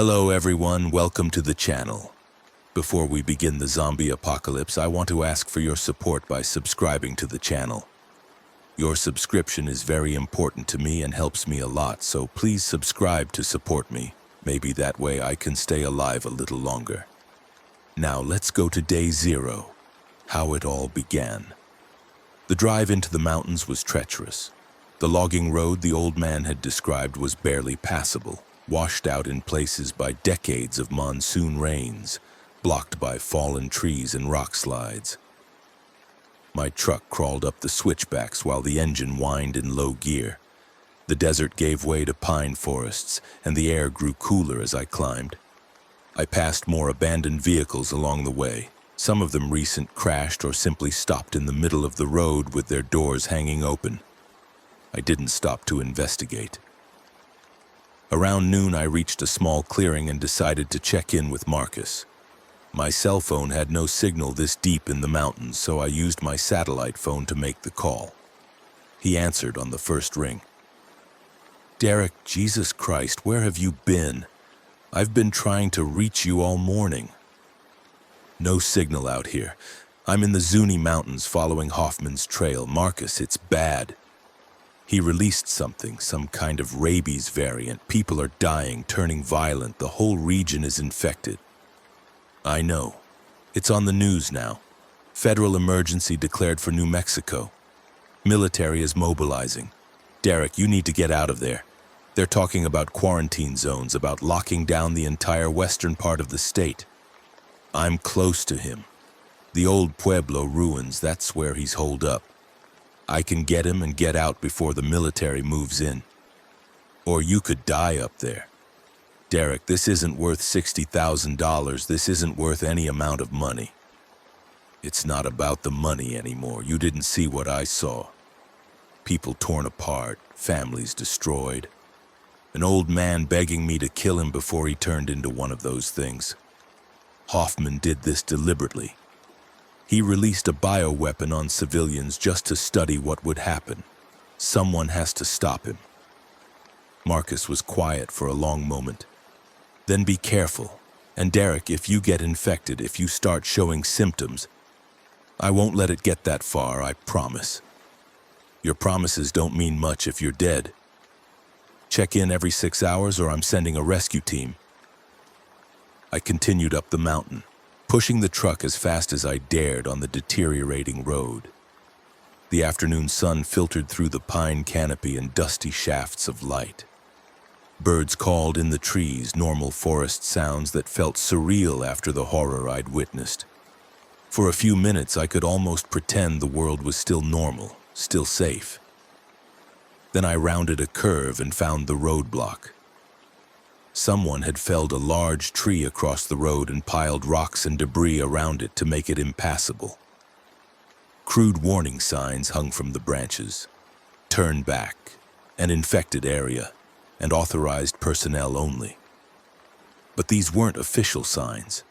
Hello everyone, welcome to the channel. Before we begin the zombie apocalypse, I want to ask for your support by subscribing to the channel. Your subscription is very important to me and helps me a lot, so please subscribe to support me. Maybe that way I can stay alive a little longer. Now let's go to day 0, how it all began. The drive into the mountains was treacherous. The logging road the old man had described was barely passable, washed out in places by decades of monsoon rains, blocked by fallen trees and rock slides. My truck crawled up the switchbacks while the engine whined in low gear. The desert gave way to pine forests, and the air grew cooler as I climbed. I passed more abandoned vehicles along the way. Some of them recent crashed or simply stopped in the middle of the road with their doors hanging open. I didn't stop to investigate. Around noon, I reached a small clearing and decided to check in with Marcus. My cell phone had no signal this deep in the mountains, so I used my satellite phone to make the call. He answered on the first ring. "Derek, Jesus Christ, where have you been? I've been trying to reach you all morning." "No signal out here. I'm in the Zuni Mountains following Hoffman's trail. Marcus, it's bad. He released something, some kind of rabies variant. People are dying, turning violent. The whole region is infected." "I know. It's on the news now. Federal emergency declared for New Mexico. Military is mobilizing. Derek, you need to get out of there. They're talking about quarantine zones, about locking down the entire western part of the state. I'm close to him. The old Pueblo ruins, that's where he's holed up. I can get him and get out before the military moves in. Or you could die up there. Derek, this isn't worth $60,000. This isn't worth any amount of money." "It's not about the money anymore. You didn't see what I saw. People torn apart, families destroyed. An old man begging me to kill him before he turned into one of those things. Hoffman did this deliberately. He released a bioweapon on civilians just to study what would happen. Someone has to stop him." Marcus was quiet for a long moment. "Then be careful. And Derek, if you get infected, if you start showing symptoms, I won't let it get that far, I promise. Your promises don't mean much if you're dead. Check in every 6 hours or I'm sending a rescue team." I continued up the mountain, pushing the truck as fast as I dared on the deteriorating road. The afternoon sun filtered through the pine canopy in dusty shafts of light. Birds called in the trees, normal forest sounds that felt surreal after the horror I'd witnessed. For a few minutes, I could almost pretend the world was still normal, still safe. Then I rounded a curve and found the roadblock. Someone had felled a large tree across the road and piled rocks and debris around it to make it impassable. Crude warning signs hung from the branches. "Turn back," "An infected area," and "Authorized personnel only." But these weren't official signs.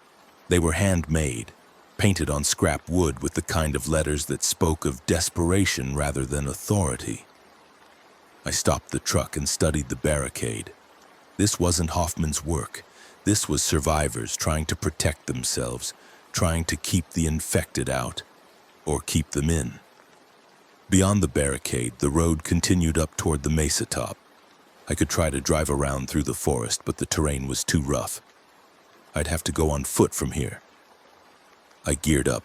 They were handmade, painted on scrap wood with the kind of letters that spoke of desperation rather than authority. I stopped the truck and studied the barricade. This wasn't Hoffman's work. This was survivors trying to protect themselves, trying to keep the infected out, or keep them in. Beyond the barricade, the road continued up toward the mesa top. I could try to drive around through the forest, but the terrain was too rough. I'd have to go on foot from here. I geared up,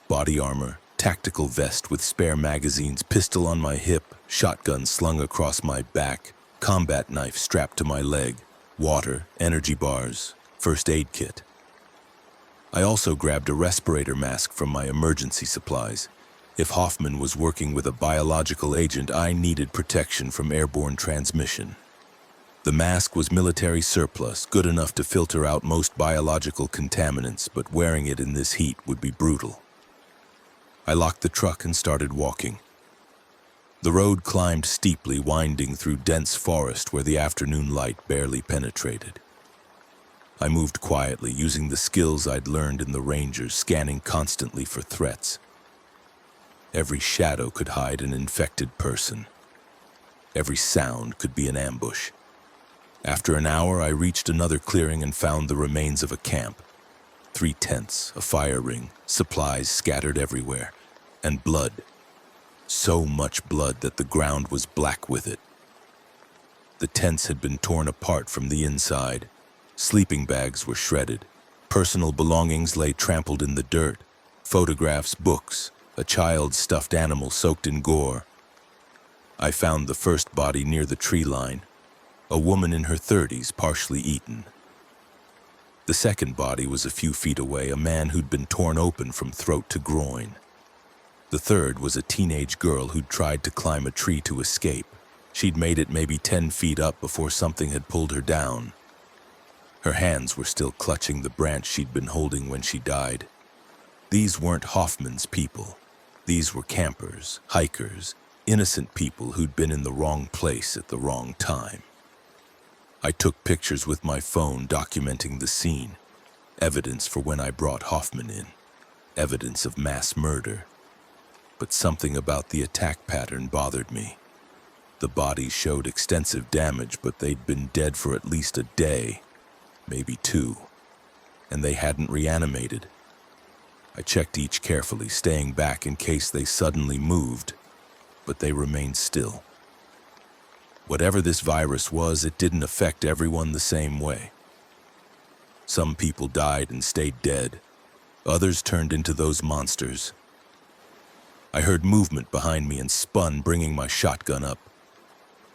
body armor, tactical vest with spare magazines, pistol on my hip, shotgun slung across my back, combat knife strapped to my leg, water, energy bars, first aid kit. I also grabbed a respirator mask from my emergency supplies. If Hoffman was working with a biological agent, I needed protection from airborne transmission. The mask was military surplus, good enough to filter out most biological contaminants, but wearing it in this heat would be brutal. I locked the truck and started walking. The road climbed steeply, winding through dense forest where the afternoon light barely penetrated. I moved quietly, using the skills I'd learned in the Rangers, scanning constantly for threats. Every shadow could hide an infected person. Every sound could be an ambush. After an hour, I reached another clearing and found the remains of a camp. 3 tents, a fire ring, supplies scattered everywhere, and blood. So much blood that the ground was black with it. The tents had been torn apart from the inside. Sleeping bags were shredded. Personal belongings lay trampled in the dirt. Photographs, books, a child's stuffed animal soaked in gore. I found the first body near the tree line, a woman in her 30s, partially eaten. The second body was a few feet away, a man who'd been torn open from throat to groin. The third was a teenage girl who'd tried to climb a tree to escape. She'd made it maybe 10 feet up before something had pulled her down. Her hands were still clutching the branch she'd been holding when she died. These weren't Hoffman's people. These were campers, hikers, innocent people who'd been in the wrong place at the wrong time. I took pictures with my phone documenting the scene, evidence for when I brought Hoffman in, evidence of mass murder. But something about the attack pattern bothered me. The bodies showed extensive damage, but they'd been dead for at least a day, maybe 2, and they hadn't reanimated. I checked each carefully, staying back in case they suddenly moved, but they remained still. Whatever this virus was, it didn't affect everyone the same way. Some people died and stayed dead. Others turned into those monsters. I heard movement behind me and spun, bringing my shotgun up.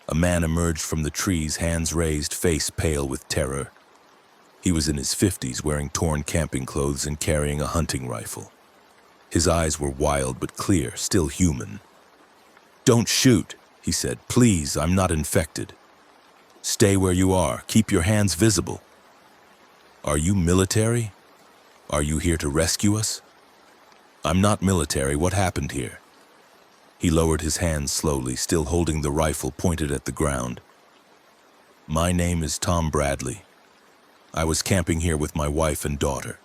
A man emerged from the trees, hands raised, face pale with terror. He was in his 50s, wearing torn camping clothes and carrying a hunting rifle. His eyes were wild but clear, still human. "Don't shoot," he said. "Please, I'm not infected. Stay where you are. Keep your hands visible." "Are you military? Are you here to rescue us?" "I'm not military. What happened here?" He lowered his hands slowly, still holding the rifle pointed at the ground. "My name is Tom Bradley. I was camping here with my wife and daughter.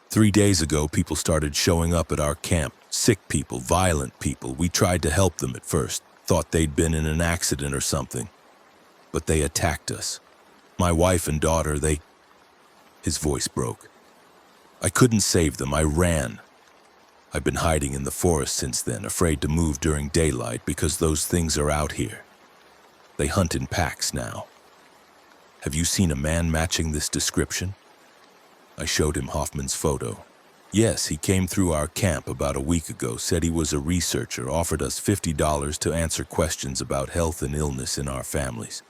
3 days ago, people started showing up at our camp. Sick people, violent people. We tried to help them at first, thought they'd been in an accident or something. But they attacked us. My wife and daughter, they..." His voice broke. "I couldn't save them. I ran. I've been hiding in the forest since then, afraid to move during daylight because those things are out here. They hunt in packs now. Have you seen a man matching this description?" I showed him Hoffman's photo. "Yes, he came through our camp about a week ago, said he was a researcher, offered us $50 to answer questions about health and illness in our families.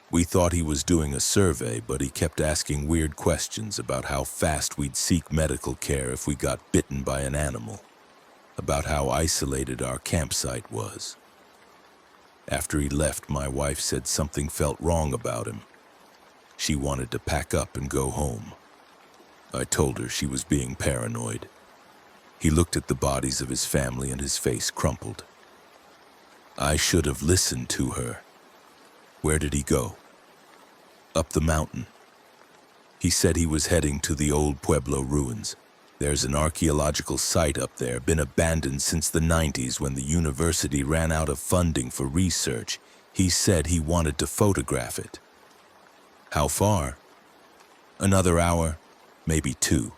We thought he was doing a survey, but he kept asking weird questions about how fast we'd seek medical care if we got bitten by an animal, about how isolated our campsite was. After he left, my wife said something felt wrong about him. She wanted to pack up and go home. I told her she was being paranoid." He looked at the bodies of his family and his face crumpled. "I should have listened to her." "Where did he go?" "Up the mountain. He said he was heading to the old Pueblo ruins. There's an archaeological site up there, been abandoned since the 90s when the university ran out of funding for research. He said he wanted to photograph it." "How far?" "Another hour, maybe 2.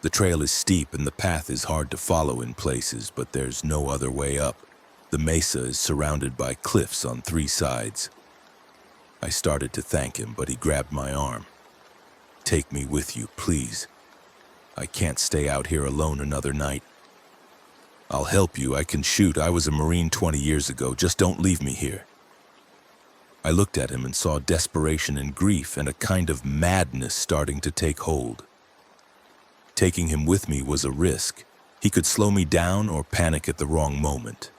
The trail is steep and the path is hard to follow in places, but there's no other way up. The mesa is surrounded by cliffs on 3 sides. I started to thank him, but he grabbed my arm. "Take me with you, please. I can't stay out here alone another night." "I'll help you. I can shoot. I was a Marine 20 years ago. Just don't leave me here." I looked at him and saw desperation and grief and a kind of madness starting to take hold. Taking him with me was a risk. He could slow me down or panic at the wrong moment.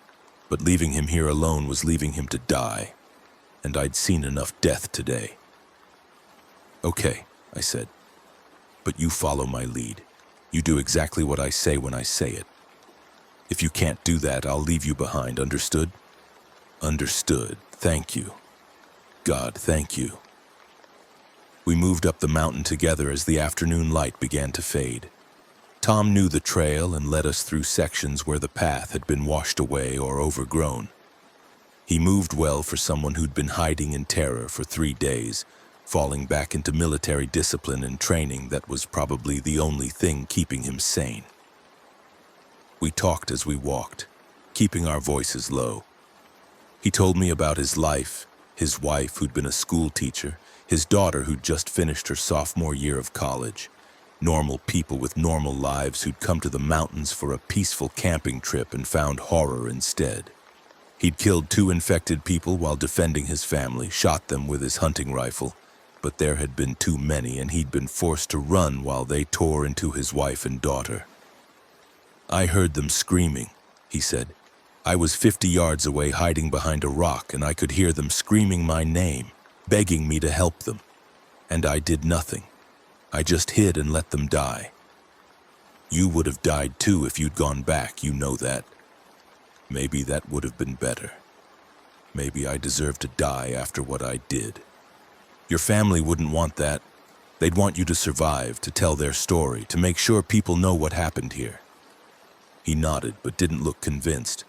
But leaving him here alone was leaving him to die. And I'd seen enough death today. "Okay," I said. "But you follow my lead. You do exactly what I say when I say it. If you can't do that, I'll leave you behind, understood?" "Understood. Thank you. God, thank you." We moved up the mountain together as the afternoon light began to fade. Tom knew the trail and led us through sections where the path had been washed away or overgrown. He moved well for someone who'd been hiding in terror for 3 days, falling back into military discipline and training that was probably the only thing keeping him sane. We talked as we walked, keeping our voices low. He told me about his life, his wife who'd been a school teacher, his daughter who'd just finished her sophomore year of college, normal people with normal lives who'd come to the mountains for a peaceful camping trip and found horror instead. He'd killed 2 infected people while defending his family, shot them with his hunting rifle, but there had been too many and he'd been forced to run while they tore into his wife and daughter. I heard them screaming, he said. I was 50 yards away hiding behind a rock and I could hear them screaming my name, begging me to help them. And I did nothing. I just hid and let them die. You would have died too if you'd gone back, you know that. Maybe that would have been better. Maybe I deserved to die after what I did. Your family wouldn't want that. They'd want you to survive, to tell their story, to make sure people know what happened here. He nodded, but didn't look convinced.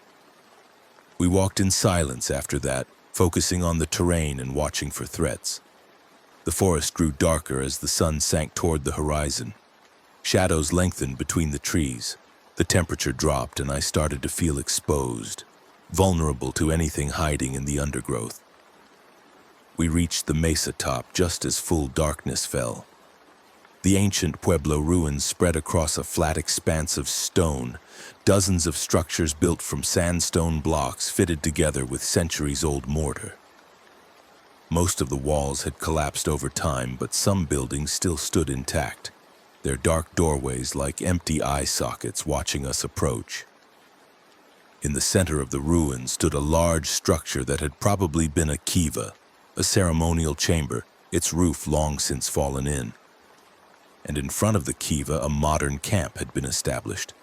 We walked in silence after that, focusing on the terrain and watching for threats. The forest grew darker as the sun sank toward the horizon. Shadows lengthened between the trees. The temperature dropped and I started to feel exposed, vulnerable to anything hiding in the undergrowth. We reached the mesa top just as full darkness fell. The ancient Pueblo ruins spread across a flat expanse of stone, dozens of structures built from sandstone blocks fitted together with centuries-old mortar. Most of the walls had collapsed over time, but some buildings still stood intact, their dark doorways like empty eye sockets watching us approach. In the center of the ruins stood a large structure that had probably been a kiva, a ceremonial chamber, its roof long since fallen in. And in front of the kiva, a modern camp had been established.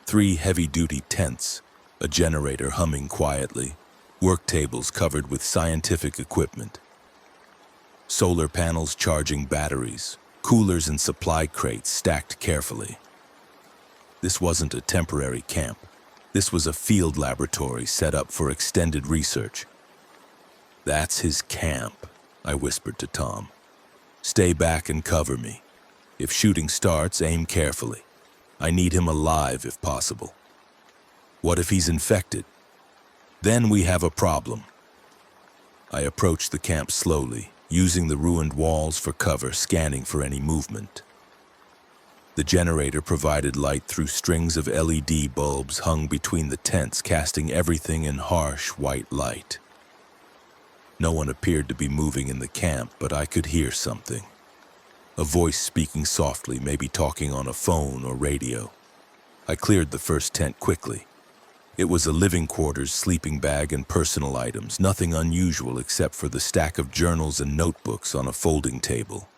3 heavy-duty tents, a generator humming quietly, work tables covered with scientific equipment, solar panels charging batteries, coolers and supply crates stacked carefully. This wasn't a temporary camp. This was a field laboratory set up for extended research. That's his camp, I whispered to Tom. Stay back and cover me. If shooting starts, aim carefully. I need him alive if possible. What if he's infected? Then we have a problem. I approached the camp slowly, using the ruined walls for cover, scanning for any movement. The generator provided light through strings of LED bulbs hung between the tents, casting everything in harsh white light. No one appeared to be moving in the camp, but I could hear something. A voice speaking softly, maybe talking on a phone or radio. I cleared the first tent quickly. It was a living quarters, sleeping bag, and personal items, nothing unusual except for the stack of journals and notebooks on a folding table.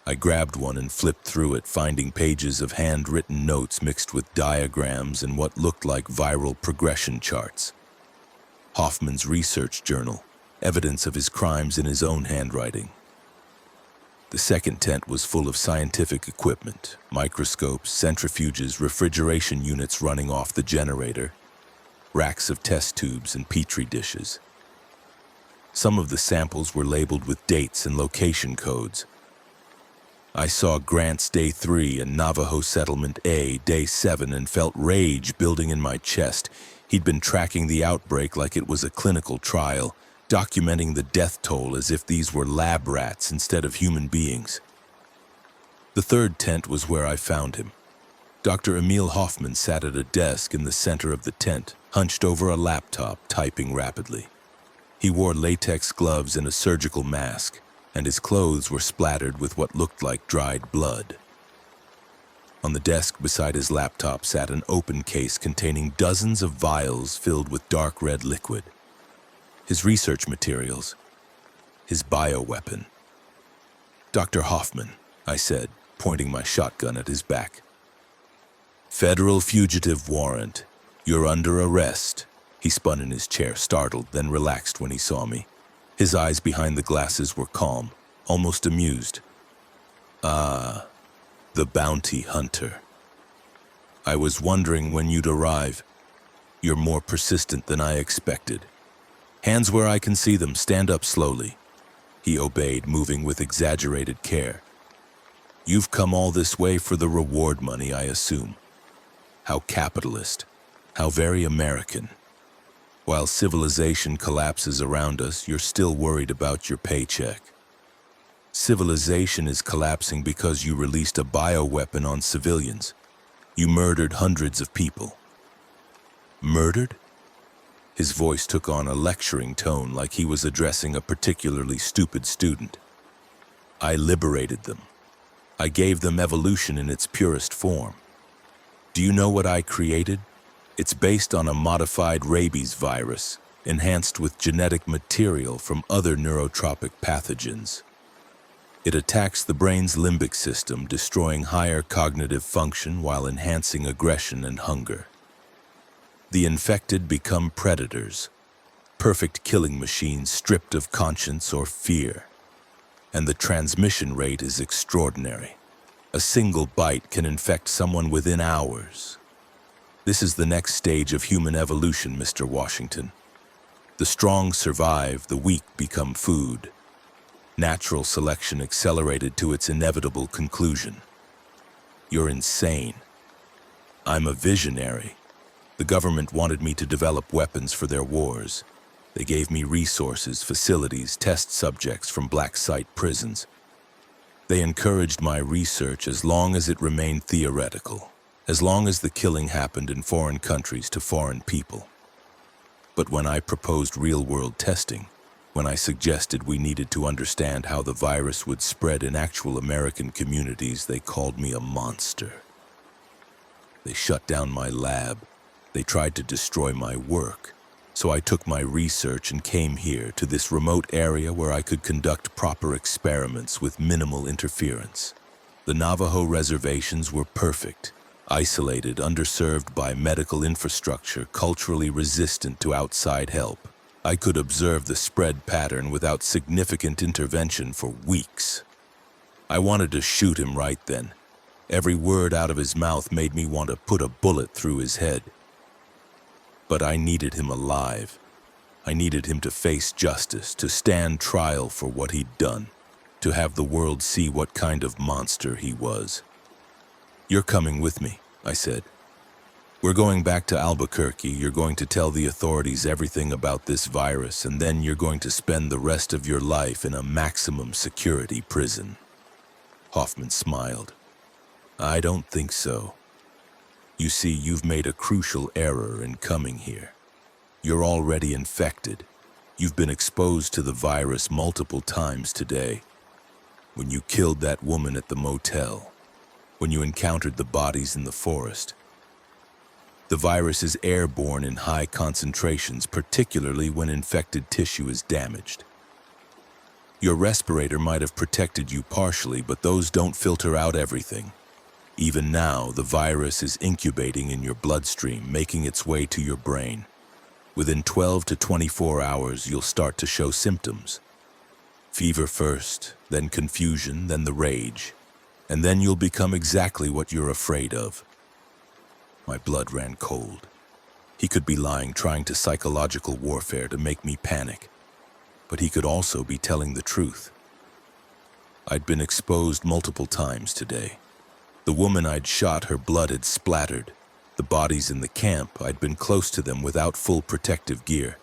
I grabbed one and flipped through it, finding pages of handwritten notes mixed with diagrams and what looked like viral progression charts. Hoffman's research journal, evidence of his crimes in his own handwriting. The second tent was full of scientific equipment, microscopes, centrifuges, refrigeration units running off the generator, racks of test tubes and petri dishes. Some of the samples were labeled with dates and location codes. I saw Grant's Day 3 and Navajo Settlement A, Day 7, and felt rage building in my chest. He'd been tracking the outbreak like it was a clinical trial, documenting the death toll as if these were lab rats instead of human beings. The third tent was where I found him. Dr. Emil Hoffman sat at a desk in the center of the tent, hunched over a laptop, typing rapidly. He wore latex gloves and a surgical mask, and his clothes were splattered with what looked like dried blood. On the desk beside his laptop sat an open case containing dozens of vials filled with dark red liquid. His research materials, his bioweapon. Dr. Hoffman, I said, pointing my shotgun at his back. Federal fugitive warrant. You're under arrest. He spun in his chair, startled, then relaxed when he saw me. His eyes behind the glasses were calm, almost amused. Ah, the bounty hunter. I was wondering when you'd arrive. You're more persistent than I expected. Hands where I can see them, stand up slowly. He obeyed, moving with exaggerated care. You've come all this way for the reward money, I assume. How capitalist. How very American. While civilization collapses around us, you're still worried about your paycheck. Civilization is collapsing because you released a bioweapon on civilians. You murdered hundreds of people. Murdered? His voice took on a lecturing tone, like he was addressing a particularly stupid student. I liberated them. I gave them evolution in its purest form. Do you know what I created? It's based on a modified rabies virus, enhanced with genetic material from other neurotropic pathogens. It attacks the brain's limbic system, destroying higher cognitive function while enhancing aggression and hunger. The infected become predators, perfect killing machines stripped of conscience or fear. And the transmission rate is extraordinary. A single bite can infect someone within hours. This is the next stage of human evolution, Mr. Washington. The strong survive, the weak become food. Natural selection accelerated to its inevitable conclusion. You're insane. I'm a visionary. The government wanted me to develop weapons for their wars. They gave me resources, facilities, test subjects from black site prisons. They encouraged my research as long as it remained theoretical, as long as the killing happened in foreign countries to foreign people. But when I proposed real-world testing, when I suggested we needed to understand how the virus would spread in actual American communities, they called me a monster. They shut down my lab. They tried to destroy my work. So I took my research and came here to this remote area where I could conduct proper experiments with minimal interference. The Navajo reservations were perfect, isolated, underserved by medical infrastructure, culturally resistant to outside help. I could observe the spread pattern without significant intervention for weeks. I wanted to shoot him right then. Every word out of his mouth made me want to put a bullet through his head. But I needed him alive. I needed him to face justice, to stand trial for what he'd done, to have the world see what kind of monster he was. You're coming with me, I said. We're going back to Albuquerque. You're going to tell the authorities everything about this virus, and then you're going to spend the rest of your life in a maximum security prison. Hoffman smiled. I don't think so. You see, you've made a crucial error in coming here. You're already infected. You've been exposed to the virus multiple times today. When you killed that woman at the motel, when you encountered the bodies in the forest. The virus is airborne in high concentrations, particularly when infected tissue is damaged. Your respirator might have protected you partially, but those don't filter out everything. Even now, the virus is incubating in your bloodstream, making its way to your brain. Within 12 to 24 hours, you'll start to show symptoms. Fever first, then confusion, then the rage. And then you'll become exactly what you're afraid of. My blood ran cold. He could be lying, trying to psychological warfare to make me panic. But he could also be telling the truth. I'd been exposed multiple times today. The woman I'd shot, her blood had splattered. The bodies in the camp, I'd been close to them without full protective gear.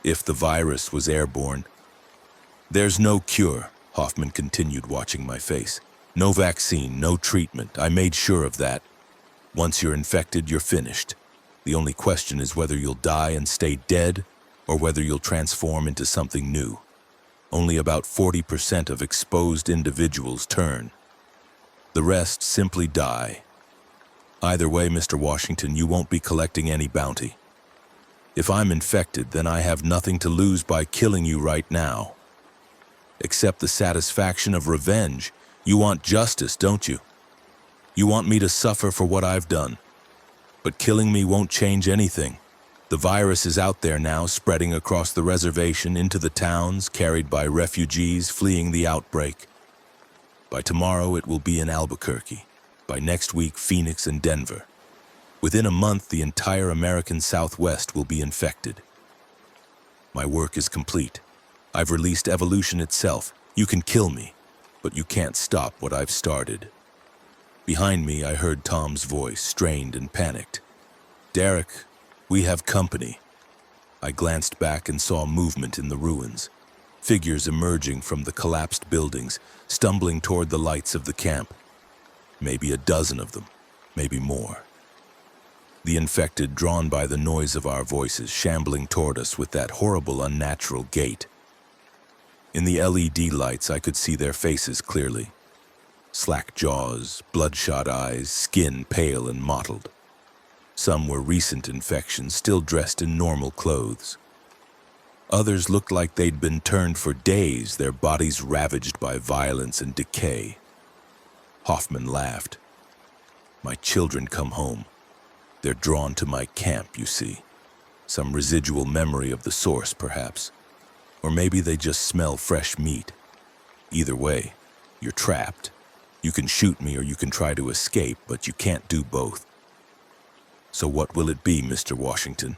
If the virus was airborne... There's no cure, Hoffman continued, watching my face. No vaccine, no treatment. I made sure of that. Once you're infected, you're finished. The only question is whether you'll die and stay dead, or whether you'll transform into something new. Only about 40% of exposed individuals turn. The rest simply die. Either way, Mr. Washington, you won't be collecting any bounty. If I'm infected, then I have nothing to lose by killing you right now. Except the satisfaction of revenge. You want justice, don't you? You want me to suffer for what I've done. But killing me won't change anything. The virus is out there now, spreading across the reservation into the towns, carried by refugees fleeing the outbreak. By tomorrow, it will be in Albuquerque. By next week, Phoenix and Denver. Within a month, the entire American Southwest will be infected. My work is complete. I've released evolution itself. You can kill me, but you can't stop what I've started. Behind me, I heard Tom's voice, strained and panicked. Derek, we have company. I glanced back and saw movement in the ruins. Figures emerging from the collapsed buildings, stumbling toward the lights of the camp. Maybe a dozen of them, maybe more. The infected, drawn by the noise of our voices, shambling toward us with that horrible, unnatural gait. In the LED lights, I could see their faces clearly. Slack jaws, bloodshot eyes, skin pale and mottled. Some were recent infections, still dressed in normal clothes. Others looked like they'd been turned for days, their bodies ravaged by violence and decay. Hoffman laughed. My children come home. They're drawn to my camp, you see. Some residual memory of the source, perhaps. Or maybe they just smell fresh meat. Either way, you're trapped. You can shoot me or you can try to escape, but you can't do both. So what will it be, Mr. Washington?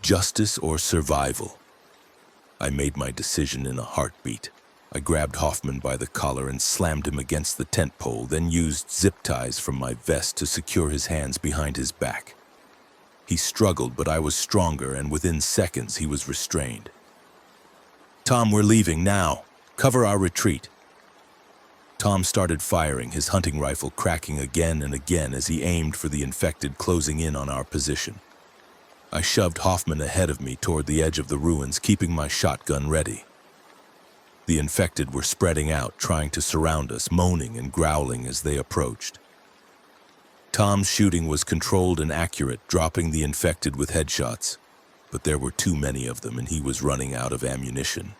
Justice or survival? I made my decision in a heartbeat. I grabbed Hoffman by the collar and slammed him against the tent pole, then used zip ties from my vest to secure his hands behind his back. He struggled, but I was stronger, and within seconds he was restrained. Tom, we're leaving now. Cover our retreat. Tom started firing, his hunting rifle cracking again and again as he aimed for the infected closing in on our position. I shoved Hoffman ahead of me toward the edge of the ruins, keeping my shotgun ready. The infected were spreading out, trying to surround us, moaning and growling as they approached. Tom's shooting was controlled and accurate, dropping the infected with headshots, but there were too many of them and he was running out of ammunition.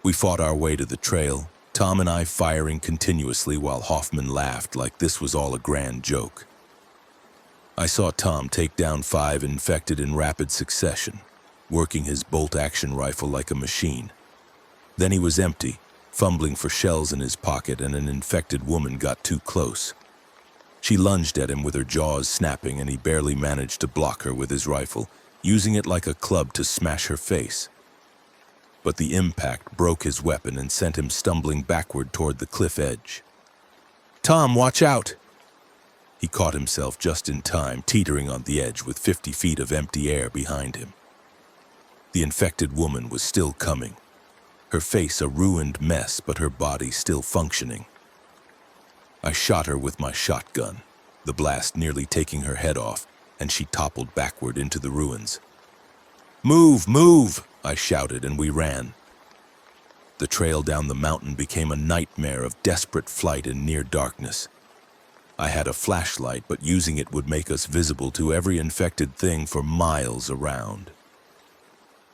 We fought our way to the trail, Tom and I firing continuously while Hoffman laughed like this was all a grand joke. I saw Tom take down 5 infected in rapid succession, working his bolt-action rifle like a machine. Then he was empty, fumbling for shells in his pocket, and an infected woman got too close. She lunged at him with her jaws snapping, and he barely managed to block her with his rifle, using it like a club to smash her face. But the impact broke his weapon and sent him stumbling backward toward the cliff edge. Tom, watch out! He caught himself just in time, teetering on the edge with 50 feet of empty air behind him. The infected woman was still coming. Her face a ruined mess, but her body still functioning. I shot her with my shotgun, the blast nearly taking her head off, and she toppled backward into the ruins. Move, move! I shouted, and we ran. The trail down the mountain became a nightmare of desperate flight in near darkness. I had a flashlight, but using it would make us visible to every infected thing for miles around.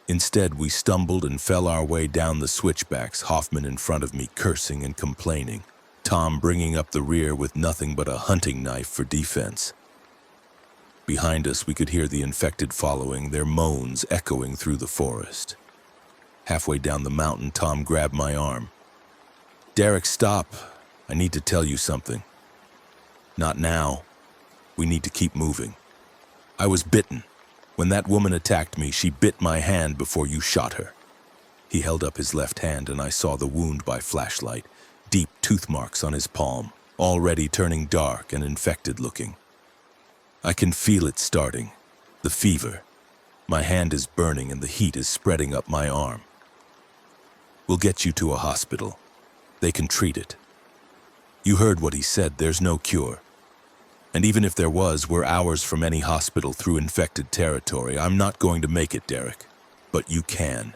Instead, we stumbled and fell our way down the switchbacks, Hoffman in front of me cursing and complaining, Tom bringing up the rear with nothing but a hunting knife for defense. Behind us, we could hear the infected following, their moans echoing through the forest. Halfway down the mountain, Tom grabbed my arm. Derek, stop. I need to tell you something. Not now. We need to keep moving. I was bitten. When that woman attacked me, she bit my hand before you shot her. He held up his left hand and I saw the wound by flashlight, deep tooth marks on his palm, already turning dark and infected looking. I can feel it starting, the fever. My hand is burning and the heat is spreading up my arm. We'll get you to a hospital. They can treat it. You heard what he said, there's no cure. And even if there was, we're hours from any hospital through infected territory. I'm not going to make it, Derek. But you can.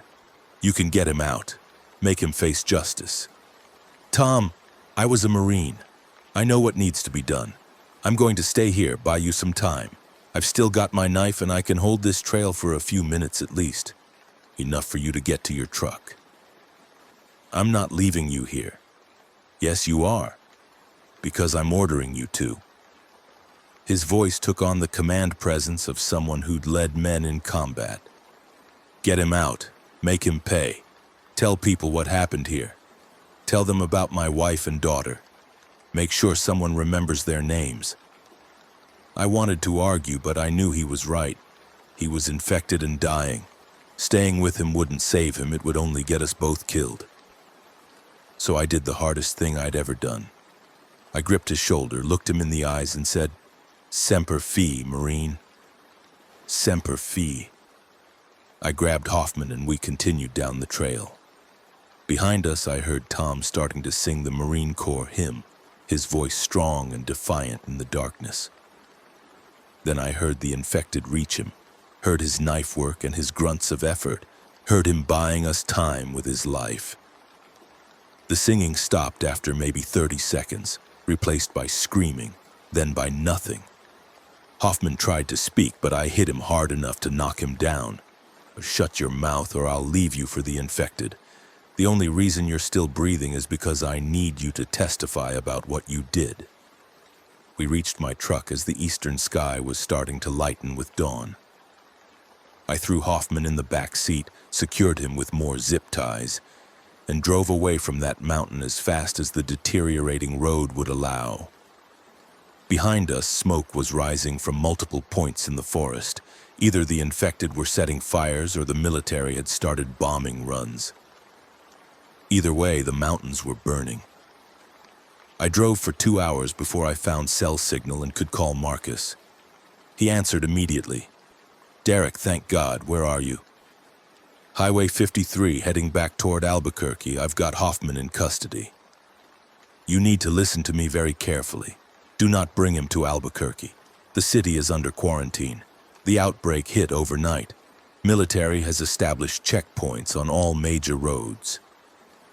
You can get him out. Make him face justice. Tom, I was a Marine. I know what needs to be done. I'm going to stay here, buy you some time. I've still got my knife and I can hold this trail for a few minutes at least. Enough for you to get to your truck. I'm not leaving you here. Yes, you are. Because I'm ordering you to. His voice took on the command presence of someone who'd led men in combat. Get him out. Make him pay. Tell people what happened here. Tell them about my wife and daughter. Make sure someone remembers their names. I wanted to argue, but I knew he was right. He was infected and dying. Staying with him wouldn't save him, it would only get us both killed. So I did the hardest thing I'd ever done. I gripped his shoulder, looked him in the eyes, and said, "Semper Fi, Marine. Semper Fi." I grabbed Hoffman and we continued down the trail. Behind us, I heard Tom starting to sing the Marine Corps hymn, his voice strong and defiant in the darkness. Then I heard the infected reach him, heard his knife work and his grunts of effort, heard him buying us time with his life. The singing stopped after maybe 30 seconds, replaced by screaming, then by nothing. Hoffman tried to speak, but I hit him hard enough to knock him down. "Shut your mouth or I'll leave you for the infected. The only reason you're still breathing is because I need you to testify about what you did." We reached my truck as the eastern sky was starting to lighten with dawn. I threw Hoffman in the back seat, secured him with more zip ties, and drove away from that mountain as fast as the deteriorating road would allow. Behind us, smoke was rising from multiple points in the forest. Either the infected were setting fires or the military had started bombing runs. Either way, the mountains were burning. I drove for 2 hours before I found cell signal and could call Marcus. He answered immediately. "Derek, thank God, where are you?" "Highway 53, heading back toward Albuquerque. I've got Hoffman in custody." "You need to listen to me very carefully. Do not bring him to Albuquerque. The city is under quarantine. The outbreak hit overnight. Military has established checkpoints on all major roads.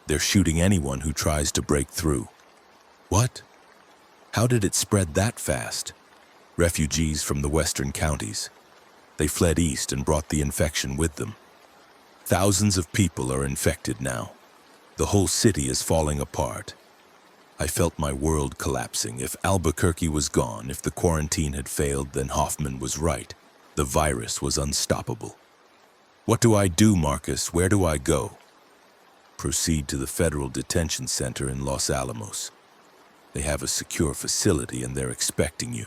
They're shooting anyone who tries to break through." "What? How did it spread that fast?" "Refugees from the western counties. They fled east and brought the infection with them. Thousands of people are infected now. The whole city is falling apart." I felt my world collapsing. If Albuquerque was gone, if the quarantine had failed, then Hoffman was right. The virus was unstoppable. "What do I do, Marcus? Where do I go?" "Proceed to the federal detention center in Los Alamos. They have a secure facility and they're expecting you.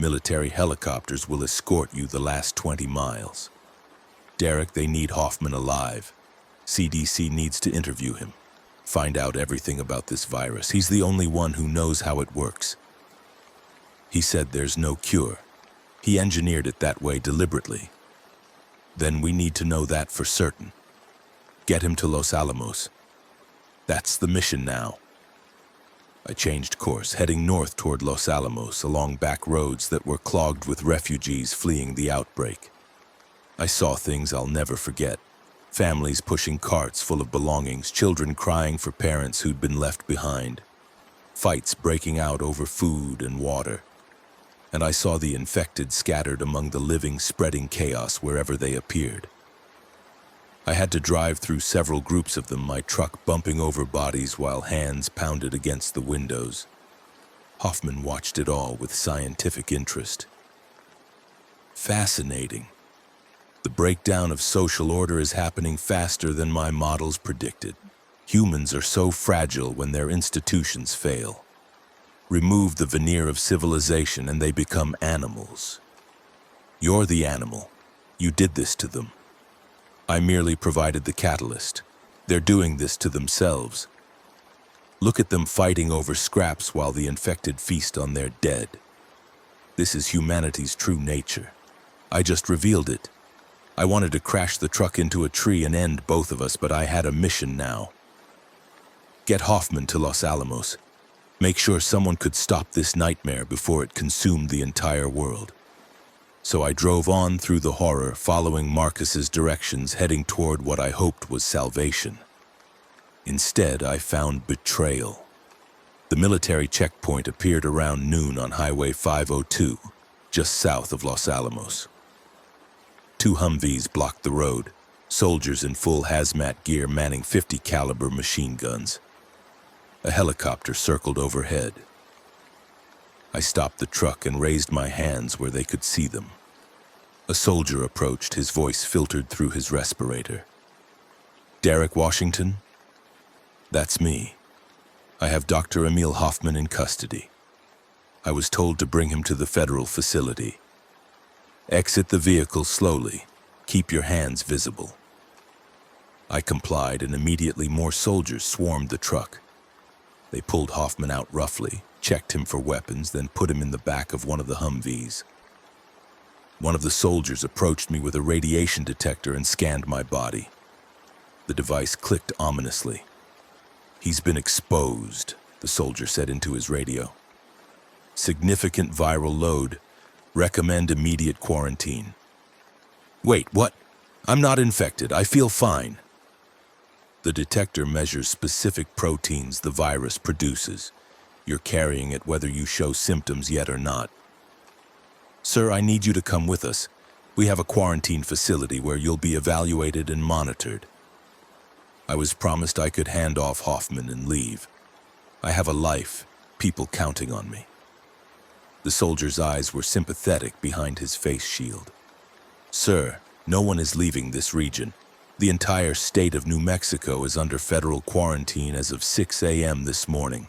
Military helicopters will escort you the last 20 miles. Derek, they need Hoffman alive. CDC needs to interview him. Find out everything about this virus. He's the only one who knows how it works. He said there's no cure. He engineered it that way deliberately. Then we need to know that for certain. Get him to Los Alamos. That's the mission now." I changed course, heading north toward Los Alamos along back roads that were clogged with refugees fleeing the outbreak. I saw things I'll never forget. Families pushing carts full of belongings, children crying for parents who'd been left behind. Fights breaking out over food and water. And I saw the infected scattered among the living, spreading chaos wherever they appeared. I had to drive through several groups of them, my truck bumping over bodies while hands pounded against the windows. Hoffman watched it all with scientific interest. Fascinating. The breakdown of social order is happening faster than my models predicted. Humans are so fragile when their institutions fail. Remove the veneer of civilization and they become animals. You're the animal. You did this to them. I merely provided the catalyst. They're doing this to themselves. Look at them fighting over scraps while the infected feast on their dead. This is humanity's true nature. I just revealed it. I wanted to crash the truck into a tree and end both of us, but I had a mission now. Get Hoffman to Los Alamos. Make sure someone could stop this nightmare before it consumed the entire world. So I drove on through the horror, following Marcus's directions, heading toward what I hoped was salvation. Instead, I found betrayal. The military checkpoint appeared around noon on Highway 502, just south of Los Alamos. 2 Humvees blocked the road, soldiers in full hazmat gear manning .50 caliber machine guns. A helicopter circled overhead. I stopped the truck and raised my hands where they could see them. A soldier approached, his voice filtered through his respirator. "Derek Washington? That's me. I have Dr. Emil Hoffman in custody. I was told to bring him to the federal facility. Exit the vehicle slowly. Keep your hands visible." I complied, and immediately more soldiers swarmed the truck. They pulled Hoffman out roughly, checked him for weapons, then put him in the back of one of the Humvees. One of the soldiers approached me with a radiation detector and scanned my body. The device clicked ominously. "He's been exposed," the soldier said into his radio. "Significant viral load. Recommend immediate quarantine." "Wait, what? I'm not infected. I feel fine." The detector measures specific proteins the virus produces. You're carrying it whether you show symptoms yet or not. "Sir, I need you to come with us. We have a quarantine facility where you'll be evaluated and monitored." I was promised I could hand off Hoffman and leave. I have a life, people counting on me. The soldier's eyes were sympathetic behind his face shield. "Sir, no one is leaving this region. The entire state of New Mexico is under federal quarantine as of 6 a.m. this morning.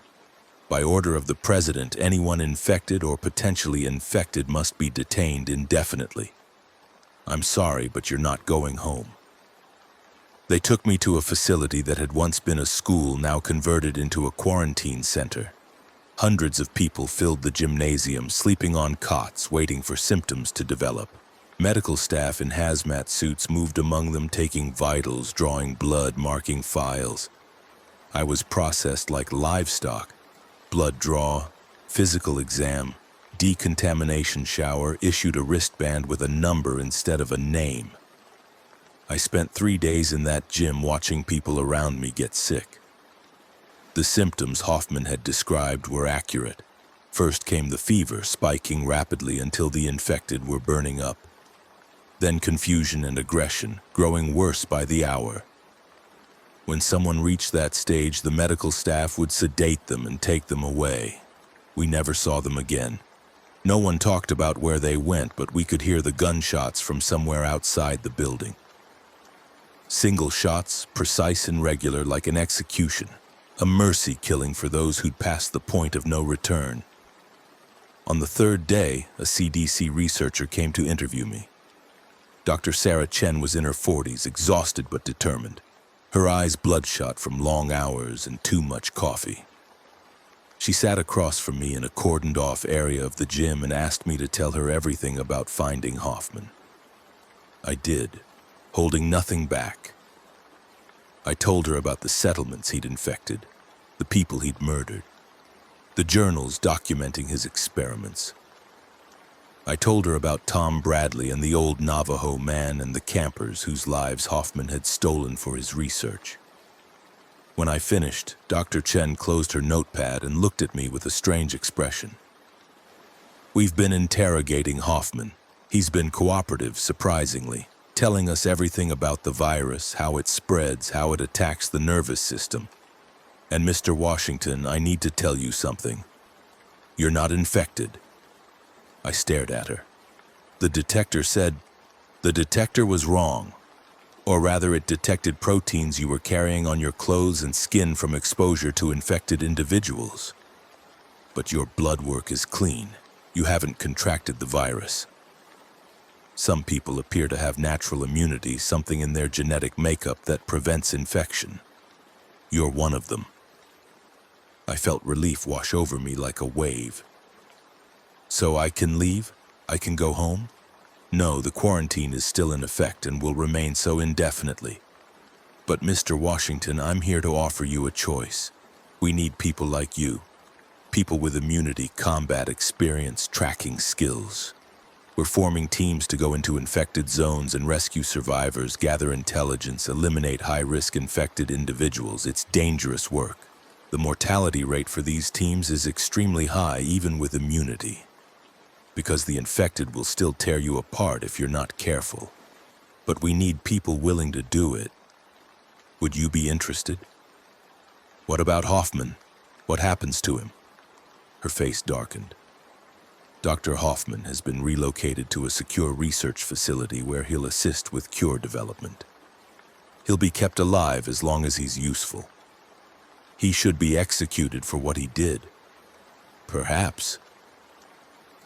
By order of the President, anyone infected or potentially infected must be detained indefinitely. I'm sorry, but you're not going home." They took me to a facility that had once been a school, now converted into a quarantine center. Hundreds of people filled the gymnasium, sleeping on cots, waiting for symptoms to develop. Medical staff in hazmat suits moved among them, taking vitals, drawing blood, marking files. I was processed like livestock. Blood draw, physical exam, decontamination shower, issued a wristband with a number instead of a name. I spent 3 days in that gym watching people around me get sick. The symptoms Hoffman had described were accurate. First came the fever, spiking rapidly until the infected were burning up. Then confusion and aggression, growing worse by the hour. When someone reached that stage, the medical staff would sedate them and take them away. We never saw them again. No one talked about where they went, but we could hear the gunshots from somewhere outside the building. Single shots, precise and regular, like an execution. A mercy killing for those who'd passed the point of no return. On the 3rd day, a CDC researcher came to interview me. Dr. Sarah Chen was in her 40s, exhausted but determined. Her eyes bloodshot from long hours and too much coffee. She sat across from me in a cordoned-off area of the gym and asked me to tell her everything about finding Hoffman. I did, holding nothing back. I told her about the settlements he'd infected, the people he'd murdered, the journals documenting his experiments. I told her about Tom Bradley and the old Navajo man and the campers whose lives Hoffman had stolen for his research. When I finished, Dr. Chen closed her notepad and looked at me with a strange expression. "We've been interrogating Hoffman. He's been cooperative, surprisingly, telling us everything about the virus, how it spreads, how it attacks the nervous system. And Mr. Washington, I need to tell you something. You're not infected." I stared at her. The detector said, "The detector was wrong. Or rather, it detected proteins you were carrying on your clothes and skin from exposure to infected individuals. But your blood work is clean. You haven't contracted the virus. Some people appear to have natural immunity, something in their genetic makeup that prevents infection. You're one of them." I felt relief wash over me like a wave. "So I can leave? I can go home?" "No, the quarantine is still in effect and will remain so indefinitely. But Mr. Washington, I'm here to offer you a choice. We need people like you. People with immunity, combat experience, tracking skills. We're forming teams to go into infected zones and rescue survivors, gather intelligence, eliminate high-risk infected individuals. It's dangerous work. The mortality rate for these teams is extremely high, even with immunity. Because the infected will still tear you apart if you're not careful. But we need people willing to do it. Would you be interested?" "What about Hoffman? What happens to him?" Her face darkened. "Dr. Hoffman has been relocated to a secure research facility where he'll assist with cure development. He'll be kept alive as long as he's useful. He should be executed for what he did. Perhaps.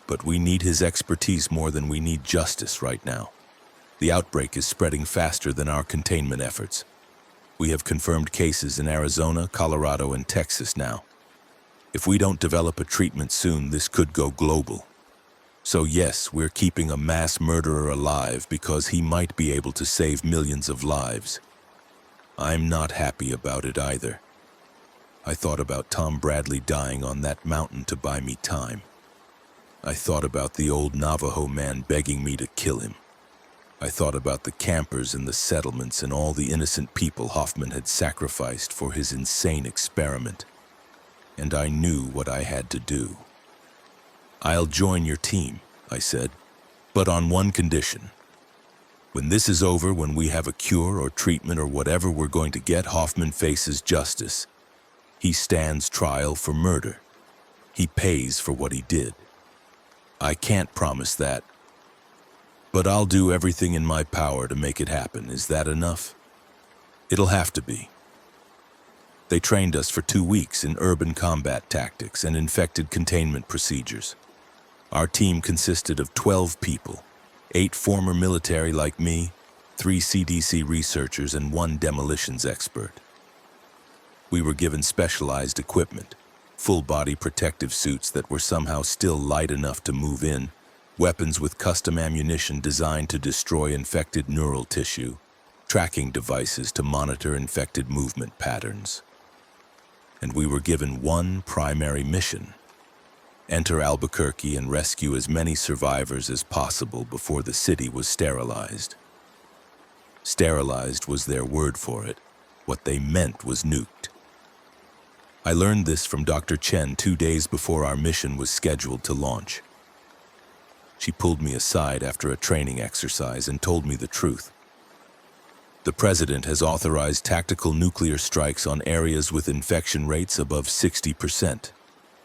But we need his expertise more than we need justice right now. The outbreak is spreading faster than our containment efforts. We have confirmed cases in Arizona, Colorado, and Texas now. If we don't develop a treatment soon, this could go global. So yes, we're keeping a mass murderer alive because he might be able to save millions of lives. I'm not happy about it either. I thought about Tom Bradley dying on that mountain to buy me time. I thought about the old Navajo man begging me to kill him. I thought about the campers in the settlements and all the innocent people Hoffman had sacrificed for his insane experiment. And I knew what I had to do. "I'll join your team," I said, "but on one condition. When this is over, when we have a cure or treatment or whatever we're going to get, Hoffman faces justice. He stands trial for murder. He pays for what he did. I can't promise that, but I'll do everything in my power to make it happen. Is that enough?" "It'll have to be." They trained us for 2 weeks in urban combat tactics and infected containment procedures. Our team consisted of 12 people, 8 former military like me, 3 CDC researchers, and 1 demolitions expert. We were given specialized equipment, full-body protective suits that were somehow still light enough to move in, weapons with custom ammunition designed to destroy infected neural tissue, tracking devices to monitor infected movement patterns. And we were given one primary mission: enter Albuquerque and rescue as many survivors as possible before the city was sterilized. Sterilized was their word for it. What they meant was nuked. I learned this from Dr. Chen 2 days before our mission was scheduled to launch. She pulled me aside after a training exercise and told me the truth. The president has authorized tactical nuclear strikes on areas with infection rates above 60%.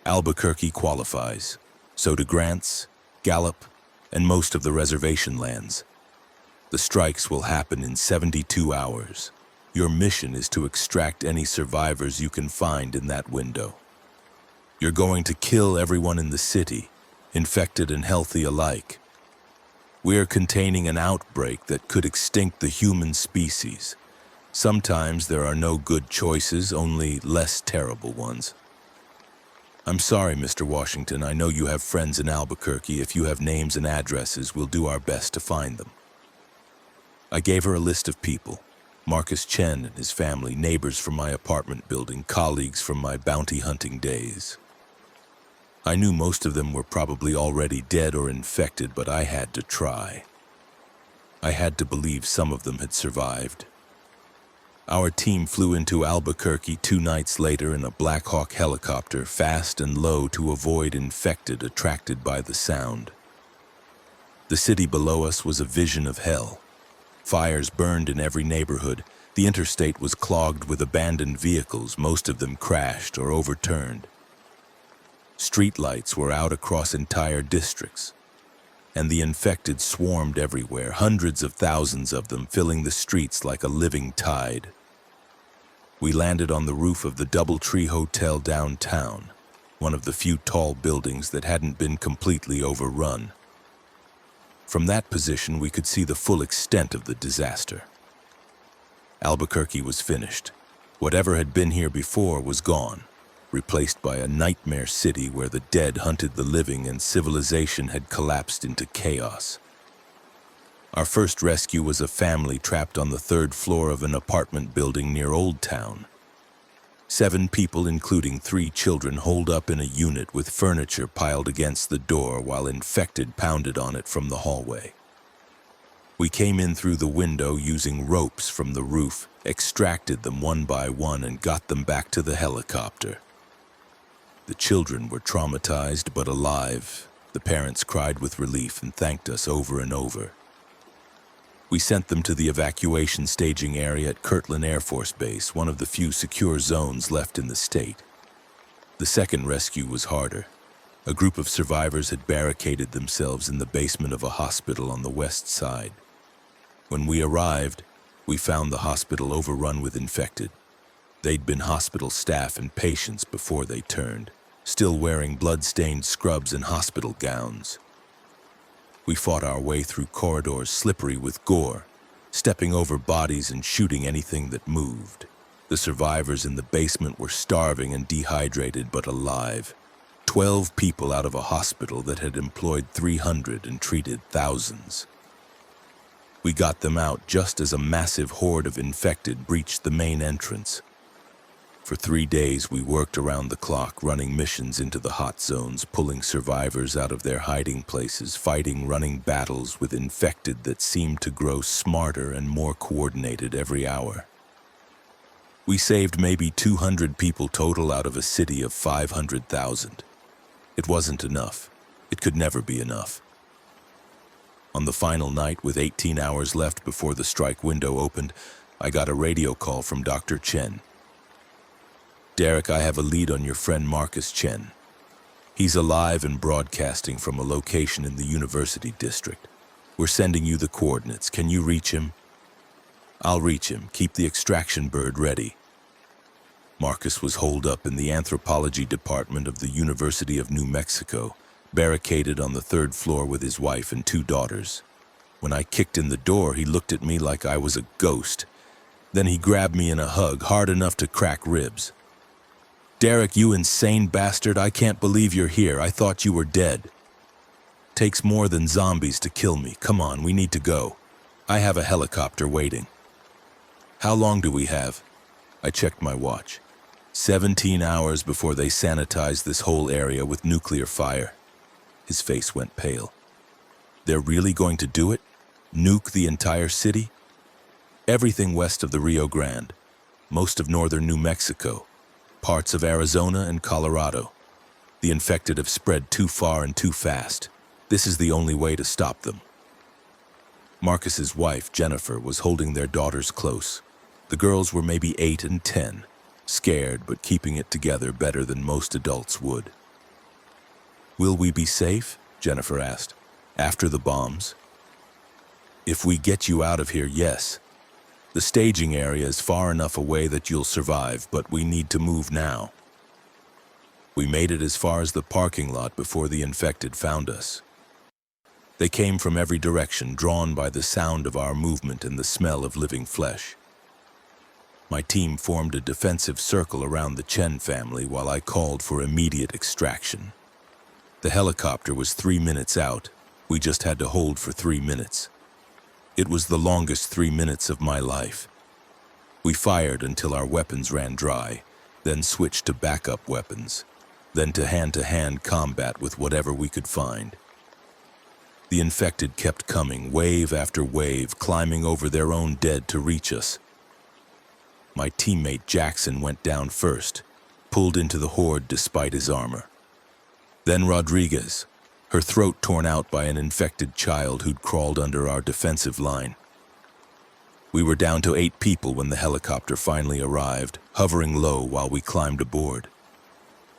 Albuquerque qualifies. So do Grants, Gallup, and most of the reservation lands. The strikes will happen in 72 hours. Your mission is to extract any survivors you can find in that window. You're going to kill everyone in the city, infected and healthy alike. We're containing an outbreak that could extinct the human species. Sometimes there are no good choices, only less terrible ones. I'm sorry, Mr. Washington. I know you have friends in Albuquerque. If you have names and addresses, we'll do our best to find them. I gave her a list of people: Marcus Chen and his family, neighbors from my apartment building, colleagues from my bounty hunting days. I knew most of them were probably already dead or infected, but I had to try. I had to believe some of them had survived. Our team flew into Albuquerque 2 nights later in a Black Hawk helicopter, fast and low to avoid infected attracted by the sound. The city below us was a vision of hell. Fires burned in every neighborhood. The interstate was clogged with abandoned vehicles, most of them crashed or overturned. Streetlights were out across entire districts, and the infected swarmed everywhere, hundreds of thousands of them filling the streets like a living tide. We landed on the roof of the DoubleTree Hotel downtown, one of the few tall buildings that hadn't been completely overrun. From that position, we could see the full extent of the disaster. Albuquerque was finished. Whatever had been here before was gone, replaced by a nightmare city where the dead hunted the living and civilization had collapsed into chaos. Our first rescue was a family trapped on the 3rd floor of an apartment building near Old Town. 7 people, including 3 children, holed up in a unit with furniture piled against the door while infected pounded on it from the hallway. We came in through the window using ropes from the roof, extracted them one by one, and got them back to the helicopter. The children were traumatized but alive. The parents cried with relief and thanked us over and over. We sent them to the evacuation staging area at Kirtland Air Force Base, one of the few secure zones left in the state. The second rescue was harder. A group of survivors had barricaded themselves in the basement of a hospital on the west side. When we arrived, we found the hospital overrun with infected. They'd been hospital staff and patients before they turned, still wearing blood-stained scrubs and hospital gowns. We fought our way through corridors slippery with gore, stepping over bodies and shooting anything that moved. The survivors in the basement were starving and dehydrated but alive. 12 people out of a hospital that had employed 300 and treated thousands. We got them out just as a massive horde of infected breached the main entrance. For 3 days, we worked around the clock, running missions into the hot zones, pulling survivors out of their hiding places, fighting running battles with infected that seemed to grow smarter and more coordinated every hour. We saved maybe 200 people total out of a city of 500,000. It wasn't enough. It could never be enough. On the final night, with 18 hours left before the strike window opened, I got a radio call from Dr. Chen. "Derek, I have a lead on your friend Marcus Chen. He's alive and broadcasting from a location in the University District. We're sending you the coordinates. Can you reach him?" "I'll reach him. Keep the extraction bird ready." Marcus was holed up in the anthropology department of the University of New Mexico, barricaded on the 3rd floor with his wife and 2 daughters. When I kicked in the door, he looked at me like I was a ghost. Then he grabbed me in a hug, hard enough to crack ribs. "Derek, you insane bastard, I can't believe you're here. I thought you were dead. Takes more than zombies to kill me. Come on, we need to go. I have a helicopter waiting." "How long do we have?" I checked my watch. 17 hours before they sanitize this whole area with nuclear fire. His face went pale. "They're really going to do it? Nuke the entire city?" "Everything west of the Rio Grande, most of northern New Mexico, parts of Arizona and Colorado. The infected have spread too far and too fast. This is the only way to stop them." Marcus's wife, Jennifer, was holding their daughters close. The girls were maybe 8 and 10, scared but keeping it together better than most adults would. "Will we be safe?" Jennifer asked. "After the bombs?" "If we get you out of here, yes. The staging area is far enough away that you'll survive, but we need to move now." We made it as far as the parking lot before the infected found us. They came from every direction, drawn by the sound of our movement and the smell of living flesh. My team formed a defensive circle around the Chen family while I called for immediate extraction. The helicopter was 3 minutes out. We just had to hold for 3 minutes. It was the longest 3 minutes of my life. We fired until our weapons ran dry, then switched to backup weapons, then to hand-to-hand combat with whatever we could find. The infected kept coming, wave after wave, climbing over their own dead to reach us. My teammate Jackson went down first, pulled into the horde despite his armor. Then Rodriguez, her throat torn out by an infected child who'd crawled under our defensive line. We were down to 8 people when the helicopter finally arrived, hovering low while we climbed aboard.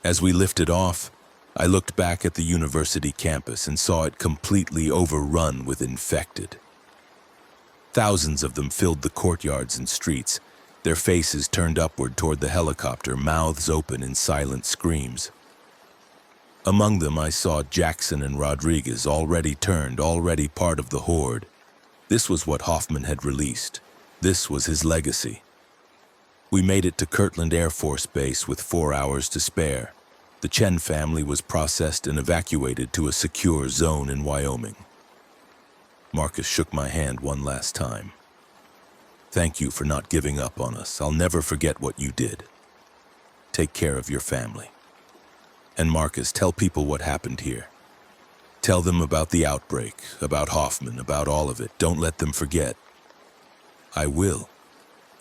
As we lifted off, I looked back at the university campus and saw it completely overrun with infected. Thousands of them filled the courtyards and streets, their faces turned upward toward the helicopter, mouths open in silent screams. Among them, I saw Jackson and Rodriguez, already turned, already part of the horde. This was what Hoffman had released. This was his legacy. We made it to Kirtland Air Force Base with 4 hours to spare. The Chen family was processed and evacuated to a secure zone in Wyoming. Marcus shook my hand one last time. "Thank you for not giving up on us. I'll never forget what you did. Take care of your family. And Marcus, tell people what happened here. Tell them about the outbreak, about Hoffman, about all of it. Don't let them forget." "I will.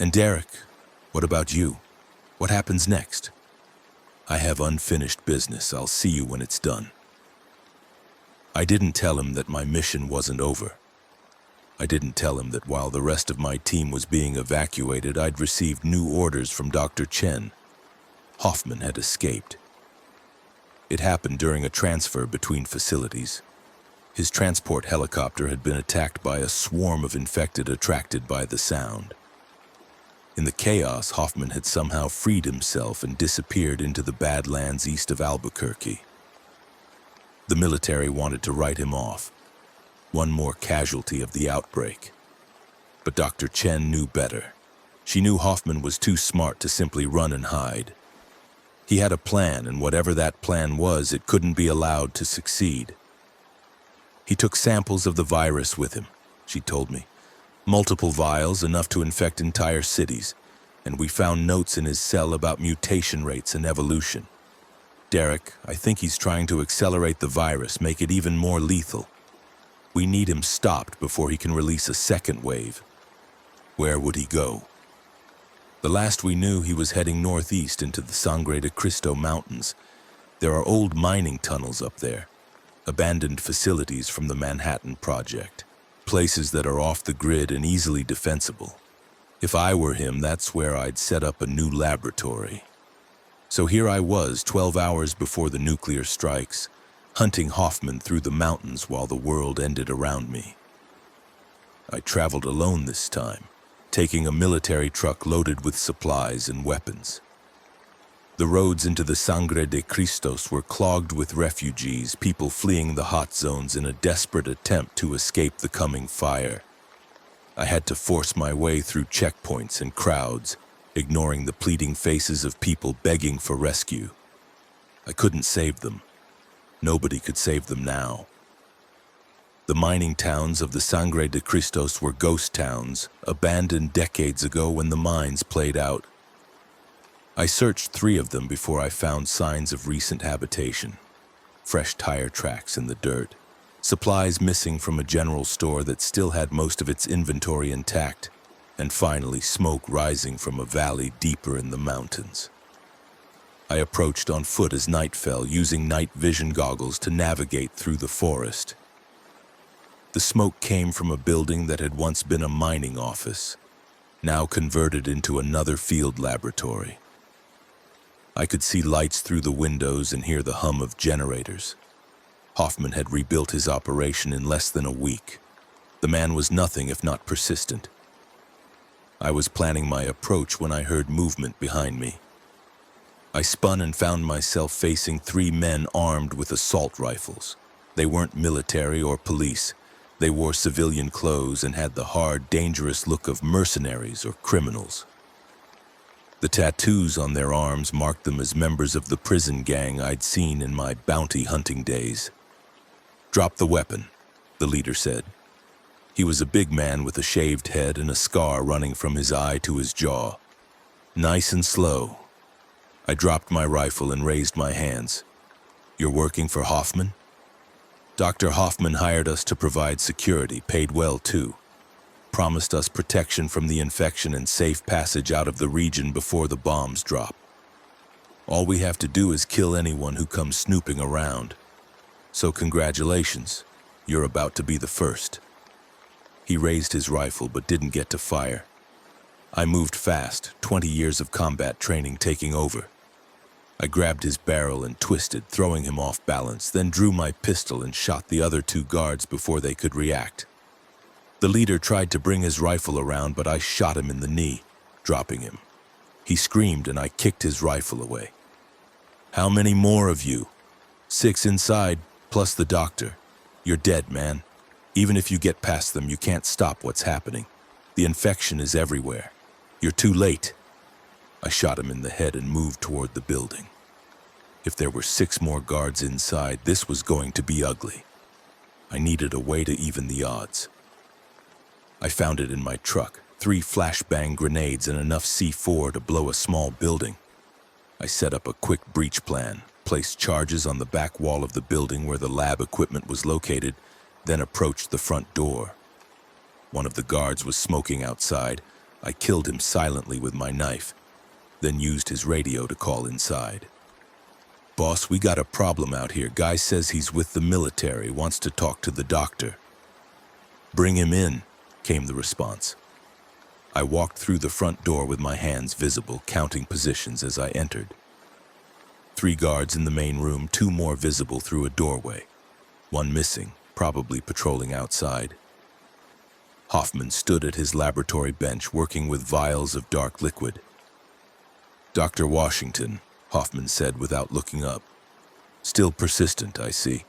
And Derek, what about you? What happens next?" "I have unfinished business. I'll see you when it's done." I didn't tell him that my mission wasn't over. I didn't tell him that while the rest of my team was being evacuated, I'd received new orders from Dr. Chen. Hoffman had escaped. It happened during a transfer between facilities. His transport helicopter had been attacked by a swarm of infected attracted by the sound. In the chaos, Hoffman had somehow freed himself and disappeared into the Badlands east of Albuquerque. The military wanted to write him off. One more casualty of the outbreak. But Dr. Chen knew better. She knew Hoffman was too smart to simply run and hide. He had a plan, and whatever that plan was, it couldn't be allowed to succeed. He took samples of the virus with him, she told me. Multiple vials, enough to infect entire cities, and we found notes in his cell about mutation rates and evolution. Derek, I think he's trying to accelerate the virus, make it even more lethal. We need him stopped before he can release a second wave. Where would he go? The last we knew, he was heading northeast into the Sangre de Cristo Mountains. There are old mining tunnels up there, abandoned facilities from the Manhattan Project, places that are off the grid and easily defensible. If I were him, that's where I'd set up a new laboratory. So here I was, 12 hours before the nuclear strikes, hunting Hoffman through the mountains while the world ended around me. I traveled alone this time, taking a military truck loaded with supplies and weapons. The roads into the Sangre de Cristos were clogged with refugees, people fleeing the hot zones in a desperate attempt to escape the coming fire. I had to force my way through checkpoints and crowds, ignoring the pleading faces of people begging for rescue. I couldn't save them. Nobody could save them now. The mining towns of the Sangre de Cristos were ghost towns, abandoned decades ago when the mines played out. I searched 3 of them before I found signs of recent habitation. Fresh tire tracks in the dirt, supplies missing from a general store that still had most of its inventory intact, and finally smoke rising from a valley deeper in the mountains. I approached on foot as night fell, using night vision goggles to navigate through the forest. The smoke came from a building that had once been a mining office, now converted into another field laboratory. I could see lights through the windows and hear the hum of generators. Hoffman had rebuilt his operation in less than a week. The man was nothing if not persistent. I was planning my approach when I heard movement behind me. I spun and found myself facing 3 men armed with assault rifles. They weren't military or police. They wore civilian clothes and had the hard, dangerous look of mercenaries or criminals. The tattoos on their arms marked them as members of the prison gang I'd seen in my bounty hunting days. "Drop the weapon," the leader said. He was a big man with a shaved head and a scar running from his eye to his jaw. Nice and slow. I dropped my rifle and raised my hands. "You're working for Hoffman?" "Dr. Hoffman hired us to provide security, paid well too. Promised us protection from the infection and safe passage out of the region before the bombs drop. All we have to do is kill anyone who comes snooping around. So congratulations, you're about to be the first." He raised his rifle but didn't get to fire. I moved fast, 20 years of combat training taking over. I grabbed his barrel and twisted, throwing him off balance, then drew my pistol and shot the other 2 guards before they could react. The leader tried to bring his rifle around, but I shot him in the knee, dropping him. He screamed and I kicked his rifle away. "How many more of you?" "6 inside, plus the doctor. You're dead, man. Even if you get past them, you can't stop what's happening. The infection is everywhere. You're too late." I shot him in the head and moved toward the building. If there were 6 more guards inside, this was going to be ugly. I needed a way to even the odds. I found it in my truck, 3 flashbang grenades and enough C4 to blow a small building. I set up a quick breach plan, placed charges on the back wall of the building where the lab equipment was located, then approached the front door. One of the guards was smoking outside. I killed him silently with my knife, then used his radio to call inside. "Boss, we got a problem out here. Guy says he's with the military, wants to talk to the doctor." "Bring him in," came the response. I walked through the front door with my hands visible, counting positions as I entered. 3 guards in the main room, 2 more visible through a doorway. 1 missing, probably patrolling outside. Hoffman stood at his laboratory bench, working with vials of dark liquid. "Dr. Washington," Hoffman said without looking up. "Still persistent, I see.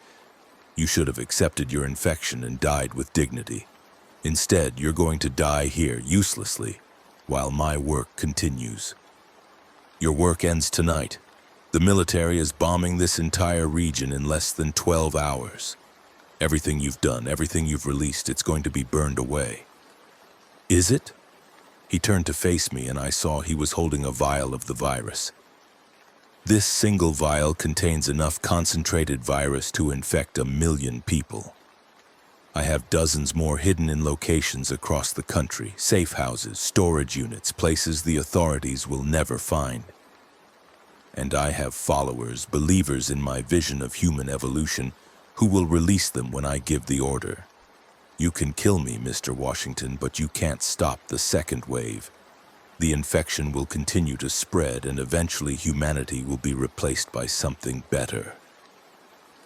You should have accepted your infection and died with dignity. Instead, you're going to die here uselessly, while my work continues. Your work ends tonight. The military is bombing this entire region in less than 12 hours. Everything you've done, everything you've released, it's going to be burned away. Is it? He turned to face me and I saw he was holding a vial of the virus. This single vial contains enough concentrated virus to infect 1 million people. I have dozens more hidden in locations across the country, safe houses, storage units, places the authorities will never find. And I have followers, believers in my vision of human evolution, who will release them when I give the order. You can kill me, Mr. Washington, but you can't stop the second wave. The infection will continue to spread and eventually humanity will be replaced by something better.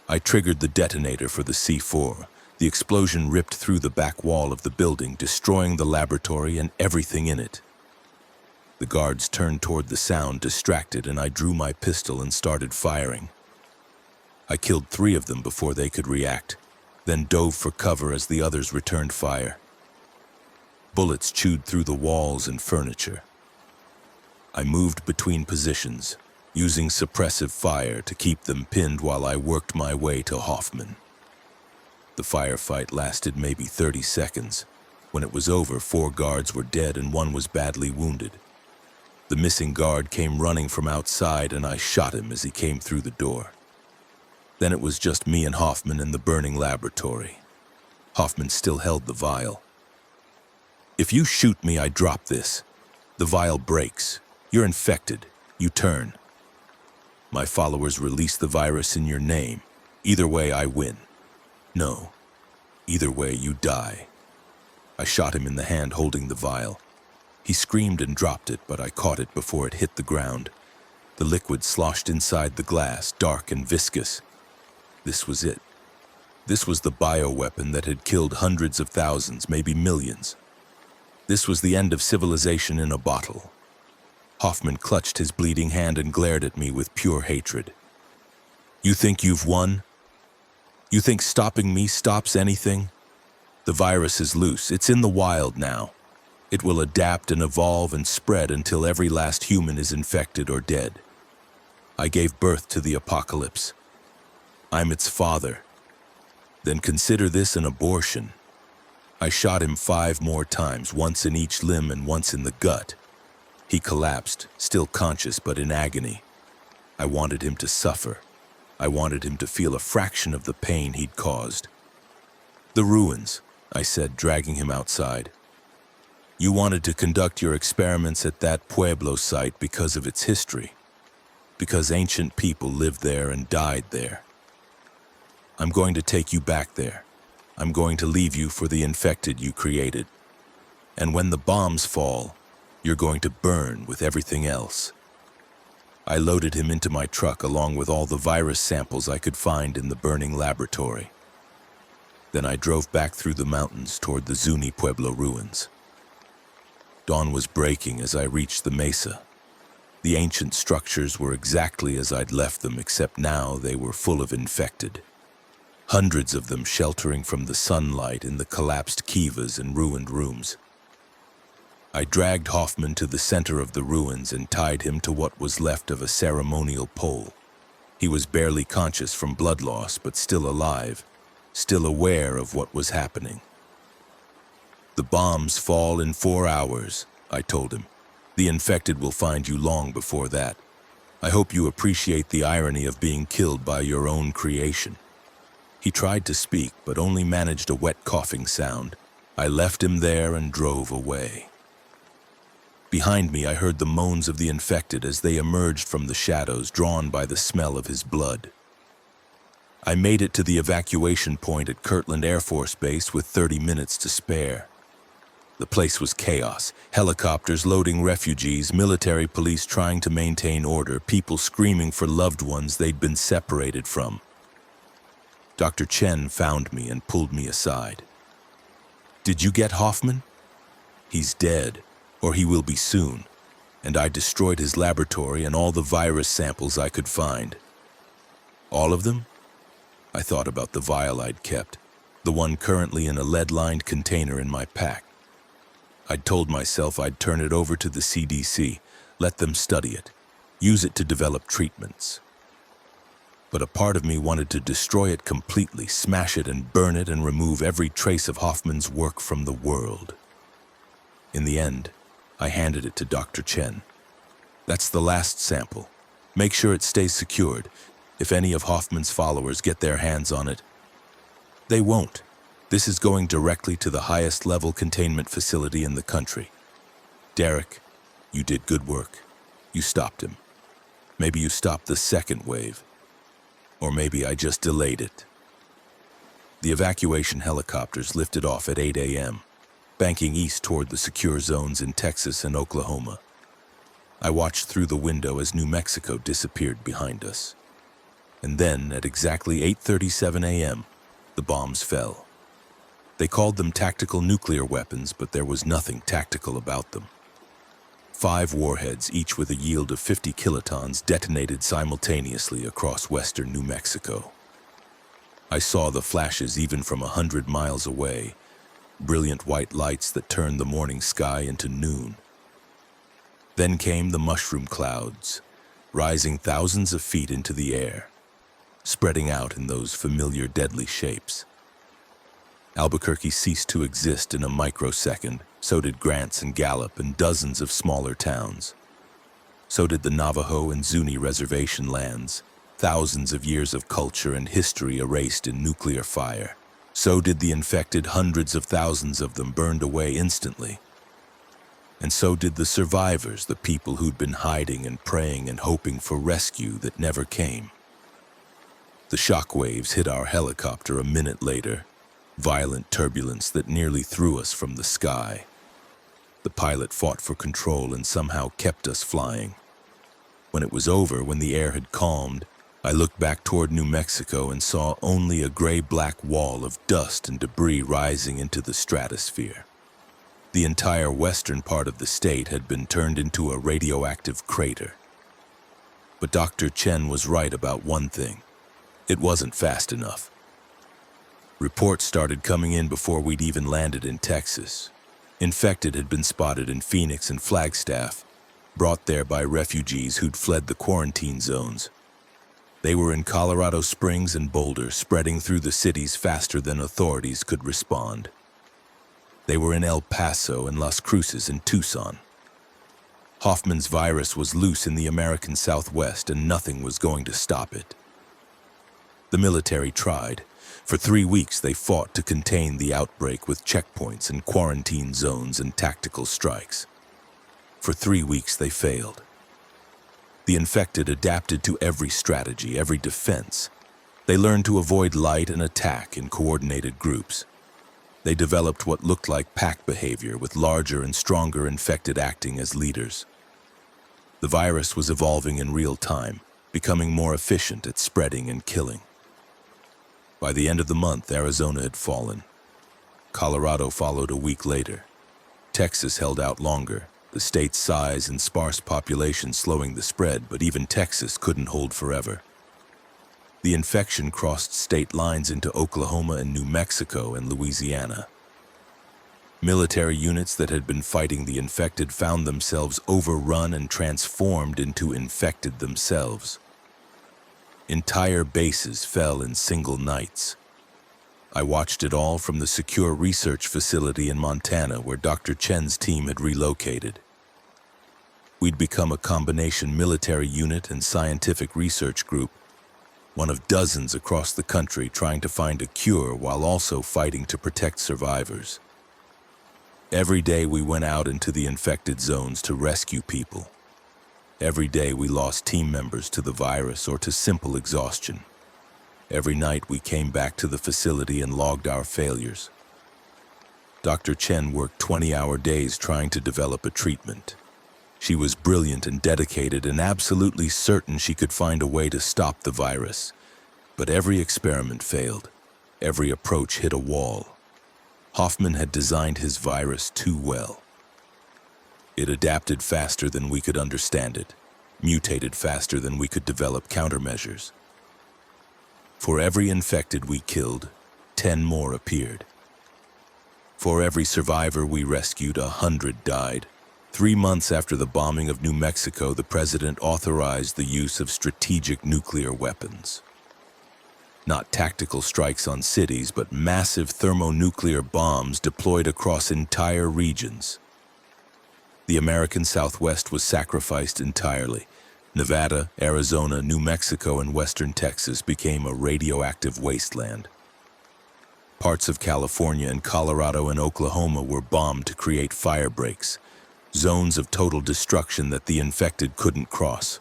I triggered the detonator for the C4. The explosion ripped through the back wall of the building, destroying the laboratory and everything in it. The guards turned toward the sound, distracted, and I drew my pistol and started firing. I killed 3 of them before they could react, then dove for cover as the others returned fire. Bullets chewed through the walls and furniture. I moved between positions, using suppressive fire to keep them pinned while I worked my way to Hoffman. The firefight lasted maybe 30 seconds. When it was over, 4 guards were dead and 1 was badly wounded. The missing guard came running from outside and I shot him as he came through the door. Then it was just me and Hoffman in the burning laboratory. Hoffman still held the vial. If you shoot me, I drop this. The vial breaks. You're infected. You turn. My followers release the virus in your name. Either way, I win. No. Either way, you die. I shot him in the hand holding the vial. He screamed and dropped it, but I caught it before it hit the ground. The liquid sloshed inside the glass, dark and viscous. This was it. This was the bioweapon that had killed hundreds of thousands, maybe millions. This was the end of civilization in a bottle. Hoffman clutched his bleeding hand and glared at me with pure hatred. You think you've won? You think stopping me stops anything? The virus is loose. It's in the wild now. It will adapt and evolve and spread until every last human is infected or dead. I gave birth to the apocalypse. I'm its father. Then consider this an abortion. I shot him 5 more times, once in each limb and once in the gut. He collapsed, still conscious but in agony. I wanted him to suffer. I wanted him to feel a fraction of the pain he'd caused. The ruins, I said, dragging him outside. You wanted to conduct your experiments at that Pueblo site because of its history, because ancient people lived there and died there. I'm going to take you back there. I'm going to leave you for the infected you created. And when the bombs fall, you're going to burn with everything else. I loaded him into my truck along with all the virus samples I could find in the burning laboratory. Then I drove back through the mountains toward the Zuni Pueblo ruins. Dawn was breaking as I reached the mesa. The ancient structures were exactly as I'd left them, except now they were full of infected. Hundreds of them sheltering from the sunlight in the collapsed kivas and ruined rooms. I dragged Hoffman to the center of the ruins and tied him to what was left of a ceremonial pole. He was barely conscious from blood loss, but still alive, still aware of what was happening. The bombs fall in 4 hours, I told him. The infected will find you long before that. I hope you appreciate the irony of being killed by your own creation. He tried to speak, but only managed a wet coughing sound. I left him there and drove away. Behind me, I heard the moans of the infected as they emerged from the shadows, drawn by the smell of his blood. I made it to the evacuation point at Kirtland Air Force Base with 30 minutes to spare. The place was chaos. Helicopters loading refugees, military police trying to maintain order, people screaming for loved ones they'd been separated from. Dr. Chen found me and pulled me aside. Did you get Hoffman? He's dead, or he will be soon, and I destroyed his laboratory and all the virus samples I could find. All of them? I thought about the vial I'd kept, the one currently in a lead-lined container in my pack. I'd told myself I'd turn it over to the CDC, let them study it, use it to develop treatments. But a part of me wanted to destroy it completely, smash it and burn it and remove every trace of Hoffman's work from the world. In the end, I handed it to Dr. Chen. That's the last sample. Make sure it stays secured. If any of Hoffman's followers get their hands on it, they won't. This is going directly to the highest level containment facility in the country. Derek, you did good work. You stopped him. Maybe you stopped the second wave. Or maybe I just delayed it. The evacuation helicopters lifted off at 8 a.m., banking east toward the secure zones in Texas and Oklahoma. I watched through the window as New Mexico disappeared behind us. And then, at exactly 8:37 a.m., the bombs fell. They called them tactical nuclear weapons, but there was nothing tactical about them. 5 warheads, each with a yield of 50 kilotons, detonated simultaneously across western New Mexico. I saw the flashes even from 100 miles away, brilliant white lights that turned the morning sky into noon. Then came the mushroom clouds, rising thousands of feet into the air, spreading out in those familiar deadly shapes. Albuquerque ceased to exist in a microsecond. So did Grants and Gallup and dozens of smaller towns. So did the Navajo and Zuni reservation lands, thousands of years of culture and history erased in nuclear fire. So did the infected, hundreds of thousands of them burned away instantly. And so did the survivors, the people who'd been hiding and praying and hoping for rescue that never came. The shock waves hit our helicopter a minute later, violent turbulence that nearly threw us from the sky. The pilot fought for control and somehow kept us flying. When it was over, when the air had calmed, I looked back toward New Mexico and saw only a gray-black wall of dust and debris rising into the stratosphere. The entire western part of the state had been turned into a radioactive crater. But Dr. Chen was right about one thing. It wasn't fast enough. Reports started coming in before we'd even landed in Texas. Infected had been spotted in Phoenix and Flagstaff, brought there by refugees who'd fled the quarantine zones. They were in Colorado Springs and Boulder, spreading through the cities faster than authorities could respond. They were in El Paso and Las Cruces and Tucson. Hoffman's virus was loose in the American Southwest, and nothing was going to stop it. The military tried. For 3 weeks, they fought to contain the outbreak with checkpoints and quarantine zones and tactical strikes. For 3 weeks, they failed. The infected adapted to every strategy, every defense. They learned to avoid light and attack in coordinated groups. They developed what looked like pack behavior, with larger and stronger infected acting as leaders. The virus was evolving in real time, becoming more efficient at spreading and killing. By the end of the month, Arizona had fallen. Colorado followed a week later. Texas held out longer, the state's size and sparse population slowing the spread, but even Texas couldn't hold forever. The infection crossed state lines into Oklahoma and New Mexico and Louisiana. Military units that had been fighting the infected found themselves overrun and transformed into infected themselves. Entire bases fell in single nights. I watched it all from the secure research facility in Montana where Dr. Chen's team had relocated. We'd become a combination military unit and scientific research group, one of dozens across the country trying to find a cure while also fighting to protect survivors. Every day we went out into the infected zones to rescue people. Every day we lost team members to the virus or to simple exhaustion. Every night we came back to the facility and logged our failures. Dr. Chen worked 20-hour days trying to develop a treatment. She was brilliant and dedicated and absolutely certain she could find a way to stop the virus. But every experiment failed. Every approach hit a wall. Hoffman had designed his virus too well. It adapted faster than we could understand it, mutated faster than we could develop countermeasures. For every infected we killed, 10 more appeared. For every survivor we rescued, 100 died. 3 months after the bombing of New Mexico, the president authorized the use of strategic nuclear weapons. Not tactical strikes on cities, but massive thermonuclear bombs deployed across entire regions. The American Southwest was sacrificed entirely. Nevada, Arizona, New Mexico, and western Texas became a radioactive wasteland. Parts of California and Colorado and Oklahoma were bombed to create fire breaks, zones of total destruction that the infected couldn't cross.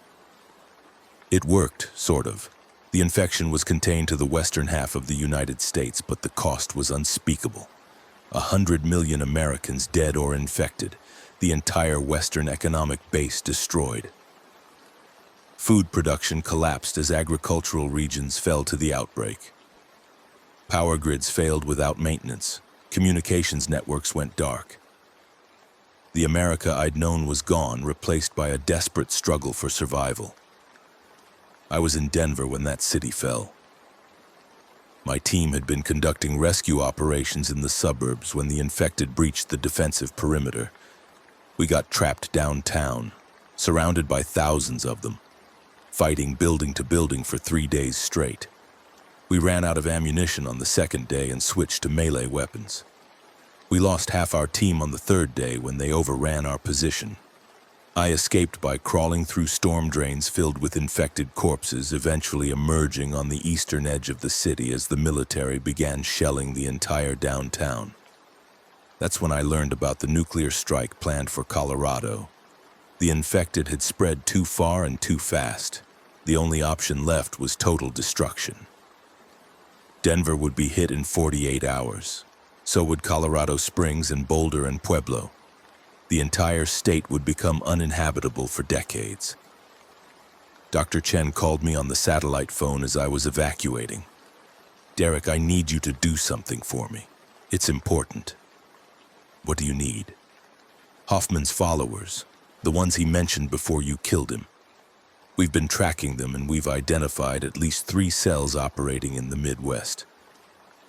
It worked, sort of. The infection was contained to the western half of the United States, but the cost was unspeakable. 100 million Americans dead or infected, the entire western economic base destroyed. Food production collapsed as agricultural regions fell to the outbreak. Power grids failed without maintenance. Communications networks went dark. The America I'd known was gone, replaced by a desperate struggle for survival. I was in Denver when that city fell. My team had been conducting rescue operations in the suburbs when the infected breached the defensive perimeter. We got trapped downtown, surrounded by thousands of them, fighting building to building for 3 days straight. We ran out of ammunition on the second day and switched to melee weapons. We lost half our team on the third day when they overran our position. I escaped by crawling through storm drains filled with infected corpses, eventually emerging on the eastern edge of the city as the military began shelling the entire downtown. That's when I learned about the nuclear strike planned for Colorado. The infected had spread too far and too fast. The only option left was total destruction. Denver would be hit in 48 hours. So would Colorado Springs and Boulder and Pueblo. The entire state would become uninhabitable for decades. Dr. Chen called me on the satellite phone as I was evacuating. "Derek, I need you to do something for me. It's important." "What do you need?" "Hoffman's followers, the ones he mentioned before you killed him. We've been tracking them and we've identified at least 3 cells operating in the Midwest.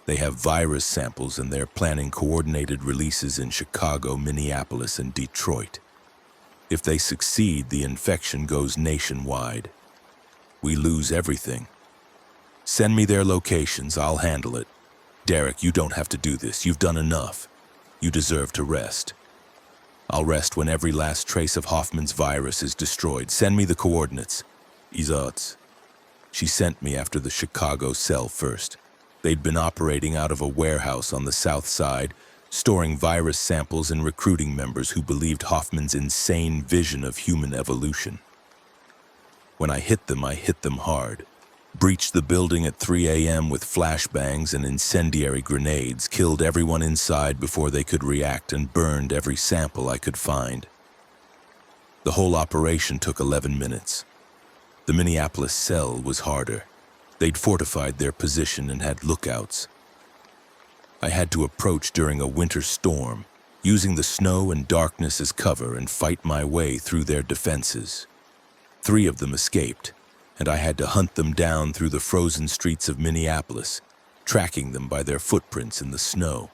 They have virus samples and they're planning coordinated releases in Chicago, Minneapolis, and Detroit. If they succeed, the infection goes nationwide. We lose everything. Send me their locations, I'll handle it. Derek, you don't have to do this. You've done enough. You deserve to rest. I'll rest when every last trace of Hoffman's virus is destroyed. Send me the coordinates." Izot. She sent me after the Chicago cell first. They'd been operating out of a warehouse on the south side, storing virus samples and recruiting members who believed Hoffman's insane vision of human evolution. When I hit them hard. Breached the building at 3 a.m. with flashbangs and incendiary grenades, killed everyone inside before they could react, and burned every sample I could find. The whole operation took 11 minutes. The Minneapolis cell was harder. They'd fortified their position and had lookouts. I had to approach during a winter storm, using the snow and darkness as cover and fight my way through their defenses. 3 of them escaped, and I had to hunt them down through the frozen streets of Minneapolis, tracking them by their footprints in the snow.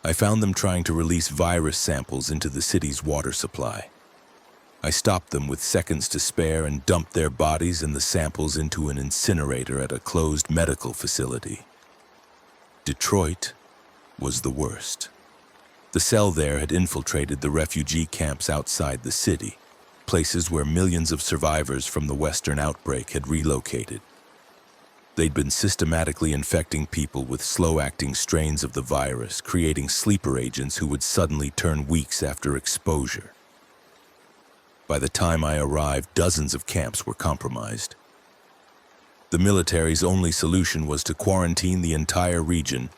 I found them trying to release virus samples into the city's water supply. I stopped them with seconds to spare and dumped their bodies and the samples into an incinerator at a closed medical facility. Detroit was the worst. The cell there had infiltrated the refugee camps outside the city, places where millions of survivors from the Western outbreak had relocated. They'd been systematically infecting people with slow-acting strains of the virus, creating sleeper agents who would suddenly turn weeks after exposure. By the time I arrived, dozens of camps were compromised. The military's only solution was to quarantine the entire region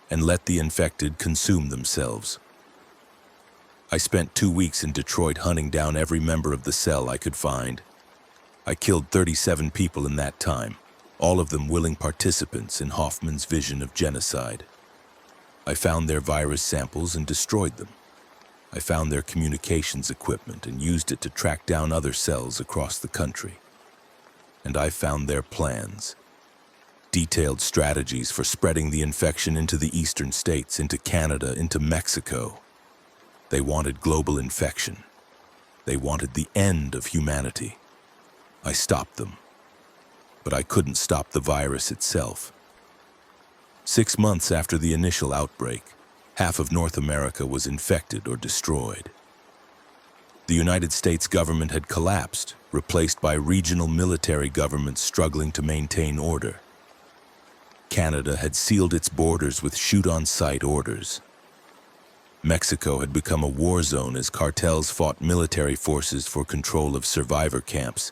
and let the infected consume themselves. I spent 2 weeks in Detroit hunting down every member of the cell I could find. I killed 37 people in that time, all of them willing participants in Hoffman's vision of genocide. I found their virus samples and destroyed them. I found their communications equipment and used it to track down other cells across the country. And I found their plans. detailed strategies for spreading the infection into the eastern states, into Canada, into Mexico. They wanted global infection. They wanted the end of humanity. I stopped them. But I couldn't stop the virus itself. 6 months after the initial outbreak, half of North America was infected or destroyed. The United States government had collapsed, replaced by regional military governments struggling to maintain order. Canada had sealed its borders with shoot-on-sight orders. Mexico had become a war zone as cartels fought military forces for control of survivor camps.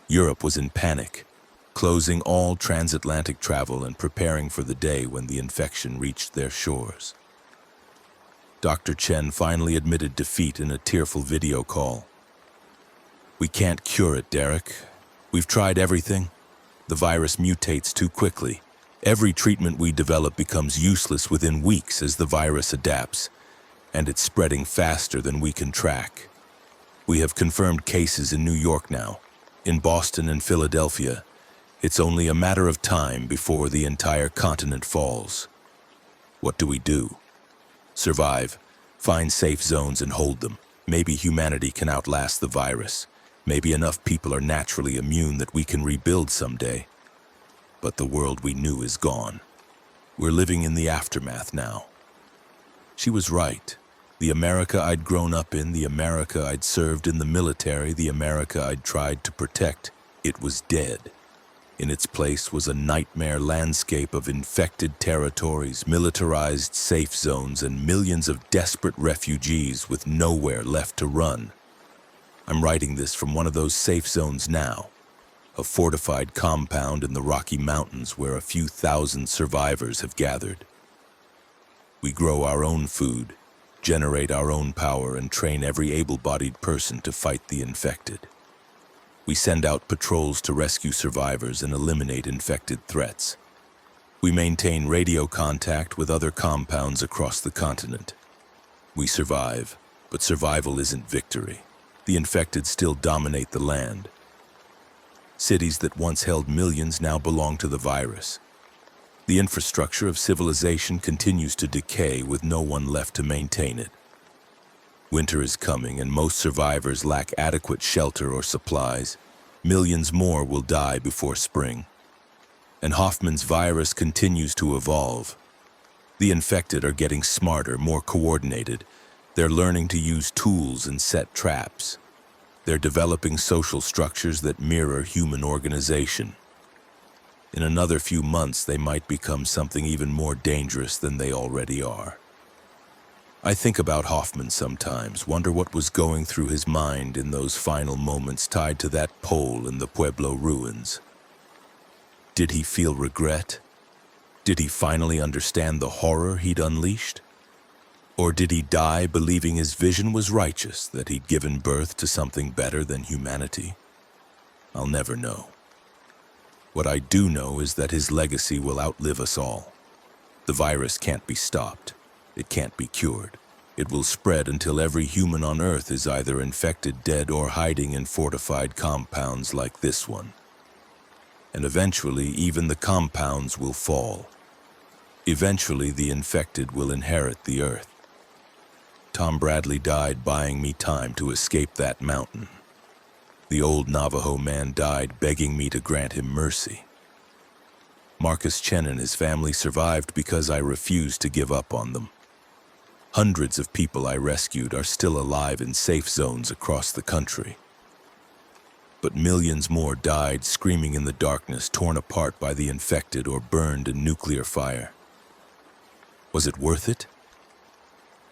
Europe was in panic, closing all transatlantic travel and preparing for the day when the infection reached their shores. Dr. Chen finally admitted defeat in a tearful video call. "We can't cure it, Derek. We've tried everything. The virus mutates too quickly. Every treatment we develop becomes useless within weeks as the virus adapts, and it's spreading faster than we can track. We have confirmed cases in New York now, in Boston and Philadelphia. It's only a matter of time before the entire continent falls. What do we do? Survive, find safe zones and hold them. Maybe humanity can outlast the virus. Maybe enough people are naturally immune that we can rebuild someday. But the world we knew is gone. We're living in the aftermath now." She was right. The America I'd grown up in, the America I'd served in the military, the America I'd tried to protect, it was dead. In its place was a nightmare landscape of infected territories, militarized safe zones, and millions of desperate refugees with nowhere left to run. I'm writing this from one of those safe zones now, a fortified compound in the Rocky Mountains where a few thousand survivors have gathered. We grow our own food, generate our own power, and train every able-bodied person to fight the infected. We send out patrols to rescue survivors and eliminate infected threats. We maintain radio contact with other compounds across the continent. We survive, but survival isn't victory. The infected still dominate the land. Cities that once held millions now belong to the virus. The infrastructure of civilization continues to decay with no one left to maintain it. Winter is coming and most survivors lack adequate shelter or supplies. Millions more will die before spring. And Hoffman's virus continues to evolve. The infected are getting smarter, more coordinated. They're learning to use tools and set traps. They're developing social structures that mirror human organization. In another few months, they might become something even more dangerous than they already are. I think about Hoffman sometimes, wonder what was going through his mind in those final moments tied to that pole in the Pueblo ruins. Did he feel regret? Did he finally understand the horror he'd unleashed? Or did he die believing his vision was righteous, that he'd given birth to something better than humanity? I'll never know. What I do know is that his legacy will outlive us all. The virus can't be stopped. It can't be cured. It will spread until every human on Earth is either infected, dead, or hiding in fortified compounds like this one. And eventually, even the compounds will fall. Eventually, the infected will inherit the Earth. Tom Bradley died buying me time to escape that mountain. The old Navajo man died begging me to grant him mercy. Marcus Chen and his family survived because I refused to give up on them. Hundreds of people I rescued are still alive in safe zones across the country. But millions more died screaming in the darkness, torn apart by the infected or burned in nuclear fire. Was it worth it?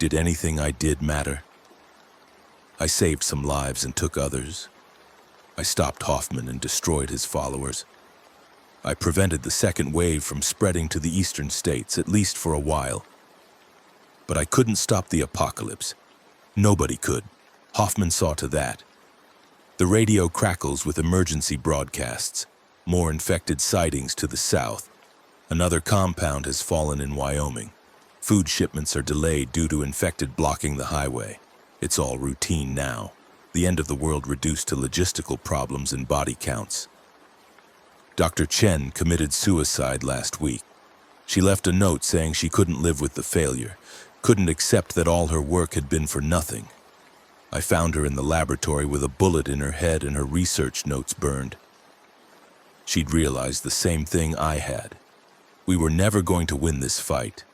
Did anything I did matter? I saved some lives and took others. I stopped Hoffman and destroyed his followers. I prevented the second wave from spreading to the eastern states, at least for a while. But I couldn't stop the apocalypse. Nobody could. Hoffman saw to that. The radio crackles with emergency broadcasts. More infected sightings to the south. Another compound has fallen in Wyoming. Food shipments are delayed due to infected blocking the highway. It's all routine now. The end of the world reduced to logistical problems and body counts. Dr. Chen committed suicide last week. She left a note saying she couldn't live with the failure, couldn't accept that all her work had been for nothing. I found her in the laboratory with a bullet in her head and her research notes burned. She'd realized the same thing I had. We were never going to win this fight.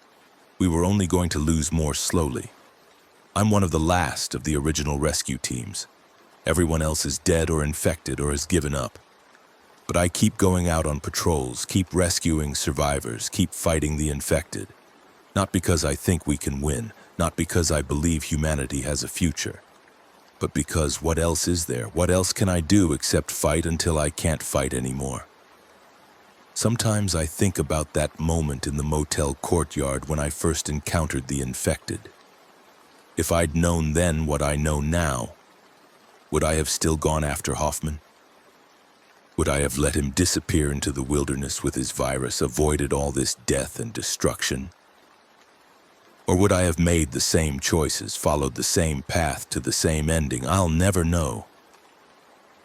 We were only going to lose more slowly. I'm one of the last of the original rescue teams. Everyone else is dead or infected or has given up. But I keep going out on patrols, keep rescuing survivors, keep fighting the infected. Not because I think we can win, not because I believe humanity has a future, but because what else is there? What else can I do except fight until I can't fight anymore? Sometimes I think about that moment in the motel courtyard when I first encountered the infected. If I'd known then what I know now, would I have still gone after Hoffman? Would I have let him disappear into the wilderness with his virus, avoided all this death and destruction? Or would I have made the same choices, followed the same path to the same ending? I'll never know.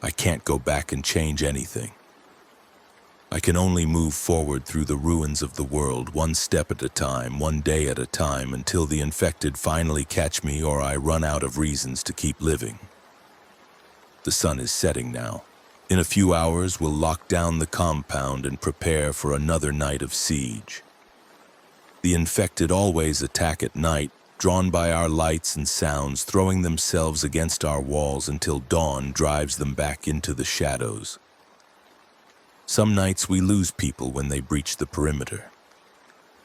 I can't go back and change anything. I can only move forward through the ruins of the world, one step at a time, one day at a time, until the infected finally catch me or I run out of reasons to keep living. The sun is setting now. In a few hours, we'll lock down the compound and prepare for another night of siege. The infected always attack at night, drawn by our lights and sounds, throwing themselves against our walls until dawn drives them back into the shadows. Some nights we lose people when they breach the perimeter.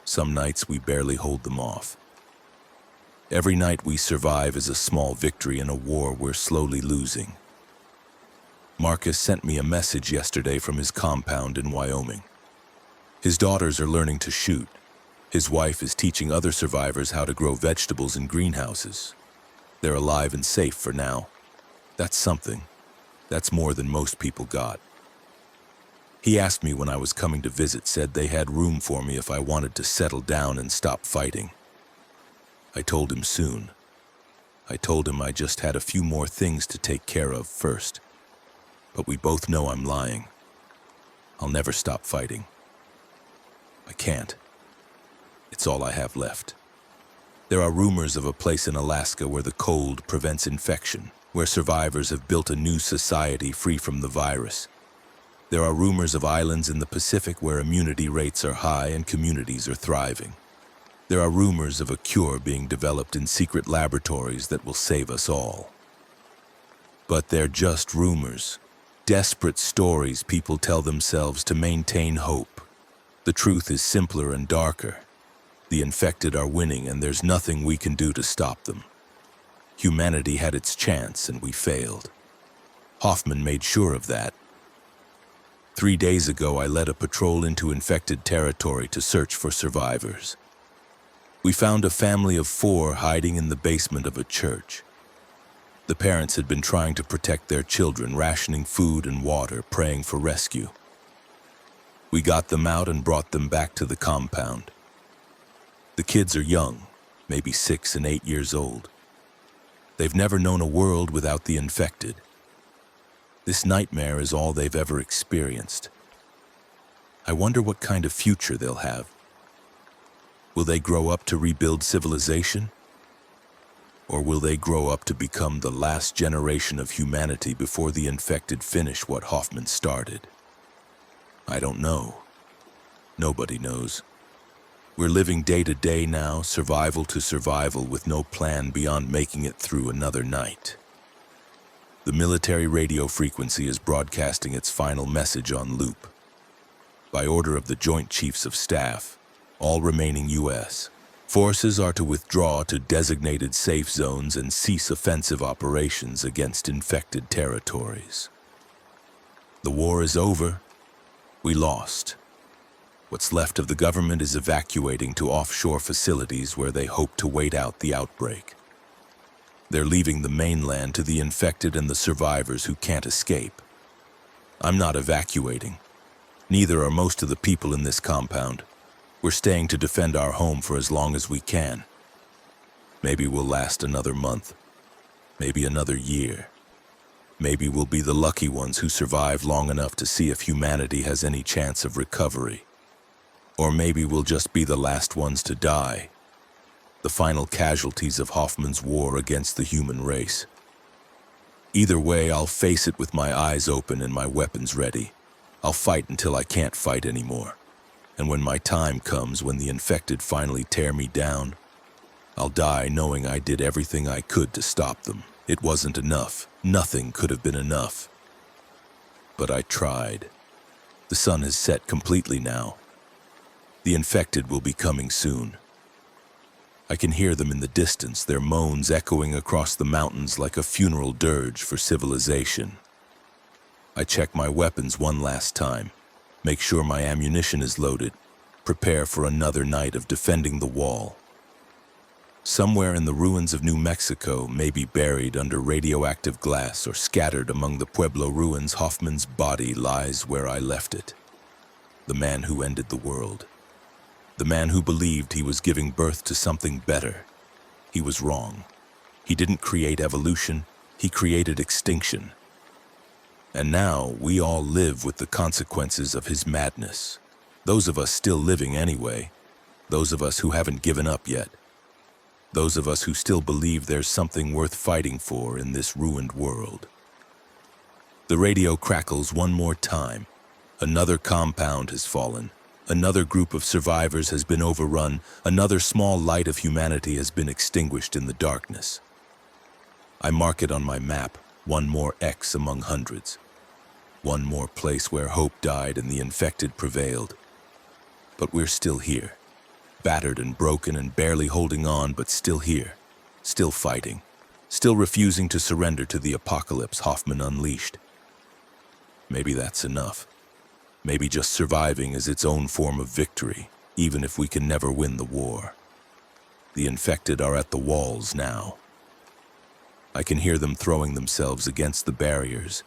Some nights we barely hold them off. Every night we survive is a small victory in a war we're slowly losing. Marcus sent me a message yesterday from his compound in Wyoming. His daughters are learning to shoot. His wife is teaching other survivors how to grow vegetables in greenhouses. They're alive and safe for now. That's something. That's more than most people got. He asked me when I was coming to visit, said they had room for me if I wanted to settle down and stop fighting. I told him soon. I told him I just had a few more things to take care of first. But we both know I'm lying. I'll never stop fighting. I can't. It's all I have left. There are rumors of a place in Alaska where the cold prevents infection, where survivors have built a new society free from the virus. There are rumors of islands in the Pacific where immunity rates are high and communities are thriving. There are rumors of a cure being developed in secret laboratories that will save us all. But they're just rumors, desperate stories people tell themselves to maintain hope. The truth is simpler and darker. The infected are winning and there's nothing we can do to stop them. Humanity had its chance and we failed. Hoffman made sure of that. 3 days ago, I led a patrol into infected territory to search for survivors. We found a family of 4 hiding in the basement of a church. The parents had been trying to protect their children, rationing food and water, praying for rescue. We got them out and brought them back to the compound. The kids are young, maybe 6 and 8 years old. They've never known a world without the infected. This nightmare is all they've ever experienced. I wonder what kind of future they'll have. Will they grow up to rebuild civilization? Or will they grow up to become the last generation of humanity before the infected finish what Hoffman started? I don't know. Nobody knows. We're living day to day now, survival to survival, with no plan beyond making it through another night. The military radio frequency is broadcasting its final message on loop. By order of the Joint Chiefs of Staff, all remaining U.S. forces are to withdraw to designated safe zones and cease offensive operations against infected territories. The war is over. We lost. What's left of the government is evacuating to offshore facilities where they hope to wait out the outbreak. They're leaving the mainland to the infected and the survivors who can't escape. I'm not evacuating. Neither are most of the people in this compound. We're staying to defend our home for as long as we can. Maybe we'll last another month. Maybe another year. Maybe we'll be the lucky ones who survive long enough to see if humanity has any chance of recovery. Or maybe we'll just be the last ones to die, the final casualties of Hoffman's war against the human race. Either way, I'll face it with my eyes open and my weapons ready. I'll fight until I can't fight anymore. And when my time comes, when the infected finally tear me down, I'll die knowing I did everything I could to stop them. It wasn't enough. Nothing could have been enough. But I tried. The sun has set completely now. The infected will be coming soon. I can hear them in the distance, their moans echoing across the mountains like a funeral dirge for civilization. I check my weapons one last time, make sure my ammunition is loaded, prepare for another night of defending the wall. Somewhere in the ruins of New Mexico, maybe buried under radioactive glass or scattered among the Pueblo ruins, Hoffman's body lies where I left it. The man who ended the world. The man who believed he was giving birth to something better. He was wrong. He didn't create evolution, he created extinction. And now we all live with the consequences of his madness. Those of us still living anyway. Those of us who haven't given up yet. Those of us who still believe there's something worth fighting for in this ruined world. The radio crackles one more time. Another compound has fallen. Another group of survivors has been overrun. Another small light of humanity has been extinguished in the darkness. I mark it on my map, one more X among hundreds. One more place where hope died and the infected prevailed. But we're still here. Battered and broken and barely holding on, but still here, still fighting, still refusing to surrender to the apocalypse Hoffman unleashed. Maybe that's enough. Maybe just surviving is its own form of victory, even if we can never win the war. The infected are at the walls now. I can hear them throwing themselves against the barriers,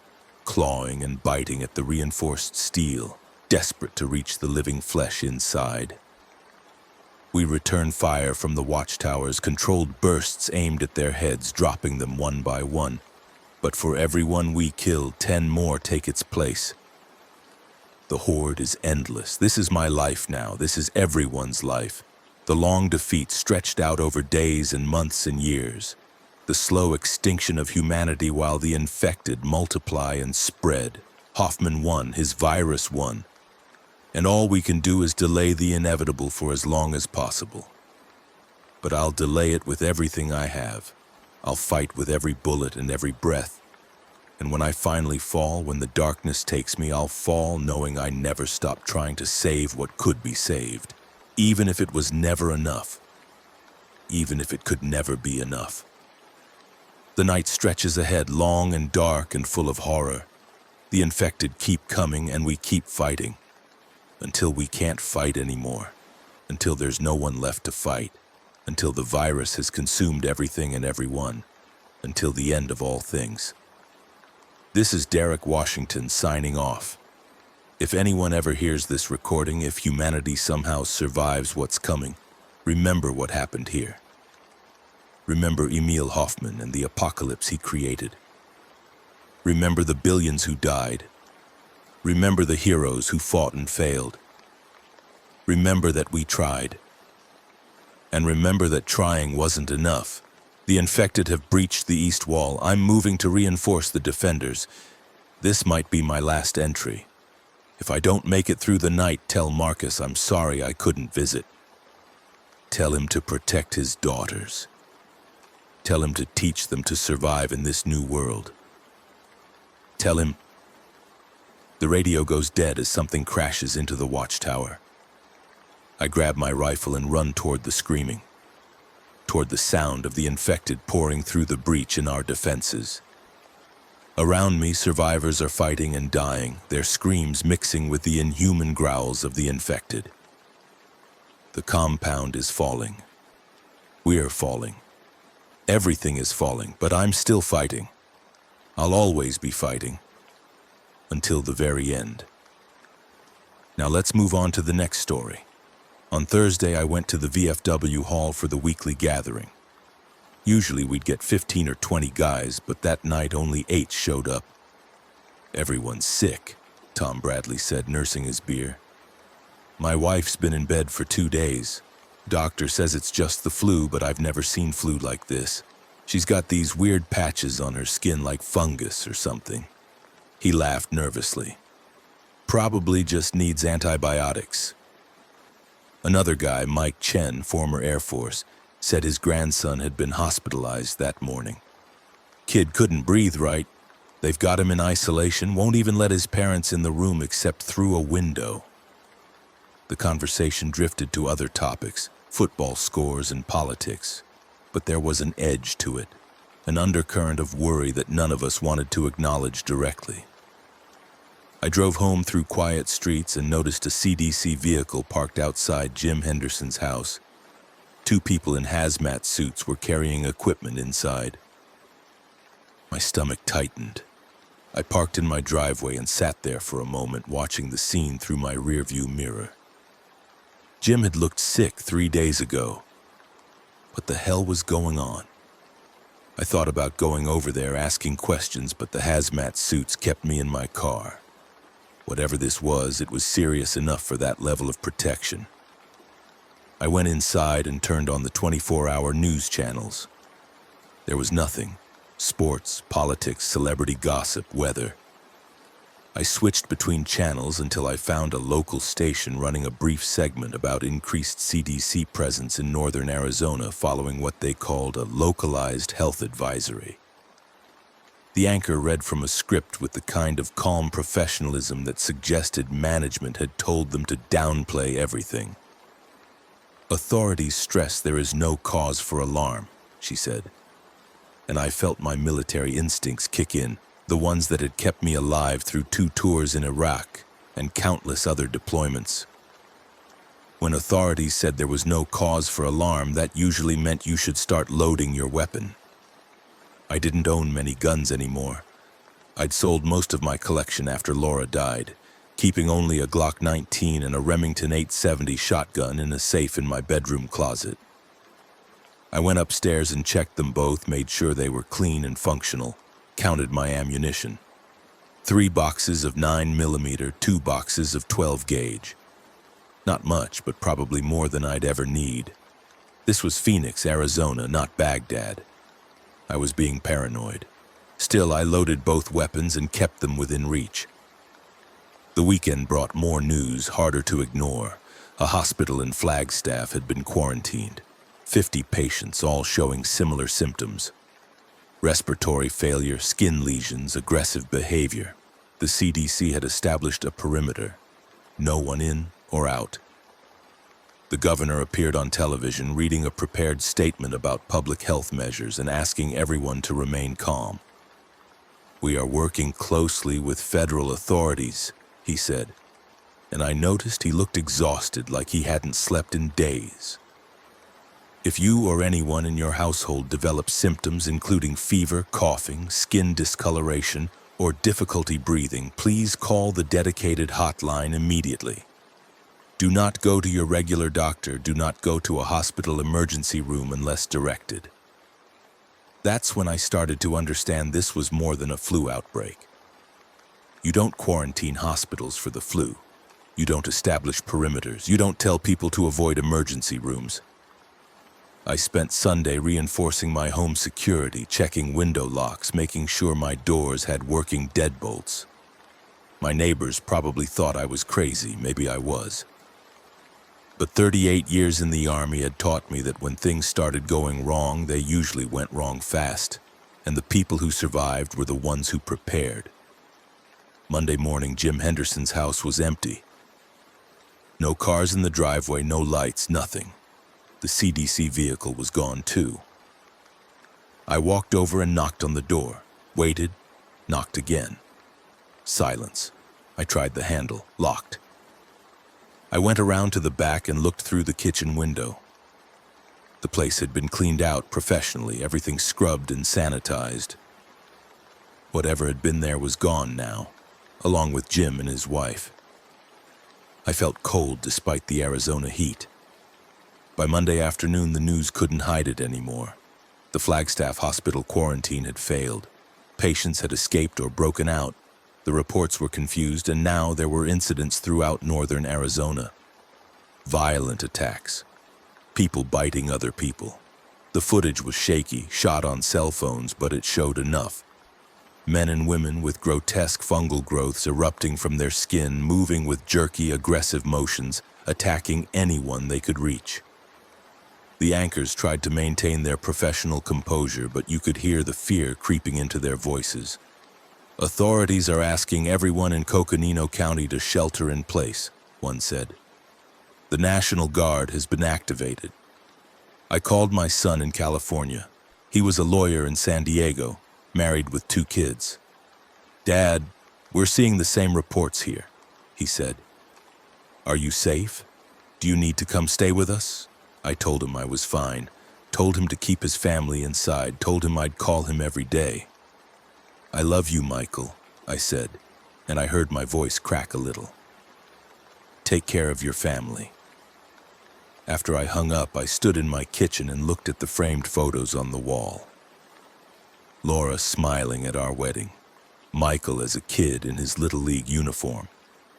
clawing and biting at the reinforced steel, desperate to reach the living flesh inside. We return fire from the watchtowers, controlled bursts aimed at their heads, dropping them one by one. But for every one we kill, 10 more take its place. The horde is endless. This is my life now. This is everyone's life. The long defeat stretched out over days and months and years. The slow extinction of humanity while the infected multiply and spread. Hoffman won. His virus won. And all we can do is delay the inevitable for as long as possible. But I'll delay it with everything I have. I'll fight with every bullet and every breath. And when I finally fall, when the darkness takes me, I'll fall knowing I never stopped trying to save what could be saved, even if it was never enough, even if it could never be enough. The night stretches ahead, long and dark and full of horror. The infected keep coming and we keep fighting. Until we can't fight anymore, until there's no one left to fight, until the virus has consumed everything and everyone, until the end of all things. This is Derek Washington signing off. If anyone ever hears this recording, if humanity somehow survives what's coming, remember what happened here. Remember Emil Hoffman and the apocalypse he created. Remember the billions who died. Remember the heroes who fought and failed. Remember that we tried. And remember that trying wasn't enough. The infected have breached the east wall. I'm moving to reinforce the defenders. This might be my last entry. If I don't make it through the night, tell Marcus I'm sorry I couldn't visit. Tell him to protect his daughters. Tell him to teach them to survive in this new world. Tell him... The radio goes dead as something crashes into the watchtower. I grab my rifle and run toward the screaming, toward the sound of the infected pouring through the breach in our defenses. Around me, survivors are fighting and dying, their screams mixing with the inhuman growls of the infected. The compound is falling. We're falling. Everything is falling, but I'm still fighting. I'll always be fighting. Until the very end. Now let's move on to the next story. On Thursday, I went to the VFW hall for the weekly gathering. Usually we'd get 15 or 20 guys, but that night only 8 showed up. "Everyone's sick," Tom Bradley said, nursing his beer. "My wife's been in bed for 2 days. Doctor says it's just the flu, but I've never seen flu like this. She's got these weird patches on her skin like fungus or something." He laughed nervously. "Probably just needs antibiotics." Another guy, Mike Chen, former Air Force, said his grandson had been hospitalized that morning. "Kid couldn't breathe right. They've got him in isolation, won't even let his parents in the room except through a window." The conversation drifted to other topics, football scores and politics, but there was an edge to it, an undercurrent of worry that none of us wanted to acknowledge directly. I drove home through quiet streets and noticed a CDC vehicle parked outside Jim Henderson's house. 2 people in hazmat suits were carrying equipment inside. My stomach tightened. I parked in my driveway and sat there for a moment, watching the scene through my rearview mirror. Jim had looked sick 3 days ago. What the hell was going on? I thought about going over there asking questions, but the hazmat suits kept me in my car. Whatever this was, it was serious enough for that level of protection. I went inside and turned on the 24-hour news channels. There was nothing. Sports, politics, celebrity gossip, weather. I switched between channels until I found a local station running a brief segment about increased CDC presence in northern Arizona following what they called a localized health advisory. The anchor read from a script with the kind of calm professionalism that suggested management had told them to downplay everything. "Authorities stress there is no cause for alarm," she said. And I felt my military instincts kick in, the ones that had kept me alive through 2 tours in Iraq and countless other deployments. When authorities said there was no cause for alarm, that usually meant you should start loading your weapon. I didn't own many guns anymore. I'd sold most of my collection after Laura died, keeping only a Glock 19 and a Remington 870 shotgun in a safe in my bedroom closet. I went upstairs and checked them both, made sure they were clean and functional, counted my ammunition. 3 boxes of 9mm, 2 boxes of 12 gauge. Not much, but probably more than I'd ever need. This was Phoenix, Arizona, not Baghdad. I was being paranoid. Still, I loaded both weapons and kept them within reach. The weekend brought more news, harder to ignore. A hospital in Flagstaff had been quarantined. 50 patients, all showing similar symptoms. Respiratory failure, skin lesions, aggressive behavior. The CDC had established a perimeter. No one in or out. The governor appeared on television, reading a prepared statement about public health measures and asking everyone to remain calm. "We are working closely with federal authorities," he said, and I noticed he looked exhausted, like he hadn't slept in days. "If you or anyone in your household develops symptoms including fever, coughing, skin discoloration, or difficulty breathing, please call the dedicated hotline immediately. Do not go to your regular doctor. Do not go to a hospital emergency room unless directed." That's when I started to understand this was more than a flu outbreak. You don't quarantine hospitals for the flu. You don't establish perimeters. You don't tell people to avoid emergency rooms. I spent Sunday reinforcing my home security, checking window locks, making sure my doors had working deadbolts. My neighbors probably thought I was crazy. Maybe I was. But 38 years in the Army had taught me that when things started going wrong, they usually went wrong fast, and the people who survived were the ones who prepared. Monday morning, Jim Henderson's house was empty. No cars in the driveway, no lights, nothing. The CDC vehicle was gone too. I walked over and knocked on the door, waited, knocked again. Silence. I tried the handle, locked. I went around to the back and looked through the kitchen window. The place had been cleaned out professionally, everything scrubbed and sanitized. Whatever had been there was gone now, along with Jim and his wife. I felt cold despite the Arizona heat. By Monday afternoon, the news couldn't hide it anymore. The Flagstaff hospital quarantine had failed. Patients had escaped or broken out. The reports were confused, and now there were incidents throughout northern Arizona. Violent attacks. People biting other people. The footage was shaky, shot on cell phones, but it showed enough. Men and women with grotesque fungal growths erupting from their skin, moving with jerky, aggressive motions, attacking anyone they could reach. The anchors tried to maintain their professional composure, but you could hear the fear creeping into their voices. Authorities are asking everyone in Coconino County to shelter in place, one said. The National Guard has been activated. I called my son in California. He was a lawyer in San Diego, married with 2 kids. Dad, we're seeing the same reports here, he said. Are you safe? Do you need to come stay with us? I told him I was fine, told him to keep his family inside, told him I'd call him every day. I love you, Michael, I said, and I heard my voice crack a little. Take care of your family. After I hung up, I stood in my kitchen and looked at the framed photos on the wall. Laura smiling at our wedding. Michael as a kid in his Little League uniform.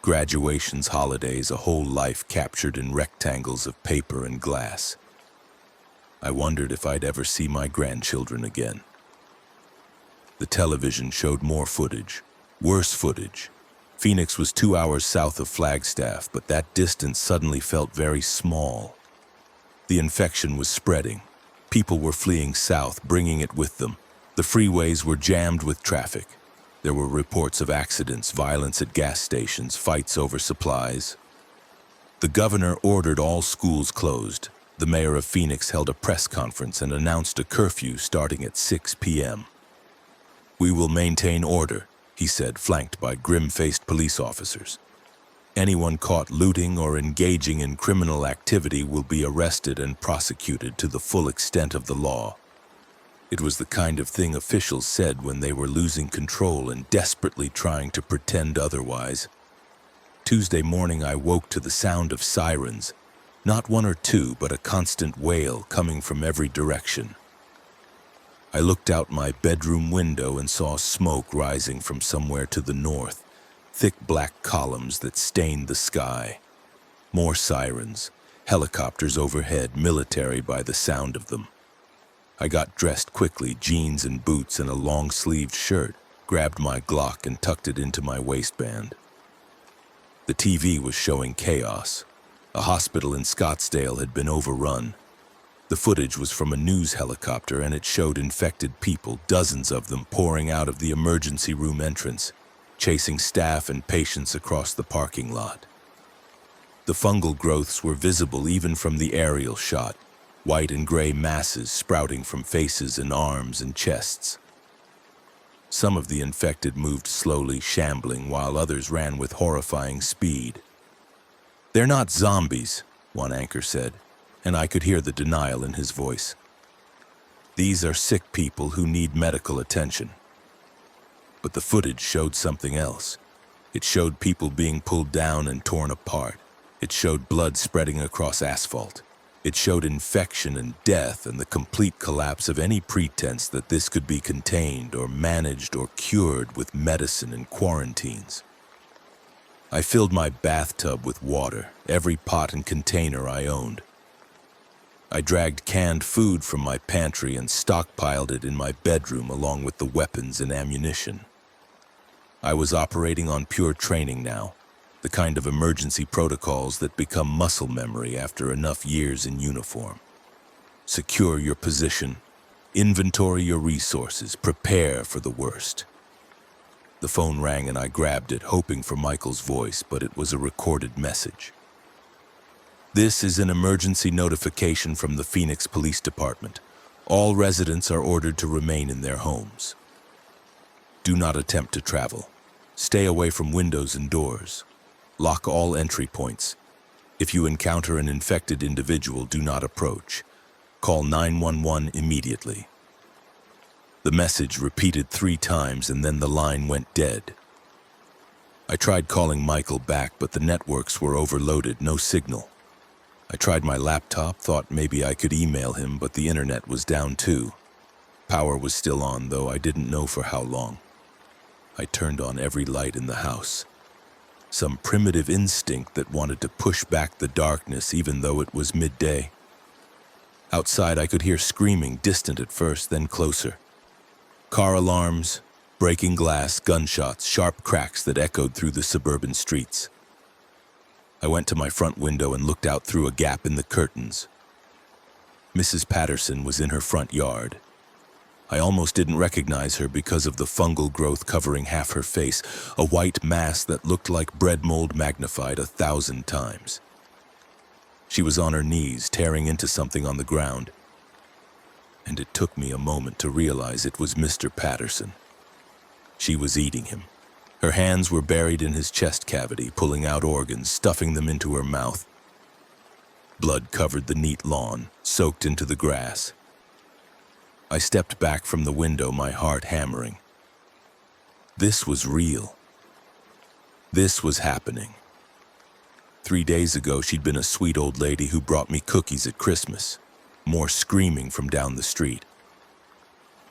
Graduations, holidays, a whole life captured in rectangles of paper and glass. I wondered if I'd ever see my grandchildren again. The television showed more footage, worse footage. Phoenix was 2 hours south of Flagstaff, but that distance suddenly felt very small. The infection was spreading. People were fleeing south, bringing it with them. The freeways were jammed with traffic. There were reports of accidents, violence at gas stations, fights over supplies. The governor ordered all schools closed. The mayor of Phoenix held a press conference and announced a curfew starting at 6 p.m. We will maintain order, he said, flanked by grim-faced police officers. Anyone caught looting or engaging in criminal activity will be arrested and prosecuted to the full extent of the law. It was the kind of thing officials said when they were losing control and desperately trying to pretend otherwise. Tuesday morning I woke to the sound of sirens, not 1 or 2, but a constant wail coming from every direction. I looked out my bedroom window and saw smoke rising from somewhere to the north, thick black columns that stained the sky. More sirens, helicopters overhead, military by the sound of them. I got dressed quickly, jeans and boots and a long-sleeved shirt, grabbed my Glock and tucked it into my waistband. The TV was showing chaos. A hospital in Scottsdale had been overrun. The footage was from a news helicopter and it showed infected people, dozens of them pouring out of the emergency room entrance, chasing staff and patients across the parking lot. The fungal growths were visible even from the aerial shot. White and gray masses sprouting from faces and arms and chests. Some of the infected moved slowly, shambling, while others ran with horrifying speed. They're not zombies, one anchor said, and I could hear the denial in his voice. These are sick people who need medical attention. But the footage showed something else. It showed people being pulled down and torn apart. It showed blood spreading across asphalt. It showed infection and death and the complete collapse of any pretense that this could be contained or managed or cured with medicine and quarantines. I filled my bathtub with water, every pot and container I owned. I dragged canned food from my pantry and stockpiled it in my bedroom along with the weapons and ammunition. I was operating on pure training now. The kind of emergency protocols that become muscle memory after enough years in uniform. Secure your position, inventory your resources, prepare for the worst. The phone rang and I grabbed it, hoping for Michael's voice, but it was a recorded message. This is an emergency notification from the Phoenix Police Department. All residents are ordered to remain in their homes. Do not attempt to travel. Stay away from windows and doors. Lock all entry points. If you encounter an infected individual, do not approach. Call 911 immediately. The message repeated 3 times and then the line went dead. I tried calling Michael back, but the networks were overloaded, no signal. I tried my laptop, thought maybe I could email him, but the internet was down too. Power was still on, though I didn't know for how long. I turned on every light in the house. Some primitive instinct that wanted to push back the darkness even though it was midday. Outside, I could hear screaming, distant at first, then closer. Car alarms, breaking glass, gunshots, sharp cracks that echoed through the suburban streets. I went to my front window and looked out through a gap in the curtains. Mrs. Patterson was in her front yard. I almost didn't recognize her because of the fungal growth covering half her face, a white mass that looked like bread mold magnified 1,000 times. She was on her knees, tearing into something on the ground. And it took me a moment to realize it was Mr. Patterson. She was eating him. Her hands were buried in his chest cavity, pulling out organs, stuffing them into her mouth. Blood covered the neat lawn, soaked into the grass. I stepped back from the window, my heart hammering. This was real. This was happening. 3 days ago, she'd been a sweet old lady who brought me cookies at Christmas. More screaming from down the street.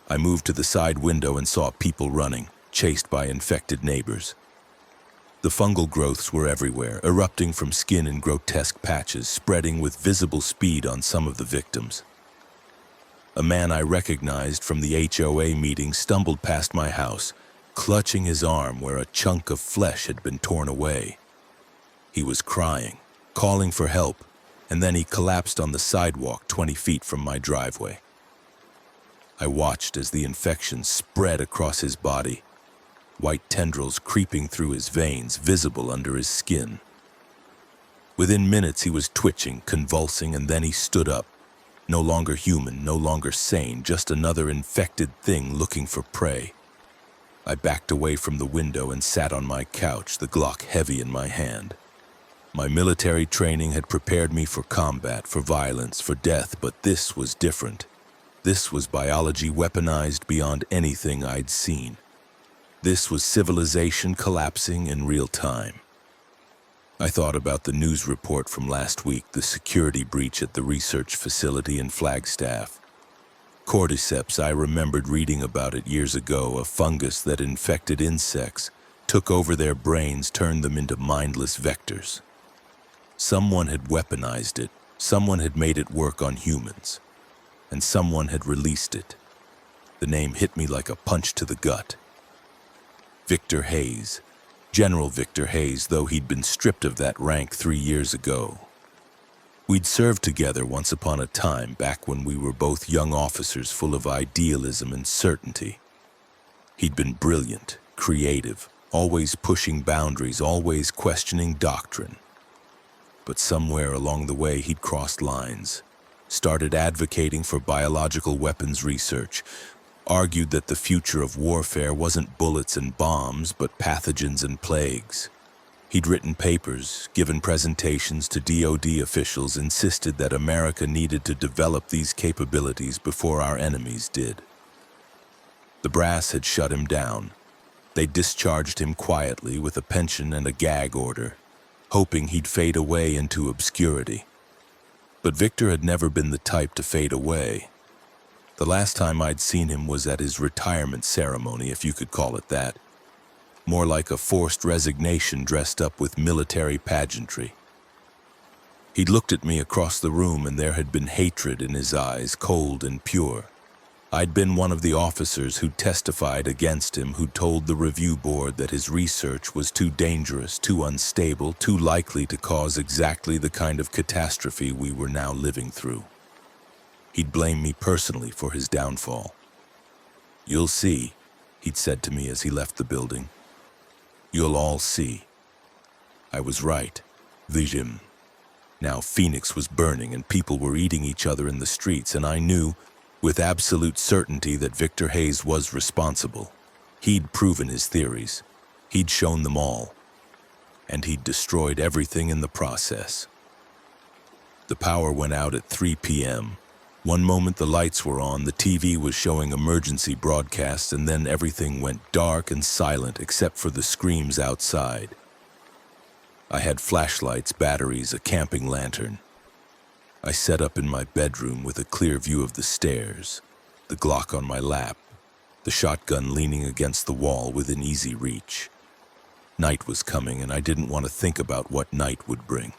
I moved to the side window and saw people running, chased by infected neighbors. The fungal growths were everywhere, erupting from skin in grotesque patches, spreading with visible speed on some of the victims. A man I recognized from the HOA meeting stumbled past my house, clutching his arm where a chunk of flesh had been torn away. He was crying, calling for help, and then he collapsed on the sidewalk 20 feet from my driveway. I watched as the infection spread across his body, white tendrils creeping through his veins, visible under his skin. Within minutes, he was twitching, convulsing, and then he stood up. No longer human, no longer sane, just another infected thing looking for prey. I backed away from the window and sat on my couch, the Glock heavy in my hand. My military training had prepared me for combat, for violence, for death, but this was different. This was biology weaponized beyond anything I'd seen. This was civilization collapsing in real time. I thought about the news report from last week, the security breach at the research facility in Flagstaff. Cordyceps, I remembered reading about it years ago, a fungus that infected insects, took over their brains, turned them into mindless vectors. Someone had weaponized it, someone had made it work on humans, and someone had released it. The name hit me like a punch to the gut. Victor Hayes. General Victor Hayes, though he'd been stripped of that rank 3 years ago. We'd served together once upon a time, back when we were both young officers full of idealism and certainty. He'd been brilliant, creative, always pushing boundaries, always questioning doctrine. But somewhere along the way, he'd crossed lines, started advocating for biological weapons research, argued that the future of warfare wasn't bullets and bombs, but pathogens and plagues. He'd written papers, given presentations to DoD officials, insisted that America needed to develop these capabilities before our enemies did. The brass had shut him down. They discharged him quietly with a pension and a gag order, hoping he'd fade away into obscurity. But Victor had never been the type to fade away. The last time I'd seen him was at his retirement ceremony, if you could call it that. More like a forced resignation dressed up with military pageantry. He'd looked at me across the room, and there had been hatred in his eyes, cold and pure. I'd been one of the officers who testified against him, who told the review board that his research was too dangerous, too unstable, too likely to cause exactly the kind of catastrophe we were now living through. He'd blamed me personally for his downfall. "You'll see," he'd said to me as he left the building. "You'll all see." I was right. Vision. Now Phoenix was burning and people were eating each other in the streets, and I knew with absolute certainty that Victor Hayes was responsible. He'd proven his theories. He'd shown them all. And he'd destroyed everything in the process. The power went out at 3 p.m. One moment the lights were on, the TV was showing emergency broadcasts, and then everything went dark and silent except for the screams outside. I had flashlights, batteries, a camping lantern. I set up in my bedroom with a clear view of the stairs. the Glock on my lap, the shotgun leaning against the wall within easy reach. Night was coming, and I didn't want to think about what night would bring.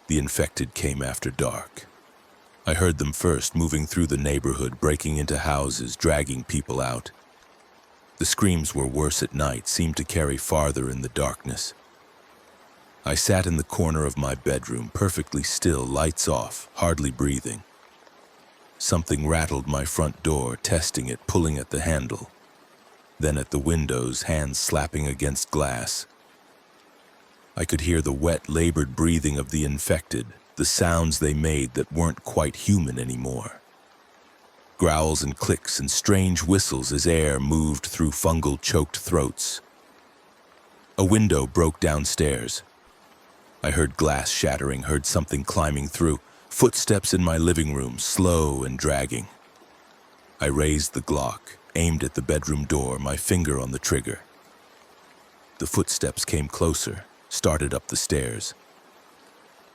The infected came after dark. I heard them first, moving through the neighborhood, breaking into houses, dragging people out. The screams were worse at night, seemed to carry farther in the darkness. I sat in the corner of my bedroom, perfectly still, lights off, hardly breathing. Something rattled my front door, testing it, pulling at the handle. Then at the windows, hands slapping against glass. I could hear the wet, labored breathing of the infected, the sounds they made that weren't quite human anymore. Growls and clicks and strange whistles as air moved through fungal-choked throats. A window broke downstairs. I heard glass shattering, heard something climbing through, footsteps in my living room, slow and dragging. I raised the Glock, aimed at the bedroom door, my finger on the trigger. The footsteps came closer, started up the stairs.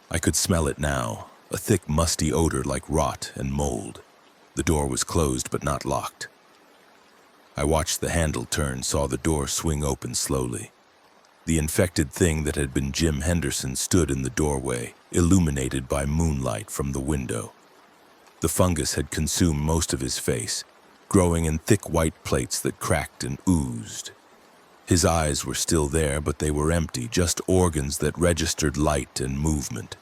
I could smell it now, a thick, musty odor like rot and mold. The door was closed but not locked. I watched the handle turn, saw the door swing open slowly. The infected thing that had been Jim Henderson stood in the doorway, illuminated by moonlight from the window. The fungus had consumed most of his face, growing in thick white plates that cracked and oozed. His eyes were still there, but they were empty, just organs that registered light and movement.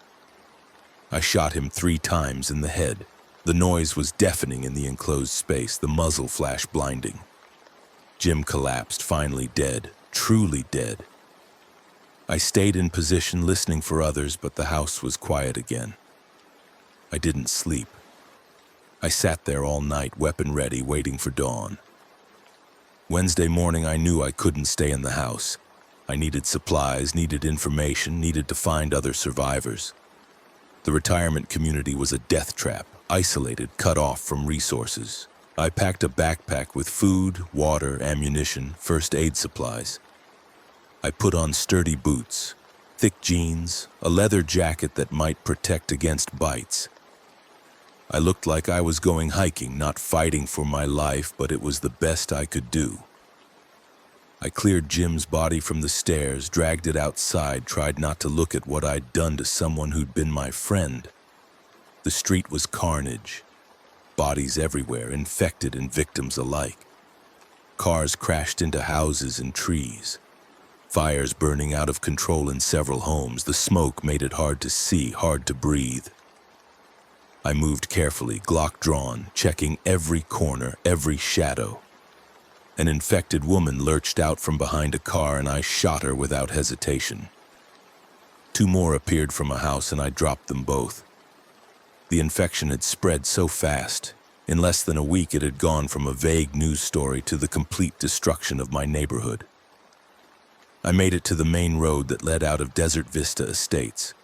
I shot him 3 times in the head. The noise was deafening in the enclosed space, the muzzle flash blinding. Jim collapsed, finally dead, truly dead. I stayed in position, listening for others, but the house was quiet again. I didn't sleep. I sat there all night, weapon ready, waiting for dawn. Wednesday morning, I knew I couldn't stay in the house. I needed supplies, needed information, needed to find other survivors. The retirement community was a death trap, isolated, cut off from resources. I packed a backpack with food, water, ammunition, first aid supplies. I put on sturdy boots, thick jeans, a leather jacket that might protect against bites. I looked like I was going hiking, not fighting for my life, but it was the best I could do. I cleared Jim's body from the stairs, dragged it outside, tried not to look at what I'd done to someone who'd been my friend. The street was carnage. Bodies everywhere, infected and victims alike. Cars crashed into houses and trees. Fires burning out of control in several homes. The smoke made it hard to see, hard to breathe. I moved carefully, Glock drawn, checking every corner, every shadow. An infected woman lurched out from behind a car, and I shot her without hesitation. 2 more appeared from a house, and I dropped them both. The infection had spread so fast. In less than a week, it had gone from a vague news story to the complete destruction of my neighborhood. I made it to the main road that led out of Desert Vista Estates.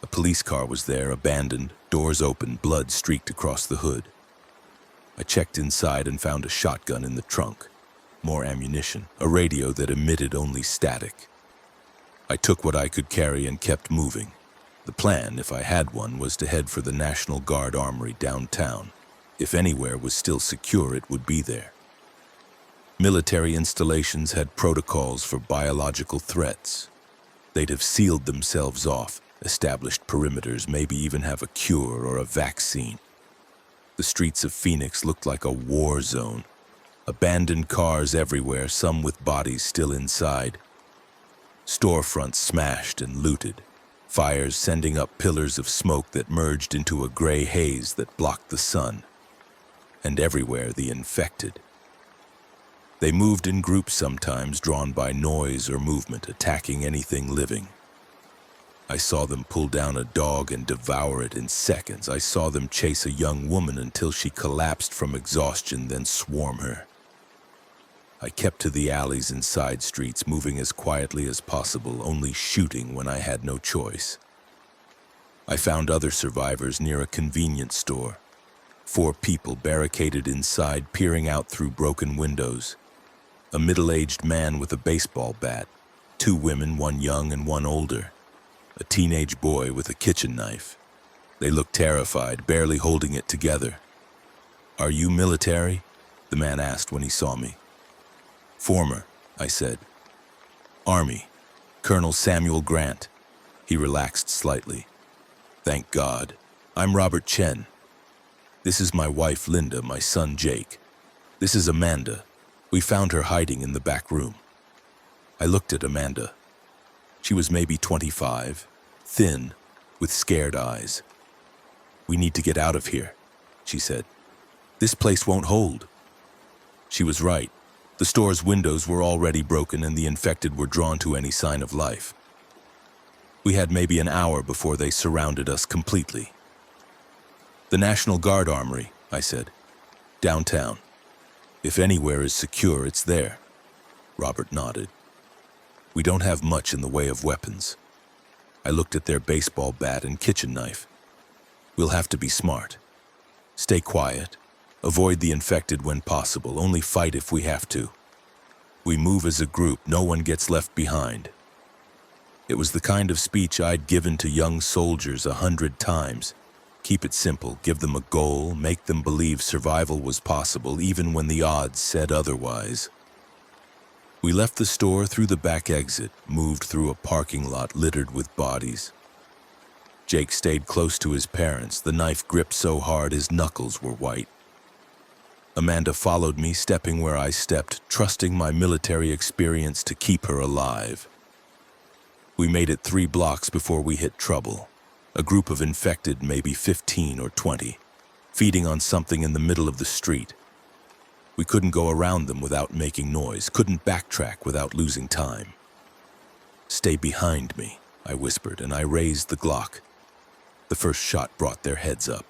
A police car was there, abandoned, doors open, blood streaked across the hood. I checked inside and found a shotgun in the trunk, more ammunition, a radio that emitted only static. I took what I could carry and kept moving. The plan, if I had one, was to head for the National Guard Armory downtown. If anywhere was still secure, it would be there. Military installations had protocols for biological threats. They'd have sealed themselves off, established perimeters, maybe even have a cure or a vaccine. The streets of Phoenix looked like a war zone. Abandoned cars everywhere, some with bodies still inside. Storefronts smashed and looted. Fires sending up pillars of smoke that merged into a gray haze that blocked the sun. And everywhere the infected. They moved in groups sometimes, drawn by noise or movement, attacking anything living. I saw them pull down a dog and devour it in seconds. I saw them chase a young woman until she collapsed from exhaustion, then swarm her. I kept to the alleys and side streets, moving as quietly as possible, only shooting when I had no choice. I found other survivors near a convenience store. 4 people barricaded inside, peering out through broken windows. A middle-aged man with a baseball bat. 2 women, 1 young and 1 older. A teenage boy with a kitchen knife. They looked terrified, barely holding it together. "Are you military?" the man asked when he saw me. "Former," I said. "Army, Colonel Samuel Grant." He relaxed slightly. "Thank God. I'm Robert Chen. This is my wife, Linda, my son, Jake. This is Amanda. We found her hiding in the back room." I looked at Amanda. She was maybe 25, thin, with scared eyes. "We need to get out of here," she said. "This place won't hold." She was right. The store's windows were already broken and the infected were drawn to any sign of life. We had maybe an hour before they surrounded us completely. "The National Guard Armory," I said. "Downtown. If anywhere is secure, it's there." Robert nodded. "We don't have much in the way of weapons." I looked at their baseball bat and kitchen knife. "We'll have to be smart. Stay quiet. Avoid the infected when possible. Only fight if we have to. We move as a group. No one gets left behind." It was the kind of speech I'd given to young soldiers 100 times. Keep it simple, give them a goal, make them believe survival was possible even when the odds said otherwise. We left the store through the back exit, moved through a parking lot littered with bodies. Jake stayed close to his parents, the knife gripped so hard his knuckles were white. Amanda followed me, stepping where I stepped, trusting my military experience to keep her alive. We made it 3 blocks before we hit trouble. A group of infected, maybe 15 or 20, feeding on something in the middle of the street. We couldn't go around them without making noise, couldn't backtrack without losing time. "Stay behind me," I whispered, and I raised the Glock. The first shot brought their heads up.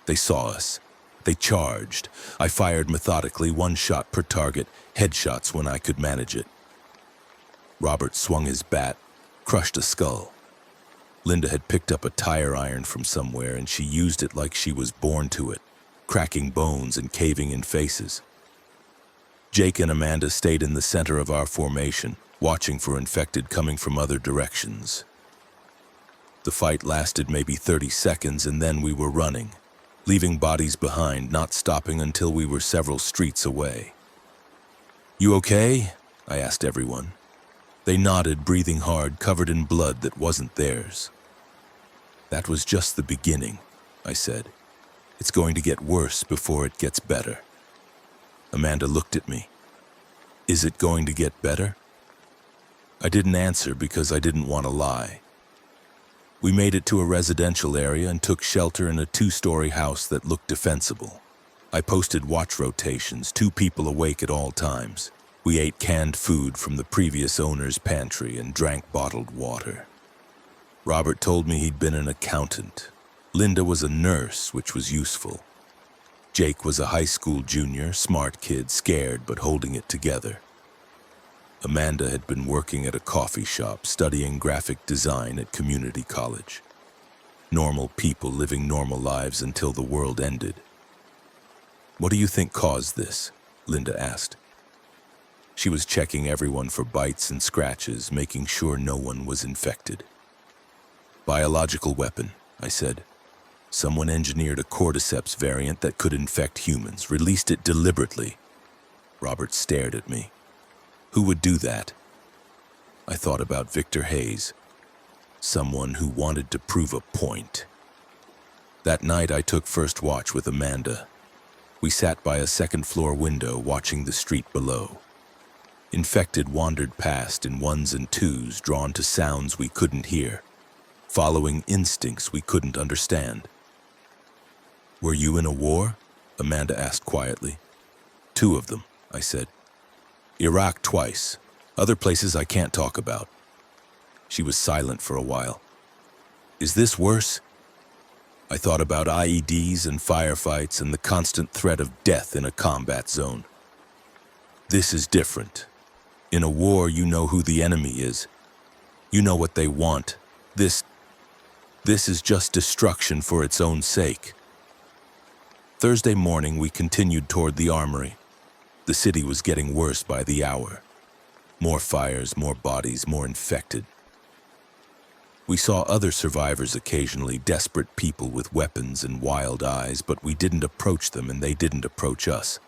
They saw us. They charged. I fired methodically, 1 shot per target, headshots when I could manage it. Robert swung his bat, crushed a skull. Linda had picked up a tire iron from somewhere, and she used it like she was born to it, cracking bones and caving in faces. Jake and Amanda stayed in the center of our formation, watching for infected coming from other directions. The fight lasted maybe 30 seconds, and then we were running, leaving bodies behind, not stopping until we were several streets away. "You okay?" I asked everyone. They nodded, breathing hard, covered in blood that wasn't theirs. "That was just the beginning," I said. "It's going to get worse before it gets better." Amanda looked at me. "Is it going to get better?" I didn't answer because I didn't want to lie. We made it to a residential area and took shelter in a 2-story house that looked defensible. I posted watch rotations, 2 people awake at all times. We ate canned food from the previous owner's pantry and drank bottled water. Robert told me he'd been an accountant. Linda was a nurse, which was useful. Jake was a high school junior, smart kid, scared but holding it together. Amanda had been working at a coffee shop, studying graphic design at community college. Normal people living normal lives until the world ended. "What do you think caused this?" Linda asked. She was checking everyone for bites and scratches, making sure no one was infected. "Biological weapon," I said. "Someone engineered a cordyceps variant that could infect humans, released it deliberately." Robert stared at me. "Who would do that?" I thought about Victor Hayes, someone who wanted to prove a point. That night I took first watch with Amanda. We sat by a 2nd-floor window watching the street below. Infected wandered past in 1s and 2s, drawn to sounds we couldn't hear, following instincts we couldn't understand. "Were you in a war?" Amanda asked quietly. "2 of them," I said. "Iraq twice. Other places I can't talk about." She was silent for a while. "Is this worse?" I thought about IEDs and firefights and the constant threat of death in a combat zone. "This is different. In a war, you know who the enemy is. You know what they want. This is just destruction for its own sake." Thursday morning, we continued toward the armory. The city was getting worse by the hour. More fires, more bodies, more infected. We saw other survivors occasionally, desperate people with weapons and wild eyes, but we didn't approach them and they didn't approach us.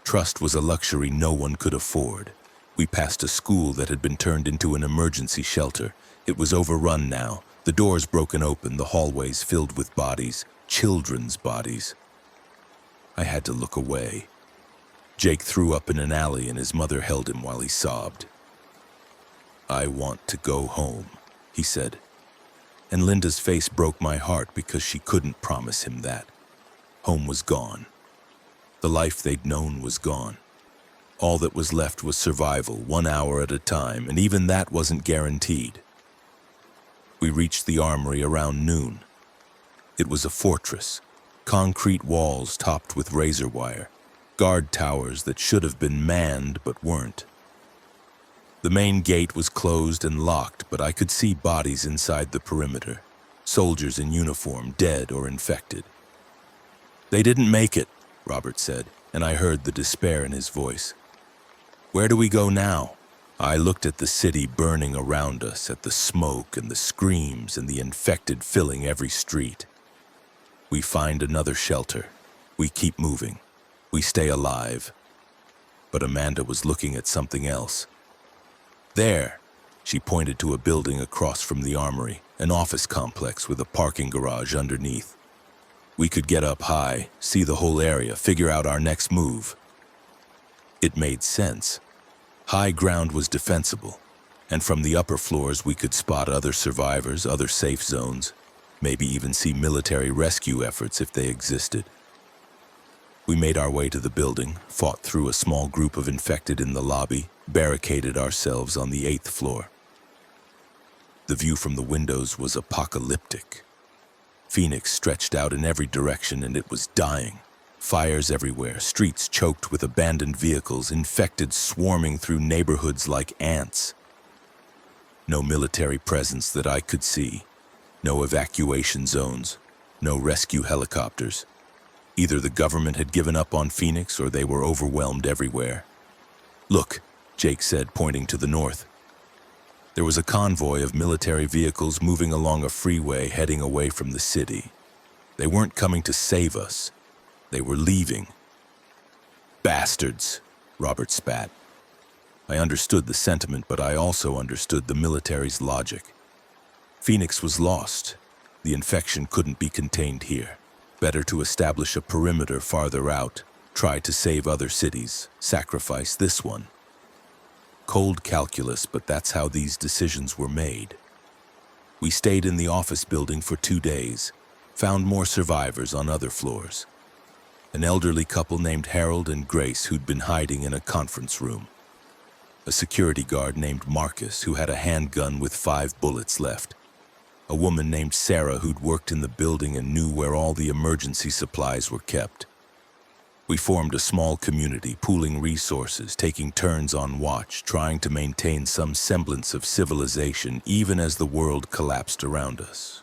Trust was a luxury no one could afford. We passed a school that had been turned into an emergency shelter. It was overrun now, the doors broken open, the hallways filled with bodies, children's bodies. I had to look away. Jake threw up in an alley and his mother held him while he sobbed. "I want to go home," he said. And Linda's face broke my heart because she couldn't promise him that. Home was gone. The life they'd known was gone. All that was left was survival, 1 hour at a time, and even that wasn't guaranteed. We reached the armory around noon. It was a fortress, concrete walls topped with razor wire, guard towers that should have been manned but weren't. The main gate was closed and locked, but I could see bodies inside the perimeter, soldiers in uniform, dead or infected. "They didn't make it," Robert said, and I heard the despair in his voice. "Where do we go now?" I looked at the city burning around us, at the smoke and the screams and the infected filling every street. We find another shelter. We keep moving. We stay alive. But Amanda was looking at something else. "There," she pointed to a building across from the armory, an office complex with a parking garage underneath. We could get up high, see the whole area, figure out our next move. It made sense. High ground was defensible, and from the upper floors we could spot other survivors, other safe zones, maybe even see military rescue efforts if they existed. We made our way to the building, fought through a small group of infected in the lobby, barricaded ourselves on the 8th floor. The view from the windows was apocalyptic. Phoenix stretched out in every direction and it was dying. Fires everywhere, streets choked with abandoned vehicles, infected swarming through neighborhoods like ants. No military presence that I could see. No evacuation zones. No rescue helicopters. Either the government had given up on Phoenix or they were overwhelmed everywhere. "Look," Jake said, pointing to the north. There was a convoy of military vehicles moving along a freeway heading away from the city. They weren't coming to save us. They were leaving. "Bastards," Robert spat. I understood the sentiment, but I also understood the military's logic. Phoenix was lost. The infection couldn't be contained here. Better to establish a perimeter farther out, try to save other cities, sacrifice this one. Cold calculus, but that's how these decisions were made. We stayed in the office building for 2 days, found more survivors on other floors. An elderly couple named Harold and Grace who'd been hiding in a conference room. A security guard named Marcus who had a handgun with 5 bullets left. A woman named Sarah who'd worked in the building and knew where all the emergency supplies were kept. We formed a small community, pooling resources, taking turns on watch, trying to maintain some semblance of civilization even as the world collapsed around us.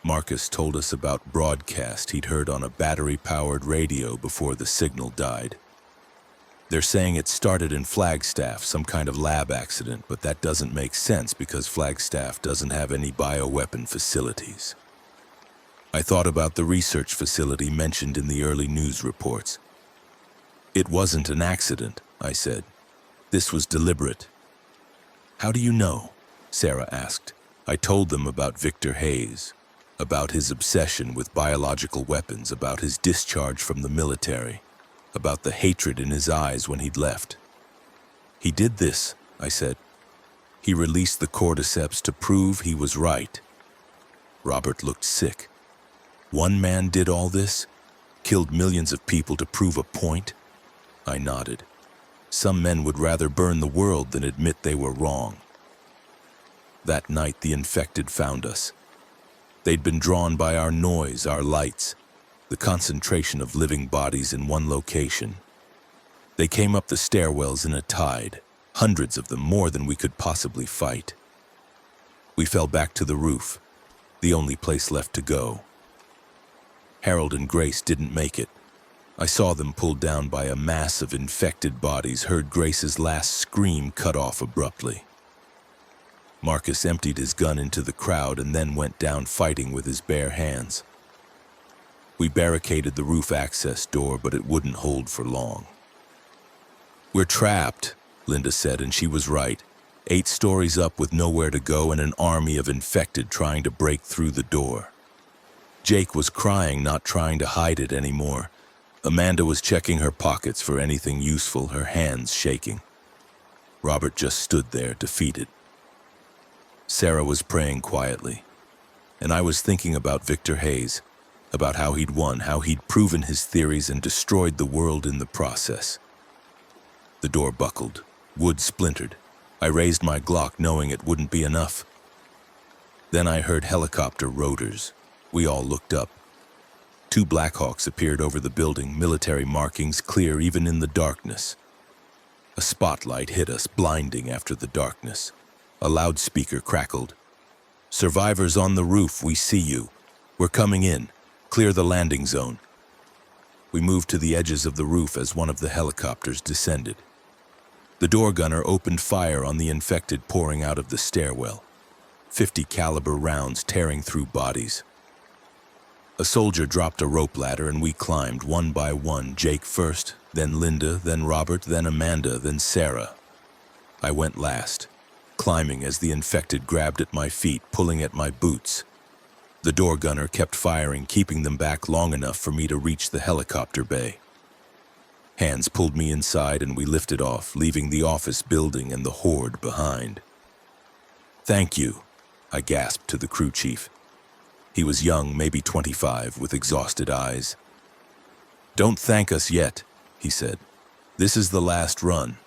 Marcus told us about broadcast he'd heard on a battery-powered radio before the signal died. They're saying it started in Flagstaff, some kind of lab accident, but that doesn't make sense because Flagstaff doesn't have any bioweapon facilities. I thought about the research facility mentioned in the early news reports. "It wasn't an accident," I said. "This was deliberate." "How do you know?" Sarah asked. I told them about Victor Hayes, about his obsession with biological weapons, about his discharge from the military, about the hatred in his eyes when he'd left. "He did this," I said. "He released the cordyceps to prove he was right." Robert looked sick. "One man did all this? Killed millions of people to prove a point?" I nodded. "Some men would rather burn the world than admit they were wrong." That night the infected found us. They'd been drawn by our noise, our lights, the concentration of living bodies in one location. They came up the stairwells in a tide, hundreds of them, more than we could possibly fight. We fell back to the roof, the only place left to go. Harold and Grace didn't make it. I saw them pulled down by a mass of infected bodies, heard Grace's last scream cut off abruptly. Marcus emptied his gun into the crowd and then went down fighting with his bare hands. We barricaded the roof access door, but it wouldn't hold for long. "We're trapped," Linda said, and she was right. 8 stories up with nowhere to go and an army of infected trying to break through the door. Jake was crying, not trying to hide it anymore. Amanda was checking her pockets for anything useful, her hands shaking. Robert just stood there, defeated. Sarah was praying quietly, and I was thinking about Victor Hayes, about how he'd won, how he'd proven his theories and destroyed the world in the process. The door buckled, wood splintered. I raised my Glock knowing it wouldn't be enough. Then I heard helicopter rotors. We all looked up. 2 Blackhawks appeared over the building, military markings clear even in the darkness. A spotlight hit us, blinding after the darkness. A loudspeaker crackled. "Survivors on the roof, we see you. We're coming in. Clear the landing zone." We moved to the edges of the roof as one of the helicopters descended. The door gunner opened fire on the infected pouring out of the stairwell. 50 caliber rounds tearing through bodies. A soldier dropped a rope ladder and we climbed one by one, Jake first, then Linda, then Robert, then Amanda, then Sarah. I went last, climbing as the infected grabbed at my feet, pulling at my boots. The door gunner kept firing, keeping them back long enough for me to reach the helicopter bay. Hands pulled me inside and we lifted off, leaving the office building and the horde behind. "Thank you," I gasped to the crew chief. He was young, maybe 25, with exhausted eyes. "Don't thank us yet," he said. "This is the last run.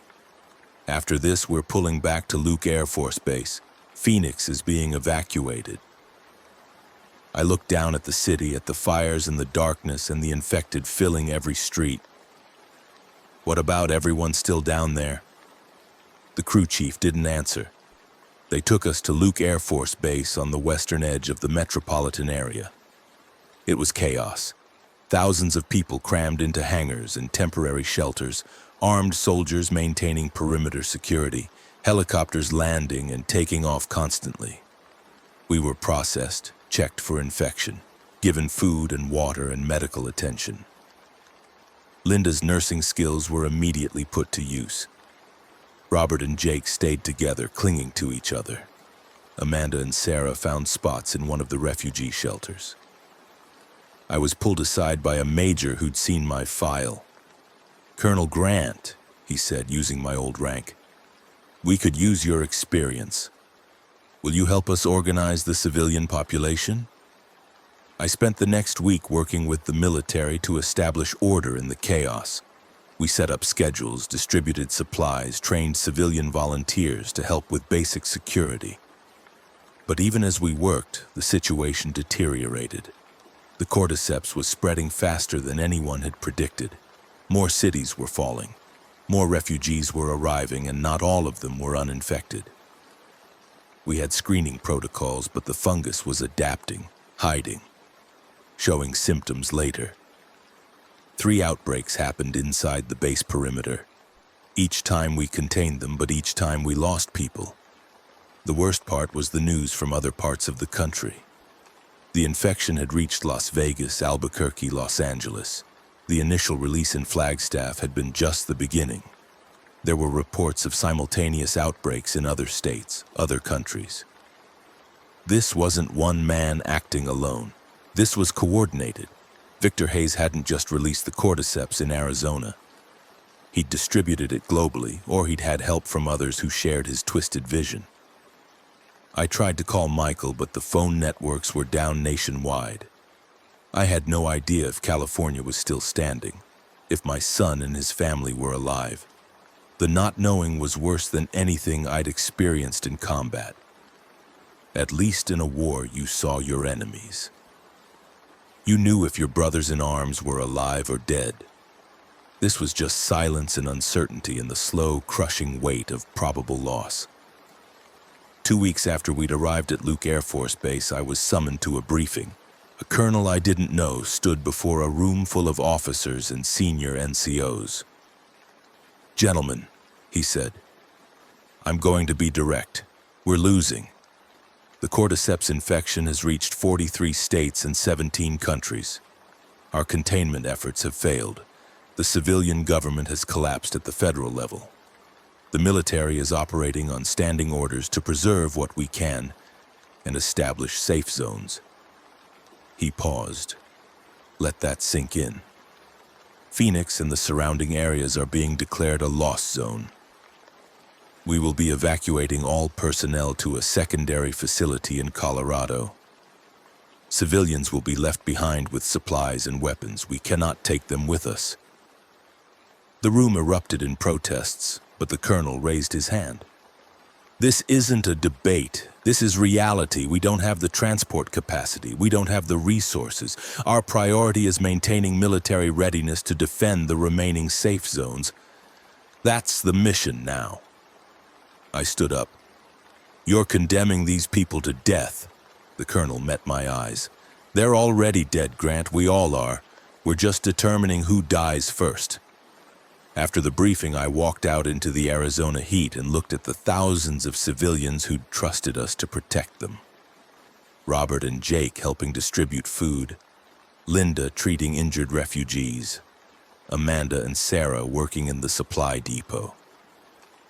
After this, we're pulling back to Luke Air Force Base. Phoenix is being evacuated." I looked down at the city, at the fires and the darkness and the infected filling every street. "What about everyone still down there?" The crew chief didn't answer. They took us to Luke Air Force Base on the western edge of the metropolitan area. It was chaos. Thousands of people crammed into hangars and temporary shelters, armed soldiers maintaining perimeter security, helicopters landing and taking off constantly. We were processed, checked for infection, given food and water and medical attention. Linda's nursing skills were immediately put to use. Robert and Jake stayed together, clinging to each other. Amanda and Sarah found spots in one of the refugee shelters. I was pulled aside by a major who'd seen my file. "Colonel Grant," he said, using my old rank, "we could use your experience. Will you help us organize the civilian population?" I spent the next week working with the military to establish order in the chaos. We set up schedules, distributed supplies, trained civilian volunteers to help with basic security. But even as we worked, the situation deteriorated. The cordyceps was spreading faster than anyone had predicted. More cities were falling. More refugees were arriving, and not all of them were uninfected. We had screening protocols, but the fungus was adapting, hiding, showing symptoms later. 3 outbreaks happened inside the base perimeter. Each time we contained them, but each time we lost people. The worst part was the news from other parts of the country. The infection had reached Las Vegas, Albuquerque, Los Angeles. The initial release in Flagstaff had been just the beginning. There were reports of simultaneous outbreaks in other states, other countries. This wasn't one man acting alone. This was coordinated. Victor Hayes hadn't just released the cordyceps in Arizona. He'd distributed it globally, or he'd had help from others who shared his twisted vision. I tried to call Michael, but the phone networks were down nationwide. I had no idea if California was still standing, if my son and his family were alive. The not knowing was worse than anything I'd experienced in combat. At least in a war, you saw your enemies. You knew if your brothers in arms were alive or dead. This was just silence and uncertainty and the slow, crushing weight of probable loss. 2 weeks after we'd arrived at Luke Air Force Base, I was summoned to a briefing. A colonel I didn't know stood before a room full of officers and senior NCOs. "Gentlemen," he said, "I'm going to be direct. We're losing. The cordyceps infection has reached 43 states and 17 countries. Our containment efforts have failed. The civilian government has collapsed at the federal level. The military is operating on standing orders to preserve what we can and establish safe zones. He paused. Let that sink in. Phoenix and the surrounding areas are being declared a lost zone. We will be evacuating all personnel to a secondary facility in Colorado. Civilians will be left behind with supplies and weapons. We cannot take them with us. The room erupted in protests, but the colonel raised his hand. This isn't a debate. This is reality. We don't have the transport capacity. We don't have the resources. Our priority is maintaining military readiness to defend the remaining safe zones. That's the mission now. I stood up. You're condemning these people to death. The colonel met my eyes. They're already dead, Grant. We all are. We're just determining who dies first. After the briefing, I walked out into the Arizona heat and looked at the thousands of civilians who'd trusted us to protect them. Robert and Jake helping distribute food. Linda treating injured refugees. Amanda and Sarah working in the supply depot.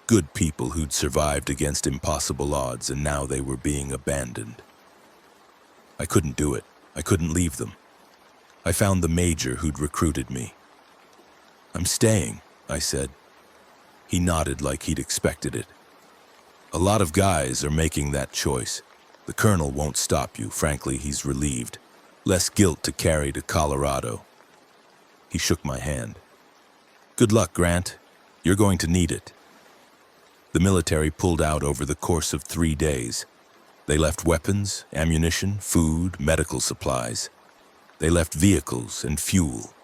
Good people who'd survived against impossible odds, and now they were being abandoned. I couldn't do it. I couldn't leave them. I found the major who'd recruited me. I'm staying, I said. He nodded like he'd expected it. A lot of guys are making that choice. The colonel won't stop you. Frankly, he's relieved. Less guilt to carry to Colorado. He shook my hand. Good luck, Grant. You're going to need it. The military pulled out over the course of 3 days. They left weapons, ammunition, food, medical supplies. They left vehicles and fuel.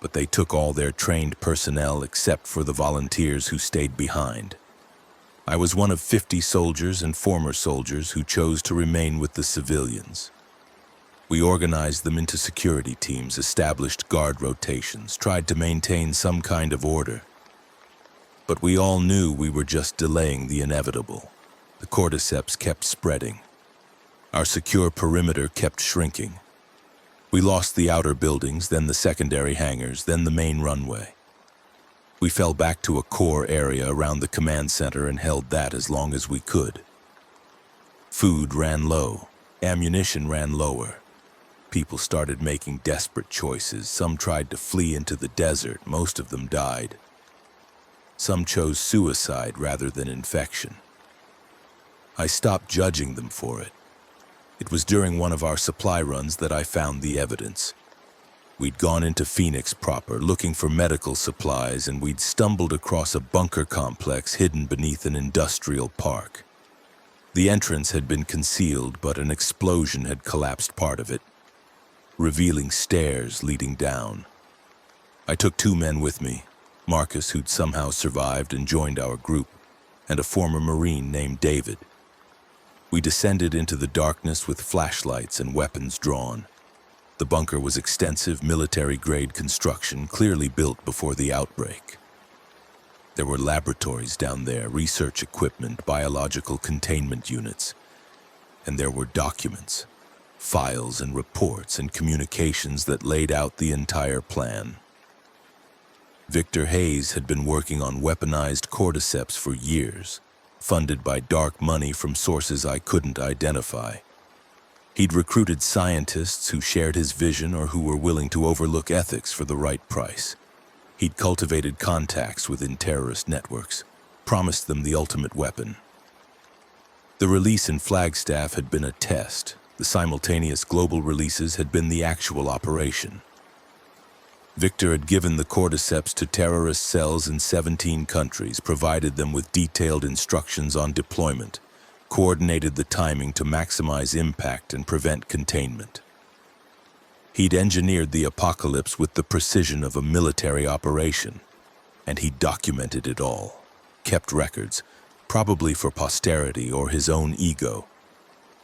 But they took all their trained personnel except for the volunteers who stayed behind. I was one of 50 soldiers and former soldiers who chose to remain with the civilians. We organized them into security teams, established guard rotations, tried to maintain some kind of order. But we all knew we were just delaying the inevitable. The cordyceps kept spreading. Our secure perimeter kept shrinking. We lost the outer buildings, then the secondary hangars, then the main runway. We fell back to a core area around the command center and held that as long as we could. Food ran low. Ammunition ran lower. People started making desperate choices. Some tried to flee into the desert. Most of them died. Some chose suicide rather than infection. I stopped judging them for it. It was during one of our supply runs that I found the evidence. We'd gone into Phoenix proper, looking for medical supplies, and we'd stumbled across a bunker complex hidden beneath an industrial park. The entrance had been concealed, but an explosion had collapsed part of it, revealing stairs leading down. I took 2 men with me, Marcus, who'd somehow survived and joined our group, and a former Marine named David. We descended into the darkness with flashlights and weapons drawn. The bunker was extensive military-grade construction, clearly built before the outbreak. There were laboratories down there, research equipment, biological containment units. And there were documents, files and reports and communications that laid out the entire plan. Victor Hayes had been working on weaponized cordyceps for years, funded by dark money from sources I couldn't identify. He'd recruited scientists who shared his vision or who were willing to overlook ethics for the right price. He'd cultivated contacts within terrorist networks, promised them the ultimate weapon. The release in Flagstaff had been a test. The simultaneous global releases had been the actual operation. Victor had given the cordyceps to terrorist cells in 17 countries, provided them with detailed instructions on deployment, coordinated the timing to maximize impact and prevent containment. He'd engineered the apocalypse with the precision of a military operation, and he documented it all, kept records, probably for posterity or his own ego.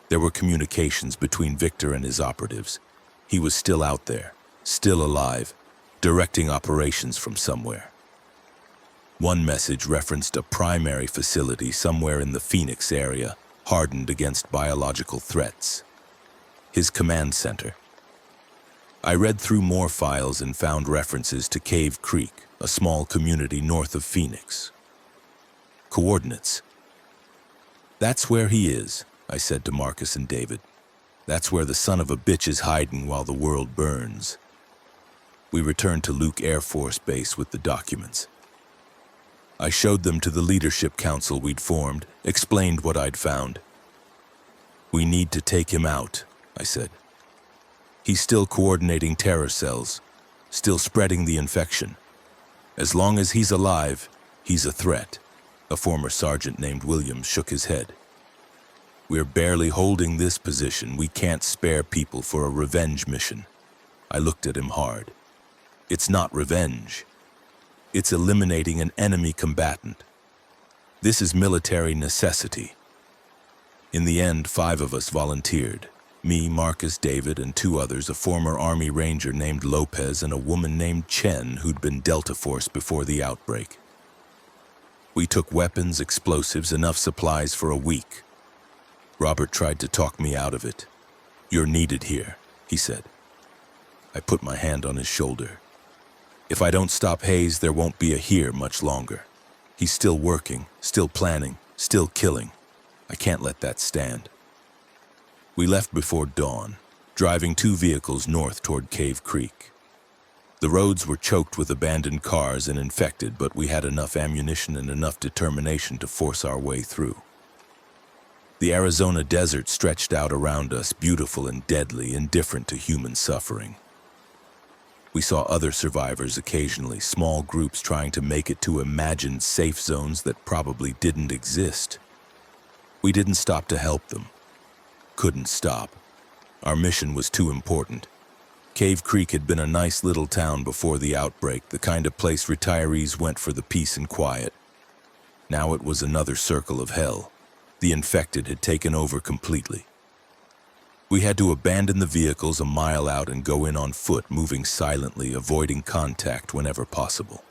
There were communications between Victor and his operatives. He was still out there, still alive, directing operations from somewhere. One message referenced a primary facility somewhere in the Phoenix area, hardened against biological threats. His command center. I read through more files and found references to Cave Creek, a small community north of Phoenix. Coordinates. "That's where he is," I said to Marcus and David. "That's where the son of a bitch is hiding while the world burns." We returned to Luke Air Force Base with the documents. I showed them to the leadership council we'd formed, explained what I'd found. "We need to take him out," I said. "He's still coordinating terror cells, still spreading the infection. As long as he's alive, he's a threat." A former sergeant named Williams shook his head. "We're barely holding this position. We can't spare people for a revenge mission." I looked at him hard. "It's not revenge. It's eliminating an enemy combatant. This is military necessity." In the end, 5 of us volunteered. Me, Marcus, David, and 2 others, a former Army Ranger named Lopez and a woman named Chen who'd been Delta Force before the outbreak. We took weapons, explosives, enough supplies for a week. Robert tried to talk me out of it. "You're needed here," he said. I put my hand on his shoulder. "If I don't stop Hayes, there won't be a here much longer. He's still working, still planning, still killing. I can't let that stand." We left before dawn, driving 2 vehicles north toward Cave Creek. The roads were choked with abandoned cars and infected, but we had enough ammunition and enough determination to force our way through. The Arizona desert stretched out around us, beautiful and deadly, indifferent to human suffering. We saw other survivors occasionally, small groups trying to make it to imagined safe zones that probably didn't exist. We didn't stop to help them. Couldn't stop. Our mission was too important. Cave Creek had been a nice little town before the outbreak, the kind of place retirees went for the peace and quiet. Now it was another circle of hell. The infected had taken over completely. We had to abandon the vehicles a mile out and go in on foot, moving silently, avoiding contact whenever possible.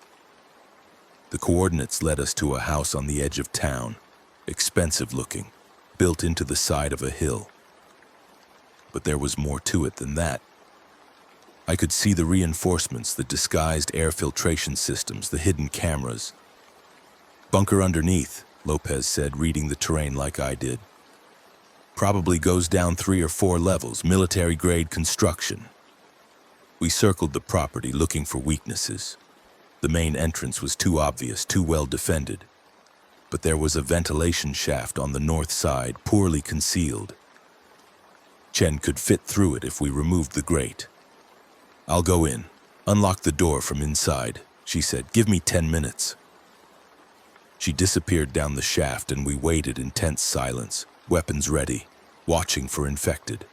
The coordinates led us to a house on the edge of town, expensive looking, built into the side of a hill. But there was more to it than that. I could see the reinforcements, the disguised air filtration systems, the hidden cameras. "Bunker underneath," Lopez said, reading the terrain like I did. "Probably goes down 3 or 4 levels, military-grade construction." We circled the property looking for weaknesses. The main entrance was too obvious, too well defended. But there was a ventilation shaft on the north side, poorly concealed. Chen could fit through it if we removed the grate. "I'll go in. Unlock the door from inside," she said. "Give me 10 minutes." She disappeared down the shaft and we waited in tense silence, weapons ready, watching for infected.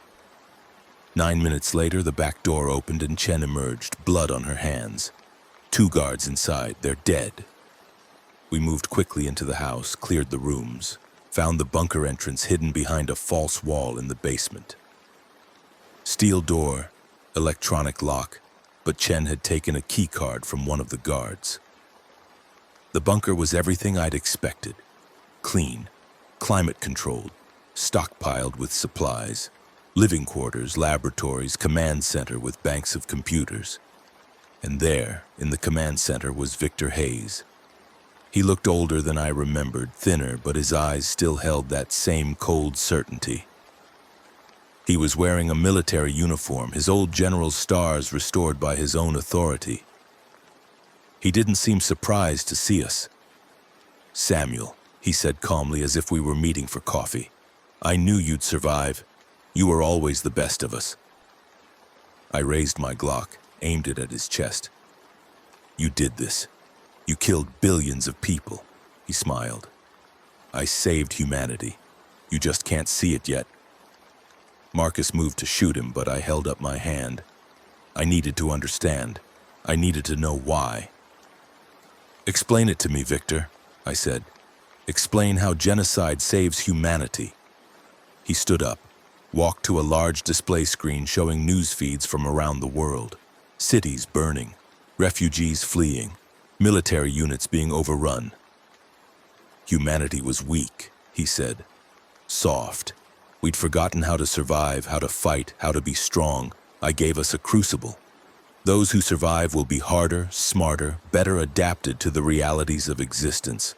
9 minutes later, the back door opened and Chen emerged, blood on her hands. 2 guards inside, they're dead. We moved quickly into the house, cleared the rooms, found the bunker entrance hidden behind a false wall in the basement. Steel door, electronic lock, but Chen had taken a key card from one of the guards. The bunker was everything I'd expected. Clean, climate-controlled, stockpiled with supplies, living quarters, laboratories, command center with banks of computers. And there, in the command center, was Victor Hayes. He looked older than I remembered, thinner, but his eyes still held that same cold certainty. He was wearing a military uniform, his old general's stars restored by his own authority. He didn't seem surprised to see us. "Samuel," he said calmly, as if we were meeting for coffee, "I knew you'd survive. You were always the best of us." I raised my Glock, aimed it at his chest. "You did this. You killed billions of people," he smiled. "I saved humanity. You just can't see it yet." Marcus moved to shoot him, but I held up my hand. I needed to understand. I needed to know why. "Explain it to me, Victor," I said. "Explain how genocide saves humanity." He stood up, walked to a large display screen showing news feeds from around the world. Cities burning, refugees fleeing, military units being overrun. "Humanity was weak," he said. soft. We'd forgotten how to survive, how to fight, how to be strong. I gave us a crucible. Those who survive will be harder, smarter, better adapted to the realities of existence.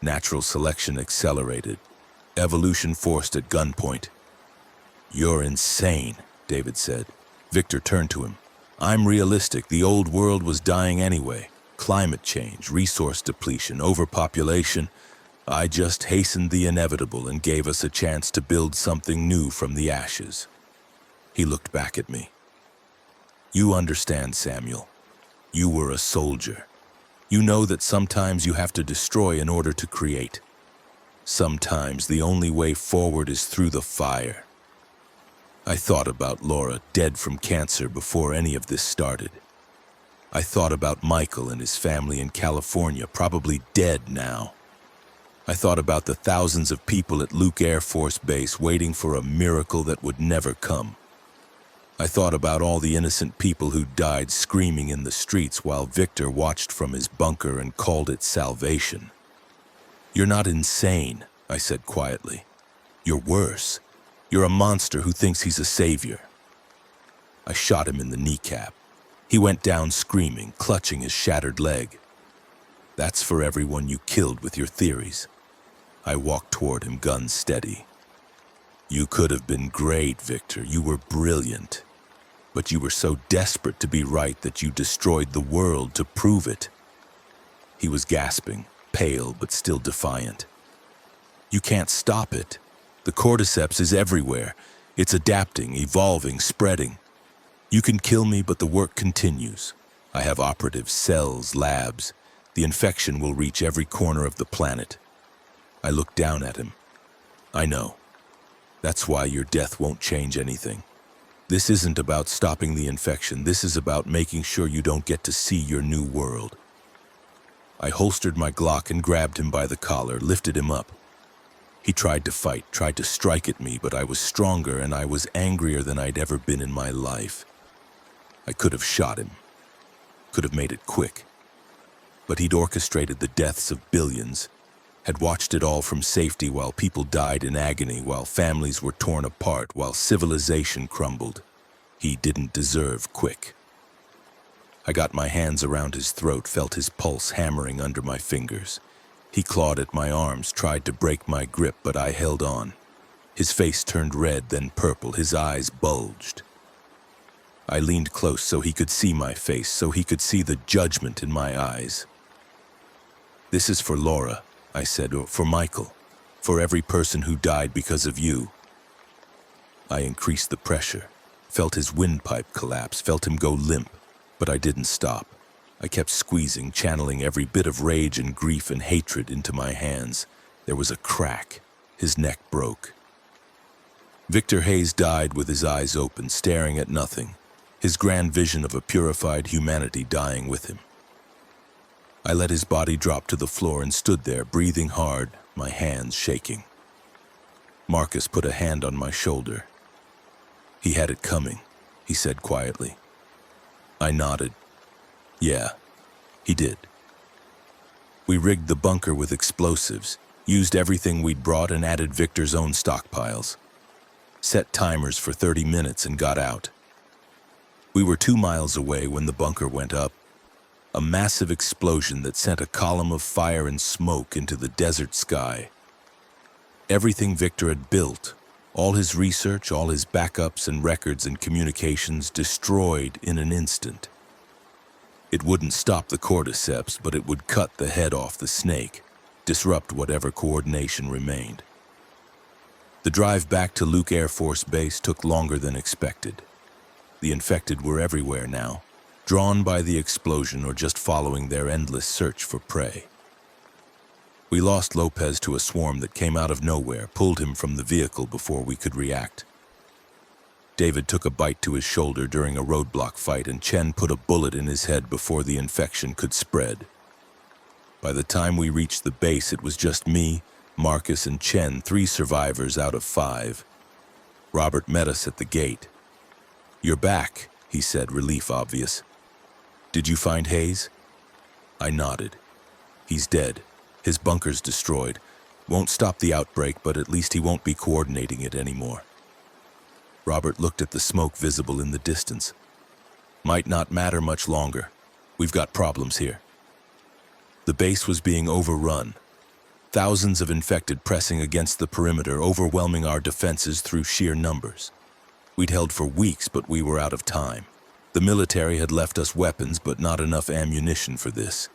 Natural selection accelerated. Evolution forced at gunpoint. "You're insane," David said. Victor turned to him. "I'm realistic. The old world was dying anyway. Climate change, resource depletion, overpopulation. I just hastened the inevitable and gave us a chance to build something new from the ashes." He looked back at me. "You understand, Samuel. You were a soldier. You know that sometimes you have to destroy in order to create. Sometimes the only way forward is through the fire." I thought about Laura, dead from cancer before any of this started. I thought about Michael and his family in California, probably dead now. I thought about the thousands of people at Luke Air Force Base waiting for a miracle that would never come. I thought about all the innocent people who died screaming in the streets while Victor watched from his bunker and called it salvation. "You're not insane," I said quietly. "You're worse. You're a monster who thinks he's a savior." I shot him in the kneecap. He went down screaming, clutching his shattered leg. "That's for everyone you killed with your theories." I walked toward him, gun steady. "You could have been great, Victor. You were brilliant. But you were so desperate to be right that you destroyed the world to prove it." He was gasping, pale but still defiant. "You can't stop it. The cordyceps is everywhere. It's adapting, evolving, spreading. You can kill me, but the work continues. I have operatives, cells, labs. The infection will reach every corner of the planet." I looked down at him. "I know. That's why your death won't change anything. This isn't about stopping the infection. This is about making sure you don't get to see your new world." I holstered my Glock and grabbed him by the collar, lifted him up. He tried to fight, tried to strike at me, but I was stronger and I was angrier than I'd ever been in my life. I could have shot him, could have made it quick. But he'd orchestrated the deaths of billions, had watched it all from safety while people died in agony, while families were torn apart, while civilization crumbled. He didn't deserve quick. I got my hands around his throat, felt his pulse hammering under my fingers. He clawed at my arms, tried to break my grip, but I held on. His face turned red, then purple, his eyes bulged. I leaned close so he could see my face, so he could see the judgment in my eyes. "This is for Laura," I said, "or for Michael, for every person who died because of you." I increased the pressure, felt his windpipe collapse, felt him go limp, but I didn't stop. I kept squeezing, channeling every bit of rage and grief and hatred into my hands. There was a crack. His neck broke. Victor Hayes died with his eyes open, staring at nothing, his grand vision of a purified humanity dying with him. I let his body drop to the floor and stood there, breathing hard, my hands shaking. Marcus put a hand on my shoulder. "He had it coming," he said quietly. I nodded. "Yeah, he did." We rigged the bunker with explosives, used everything we'd brought and added Victor's own stockpiles. Set timers for 30 minutes and got out. We were 2 miles away when the bunker went up. A massive explosion that sent a column of fire and smoke into the desert sky. Everything Victor had built, all his research, all his backups and records and communications, destroyed in an instant. It wouldn't stop the cordyceps, but it would cut the head off the snake, disrupt whatever coordination remained. The drive back to Luke Air Force Base took longer than expected. The infected were everywhere now, drawn by the explosion or just following their endless search for prey. We lost Lopez to a swarm that came out of nowhere, pulled him from the vehicle before we could react. David took a bite to his shoulder during a roadblock fight, and Chen put a bullet in his head before the infection could spread. By the time we reached the base, it was just me, Marcus, and Chen, 3 survivors out of 5. Robert met us at the gate. "You're back," he said, relief obvious. "Did you find Hayes?" I nodded. "He's dead. His bunker's destroyed. Won't stop the outbreak, but at least he won't be coordinating it anymore. Robert looked at the smoke visible in the distance. Might not matter much longer. We've got problems here. The base was being overrun. Thousands of infected pressing against the perimeter, overwhelming our defenses through sheer numbers. We'd held for weeks, but we were out of time. The military had left us weapons, but not enough ammunition for this.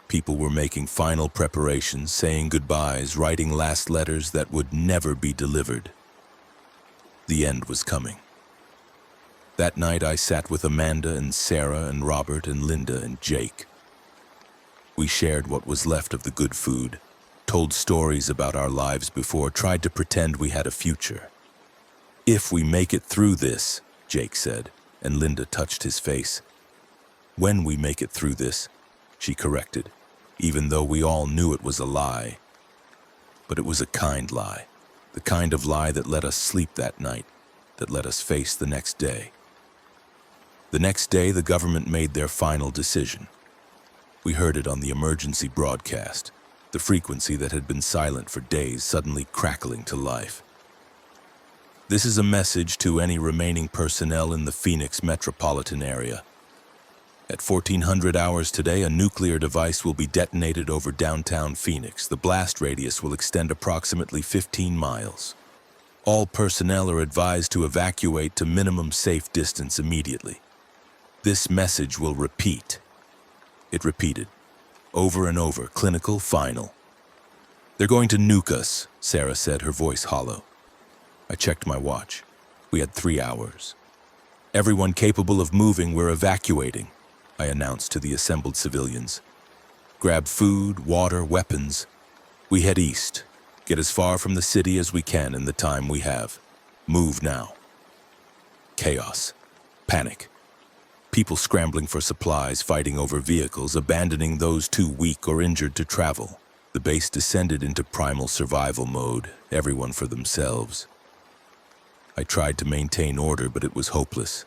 People were making final preparations, saying goodbyes, writing last letters that would never be delivered. The end was coming. That night I sat with Amanda and Sarah and Robert and Linda and Jake. We shared what was left of the good food, told stories about our lives before, tried to pretend we had a future. If we make it through this, Jake said, and Linda touched his face. When we make it through this, she corrected, even though we all knew it was a lie. But it was a kind lie, the kind of lie that let us sleep that night, that let us face the next day. The next day, the government made their final decision. We heard it on the emergency broadcast, the frequency that had been silent for days suddenly crackling to life. This is a message to any remaining personnel in the Phoenix metropolitan area. At 1400 hours today, a nuclear device will be detonated over downtown Phoenix. The blast radius will extend approximately 15 miles. All personnel are advised to evacuate to minimum safe distance immediately. This message will repeat. It repeated, over and over, clinical, final. They're going to nuke us, Sarah said, her voice hollow. I checked my watch. We had 3 hours. Everyone capable of moving, we're evacuating, I announced to the assembled civilians. Grab food, water, weapons. We head east. Get as far from the city as we can in the time we have. Move now. Chaos. Panic. People scrambling for supplies, fighting over vehicles, abandoning those too weak or injured to travel. The base descended into primal survival mode, everyone for themselves. I tried to maintain order, but it was hopeless.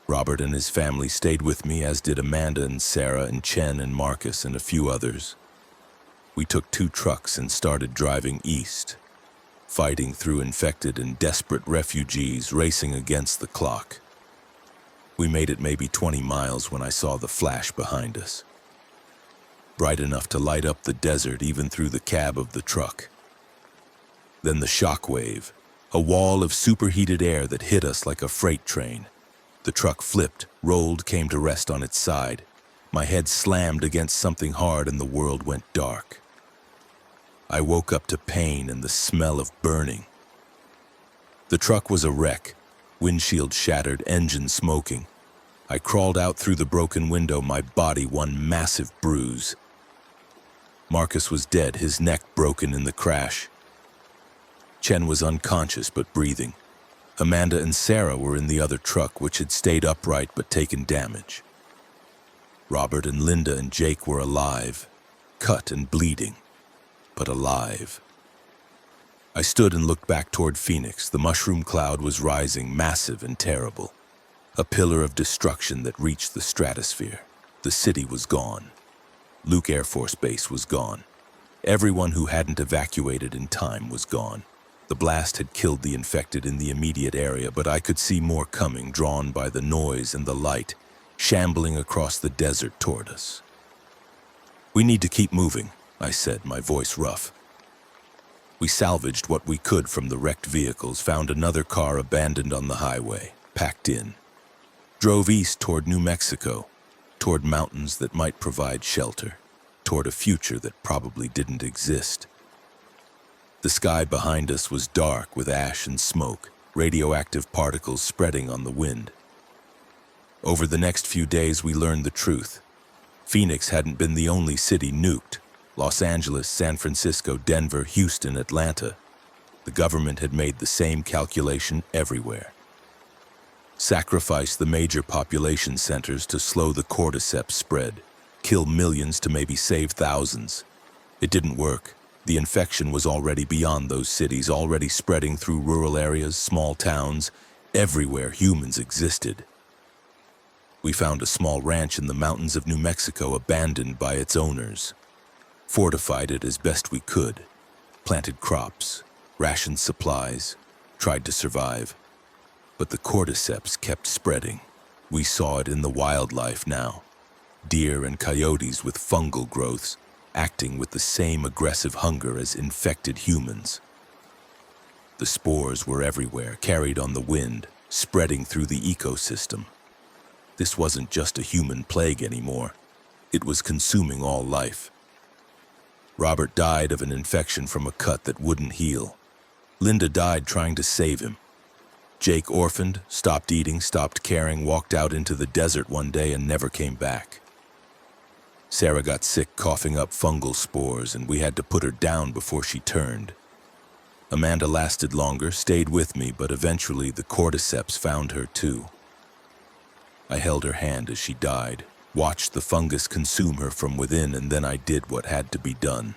Robert and his family stayed with me, as did Amanda and Sarah and Chen and Marcus and a few others. We took 2 trucks and started driving east, fighting through infected and desperate refugees racing against the clock. We made it maybe 20 miles when I saw the flash behind us. Bright enough to light up the desert even through the cab of the truck. Then the shock wave, a wall of superheated air that hit us like a freight train. The truck flipped, rolled, came to rest on its side. My head slammed against something hard and the world went dark. I woke up to pain and the smell of burning. The truck was a wreck, windshield shattered, engine smoking. I crawled out through the broken window, my body one massive bruise. Marcus was dead, his neck broken in the crash. Chen was unconscious but breathing. Amanda and Sarah were in the other truck, which had stayed upright but taken damage. Robert and Linda and Jake were alive, cut and bleeding, but alive. I stood and looked back toward Phoenix. The mushroom cloud was rising, massive and terrible. A pillar of destruction that reached the stratosphere. The city was gone. Luke Air Force Base was gone. Everyone who hadn't evacuated in time was gone. The blast had killed the infected in the immediate area, but I could see more coming, drawn by the noise and the light, shambling across the desert toward us. We need to keep moving, I said, my voice rough. We salvaged what we could from the wrecked vehicles, found another car abandoned on the highway, packed in. Drove east toward New Mexico, toward mountains that might provide shelter, toward a future that probably didn't exist. The sky behind us was dark with ash and smoke, radioactive particles spreading on the wind. Over the next few days, we learned the truth. Phoenix hadn't been the only city nuked. Los Angeles, San Francisco, Denver, Houston, Atlanta. The government had made the same calculation everywhere. Sacrifice the major population centers to slow the cordyceps spread, kill millions to maybe save thousands. It didn't work. The infection was already beyond those cities, already spreading through rural areas, small towns, everywhere humans existed. We found a small ranch in the mountains of New Mexico abandoned by its owners. fortified it as best we could, planted crops, rationed supplies, tried to survive. But the cordyceps kept spreading. We saw it in the wildlife now. Deer and coyotes with fungal growths, acting with the same aggressive hunger as infected humans. The spores were everywhere, carried on the wind, spreading through the ecosystem. This wasn't just a human plague anymore. It was consuming all life. Robert died of an infection from a cut that wouldn't heal. Linda died trying to save him. Jake orphaned, stopped eating, stopped caring, walked out into the desert one day and never came back. Sarah got sick, coughing up fungal spores, and we had to put her down before she turned. Amanda lasted longer, stayed with me, but eventually the cordyceps found her too. I held her hand as she died, watched the fungus consume her from within, and then I did what had to be done.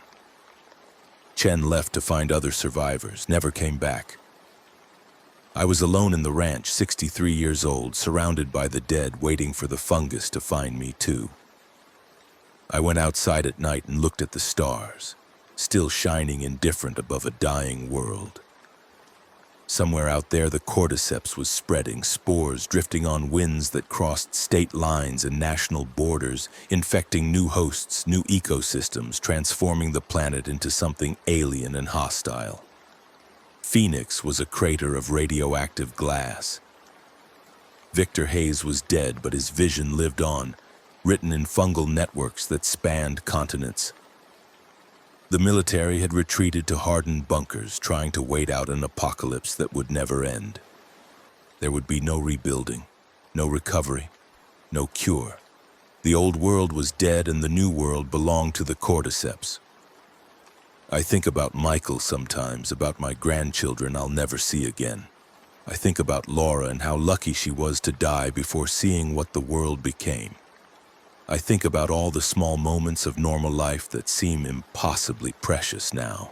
Chen left to find other survivors, never came back. I was alone in the ranch, 63 years old, surrounded by the dead, waiting for the fungus to find me too. I went outside at night and looked at the stars, still shining indifferent above a dying world. Somewhere out there, the cordyceps was spreading, spores drifting on winds that crossed state lines and national borders, infecting new hosts, new ecosystems, transforming the planet into something alien and hostile. Phoenix was a crater of radioactive glass. Victor Hayes was dead, but his vision lived on, written in fungal networks that spanned continents. The military had retreated to hardened bunkers, trying to wait out an apocalypse that would never end. There would be no rebuilding, no recovery, no cure. The old world was dead and the new world belonged to the cordyceps. I think about Michael sometimes, about my grandchildren I'll never see again. I think about Laura and how lucky she was to die before seeing what the world became. I think about all the small moments of normal life that seem impossibly precious now.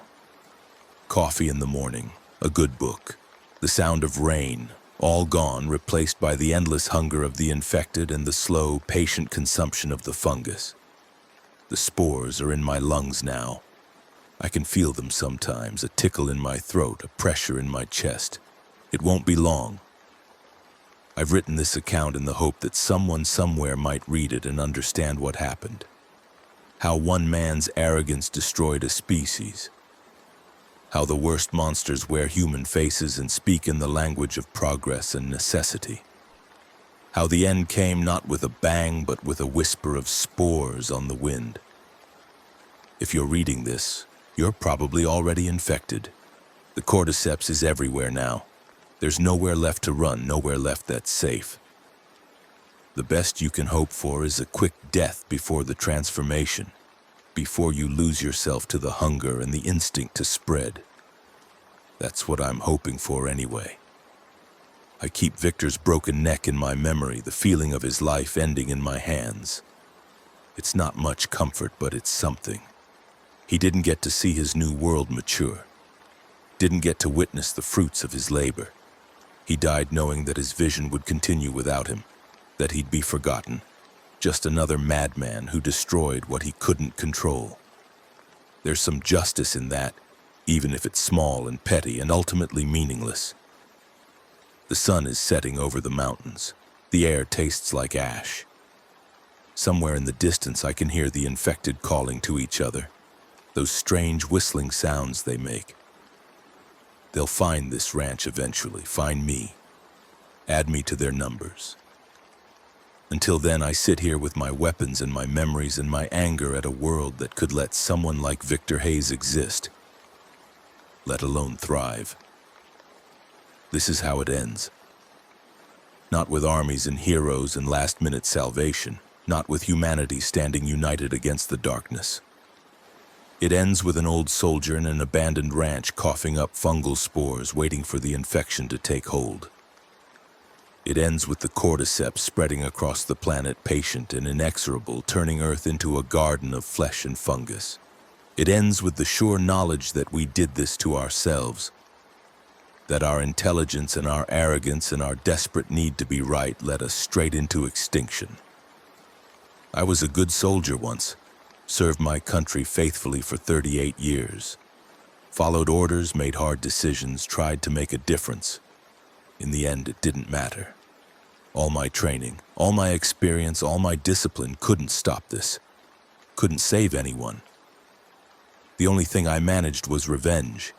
Coffee in the morning, a good book, the sound of rain, all gone, replaced by the endless hunger of the infected and the slow, patient consumption of the fungus. The spores are in my lungs now. I can feel them sometimes, a tickle in my throat, a pressure in my chest. It won't be long. I've written this account in the hope that someone somewhere might read it and understand what happened. How one man's arrogance destroyed a species. How the worst monsters wear human faces and speak in the language of progress and necessity. How the end came not with a bang but with a whisper of spores on the wind. If you're reading this, you're probably already infected. The cordyceps is everywhere now. There's nowhere left to run, nowhere left that's safe. The best you can hope for is a quick death before the transformation, before you lose yourself to the hunger and the instinct to spread. That's what I'm hoping for anyway. I keep Victor's broken neck in my memory, the feeling of his life ending in my hands. It's not much comfort, but it's something. He didn't get to see his new world mature, didn't get to witness the fruits of his labor. He died knowing that his vision would continue without him, that he'd be forgotten, just another madman who destroyed what he couldn't control. There's some justice in that, even if it's small and petty and ultimately meaningless. The sun is setting over the mountains. The air tastes like ash. Somewhere in the distance I can hear the infected calling to each other, those strange whistling sounds they make. They'll find this ranch eventually, find me, add me to their numbers. Until then, I sit here with my weapons and my memories and my anger at a world that could let someone like Victor Hayes exist, let alone thrive. This is how it ends. Not with armies and heroes and last-minute salvation, not with humanity standing united against the darkness. It ends with an old soldier in an abandoned ranch coughing up fungal spores, waiting for the infection to take hold. It ends with the cordyceps spreading across the planet, patient and inexorable, turning Earth into a garden of flesh and fungus. It ends with the sure knowledge that we did this to ourselves, that our intelligence and our arrogance and our desperate need to be right led us straight into extinction. I was a good soldier once. served my country faithfully for 38 years, followed orders, made hard decisions, tried to make a difference. In the end, it didn't matter. All my training, all my experience, all my discipline couldn't stop this. Couldn't save anyone. The only thing I managed was revenge,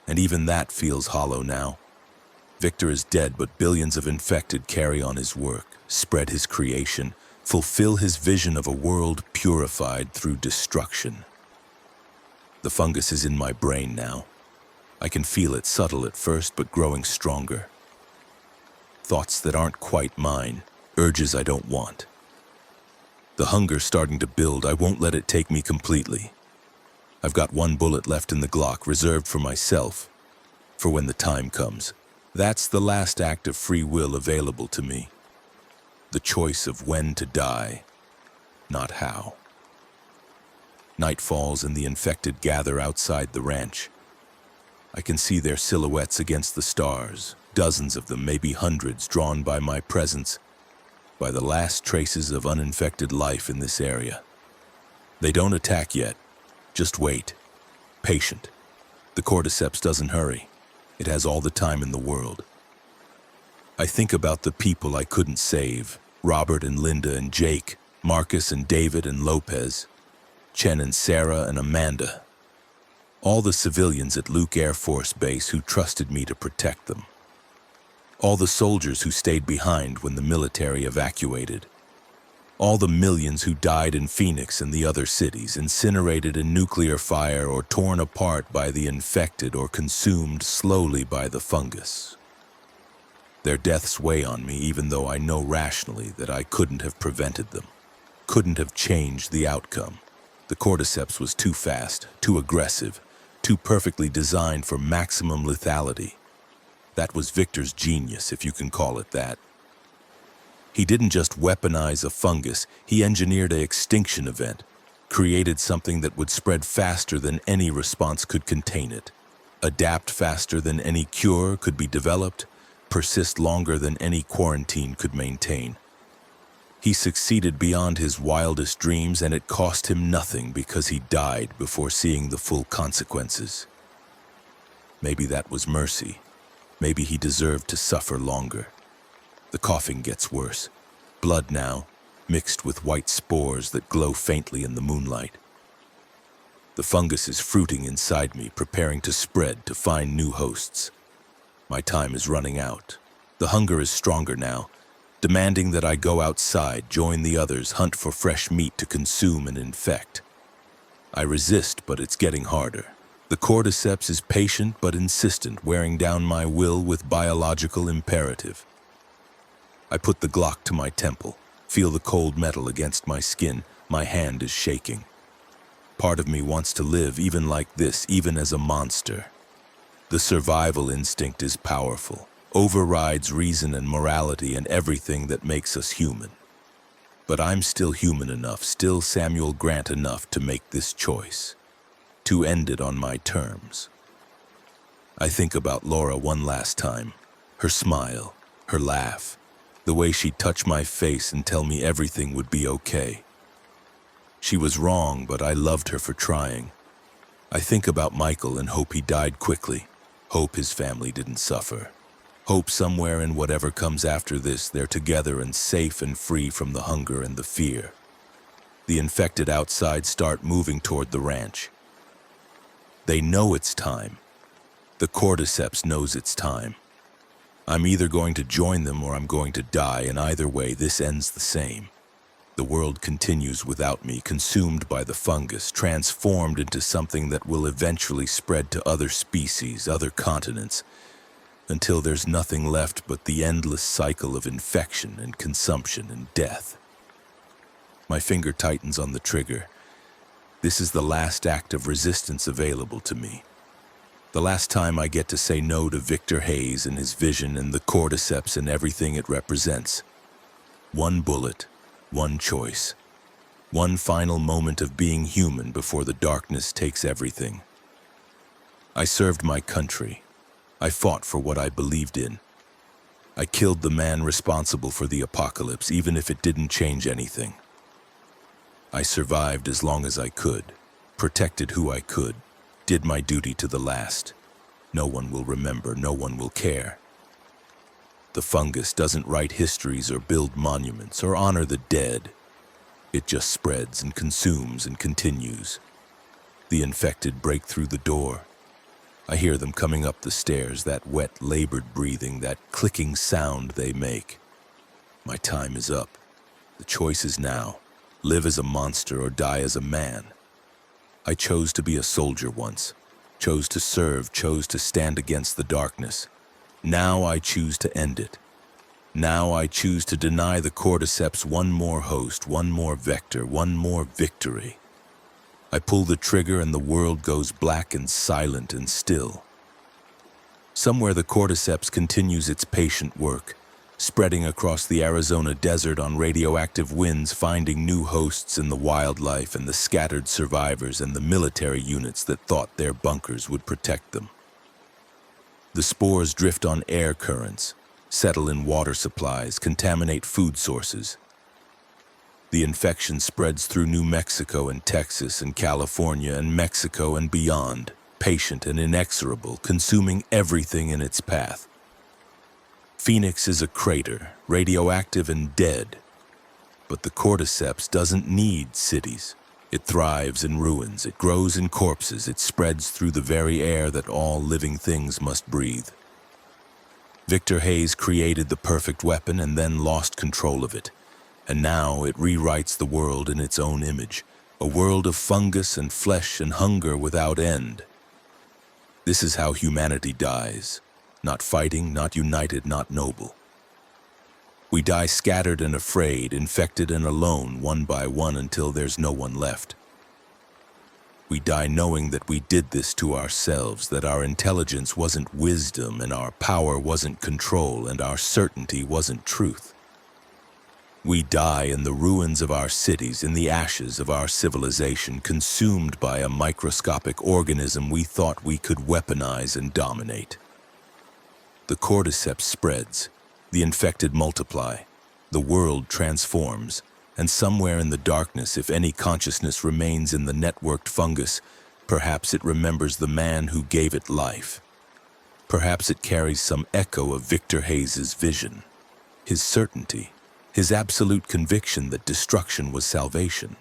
and even that feels hollow now. Victor is dead, but billions of infected carry on his work, spread his creation, fulfill his vision of a world purified through destruction. The fungus is in my brain now. I can feel it, subtle at first, but growing stronger. Thoughts that aren't quite mine, urges I don't want. The hunger starting to build, I won't let it take me completely. I've got one bullet left in the Glock, reserved for myself, for when the time comes. That's the last act of free will available to me. The choice of when to die, not how. Night falls and the infected gather outside the ranch. I can see their silhouettes against the stars, dozens of them, maybe hundreds, drawn by my presence, by the last traces of uninfected life in this area. They don't attack yet, just wait, patient. The cordyceps doesn't hurry. It has all the time in the world. I think about the people I couldn't save, Robert and Linda and Jake, Marcus and David and Lopez, Chen and Sarah and Amanda. All the civilians at Luke Air Force Base who trusted me to protect them. All the soldiers who stayed behind when the military evacuated. All the millions who died in Phoenix and the other cities, incinerated in nuclear fire or torn apart by the infected or consumed slowly by the fungus. Their deaths weigh on me, even though I know rationally that I couldn't have prevented them, couldn't have changed the outcome. The cordyceps was too fast, too aggressive, too perfectly designed for maximum lethality. That was Victor's genius, if you can call it that. He didn't just weaponize a fungus, he engineered an extinction event, created something that would spread faster than any response could contain it, adapt faster than any cure could be developed, persist longer than any quarantine could maintain. He succeeded beyond his wildest dreams, and it cost him nothing because he died before seeing the full consequences. Maybe that was mercy. Maybe he deserved to suffer longer. The coughing gets worse. Blood now, mixed with white spores that glow faintly in the moonlight. The fungus is fruiting inside me, preparing to spread to find new hosts. My time is running out. The hunger is stronger now, demanding that I go outside, join the others, hunt for fresh meat to consume and infect. I resist, but it's getting harder. The cordyceps is patient but insistent, wearing down my will with biological imperative. I put the Glock to my temple, feel the cold metal against my skin. My hand is shaking. Part of me wants to live even like this, even as a monster. The survival instinct is powerful, overrides reason and morality and everything that makes us human. But I'm still human enough, still Samuel Grant enough to make this choice, to end it on my terms. I think about Laura one last time, her smile, her laugh, the way she'd touch my face and tell me everything would be okay. She was wrong, but I loved her for trying. I think about Michael and hope he died quickly, hope his family didn't suffer. Hope somewhere in whatever comes after this, they're together and safe and free from the hunger and the fear. The infected outside start moving toward the ranch. They know it's time. The cordyceps knows it's time. I'm either going to join them or I'm going to die, and either way, this ends the same. The world continues without me, consumed by the fungus, transformed into something that will eventually spread to other species, other continents, until there's nothing left but the endless cycle of infection and consumption and death. My finger tightens on the trigger. This is the last act of resistance available to me. The last time I get to say no to Victor Hayes and his vision and the cordyceps and everything it represents. One bullet, one choice. One final moment of being human before the darkness takes everything. I served my country. I fought for what I believed in. I killed the man responsible for the apocalypse, even if it didn't change anything. I survived as long as I could, protected who I could, did my duty to the last. No one will remember, no one will care. The fungus doesn't write histories or build monuments or honor the dead. It just spreads and consumes and continues. The infected break through the door. I hear them coming up the stairs, that wet, labored breathing, that clicking sound they make. My time is up. The choice is now. Live as a monster or die as a man. I chose to be a soldier once, chose to serve, chose to stand against the darkness. Now I choose to end it. Now I choose to deny the cordyceps one more host, one more vector, one more victory. I pull the trigger and the world goes black and silent and still. Somewhere the cordyceps continues its patient work, spreading across the Arizona desert on radioactive winds, finding new hosts in the wildlife and the scattered survivors and the military units that thought their bunkers would protect them. The spores drift on air currents, settle in water supplies, contaminate food sources. The infection spreads through New Mexico and Texas and California and Mexico and beyond, patient and inexorable, consuming everything in its path. Phoenix is a crater, radioactive and dead. But the cordyceps doesn't need cities. It thrives in ruins, it grows in corpses, it spreads through the very air that all living things must breathe. Victor Hayes created the perfect weapon and then lost control of it. And now it rewrites the world in its own image, a world of fungus and flesh and hunger without end. This is how humanity dies, not fighting, not united, not noble. We die scattered and afraid, infected and alone, one by one until there's no one left. We die knowing that we did this to ourselves, that our intelligence wasn't wisdom and our power wasn't control and our certainty wasn't truth. We die in the ruins of our cities, in the ashes of our civilization, consumed by a microscopic organism we thought we could weaponize and dominate. The cordyceps spreads, the infected multiply, the world transforms, and somewhere in the darkness, if any consciousness remains in the networked fungus, perhaps it remembers the man who gave it life. Perhaps it carries some echo of Victor Hayes' vision, his certainty, his absolute conviction that destruction was salvation.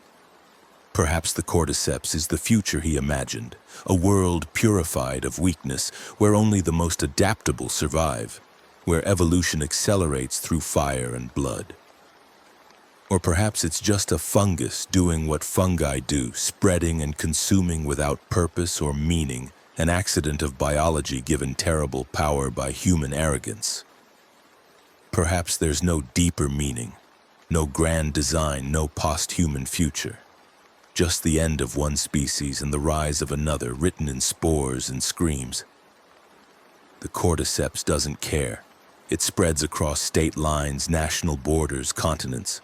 Perhaps the cordyceps is the future he imagined, a world purified of weakness, where only the most adaptable survive, where evolution accelerates through fire and blood. Or perhaps it's just a fungus doing what fungi do, spreading and consuming without purpose or meaning, an accident of biology given terrible power by human arrogance. Perhaps there's no deeper meaning, no grand design, no post-human future. Just the end of one species and the rise of another, written in spores and screams. The cordyceps doesn't care. It spreads across state lines, national borders, continents.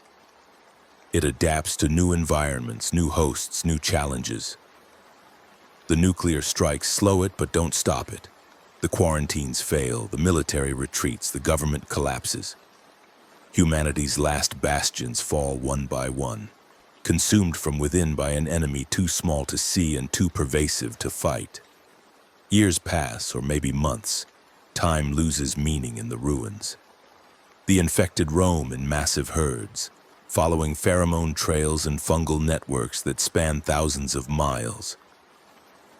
It adapts to new environments, new hosts, new challenges. The nuclear strikes slow it but don't stop it. The quarantines fail, the military retreats, the government collapses. Humanity's last bastions fall one by one, consumed from within by an enemy too small to see and too pervasive to fight. Years pass, or maybe months. Time loses meaning in the ruins. The infected roam in massive herds, following pheromone trails and fungal networks that span thousands of miles.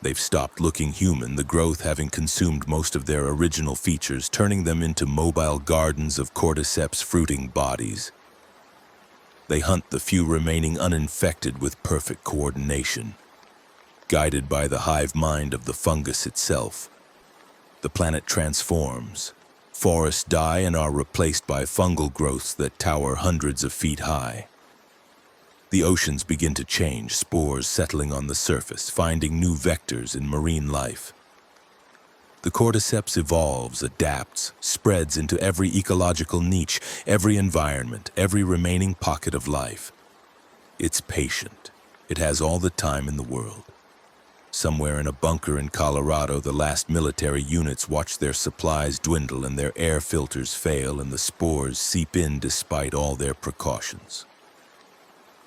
They've stopped looking human, the growth having consumed most of their original features, turning them into mobile gardens of cordyceps fruiting bodies. They hunt the few remaining uninfected with perfect coordination, guided by the hive mind of the fungus itself. The planet transforms. Forests die and are replaced by fungal growths that tower hundreds of feet high. The oceans begin to change, spores settling on the surface, finding new vectors in marine life. The cordyceps evolves, adapts, spreads into every ecological niche, every environment, every remaining pocket of life. It's patient. It has all the time in the world. Somewhere in a bunker in Colorado, the last military units watch their supplies dwindle and their air filters fail and the spores seep in despite all their precautions.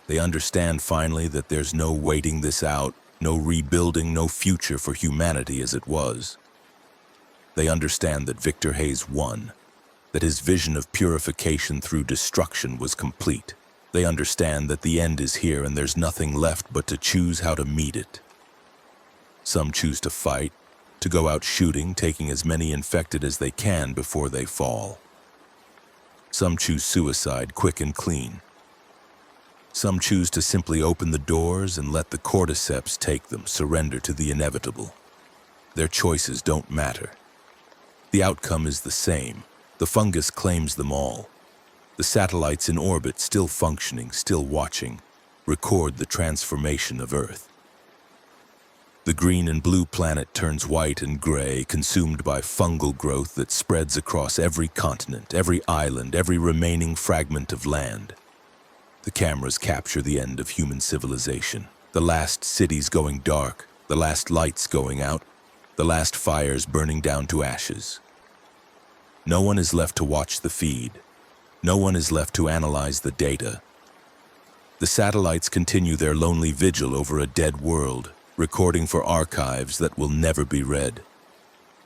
They understand finally that there's no waiting this out, no rebuilding, no future for humanity as it was. They understand that Victor Hayes won, that his vision of purification through destruction was complete. They understand that the end is here and there's nothing left but to choose how to meet it. Some choose to fight, to go out shooting, taking as many infected as they can before they fall. Some choose suicide, quick and clean. Some choose to simply open the doors and let the cordyceps take them, surrender to the inevitable. Their choices don't matter. The outcome is the same. The fungus claims them all. The satellites in orbit, still functioning, still watching, record the transformation of Earth. The green and blue planet turns white and gray, consumed by fungal growth that spreads across every continent, every island, every remaining fragment of land. The cameras capture the end of human civilization, the last cities going dark, the last lights going out, the last fires burning down to ashes. No one is left to watch the feed. No one is left to analyze the data. The satellites continue their lonely vigil over a dead world, recording for archives that will never be read.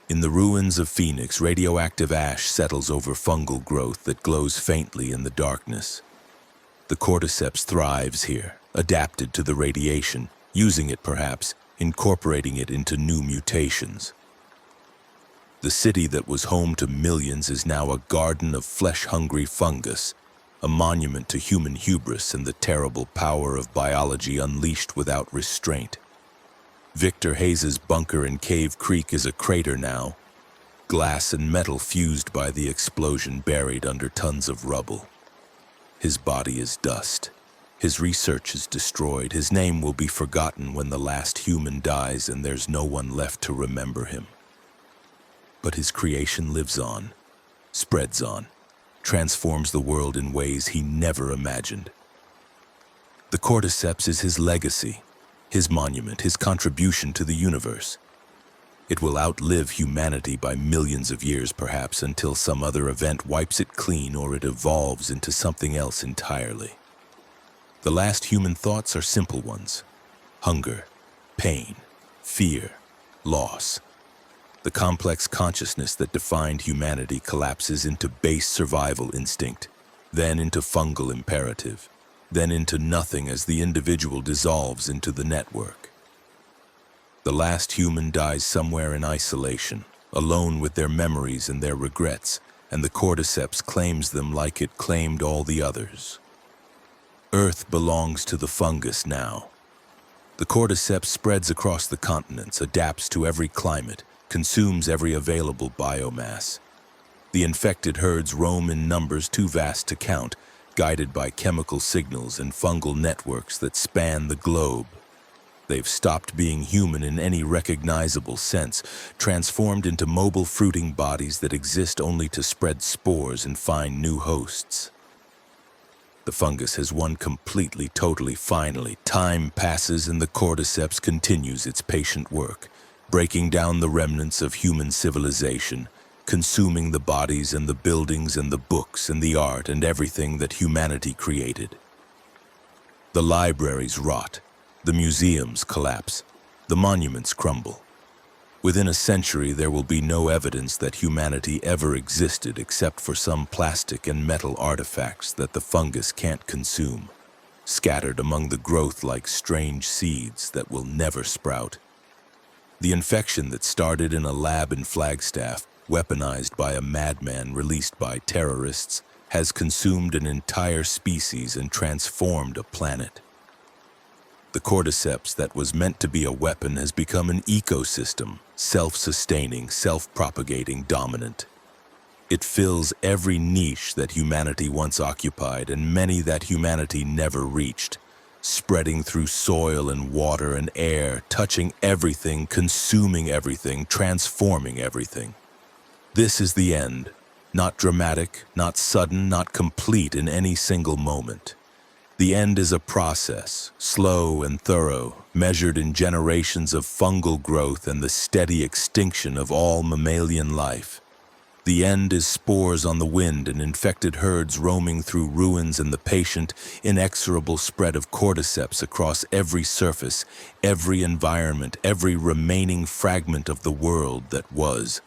In the ruins of Phoenix, radioactive ash settles over fungal growth that glows faintly in the darkness. The cordyceps thrives here, adapted to the radiation, using it perhaps, incorporating it into new mutations. The city that was home to millions is now a garden of flesh-hungry fungus, a monument to human hubris and the terrible power of biology unleashed without restraint. Victor Hayes's bunker in Cave Creek is a crater now, glass and metal fused by the explosion buried under tons of rubble. His body is dust. His research is destroyed. His name will be forgotten when the last human dies and there's no one left to remember him. But his creation lives on, spreads on, transforms the world in ways he never imagined. The cordyceps is his legacy, his monument, his contribution to the universe. It will outlive humanity by millions of years perhaps, until some other event wipes it clean or it evolves into something else entirely. The last human thoughts are simple ones: hunger, pain, fear, loss. The complex consciousness that defined humanity collapses into base survival instinct, then into fungal imperative, then into nothing as the individual dissolves into the network. The last human dies somewhere in isolation, alone with their memories and their regrets, and the cordyceps claims them like it claimed all the others. Earth belongs to the fungus now. The cordyceps spreads across the continents, adapts to every climate, consumes every available biomass. The infected herds roam in numbers too vast to count, guided by chemical signals and fungal networks that span the globe. They've stopped being human in any recognizable sense, transformed into mobile fruiting bodies that exist only to spread spores and find new hosts. The fungus has won completely, totally, finally. Time passes and the cordyceps continues its patient work, breaking down the remnants of human civilization, consuming the bodies and the buildings and the books and the art and everything that humanity created. The libraries rot, the museums collapse, the monuments crumble. Within a century, there will be no evidence that humanity ever existed except for some plastic and metal artifacts that the fungus can't consume, scattered among the growth like strange seeds that will never sprout. The infection that started in a lab in Flagstaff, weaponized by a madman released by terrorists, has consumed an entire species and transformed a planet. The cordyceps that was meant to be a weapon has become an ecosystem, self-sustaining, self-propagating, dominant. It fills every niche that humanity once occupied and many that humanity never reached, spreading through soil and water and air, touching everything, consuming everything, transforming everything. This is the end, not dramatic, not sudden, not complete in any single moment. The end is a process, slow and thorough, measured in generations of fungal growth and the steady extinction of all mammalian life. The end is spores on the wind and infected herds roaming through ruins and the patient, inexorable spread of cordyceps across every surface, every environment, every remaining fragment of the world that was.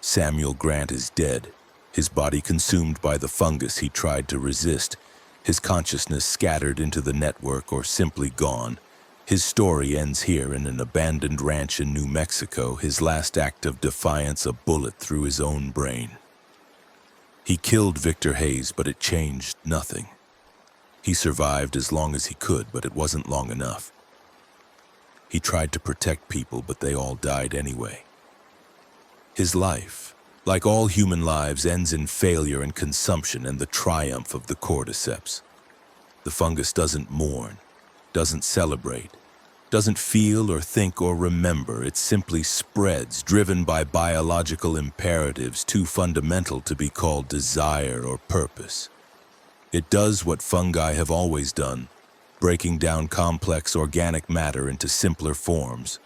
Samuel Grant is dead, his body consumed by the fungus he tried to resist, his consciousness scattered into the network or simply gone. His story ends here in an abandoned ranch in New Mexico, his last act of defiance a bullet through his own brain. He killed Victor Hayes, but it changed nothing. He survived as long as he could, but it wasn't long enough. He tried to protect people, but they all died anyway. His life, like all human lives, ends in failure and consumption and the triumph of the cordyceps. The fungus doesn't mourn, doesn't celebrate, doesn't feel or think or remember. It simply spreads, driven by biological imperatives too fundamental to be called desire or purpose. It does what fungi have always done, breaking down complex organic matter into simpler forms,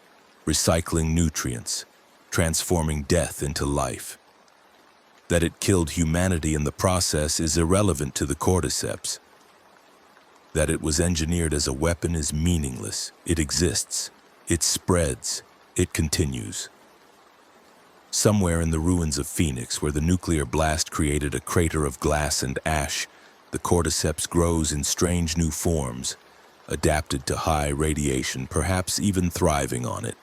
recycling nutrients, transforming death into life. That it killed humanity in the process is irrelevant to the cordyceps. That it was engineered as a weapon is meaningless. It exists. It spreads. It continues. Somewhere in the ruins of Phoenix, where the nuclear blast created a crater of glass and ash, the cordyceps grows in strange new forms, adapted to high radiation, perhaps even thriving on it.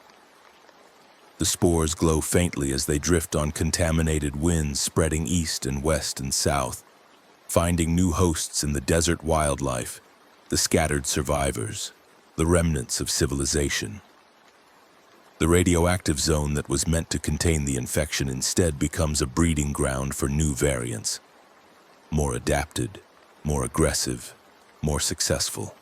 The spores glow faintly as they drift on contaminated winds spreading east and west and south, finding new hosts in the desert wildlife, the scattered survivors, the remnants of civilization. The radioactive zone that was meant to contain the infection instead becomes a breeding ground for new variants, more adapted, more aggressive, more successful.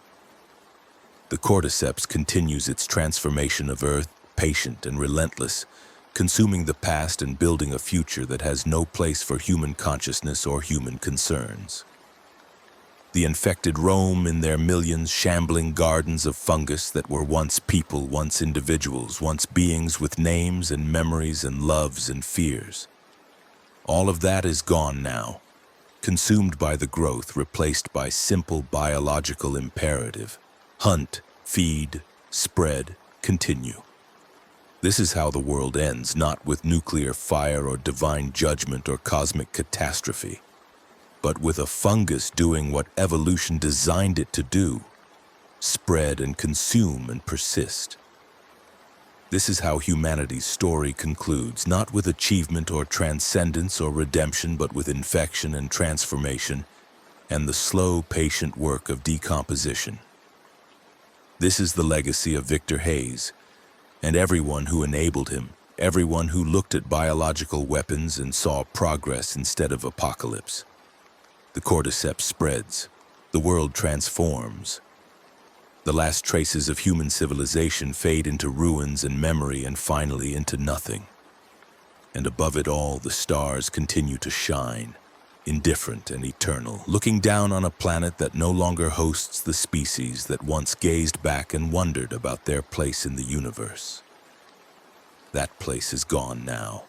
The cordyceps continues its transformation of Earth, patient and relentless, consuming the past and building a future that has no place for human consciousness or human concerns. The infected roam in their millions shambling gardens of fungus that were once people, once individuals, once beings with names and memories and loves and fears. All of that is gone now, consumed by the growth, replaced by simple biological imperative. Hunt, feed, spread, continue. This is how the world ends, not with nuclear fire or divine judgment or cosmic catastrophe, but with a fungus doing what evolution designed it to do: spread and consume and persist. This is how humanity's story concludes, not with achievement or transcendence or redemption, but with infection and transformation and the slow, patient work of decomposition. This is the legacy of Victor Hayes and everyone who enabled him, everyone who looked at biological weapons and saw progress instead of apocalypse. The cordyceps spreads. The world transforms. The last traces of human civilization fade into ruins and memory and finally into nothing. And above it all, the stars continue to shine, indifferent and eternal, looking down on a planet that no longer hosts the species that once gazed back and wondered about their place in the universe. That place is gone now,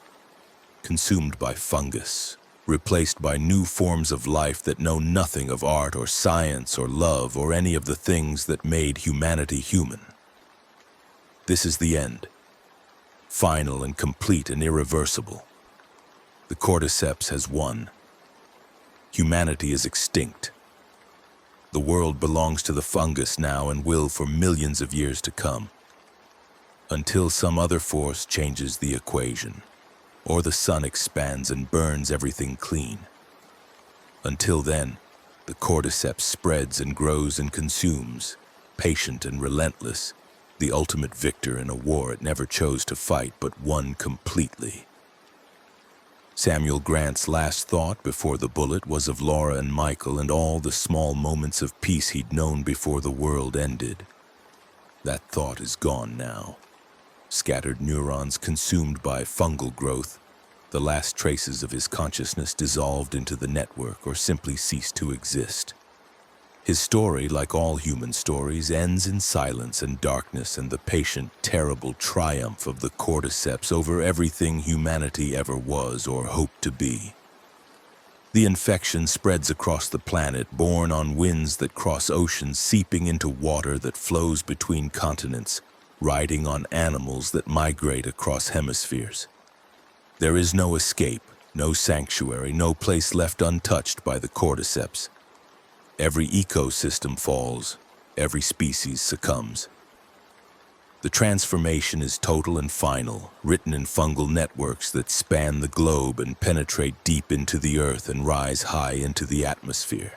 consumed by fungus, replaced by new forms of life that know nothing of art or science or love or any of the things that made humanity human. This is the end, final and complete and irreversible. The cordyceps has won. Humanity is extinct. The world belongs to the fungus now and will for millions of years to come, until some other force changes the equation, or the sun expands and burns everything clean. Until then, the cordyceps spreads and grows and consumes, patient and relentless, the ultimate victor in a war it never chose to fight but won completely. Samuel Grant's last thought before the bullet was of Laura and Michael and all the small moments of peace he'd known before the world ended. That thought is gone now. Scattered neurons consumed by fungal growth, the last traces of his consciousness dissolved into the network or simply ceased to exist. His story, like all human stories, ends in silence and darkness and the patient, terrible triumph of the cordyceps over everything humanity ever was or hoped to be. The infection spreads across the planet, borne on winds that cross oceans, seeping into water that flows between continents, riding on animals that migrate across hemispheres. There is no escape, no sanctuary, no place left untouched by the cordyceps. Every ecosystem falls, every species succumbs. The transformation is total and final, written in fungal networks that span the globe and penetrate deep into the earth and rise high into the atmosphere.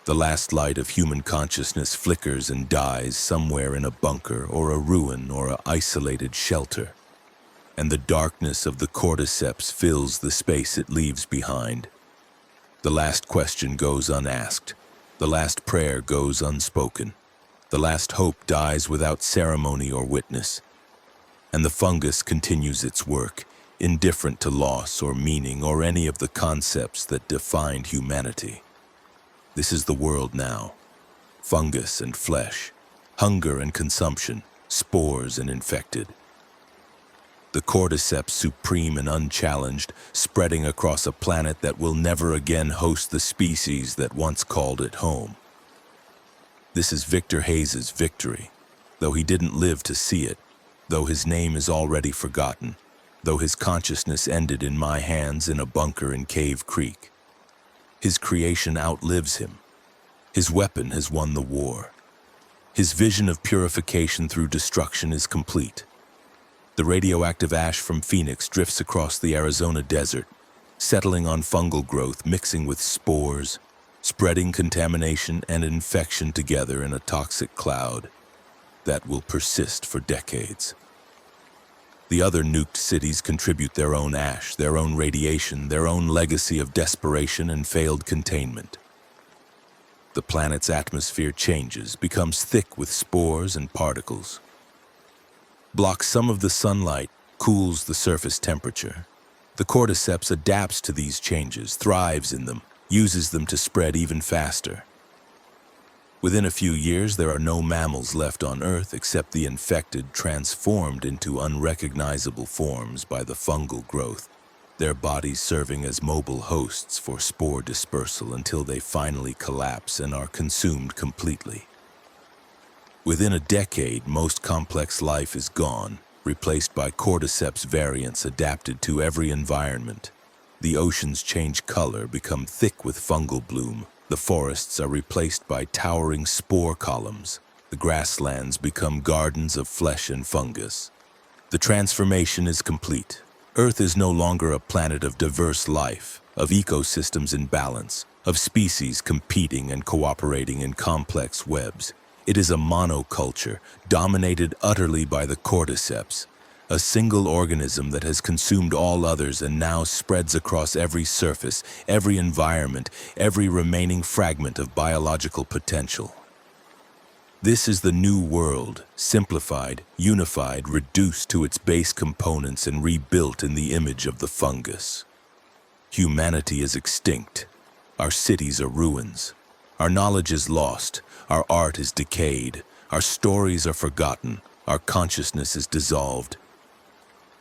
The last light of human consciousness flickers and dies somewhere in a bunker or a ruin or an isolated shelter, and the darkness of the cordyceps fills the space it leaves behind. The last question goes unasked. The last prayer goes unspoken. The last hope dies without ceremony or witness. And the fungus continues its work, indifferent to loss or meaning or any of the concepts that defined humanity. This is the world now. Fungus and flesh, hunger and consumption, spores and infected. The cordyceps, supreme and unchallenged, spreading across a planet that will never again host the species that once called it home. This is Victor Hayes's victory, though he didn't live to see it, though his name is already forgotten, though his consciousness ended in my hands in a bunker in Cave Creek. His creation outlives him. His weapon has won the war. His vision of purification through destruction is complete. The radioactive ash from Phoenix drifts across the Arizona desert, settling on fungal growth, mixing with spores, spreading contamination and infection together in a toxic cloud that will persist for decades. The other nuked cities contribute their own ash, their own radiation, their own legacy of desperation and failed containment. The planet's atmosphere changes, becomes thick with spores and particles. Blocks some of the sunlight, cools the surface temperature. The cordyceps adapts to these changes, thrives in them, uses them to spread even faster. Within a few years, there are no mammals left on Earth except the infected, transformed into unrecognizable forms by the fungal growth, their bodies serving as mobile hosts for spore dispersal until they finally collapse and are consumed completely. Within a decade, most complex life is gone, replaced by cordyceps variants adapted to every environment. The oceans change color, become thick with fungal bloom. The forests are replaced by towering spore columns. The grasslands become gardens of flesh and fungus. The transformation is complete. Earth is no longer a planet of diverse life, of ecosystems in balance, of species competing and cooperating in complex webs. It is a monoculture, dominated utterly by the cordyceps, a single organism that has consumed all others and now spreads across every surface, every environment, every remaining fragment of biological potential. This is the new world, simplified, unified, reduced to its base components and rebuilt in the image of the fungus. Humanity is extinct. Our cities are ruins. Our knowledge is lost. Our art is decayed. Our stories are forgotten. Our consciousness is dissolved.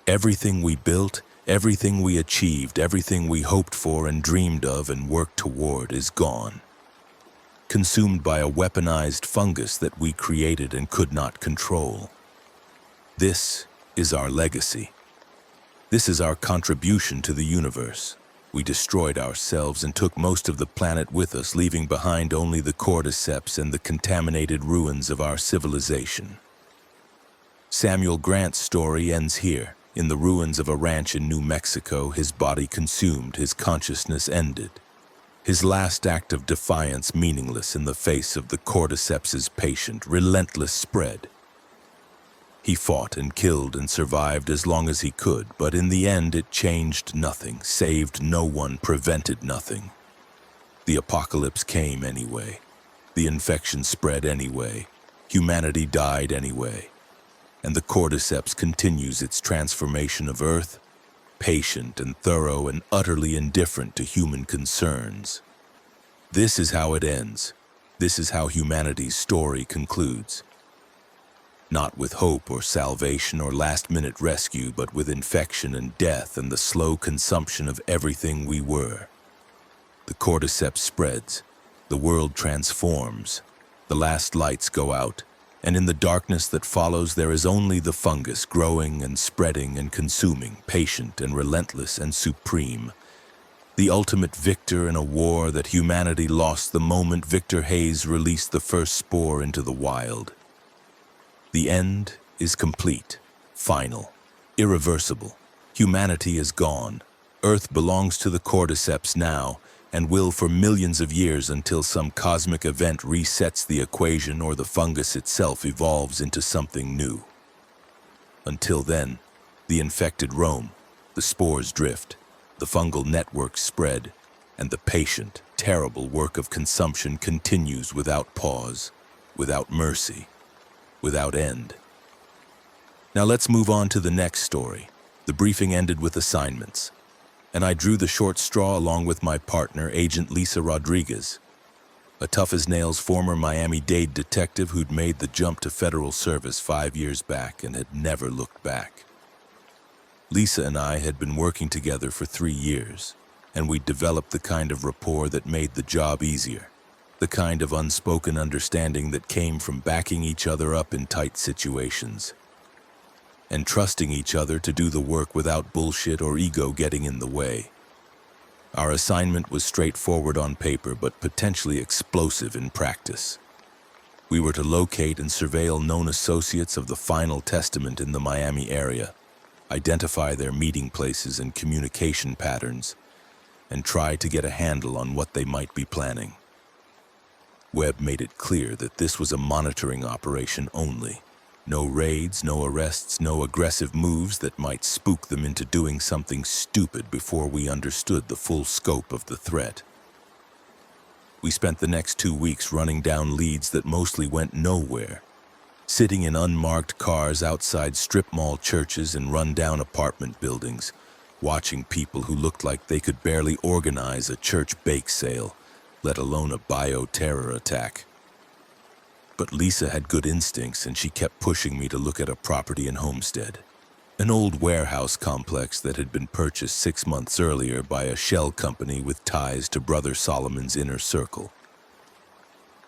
Everything we built, everything we achieved, everything we hoped for and dreamed of and worked toward is gone. Consumed by a weaponized fungus that we created and could not control. This is our legacy. This is our contribution to the universe. We destroyed ourselves and took most of the planet with us, leaving behind only the cordyceps and the contaminated ruins of our civilization. Samuel Grant's story ends here. In the ruins of a ranch in New Mexico, his body consumed, his consciousness ended. His last act of defiance meaningless in the face of the cordyceps's patient, relentless spread. He fought and killed and survived as long as he could, but in the end it changed nothing, saved no one, prevented nothing. The apocalypse came anyway. The infection spread anyway. Humanity died anyway. And the cordyceps continues its transformation of Earth, patient and thorough and utterly indifferent to human concerns. This is how it ends. This is how humanity's story concludes. Not with hope or salvation or last-minute rescue, but with infection and death and the slow consumption of everything we were. The cordyceps spreads, the world transforms, the last lights go out, and in the darkness that follows there is only the fungus growing and spreading and consuming, patient and relentless and supreme. The ultimate victor in a war that humanity lost the moment Victor Hayes released the first spore into the wild. The end is complete, final, irreversible. Humanity is gone. Earth belongs to the cordyceps now, and will for millions of years until some cosmic event resets the equation or the fungus itself evolves into something new. Until then, the infected roam, the spores drift, the fungal networks spread, and the patient, terrible work of consumption continues without pause, without mercy, without end. Now let's move on to the next story. The briefing ended with assignments, and I drew the short straw along with my partner, Agent Lisa Rodriguez, a tough-as-nails former Miami-Dade detective who'd made the jump to federal service 5 years back and had never looked back. Lisa and I had been working together for 3 years, and we'd developed the kind of rapport that made the job easier, the kind of unspoken understanding that came from backing each other up in tight situations, and trusting each other to do the work without bullshit or ego getting in the way. Our assignment was straightforward on paper, but potentially explosive in practice. We were to locate and surveil known associates of the Final Testament in the Miami area, identify their meeting places and communication patterns, and try to get a handle on what they might be planning. Webb made it clear that this was a monitoring operation only. No raids, no arrests, no aggressive moves that might spook them into doing something stupid before we understood the full scope of the threat. We spent the next 2 weeks running down leads that mostly went nowhere, sitting in unmarked cars outside strip mall churches and run-down apartment buildings, watching people who looked like they could barely organize a church bake sale, let alone a bioterror attack. But Lisa had good instincts, and she kept pushing me to look at a property in Homestead, an old warehouse complex that had been purchased 6 months earlier by a shell company with ties to Brother Solomon's inner circle.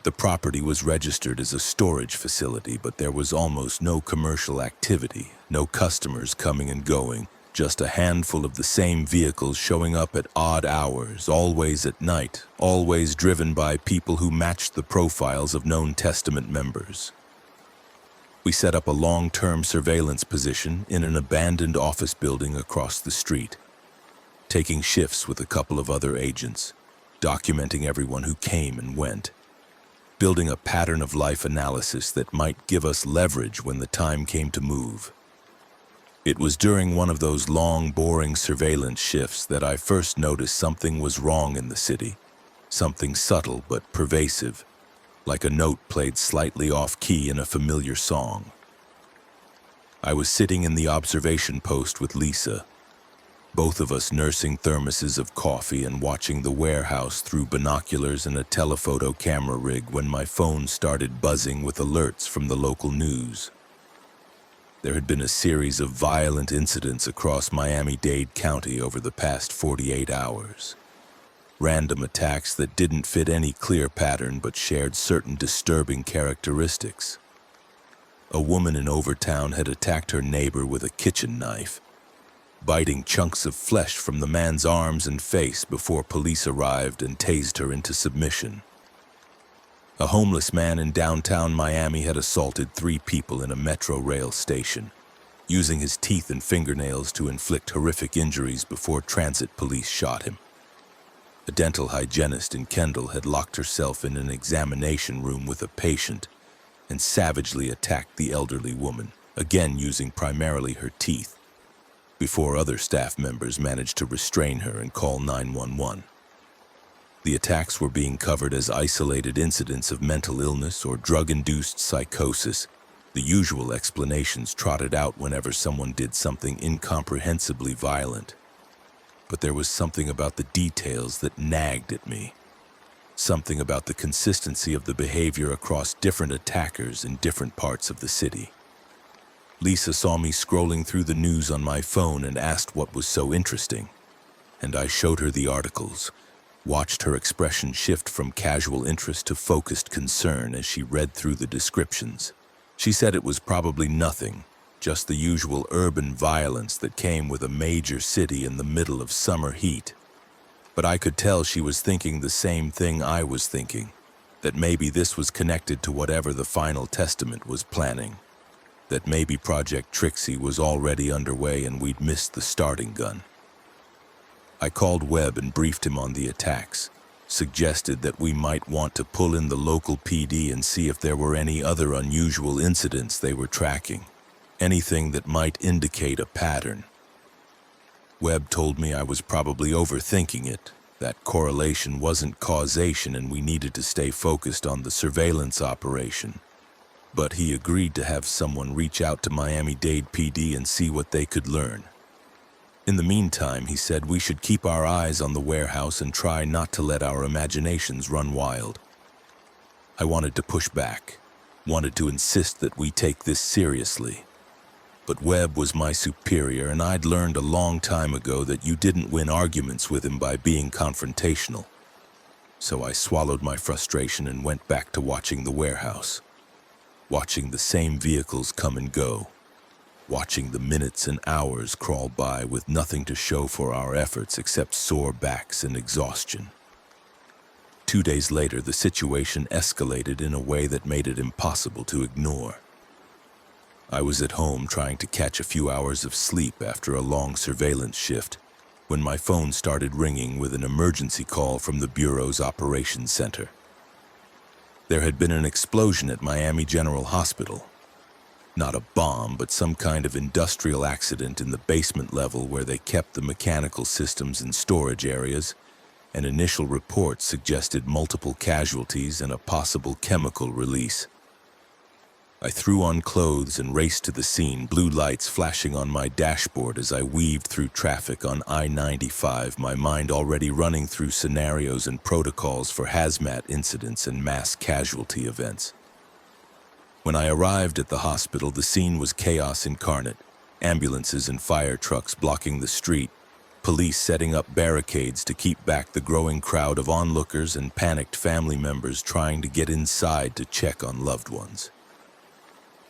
The property was registered as a storage facility, but there was almost no commercial activity, no customers coming and going, just a handful of the same vehicles showing up at odd hours, always at night, always driven by people who matched the profiles of known Testament members. We set up a long-term surveillance position in an abandoned office building across the street, taking shifts with a couple of other agents, documenting everyone who came and went, building a pattern of life analysis that might give us leverage when the time came to move. It was during one of those long, boring surveillance shifts that I first noticed something was wrong in the city, something subtle but pervasive, like a note played slightly off-key in a familiar song. I was sitting in the observation post with Lisa, both of us nursing thermoses of coffee and watching the warehouse through binoculars and a telephoto camera rig, when my phone started buzzing with alerts from the local news. There had been a series of violent incidents across Miami-Dade County over the past 48 hours. Random attacks that didn't fit any clear pattern but shared certain disturbing characteristics. A woman in Overtown had attacked her neighbor with a kitchen knife, biting chunks of flesh from the man's arms and face before police arrived and tased her into submission. A homeless man in downtown Miami had assaulted 3 people in a metro rail station, using his teeth and fingernails to inflict horrific injuries before transit police shot him. A dental hygienist in Kendall had locked herself in an examination room with a patient and savagely attacked the elderly woman, again using primarily her teeth, before other staff members managed to restrain her and call 911. The attacks were being covered as isolated incidents of mental illness or drug-induced psychosis, the usual explanations trotted out whenever someone did something incomprehensibly violent. But there was something about the details that nagged at me. something about the consistency of the behavior across different attackers in different parts of the city. Lisa saw me scrolling through the news on my phone and asked what was so interesting, and I showed her the articles, watched her expression shift from casual interest to focused concern as she read through the descriptions. She said it was probably nothing, just the usual urban violence that came with a major city in the middle of summer heat. But I could tell she was thinking the same thing I was thinking, that maybe this was connected to whatever the Final Testament was planning, that maybe Project Trixie was already underway and we'd missed the starting gun. I called Webb and briefed him on the attacks, suggested that we might want to pull in the local PD and see if there were any other unusual incidents they were tracking, anything that might indicate a pattern. Webb told me I was probably overthinking it, that correlation wasn't causation and we needed to stay focused on the surveillance operation. But he agreed to have someone reach out to Miami-Dade PD and see what they could learn. In the meantime, he said we should keep our eyes on the warehouse and try not to let our imaginations run wild. I wanted to push back, wanted to insist that we take this seriously. But Webb was my superior, and I'd learned a long time ago that you didn't win arguments with him by being confrontational. So I swallowed my frustration and went back to watching the warehouse, watching the same vehicles come and go, watching the minutes and hours crawl by with nothing to show for our efforts except sore backs and exhaustion. 2 days later, the situation escalated in a way that made it impossible to ignore. I was at home trying to catch a few hours of sleep after a long surveillance shift when my phone started ringing with an emergency call from the Bureau's operations center. There had been an explosion at Miami General Hospital. Not a bomb, but some kind of industrial accident in the basement level where they kept the mechanical systems in storage areas, and initial reports suggested multiple casualties and a possible chemical release. I threw on clothes and raced to the scene, blue lights flashing on my dashboard as I weaved through traffic on I-95, my mind already running through scenarios and protocols for hazmat incidents and mass casualty events. When I arrived at the hospital, the scene was chaos incarnate, ambulances and fire trucks blocking the street, police setting up barricades to keep back the growing crowd of onlookers and panicked family members trying to get inside to check on loved ones.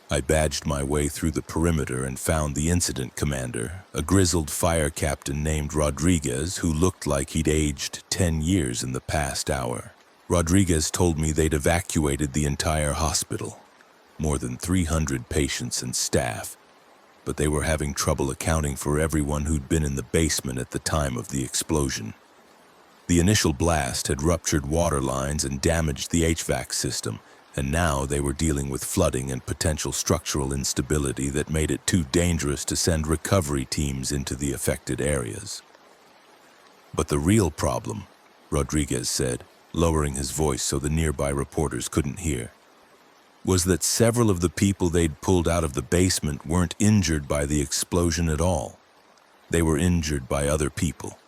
I badged my way through the perimeter and found the incident commander, a grizzled fire captain named Rodriguez who looked like he'd aged 10 years in the past hour. Rodriguez told me they'd evacuated the entire hospital, more than 300 patients and staff, but they were having trouble accounting for everyone who'd been in the basement at the time of the explosion. The initial blast had ruptured water lines and damaged the HVAC system, and now they were dealing with flooding and potential structural instability that made it too dangerous to send recovery teams into the affected areas. But the real problem, Rodriguez said, lowering his voice so the nearby reporters couldn't hear, was that several of the people they'd pulled out of the basement weren't injured by the explosion at all. They were injured by other people,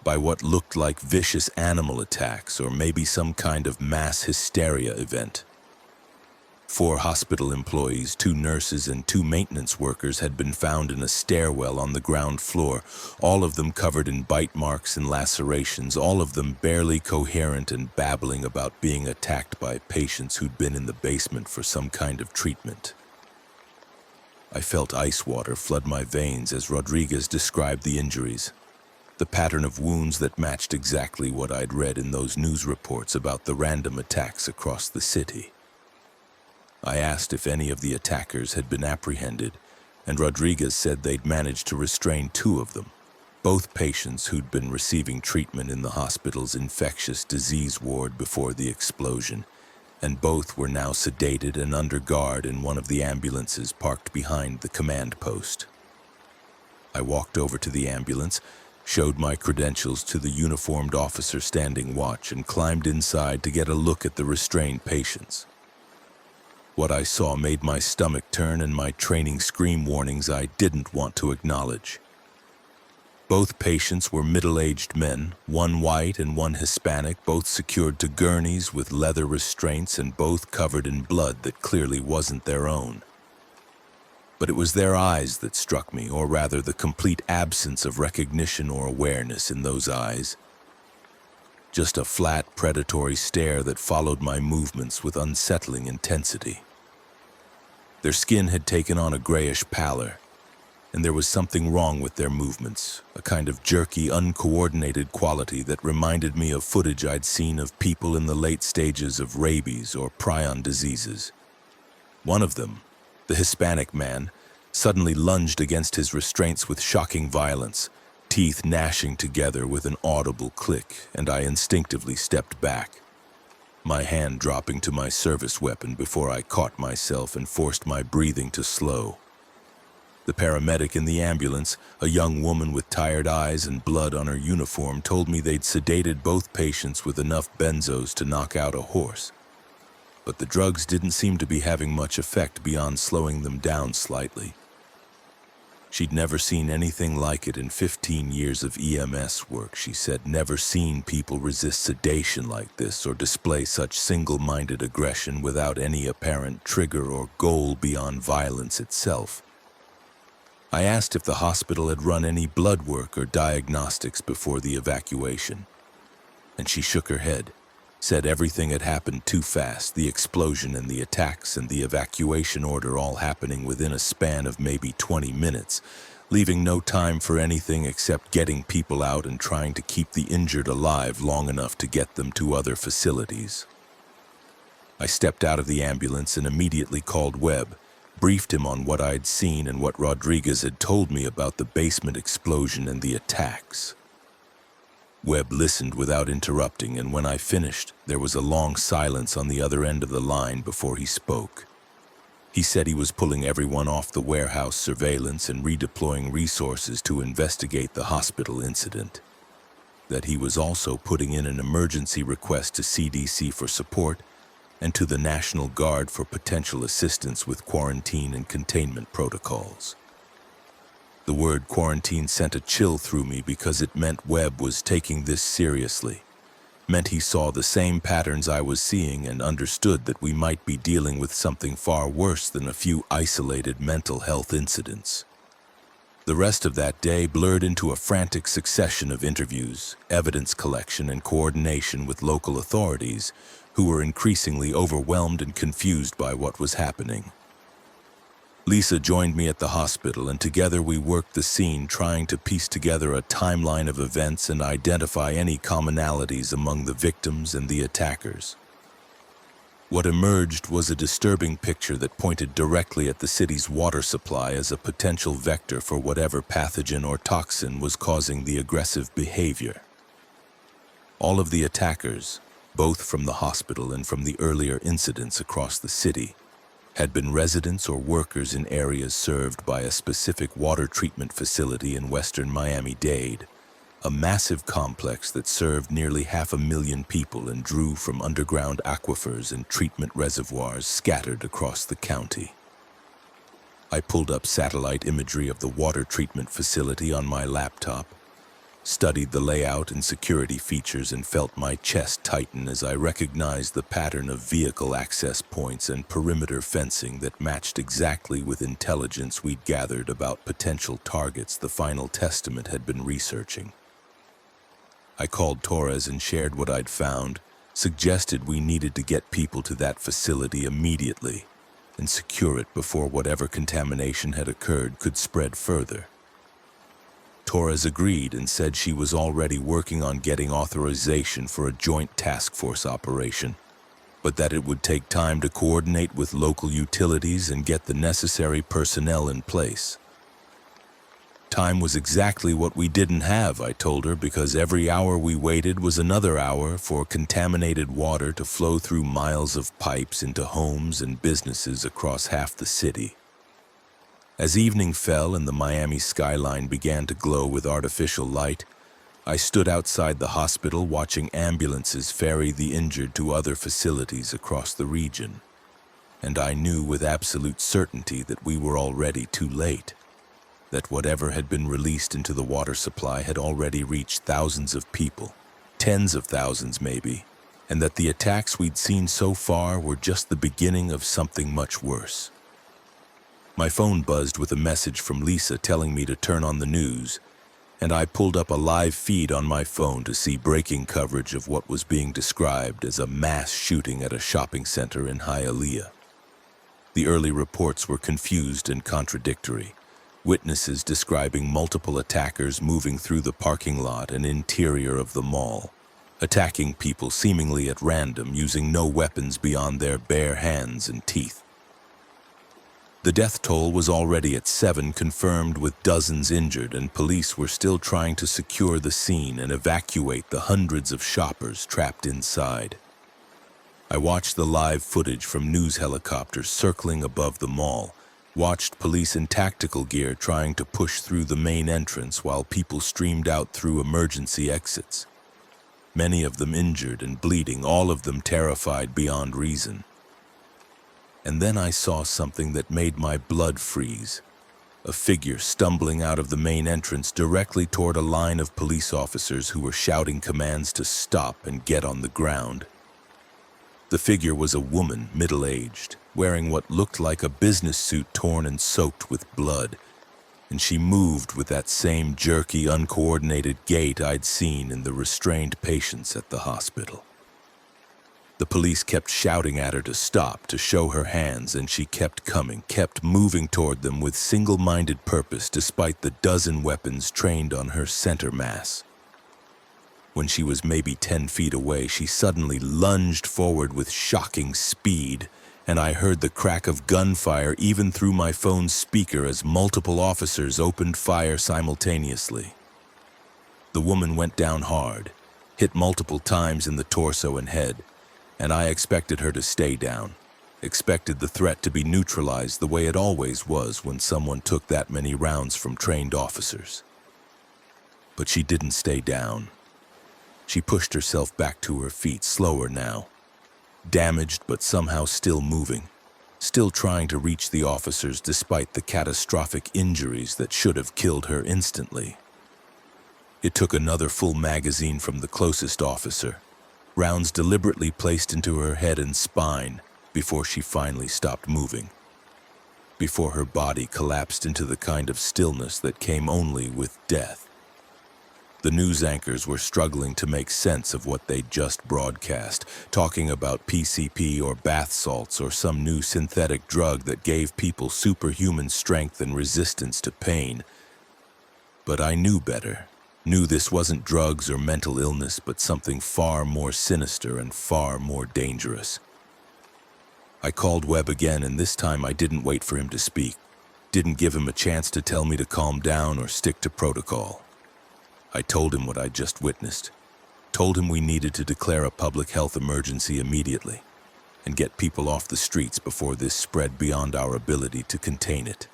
by what looked like vicious animal attacks or maybe some kind of mass hysteria event. 4 hospital employees, 2 nurses, and 2 maintenance workers had been found in a stairwell on the ground floor, all of them covered in bite marks and lacerations, all of them barely coherent and babbling about being attacked by patients who'd been in the basement for some kind of treatment. I felt ice water flood my veins as Rodriguez described the injuries, the pattern of wounds that matched exactly what I'd read in those news reports about the random attacks across the city. I asked if any of the attackers had been apprehended, and Rodriguez said they'd managed to restrain 2 of them, both patients who'd been receiving treatment in the hospital's infectious disease ward before the explosion, and both were now sedated and under guard in one of the ambulances parked behind the command post. I walked over to the ambulance, showed my credentials to the uniformed officer standing watch, and climbed inside to get a look at the restrained patients. What I saw made my stomach turn and my training scream warnings I didn't want to acknowledge. Both patients were middle-aged men, one white and one Hispanic, both secured to gurneys with leather restraints and both covered in blood that clearly wasn't their own. But it was their eyes that struck me, or rather the complete absence of recognition or awareness in those eyes. Just a flat, predatory stare that followed my movements with unsettling intensity. Their skin had taken on a grayish pallor, and there was something wrong with their movements, a kind of jerky, uncoordinated quality that reminded me of footage I'd seen of people in the late stages of rabies or prion diseases. One of them, the Hispanic man, suddenly lunged against his restraints with shocking violence, teeth gnashing together with an audible click, and I instinctively stepped back, my hand dropping to my service weapon before I caught myself and forced my breathing to slow. The paramedic in the ambulance, a young woman with tired eyes and blood on her uniform, told me they'd sedated both patients with enough benzos to knock out a horse. But the drugs didn't seem to be having much effect beyond slowing them down slightly. She'd never seen anything like it in 15 years of EMS work, she said, never seen people resist sedation like this or display such single-minded aggression without any apparent trigger or goal beyond violence itself. I asked if the hospital had run any blood work or diagnostics before the evacuation, and she shook her head, said everything had happened too fast, the explosion and the attacks and the evacuation order all happening within a span of maybe 20 minutes, leaving no time for anything except getting people out and trying to keep the injured alive long enough to get them to other facilities. I stepped out of the ambulance and immediately called Webb, briefed him on what I'd seen and what Rodriguez had told me about the basement explosion and the attacks. Webb listened without interrupting, and when I finished, there was a long silence on the other end of the line before he spoke. He said he was pulling everyone off the warehouse surveillance and redeploying resources to investigate the hospital incident. That he was also putting in an emergency request to CDC for support and to the National Guard for potential assistance with quarantine and containment protocols. The word quarantine sent a chill through me because it meant Webb was taking this seriously, meant he saw the same patterns I was seeing and understood that we might be dealing with something far worse than a few isolated mental health incidents. The rest of that day blurred into a frantic succession of interviews, evidence collection, and coordination with local authorities who were increasingly overwhelmed and confused by what was happening. Lisa joined me at the hospital, and together we worked the scene, trying to piece together a timeline of events and identify any commonalities among the victims and the attackers. What emerged was a disturbing picture that pointed directly at the city's water supply as a potential vector for whatever pathogen or toxin was causing the aggressive behavior. All of the attackers, both from the hospital and from the earlier incidents across the city, had been residents or workers in areas served by a specific water treatment facility in western Miami-Dade, a massive complex that served nearly 500,000 people and drew from underground aquifers and treatment reservoirs scattered across the county. I pulled up satellite imagery of the water treatment facility on my laptop, studied the layout and security features, and felt my chest tighten as I recognized the pattern of vehicle access points and perimeter fencing that matched exactly with intelligence we'd gathered about potential targets the Final Testament had been researching. I called Torres and shared what I'd found, suggested we needed to get people to that facility immediately and secure it before whatever contamination had occurred could spread further. Torres agreed and said she was already working on getting authorization for a joint task force operation, but that it would take time to coordinate with local utilities and get the necessary personnel in place. Time was exactly what we didn't have, I told her, because every hour we waited was another hour for contaminated water to flow through miles of pipes into homes and businesses across half the city. As evening fell and the Miami skyline began to glow with artificial light, I stood outside the hospital watching ambulances ferry the injured to other facilities across the region, and I knew with absolute certainty that we were already too late. that whatever had been released into the water supply had already reached thousands of people, tens of thousands maybe, and that the attacks we'd seen so far were just the beginning of something much worse. My phone buzzed with a message from Lisa telling me to turn on the news, and I pulled up a live feed on my phone to see breaking coverage of what was being described as a mass shooting at a shopping center in Hialeah. The early reports were confused and contradictory, witnesses describing multiple attackers moving through the parking lot and interior of the mall, attacking people seemingly at random using no weapons beyond their bare hands and teeth. The death toll was already at 7 confirmed with dozens injured, and police were still trying to secure the scene and evacuate the hundreds of shoppers trapped inside. I watched the live footage from news helicopters circling above the mall, watched police in tactical gear trying to push through the main entrance while people streamed out through emergency exits. Many of them injured and bleeding, all of them terrified beyond reason. And then I saw something that made my blood freeze. A figure stumbling out of the main entrance directly toward a line of police officers who were shouting commands to stop and get on the ground. The figure was a woman, middle-aged, wearing what looked like a business suit torn and soaked with blood, and she moved with that same jerky, uncoordinated gait I'd seen in the restrained patients at the hospital. The police kept shouting at her to stop, to show her hands, and she kept coming, kept moving toward them with single-minded purpose despite the dozen weapons trained on her center mass. When she was maybe 10 feet away, she suddenly lunged forward with shocking speed, and I heard the crack of gunfire even through my phone's speaker as multiple officers opened fire simultaneously. The woman went down hard, hit multiple times in the torso and head, and I expected her to stay down, expected the threat to be neutralized the way it always was when someone took that many rounds from trained officers. But she didn't stay down. She pushed herself back to her feet, slower now, damaged but somehow still moving, still trying to reach the officers despite the catastrophic injuries that should have killed her instantly. It took another full magazine from the closest officer, rounds deliberately placed into her head and spine before she finally stopped moving, before her body collapsed into the kind of stillness that came only with death. The news anchors were struggling to make sense of what they'd just broadcast, talking about PCP or bath salts or some new synthetic drug that gave people superhuman strength and resistance to pain. But I knew better. Knew this wasn't drugs or mental illness, but something far more sinister and far more dangerous. I called Webb again, and this time I didn't wait for him to speak. Didn't give him a chance to tell me to calm down or stick to protocol. I told him what I'd just witnessed. Told him we needed to declare a public health emergency immediately and get people off the streets before this spread beyond our ability to contain it.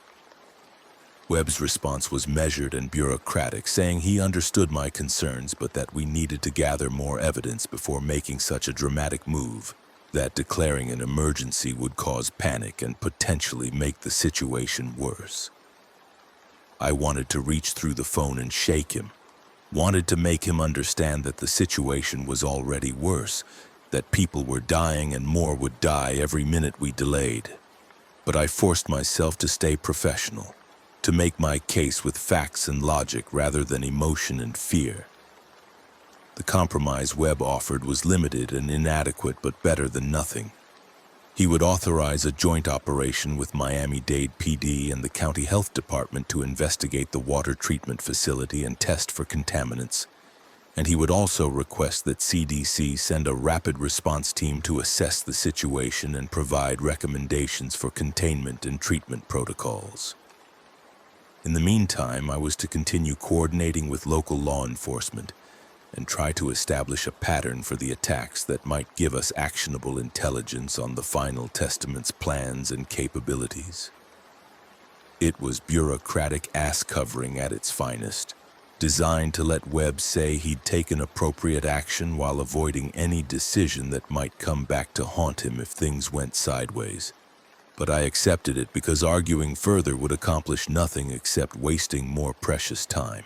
Webb's response was measured and bureaucratic, saying he understood my concerns, but that we needed to gather more evidence before making such a dramatic move, that declaring an emergency would cause panic and potentially make the situation worse. I wanted to reach through the phone and shake him, wanted to make him understand that the situation was already worse, that people were dying and more would die every minute we delayed. But I forced myself to stay professional, to make my case with facts and logic rather than emotion and fear. The compromise Webb offered was limited and inadequate, but better than nothing. He would authorize a joint operation with Miami-Dade PD and the county health department to investigate the water treatment facility and test for contaminants. And he would also request that CDC send a rapid response team to assess the situation and provide recommendations for containment and treatment protocols. In the meantime, I was to continue coordinating with local law enforcement and try to establish a pattern for the attacks that might give us actionable intelligence on the Final Testament's plans and capabilities. It was bureaucratic ass-covering at its finest, designed to let Webb say he'd taken appropriate action while avoiding any decision that might come back to haunt him if things went sideways. but I accepted it because arguing further would accomplish nothing except wasting more precious time.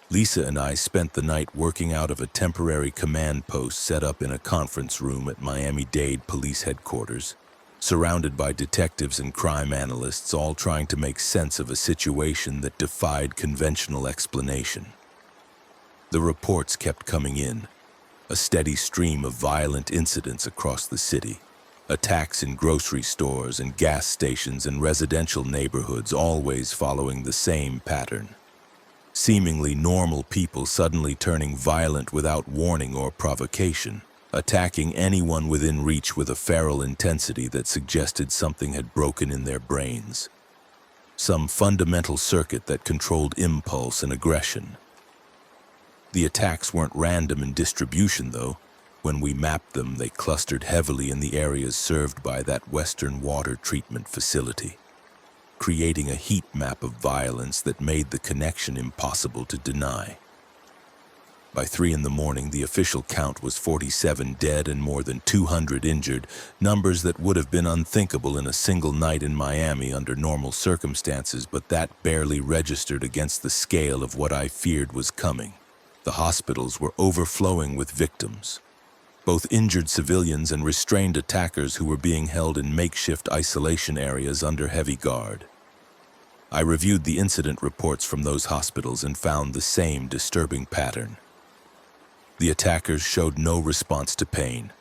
Lisa and I spent the night working out of a temporary command post set up in a conference room at Miami-Dade Police Headquarters, surrounded by detectives and crime analysts all trying to make sense of a situation that defied conventional explanation. The reports kept coming in, a steady stream of violent incidents across the city. Attacks in grocery stores and gas stations and residential neighborhoods, always following the same pattern. Seemingly normal people suddenly turning violent without warning or provocation, attacking anyone within reach with a feral intensity that suggested something had broken in their brains. Some fundamental circuit that controlled impulse and aggression. The attacks weren't random in distribution, though. When we mapped them, they clustered heavily in the areas served by that Western water treatment facility, creating a heat map of violence that made the connection impossible to deny. By 3 in the morning, the official count was 47 dead and more than 200 injured, numbers that would have been unthinkable in a single night in Miami under normal circumstances, but that barely registered against the scale of what I feared was coming. The hospitals were overflowing with victims, both injured civilians and restrained attackers who were being held in makeshift isolation areas under heavy guard. I reviewed the incident reports from those hospitals and found the same disturbing pattern. The attackers showed no response to pain,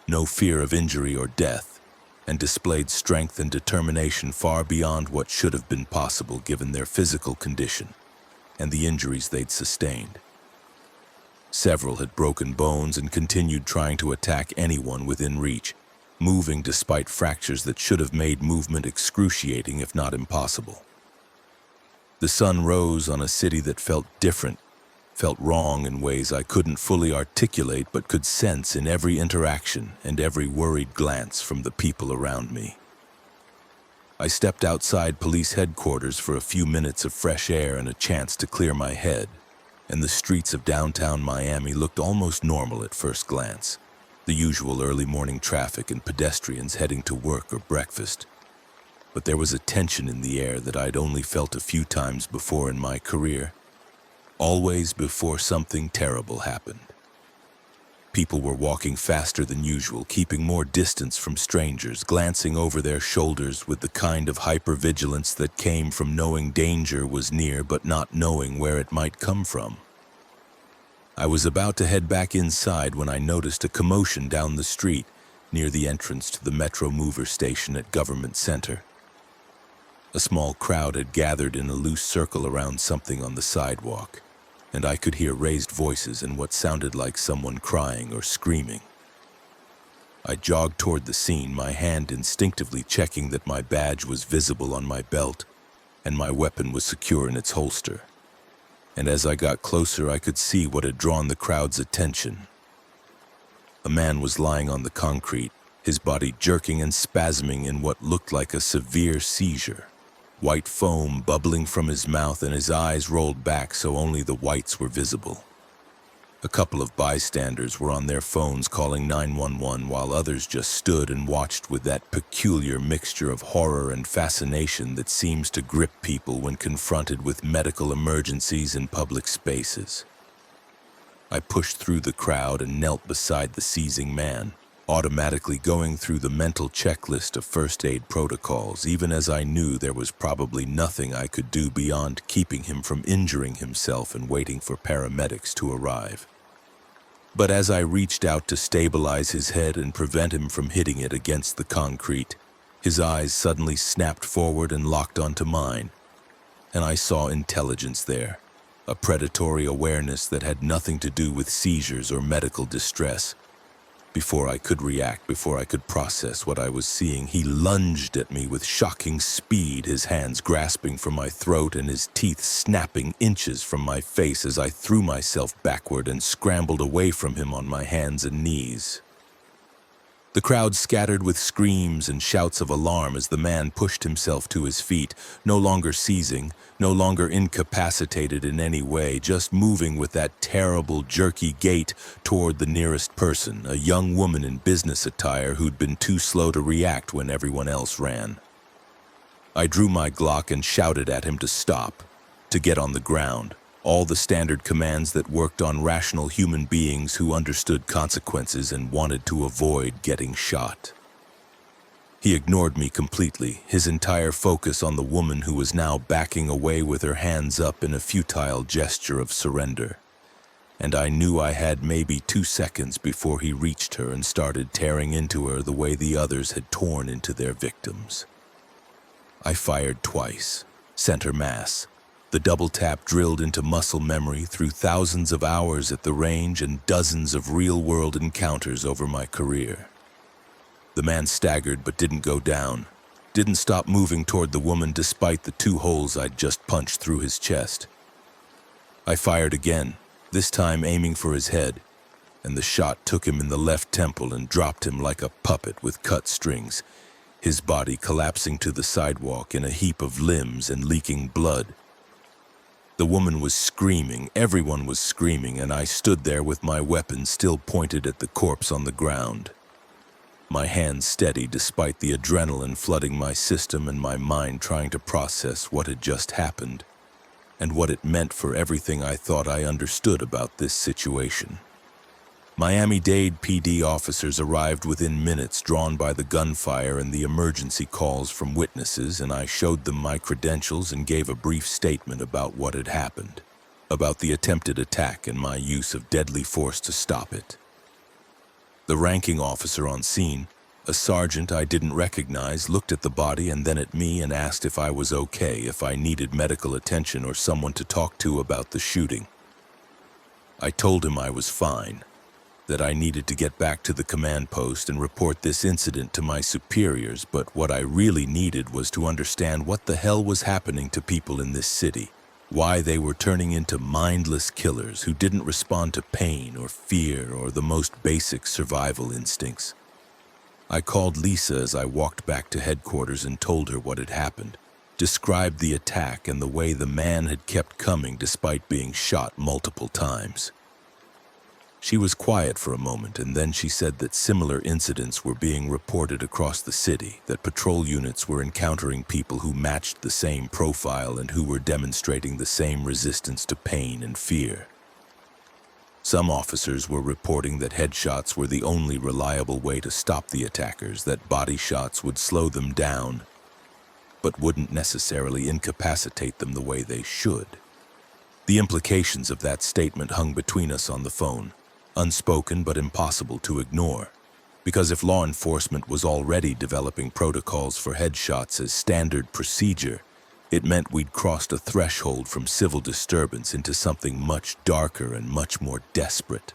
no fear of injury or death, and displayed strength and determination far beyond what should have been possible given their physical condition and the injuries they'd sustained. Several had broken bones and continued trying to attack anyone within reach, moving despite fractures that should have made movement excruciating if not impossible. The sun rose on a city that felt different, felt wrong in ways I couldn't fully articulate but could sense in every interaction and every worried glance from the people around me. I stepped outside police headquarters for a few minutes of fresh air and a chance to clear my head, and the streets of downtown Miami looked almost normal at first glance. The usual early morning traffic and pedestrians heading to work or breakfast. But there was a tension in the air that I'd only felt a few times before in my career. Always before something terrible happened. People were walking faster than usual, keeping more distance from strangers, glancing over their shoulders with the kind of hypervigilance that came from knowing danger was near but not knowing where it might come from. I was about to head back inside when I noticed a commotion down the street near the entrance to the Metro Mover station at Government Center. A small crowd had gathered in a loose circle around something on the sidewalk, and I could hear raised voices and what sounded like someone crying or screaming. I jogged toward the scene, my hand instinctively checking that my badge was visible on my belt and my weapon was secure in its holster. And as I got closer, I could see what had drawn the crowd's attention. A man was lying on the concrete, his body jerking and spasming in what looked like a severe seizure. White foam bubbling from his mouth and his eyes rolled back so only the whites were visible. A couple of bystanders were on their phones calling 911 while others just stood and watched with that peculiar mixture of horror and fascination that seems to grip people when confronted with medical emergencies in public spaces. I pushed through the crowd and knelt beside the seizing man, automatically going through the mental checklist of first aid protocols, even as I knew there was probably nothing I could do beyond keeping him from injuring himself and waiting for paramedics to arrive. But as I reached out to stabilize his head and prevent him from hitting it against the concrete, his eyes suddenly snapped forward and locked onto mine, and I saw intelligence there, a predatory awareness that had nothing to do with seizures or medical distress. Before I could react, before I could process what I was seeing, he lunged at me with shocking speed, his hands grasping for my throat and his teeth snapping inches from my face as I threw myself backward and scrambled away from him on my hands and knees. The crowd scattered with screams and shouts of alarm as the man pushed himself to his feet, no longer seizing, no longer incapacitated in any way, just moving with that terrible, jerky gait toward the nearest person, a young woman in business attire who'd been too slow to react when everyone else ran. I drew my Glock and shouted at him to stop, to get on the ground, all the standard commands that worked on rational human beings who understood consequences and wanted to avoid getting shot. He ignored me completely, his entire focus on the woman who was now backing away with her hands up in a futile gesture of surrender. And I knew I had maybe 2 seconds before he reached her and started tearing into her the way the others had torn into their victims. I fired twice, center mass. The double tap drilled into muscle memory through thousands of hours at the range and dozens of real-world encounters over my career. The man staggered but didn't go down, didn't stop moving toward the woman despite the 2 holes I'd just punched through his chest. I fired again, this time aiming for his head, and the shot took him in the left temple and dropped him like a puppet with cut strings, his body collapsing to the sidewalk in a heap of limbs and leaking blood. The woman was screaming, everyone was screaming, and I stood there with my weapon still pointed at the corpse on the ground. My hands steady despite the adrenaline flooding my system and my mind trying to process what had just happened, and what it meant for everything I thought I understood about this situation. Miami-Dade PD officers arrived within minutes, drawn by the gunfire and the emergency calls from witnesses, and I showed them my credentials and gave a brief statement about what had happened, about the attempted attack and my use of deadly force to stop it. The ranking officer on scene, a sergeant I didn't recognize, looked at the body and then at me and asked if I was okay, if I needed medical attention or someone to talk to about the shooting. I told him I was fine, that I needed to get back to the command post and report this incident to my superiors, but what I really needed was to understand what the hell was happening to people in this city, why they were turning into mindless killers who didn't respond to pain or fear or the most basic survival instincts. I called Lisa as I walked back to headquarters and told her what had happened, described the attack and the way the man had kept coming despite being shot multiple times. She was quiet for a moment, and then she said that similar incidents were being reported across the city, that patrol units were encountering people who matched the same profile and who were demonstrating the same resistance to pain and fear. Some officers were reporting that headshots were the only reliable way to stop the attackers, that body shots would slow them down, but wouldn't necessarily incapacitate them the way they should. The implications of that statement hung between us on the phone, unspoken but impossible to ignore, because if law enforcement was already developing protocols for headshots as standard procedure, it meant we'd crossed a threshold from civil disturbance into something much darker and much more desperate.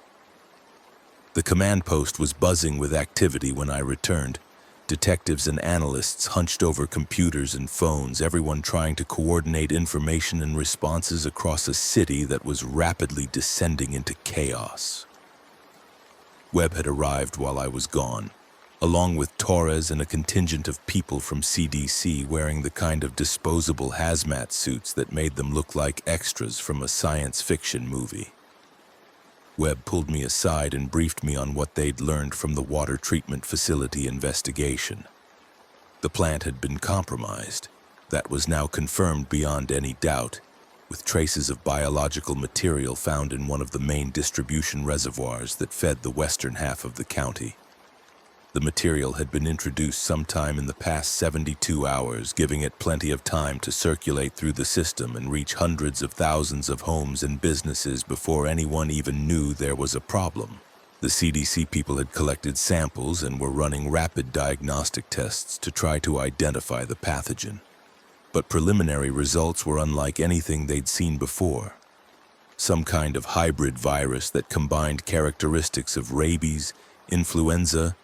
The command post was buzzing with activity when I returned, detectives and analysts hunched over computers and phones, everyone trying to coordinate information and responses across a city that was rapidly descending into chaos. Webb had arrived while I was gone, along with Torres and a contingent of people from CDC wearing the kind of disposable hazmat suits that made them look like extras from a science fiction movie. Webb pulled me aside and briefed me on what they'd learned from the water treatment facility investigation. The plant had been compromised. That was now confirmed beyond any doubt, with traces of biological material found in one of the main distribution reservoirs that fed the western half of the county. The material had been introduced sometime in the past 72 hours, giving it plenty of time to circulate through the system and reach hundreds of thousands of homes and businesses before anyone even knew there was a problem. The CDC people had collected samples and were running rapid diagnostic tests to try to identify the pathogen. But preliminary results were unlike anything they'd seen before. Some kind of hybrid virus that combined characteristics of rabies, influenza,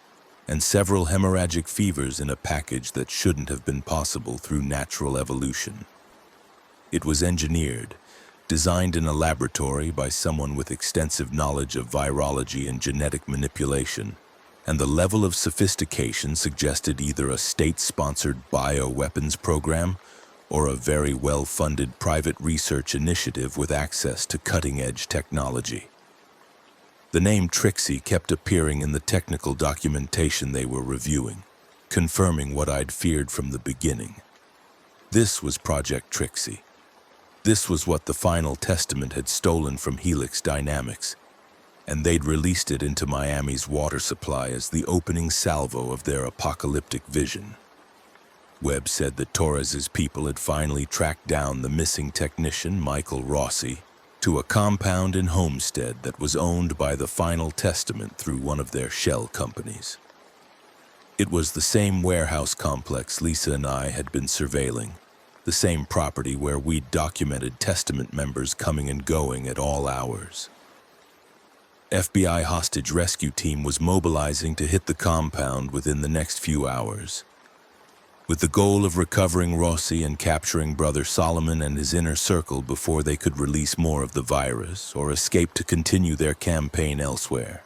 and several hemorrhagic fevers in a package that shouldn't have been possible through natural evolution. It was engineered, designed in a laboratory by someone with extensive knowledge of virology and genetic manipulation, and the level of sophistication suggested either a state-sponsored bioweapons program or a very well-funded private research initiative with access to cutting-edge technology. The name Trixie kept appearing in the technical documentation they were reviewing, confirming what I'd feared from the beginning. This was Project Trixie. This was what the Final Testament had stolen from Helix Dynamics, and they'd released it into Miami's water supply as the opening salvo of their apocalyptic vision. Webb said that Torres's people had finally tracked down the missing technician, Michael Rossi, to a compound in Homestead that was owned by the Final Testament through one of their shell companies. It was the same warehouse complex Lisa and I had been surveilling, the same property where we'd documented Testament members coming and going at all hours. FBI hostage rescue team was mobilizing to hit the compound within the next few hours, with the goal of recovering Rossi and capturing Brother Solomon and his inner circle before they could release more of the virus or escape to continue their campaign elsewhere.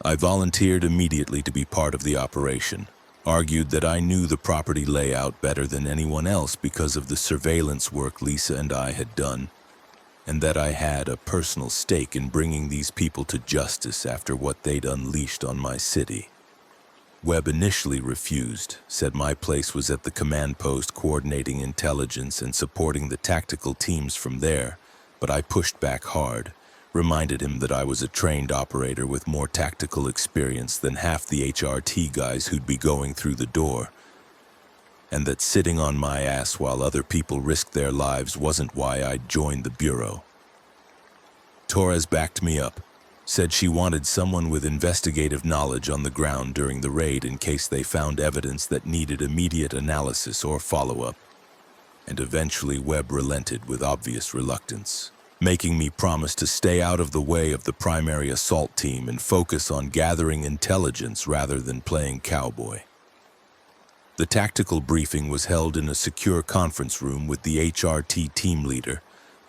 I volunteered immediately to be part of the operation, argued that I knew the property layout better than anyone else because of the surveillance work Lisa and I had done, and that I had a personal stake in bringing these people to justice after what they'd unleashed on my city. Webb initially refused, said my place was at the command post coordinating intelligence and supporting the tactical teams from there, but I pushed back hard, reminded him that I was a trained operator with more tactical experience than half the HRT guys who'd be going through the door, and that sitting on my ass while other people risked their lives wasn't why I'd joined the Bureau. Torres backed me up, said she wanted someone with investigative knowledge on the ground during the raid in case they found evidence that needed immediate analysis or follow-up, and eventually Webb relented with obvious reluctance, making me promise to stay out of the way of the primary assault team and focus on gathering intelligence rather than playing cowboy. The tactical briefing was held in a secure conference room with the HRT team leader,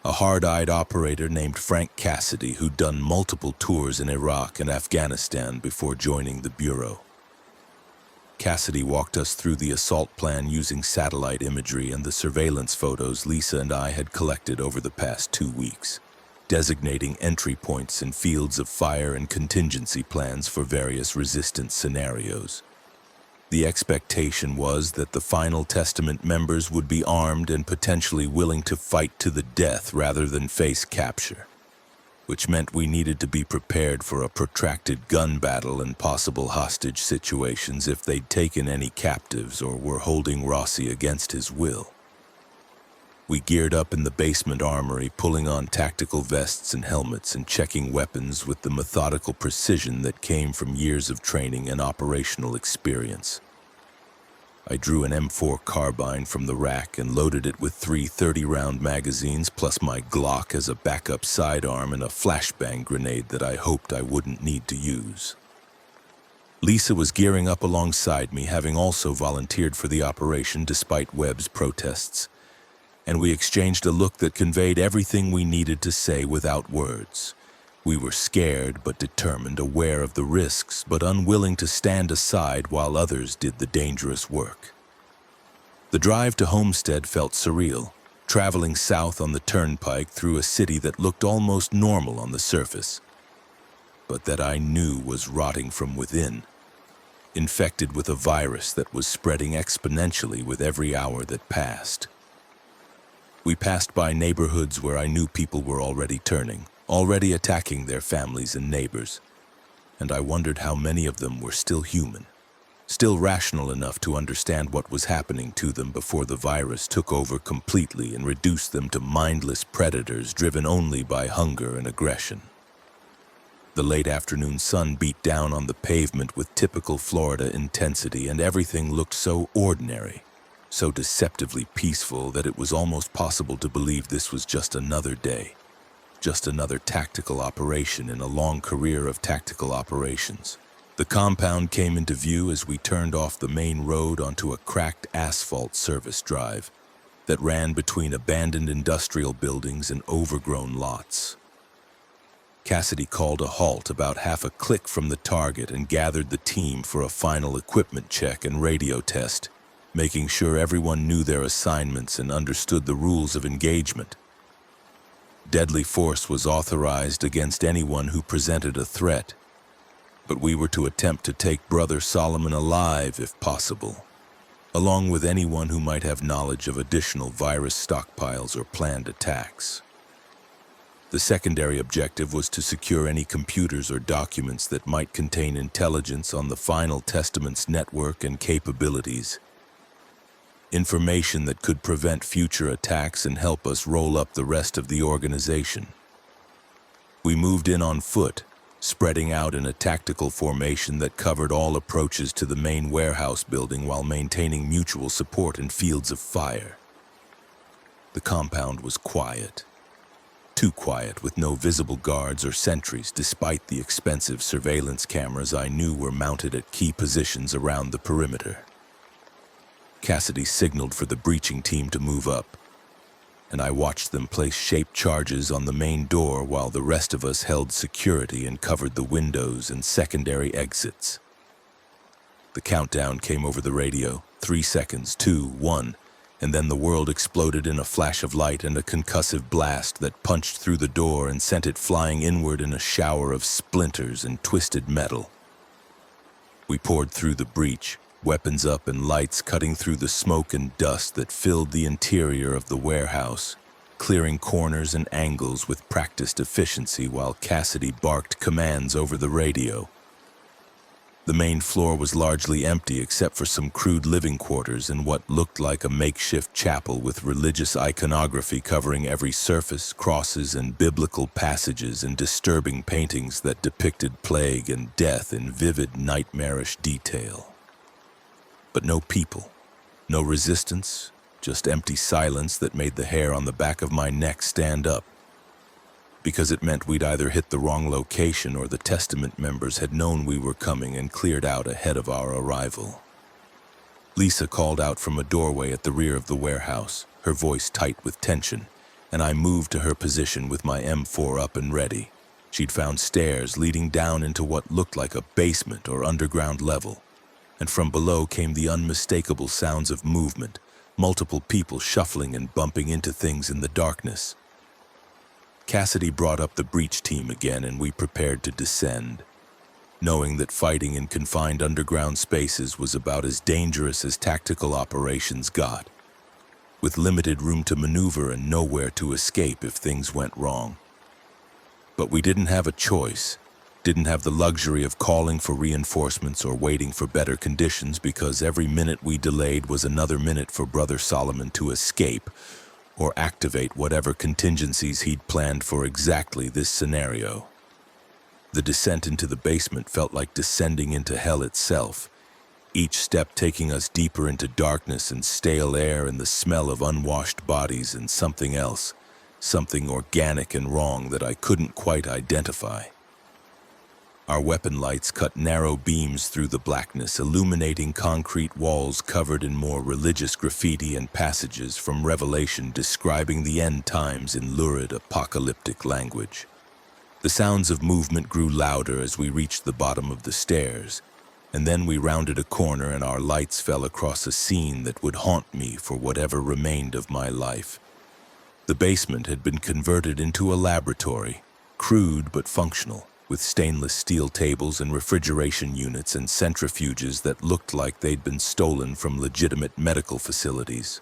a hard-eyed operator named Frank Cassidy who'd done multiple tours in Iraq and Afghanistan before joining the Bureau. Cassidy walked us through the assault plan using satellite imagery and the surveillance photos Lisa and I had collected over the past 2 weeks, designating entry points and fields of fire and contingency plans for various resistance scenarios. The expectation was that the Final Testament members would be armed and potentially willing to fight to the death rather than face capture, which meant we needed to be prepared for a protracted gun battle and possible hostage situations if they'd taken any captives or were holding Rossi against his will. We geared up in the basement armory, pulling on tactical vests and helmets and checking weapons with the methodical precision that came from years of training and operational experience. I drew an M4 carbine from the rack and loaded it with 3 30-round magazines plus my Glock as a backup sidearm and a flashbang grenade that I hoped I wouldn't need to use. Lisa was gearing up alongside me, having also volunteered for the operation despite Webb's protests, and we exchanged a look that conveyed everything we needed to say without words. We were scared but determined, aware of the risks but unwilling to stand aside while others did the dangerous work. The drive to Homestead felt surreal, traveling south on the turnpike through a city that looked almost normal on the surface, but that I knew was rotting from within, infected with a virus that was spreading exponentially with every hour that passed. We passed by neighborhoods where I knew people were already turning, already attacking their families and neighbors, and I wondered how many of them were still human, still rational enough to understand what was happening to them before the virus took over completely and reduced them to mindless predators driven only by hunger and aggression. The late afternoon sun beat down on the pavement with typical Florida intensity, and everything looked so ordinary, so deceptively peaceful that it was almost possible to believe this was just another day, just another tactical operation in a long career of tactical operations. The compound came into view as we turned off the main road onto a cracked asphalt service drive that ran between abandoned industrial buildings and overgrown lots. Cassidy called a halt about half a click from the target and gathered the team for a final equipment check and radio test, making sure everyone knew their assignments and understood the rules of engagement. Deadly force was authorized against anyone who presented a threat, but we were to attempt to take Brother Solomon alive if possible, along with anyone who might have knowledge of additional virus stockpiles or planned attacks. The secondary objective was to secure any computers or documents that might contain intelligence on the Final Testament's network and capabilities. Information that could prevent future attacks and help us roll up the rest of the organization. We moved in on foot, spreading out in a tactical formation that covered all approaches to the main warehouse building while maintaining mutual support in fields of fire. The compound was quiet. Too quiet, with no visible guards or sentries, despite the expensive surveillance cameras I knew were mounted at key positions around the perimeter. Cassidy signaled for the breaching team to move up, and I watched them place shaped charges on the main door while the rest of us held security and covered the windows and secondary exits. The countdown came over the radio, 3 seconds, 2, 1, and then the world exploded in a flash of light and a concussive blast that punched through the door and sent it flying inward in a shower of splinters and twisted metal. We poured through the breach, weapons up and lights cutting through the smoke and dust that filled the interior of the warehouse, clearing corners and angles with practiced efficiency while Cassidy barked commands over the radio. The main floor was largely empty except for some crude living quarters and what looked like a makeshift chapel with religious iconography covering every surface, crosses and biblical passages and disturbing paintings that depicted plague and death in vivid, nightmarish detail. But no people, no resistance, just empty silence that made the hair on the back of my neck stand up. Because it meant we'd either hit the wrong location or the Testament members had known we were coming and cleared out ahead of our arrival. Lisa called out from a doorway at the rear of the warehouse, her voice tight with tension, and I moved to her position with my M4 up and ready. She'd found stairs leading down into what looked like a basement or underground level, and from below came the unmistakable sounds of movement, multiple people shuffling and bumping into things in the darkness. Cassidy brought up the breach team again and we prepared to descend, knowing that fighting in confined underground spaces was about as dangerous as tactical operations got, with limited room to maneuver and nowhere to escape if things went wrong. But we didn't have a choice, didn't have the luxury of calling for reinforcements or waiting for better conditions because every minute we delayed was another minute for Brother Solomon to escape, or activate whatever contingencies he'd planned for exactly this scenario. The descent into the basement felt like descending into hell itself, each step taking us deeper into darkness and stale air and the smell of unwashed bodies and something else, something organic and wrong that I couldn't quite identify. Our weapon lights cut narrow beams through the blackness, illuminating concrete walls covered in more religious graffiti and passages from Revelation describing the end times in lurid, apocalyptic language. The sounds of movement grew louder as we reached the bottom of the stairs, and then we rounded a corner and our lights fell across a scene that would haunt me for whatever remained of my life. The basement had been converted into a laboratory, crude but functional, with stainless steel tables and refrigeration units and centrifuges that looked like they'd been stolen from legitimate medical facilities.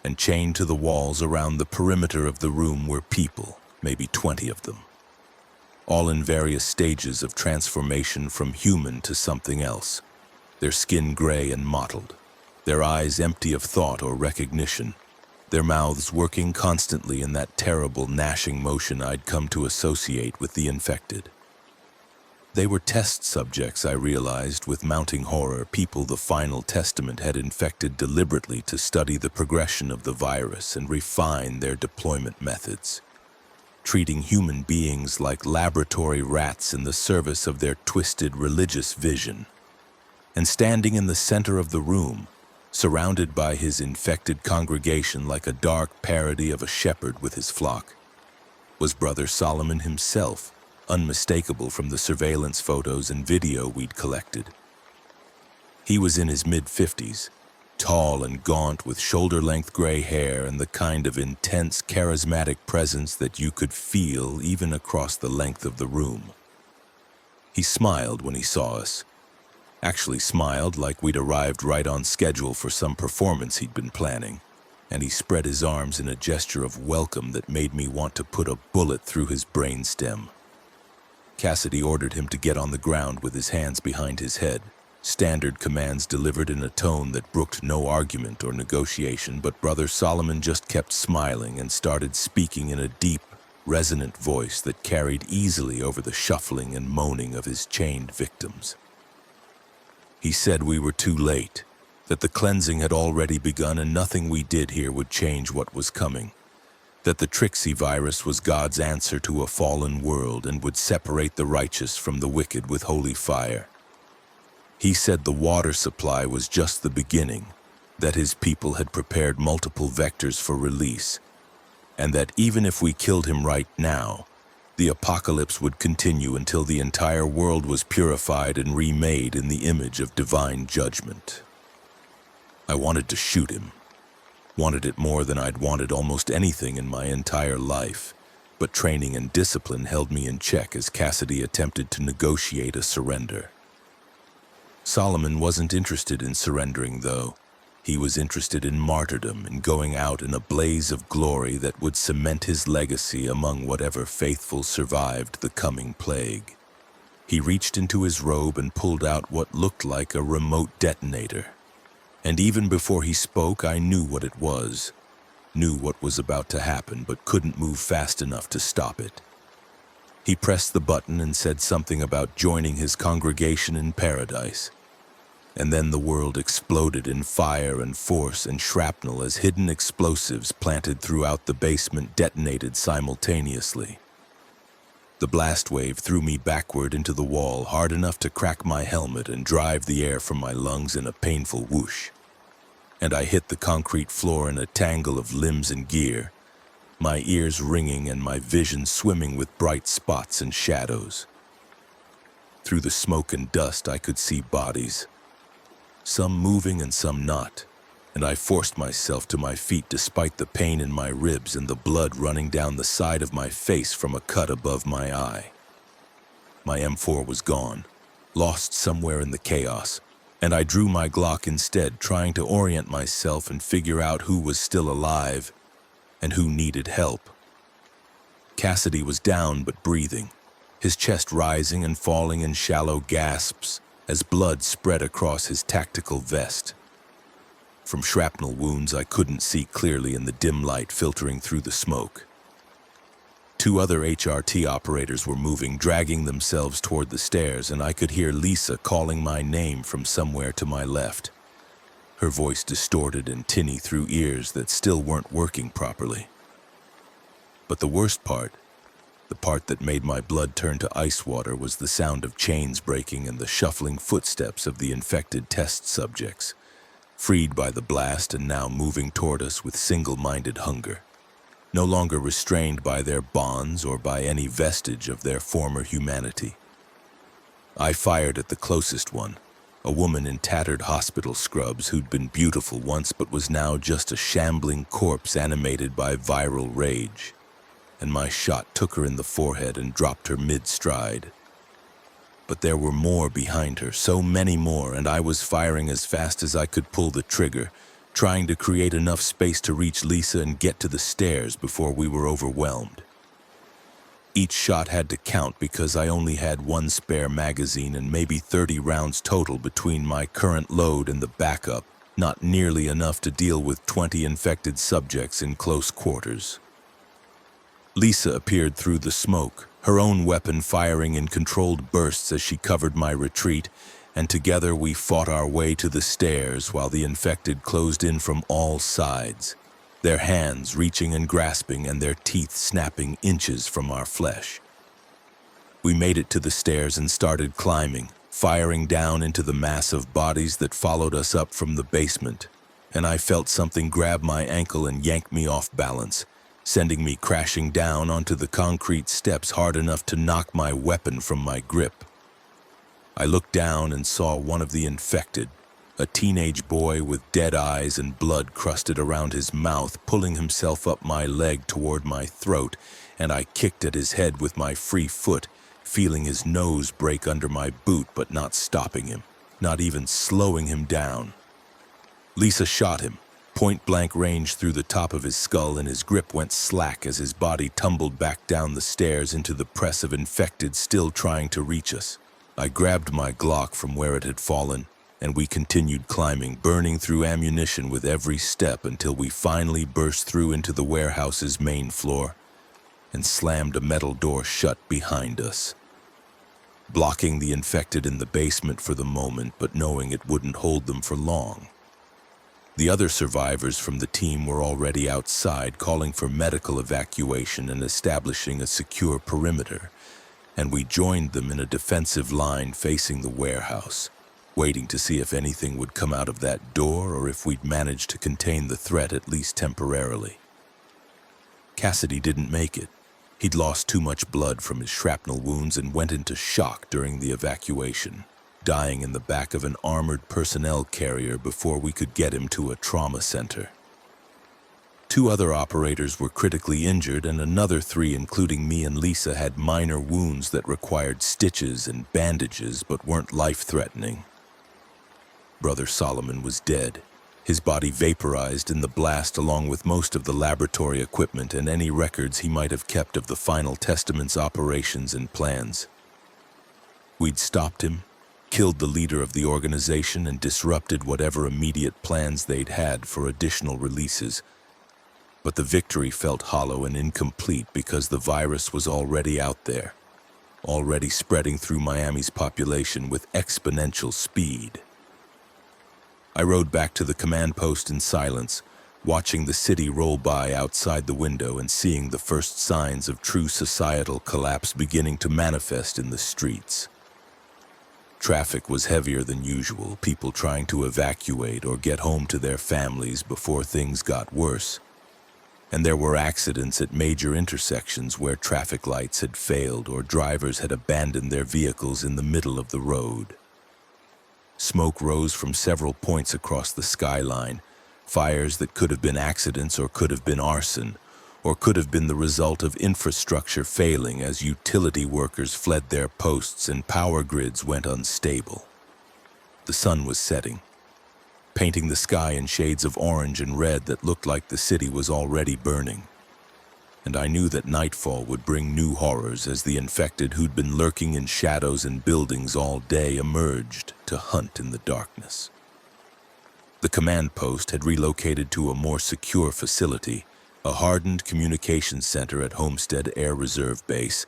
And chained to the walls around the perimeter of the room were people, maybe 20 of them, all in various stages of transformation from human to something else, their skin gray and mottled, their eyes empty of thought or recognition, their mouths working constantly in that terrible gnashing motion I'd come to associate with the infected. They were test subjects, I realized, with mounting horror, people the Final Testament had infected deliberately to study the progression of the virus and refine their deployment methods, treating human beings like laboratory rats in the service of their twisted religious vision. And standing in the center of the room, surrounded by his infected congregation like a dark parody of a shepherd with his flock, was Brother Solomon himself, unmistakable from the surveillance photos and video we'd collected. He was in his mid-50s, tall and gaunt with shoulder-length gray hair and the kind of intense, charismatic presence that you could feel even across the length of the room. He smiled when he saw us. Actually smiled like we'd arrived right on schedule for some performance he'd been planning, and he spread his arms in a gesture of welcome that made me want to put a bullet through his brainstem. Cassidy ordered him to get on the ground with his hands behind his head, standard commands delivered in a tone that brooked no argument or negotiation, but Brother Solomon just kept smiling and started speaking in a deep, resonant voice that carried easily over the shuffling and moaning of his chained victims. He said we were too late, that the cleansing had already begun and nothing we did here would change what was coming, that the Trixie virus was God's answer to a fallen world and would separate the righteous from the wicked with holy fire. He said the water supply was just the beginning, that his people had prepared multiple vectors for release, and that even if we killed him right now, the apocalypse would continue until the entire world was purified and remade in the image of divine judgment. I wanted to shoot him. Wanted it more than I'd wanted almost anything in my entire life, but training and discipline held me in check as Cassidy attempted to negotiate a surrender. Solomon wasn't interested in surrendering, though. He was interested in martyrdom and going out in a blaze of glory that would cement his legacy among whatever faithful survived the coming plague. He reached into his robe and pulled out what looked like a remote detonator. And even before he spoke, I knew what it was, knew what was about to happen, but couldn't move fast enough to stop it. He pressed the button and said something about joining his congregation in paradise. And then the world exploded in fire and force and shrapnel as hidden explosives planted throughout the basement detonated simultaneously. The blast wave threw me backward into the wall, hard enough to crack my helmet and drive the air from my lungs in a painful whoosh. And I hit the concrete floor in a tangle of limbs and gear, my ears ringing and my vision swimming with bright spots and shadows. Through the smoke and dust, I could see bodies, some moving and some not, and I forced myself to my feet despite the pain in my ribs and the blood running down the side of my face from a cut above my eye. My M4 was gone, lost somewhere in the chaos, and I drew my Glock instead, trying to orient myself and figure out who was still alive and who needed help. Cassidy was down but breathing, his chest rising and falling in shallow gasps as blood spread across his tactical vest. From shrapnel wounds I couldn't see clearly in the dim light filtering through the smoke. 2 other HRT operators were moving, dragging themselves toward the stairs, and I could hear Lisa calling my name from somewhere to my left, her voice distorted and tinny through ears that still weren't working properly. But the worst part, the part that made my blood turn to ice water, was the sound of chains breaking and the shuffling footsteps of the infected test subjects, freed by the blast and now moving toward us with single-minded hunger, no longer restrained by their bonds or by any vestige of their former humanity. I fired at the closest one, a woman in tattered hospital scrubs who'd been beautiful once but was now just a shambling corpse animated by viral rage, and my shot took her in the forehead and dropped her mid-stride. But there were more behind her, so many more, and I was firing as fast as I could pull the trigger, trying to create enough space to reach Lisa and get to the stairs before we were overwhelmed. Each shot had to count because I only had 1 spare magazine and maybe 30 rounds total between my current load and the backup, not nearly enough to deal with 20 infected subjects in close quarters. Lisa appeared through the smoke, her own weapon firing in controlled bursts as she covered my retreat, and together we fought our way to the stairs while the infected closed in from all sides, their hands reaching and grasping and their teeth snapping inches from our flesh. We made it to the stairs and started climbing, firing down into the mass of bodies that followed us up from the basement, and I felt something grab my ankle and yank me off balance, sending me crashing down onto the concrete steps hard enough to knock my weapon from my grip. I looked down and saw one of the infected, a teenage boy with dead eyes and blood crusted around his mouth, pulling himself up my leg toward my throat, and I kicked at his head with my free foot, feeling his nose break under my boot but not stopping him, not even slowing him down. Lisa shot him, point-blank range through the top of his skull, and his grip went slack as his body tumbled back down the stairs into the press of infected still trying to reach us. I grabbed my Glock from where it had fallen, and we continued climbing, burning through ammunition with every step until we finally burst through into the warehouse's main floor and slammed a metal door shut behind us, blocking the infected in the basement for the moment, but knowing it wouldn't hold them for long. The other survivors from the team were already outside, calling for medical evacuation and establishing a secure perimeter, and we joined them in a defensive line facing the warehouse, waiting to see if anything would come out of that door or if we'd manage to contain the threat at least temporarily. Cassidy didn't make it. He'd lost too much blood from his shrapnel wounds and went into shock during the evacuation, dying in the back of an armored personnel carrier before we could get him to a trauma center. 2 other operators were critically injured, and another 3, including me and Lisa, had minor wounds that required stitches and bandages but weren't life-threatening. Brother Solomon was dead, his body vaporized in the blast along with most of the laboratory equipment and any records he might have kept of the Final Testament's operations and plans. We'd stopped him, killed the leader of the organization, and disrupted whatever immediate plans they'd had for additional releases. But the victory felt hollow and incomplete because the virus was already out there, already spreading through Miami's population with exponential speed. I rode back to the command post in silence, watching the city roll by outside the window and seeing the first signs of true societal collapse beginning to manifest in the streets. Traffic was heavier than usual, people trying to evacuate or get home to their families before things got worse. And there were accidents at major intersections where traffic lights had failed or drivers had abandoned their vehicles in the middle of the road. Smoke rose from several points across the skyline, fires that could have been accidents or could have been arson, or could have been the result of infrastructure failing as utility workers fled their posts and power grids went unstable. The sun was setting, painting the sky in shades of orange and red that looked like the city was already burning. And I knew that nightfall would bring new horrors as the infected who'd been lurking in shadows and buildings all day emerged to hunt in the darkness. The command post had relocated to a more secure facility, a hardened communications center at Homestead Air Reserve Base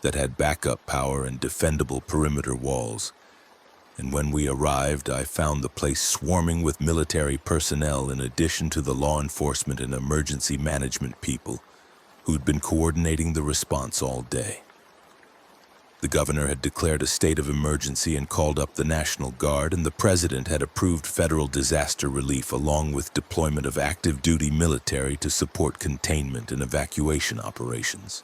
that had backup power and defendable perimeter walls. And when we arrived, I found the place swarming with military personnel in addition to the law enforcement and emergency management people who'd been coordinating the response all day. The governor had declared a state of emergency and called up the National Guard, and the president had approved federal disaster relief along with deployment of active-duty military to support containment and evacuation operations.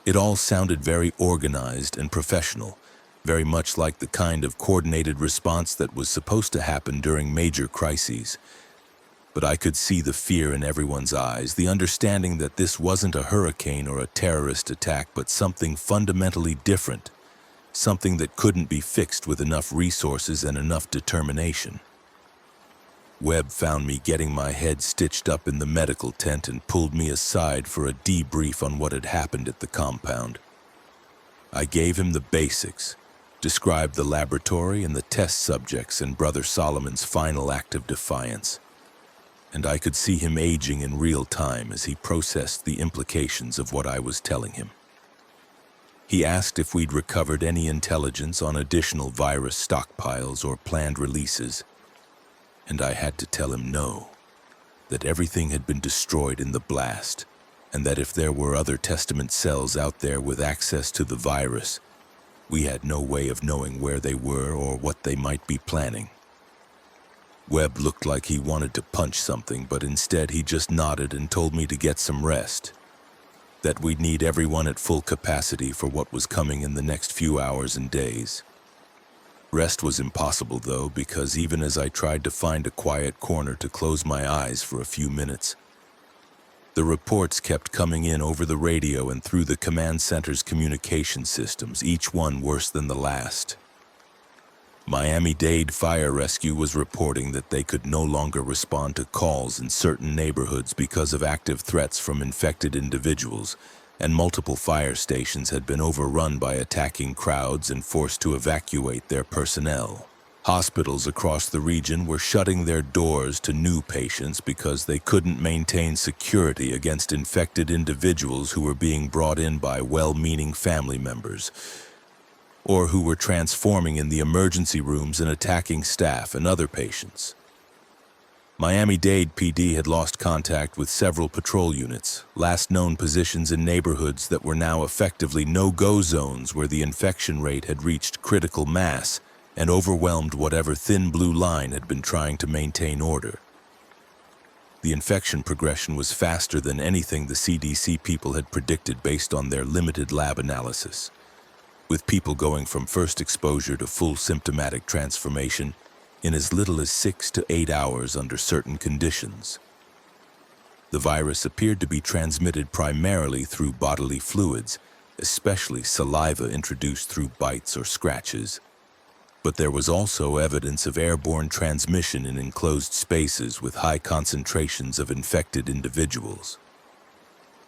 It all sounded very organized and professional, very much like the kind of coordinated response that was supposed to happen during major crises. But I could see the fear in everyone's eyes, the understanding that this wasn't a hurricane or a terrorist attack, but something fundamentally different, something that couldn't be fixed with enough resources and enough determination. Webb found me getting my head stitched up in the medical tent and pulled me aside for a debrief on what had happened at the compound. I gave him the basics, described the laboratory and the test subjects and Brother Solomon's final act of defiance. And I could see him aging in real time as he processed the implications of what I was telling him. He asked if we'd recovered any intelligence on additional virus stockpiles or planned releases, and I had to tell him no, that everything had been destroyed in the blast, and that if there were other Testament cells out there with access to the virus, we had no way of knowing where they were or what they might be planning. Webb looked like he wanted to punch something, but instead he just nodded and told me to get some rest. That we'd need everyone at full capacity for what was coming in the next few hours and days. Rest was impossible though, because even as I tried to find a quiet corner to close my eyes for a few minutes, the reports kept coming in over the radio and through the command center's communication systems, each one worse than the last. Miami-Dade Fire Rescue was reporting that they could no longer respond to calls in certain neighborhoods because of active threats from infected individuals, and multiple fire stations had been overrun by attacking crowds and forced to evacuate their personnel. Hospitals across the region were shutting their doors to new patients because they couldn't maintain security against infected individuals who were being brought in by well-meaning family members, or who were transforming in the emergency rooms and attacking staff and other patients. Miami-Dade PD had lost contact with several patrol units, last known positions in neighborhoods that were now effectively no-go zones where the infection rate had reached critical mass and overwhelmed whatever thin blue line had been trying to maintain order. The infection progression was faster than anything the CDC people had predicted based on their limited lab analysis, with people going from first exposure to full symptomatic transformation in as little as 6 to 8 hours under certain conditions. The virus appeared to be transmitted primarily through bodily fluids, especially saliva introduced through bites or scratches. But there was also evidence of airborne transmission in enclosed spaces with high concentrations of infected individuals.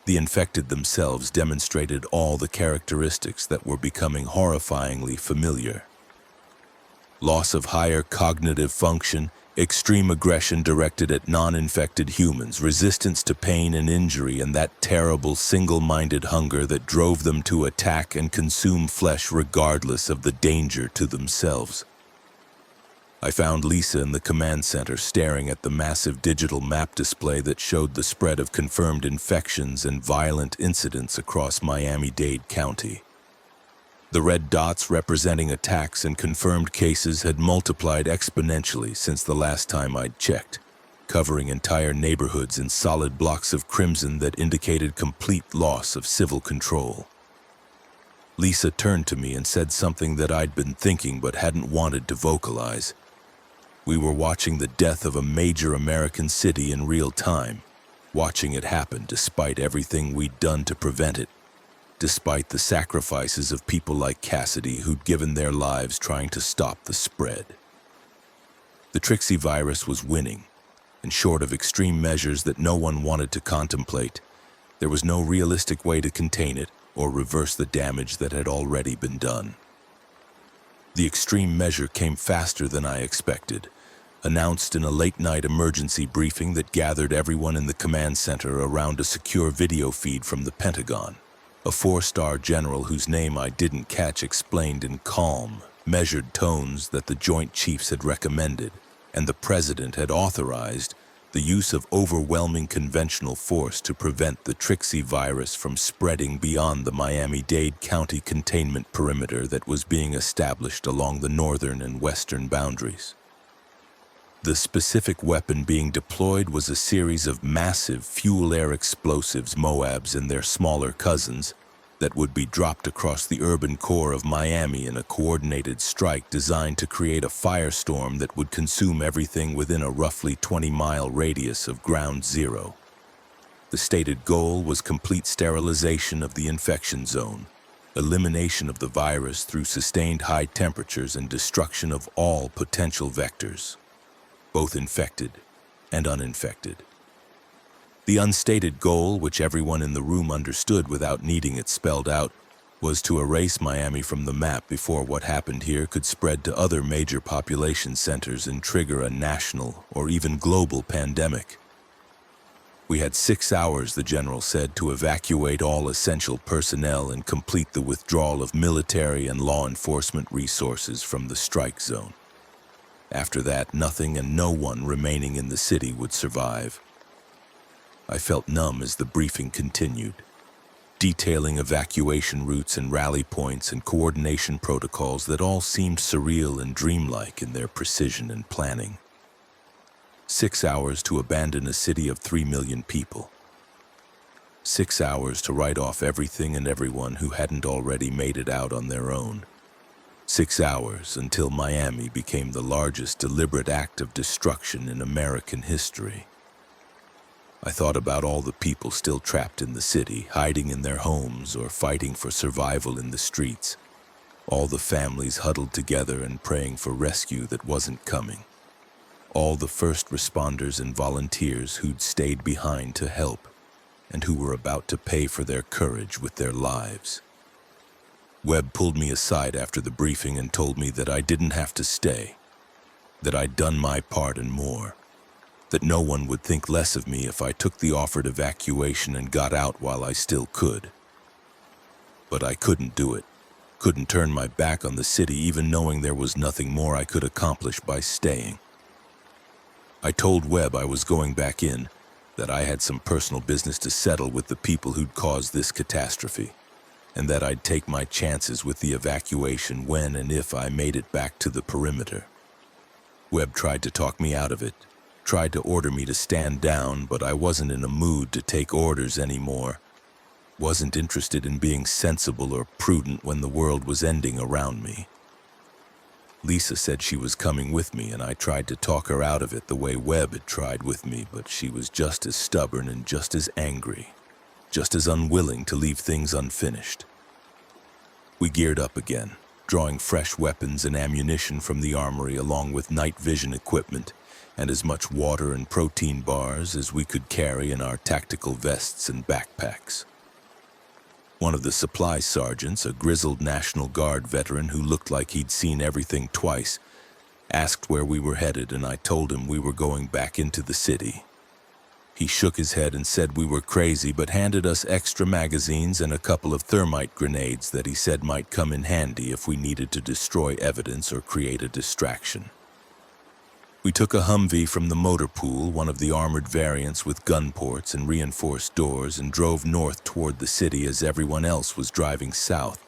The infected themselves demonstrated all the characteristics that were becoming horrifyingly familiar. Loss of higher cognitive function, extreme aggression directed at non-infected humans, resistance to pain and injury, and that terrible single-minded hunger that drove them to attack and consume flesh regardless of the danger to themselves. I found Lisa in the command center staring at the massive digital map display that showed the spread of confirmed infections and violent incidents across Miami-Dade County. The red dots representing attacks and confirmed cases had multiplied exponentially since the last time I'd checked, covering entire neighborhoods in solid blocks of crimson that indicated complete loss of civil control. Lisa turned to me and said something that I'd been thinking but hadn't wanted to vocalize. We were watching the death of a major American city in real time, watching it happen despite everything we'd done to prevent it, despite the sacrifices of people like Cassidy who'd given their lives trying to stop the spread. The tricksy virus was winning, and short of extreme measures that no one wanted to contemplate, there was no realistic way to contain it or reverse the damage that had already been done. The extreme measure came faster than I expected, announced in a late-night emergency briefing that gathered everyone in the command center around a secure video feed from the Pentagon. A 4-star general whose name I didn't catch explained in calm, measured tones that the Joint Chiefs had recommended, and the President had authorized, the use of overwhelming conventional force to prevent the tricksy virus from spreading beyond the Miami-Dade County containment perimeter that was being established along the northern and western boundaries. The specific weapon being deployed was a series of massive fuel-air explosives, MOABs and their smaller cousins, that would be dropped across the urban core of Miami in a coordinated strike designed to create a firestorm that would consume everything within a roughly 20-mile radius of ground zero. The stated goal was complete sterilization of the infection zone, elimination of the virus through sustained high temperatures and destruction of all potential vectors, both infected and uninfected. The unstated goal, which everyone in the room understood without needing it spelled out, was to erase Miami from the map before what happened here could spread to other major population centers and trigger a national or even global pandemic. We had 6 hours, the general said, to evacuate all essential personnel and complete the withdrawal of military and law enforcement resources from the strike zone. After that, nothing and no one remaining in the city would survive. I felt numb as the briefing continued, detailing evacuation routes and rally points and coordination protocols that all seemed surreal and dreamlike in their precision and planning. 6 hours to abandon a city of 3 million people. 6 hours to write off everything and everyone who hadn't already made it out on their own. 6 hours until Miami became the largest deliberate act of destruction in American history. I thought about all the people still trapped in the city, hiding in their homes or fighting for survival in the streets. All the families huddled together and praying for rescue that wasn't coming. All the first responders and volunteers who'd stayed behind to help and who were about to pay for their courage with their lives. Webb pulled me aside after the briefing and told me that I didn't have to stay, that I'd done my part and more, that no one would think less of me if I took the offered evacuation and got out while I still could. But I couldn't do it, couldn't turn my back on the city even knowing there was nothing more I could accomplish by staying. I told Webb I was going back in, that I had some personal business to settle with the people who'd caused this catastrophe, and that I'd take my chances with the evacuation when and if I made it back to the perimeter. Webb tried to talk me out of it, tried to order me to stand down, but I wasn't in a mood to take orders anymore. Wasn't interested in being sensible or prudent when the world was ending around me. Lisa said she was coming with me, and I tried to talk her out of it the way Webb had tried with me, but she was just as stubborn and just as angry, just as unwilling to leave things unfinished. We geared up again, drawing fresh weapons and ammunition from the armory along with night vision equipment and as much water and protein bars as we could carry in our tactical vests and backpacks. One of the supply sergeants, a grizzled National Guard veteran who looked like he'd seen everything twice, asked where we were headed, and I told him we were going back into the city. He shook his head and said we were crazy, but handed us extra magazines and a couple of thermite grenades that he said might come in handy if we needed to destroy evidence or create a distraction. We took a Humvee from the motor pool, one of the armored variants with gun ports and reinforced doors, and drove north toward the city as everyone else was driving south,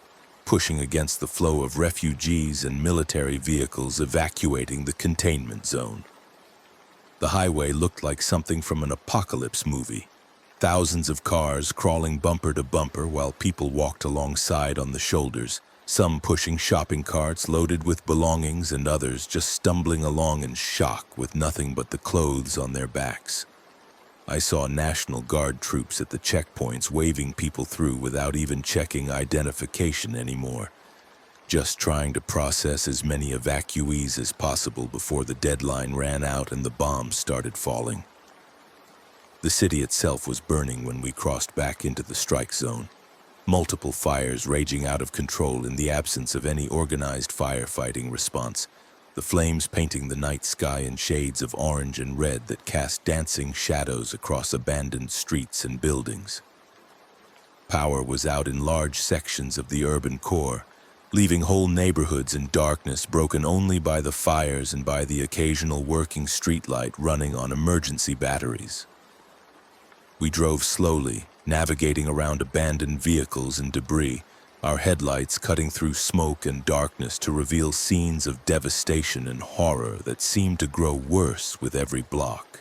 pushing against the flow of refugees and military vehicles evacuating the containment zone. The highway looked like something from an apocalypse movie. Thousands of cars crawling bumper to bumper while people walked alongside on the shoulders, some pushing shopping carts loaded with belongings and others just stumbling along in shock with nothing but the clothes on their backs. I saw National Guard troops at the checkpoints waving people through without even checking identification anymore, just trying to process as many evacuees as possible before the deadline ran out and the bombs started falling. The city itself was burning when we crossed back into the strike zone. Multiple fires raging out of control in the absence of any organized firefighting response, the flames painting the night sky in shades of orange and red that cast dancing shadows across abandoned streets and buildings. Power was out in large sections of the urban core, leaving whole neighborhoods in darkness broken only by the fires and by the occasional working streetlight running on emergency batteries. We drove slowly, navigating around abandoned vehicles and debris, our headlights cutting through smoke and darkness to reveal scenes of devastation and horror that seemed to grow worse with every block.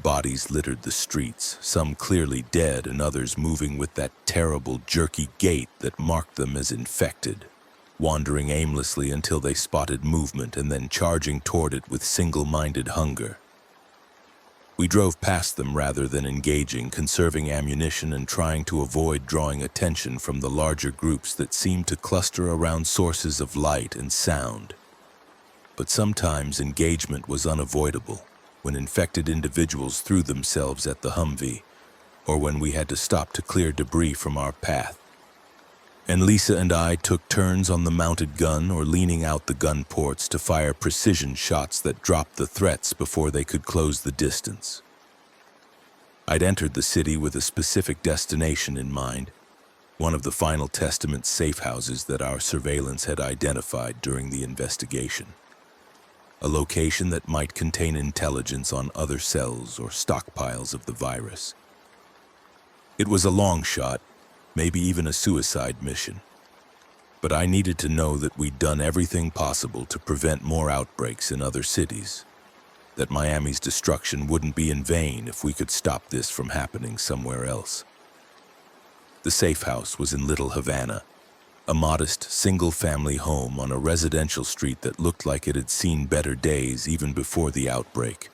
Bodies littered the streets, some clearly dead and others moving with that terrible jerky gait that marked them as infected, wandering aimlessly until they spotted movement and then charging toward it with single-minded hunger. We drove past them rather than engaging, conserving ammunition and trying to avoid drawing attention from the larger groups that seemed to cluster around sources of light and sound. But sometimes engagement was unavoidable, when infected individuals threw themselves at the Humvee, or when we had to stop to clear debris from our path. And Lisa and I took turns on the mounted gun or leaning out the gun ports to fire precision shots that dropped the threats before they could close the distance. I'd entered the city with a specific destination in mind, one of the Final Testament safe houses that our surveillance had identified during the investigation. A location that might contain intelligence on other cells or stockpiles of the virus. It was a long shot, maybe even a suicide mission. But I needed to know that we'd done everything possible to prevent more outbreaks in other cities. that Miami's destruction wouldn't be in vain if we could stop this from happening somewhere else. The safe house was in Little Havana, a modest, single-family home on a residential street that looked like it had seen better days even before the outbreak,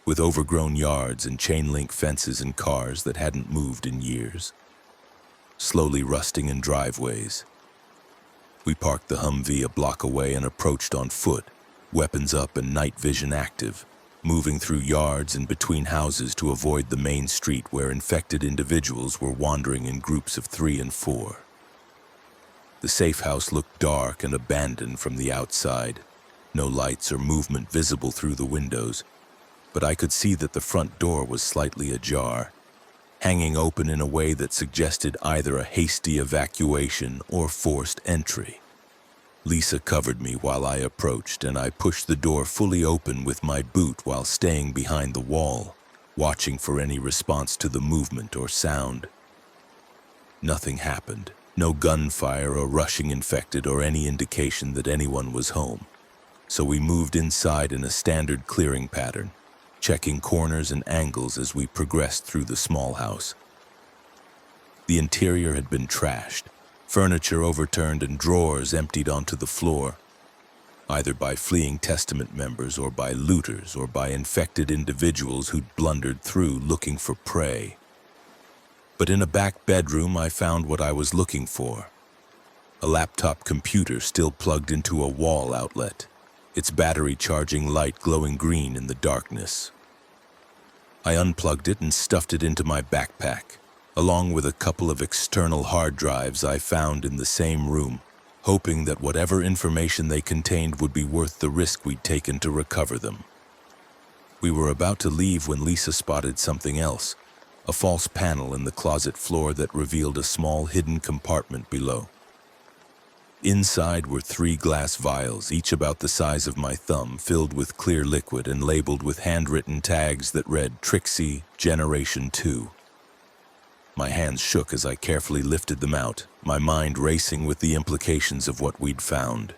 with overgrown yards and chain-link fences and cars that hadn't moved in years, slowly rusting in driveways. We parked the Humvee a block away and approached on foot, weapons up and night vision active, moving through yards and between houses to avoid the main street where infected individuals were wandering in groups of 3 and 4. The safe house looked dark and abandoned from the outside, no lights or movement visible through the windows, but I could see that the front door was slightly ajar, hanging open in a way that suggested either a hasty evacuation or forced entry. Lisa covered me while I approached, and I pushed the door fully open with my boot while staying behind the wall, watching for any response to the movement or sound. Nothing happened. No gunfire or rushing infected or any indication that anyone was home. So we moved inside in a standard clearing pattern, checking corners and angles as we progressed through the small house. The interior had been trashed, furniture overturned and drawers emptied onto the floor, either by fleeing Testament members or by looters or by infected individuals who'd blundered through looking for prey. But in a back bedroom, I found what I was looking for. A laptop computer still plugged into a wall outlet, its battery charging light glowing green in the darkness. I unplugged it and stuffed it into my backpack, along with a couple of external hard drives I found in the same room, hoping that whatever information they contained would be worth the risk we'd taken to recover them. We were about to leave when Lisa spotted something else. A false panel in the closet floor that revealed a small hidden compartment below. Inside were 3 glass vials, each about the size of my thumb, filled with clear liquid and labeled with handwritten tags that read Trixie Generation 2. My hands shook as I carefully lifted them out, my mind racing with the implications of what we'd found.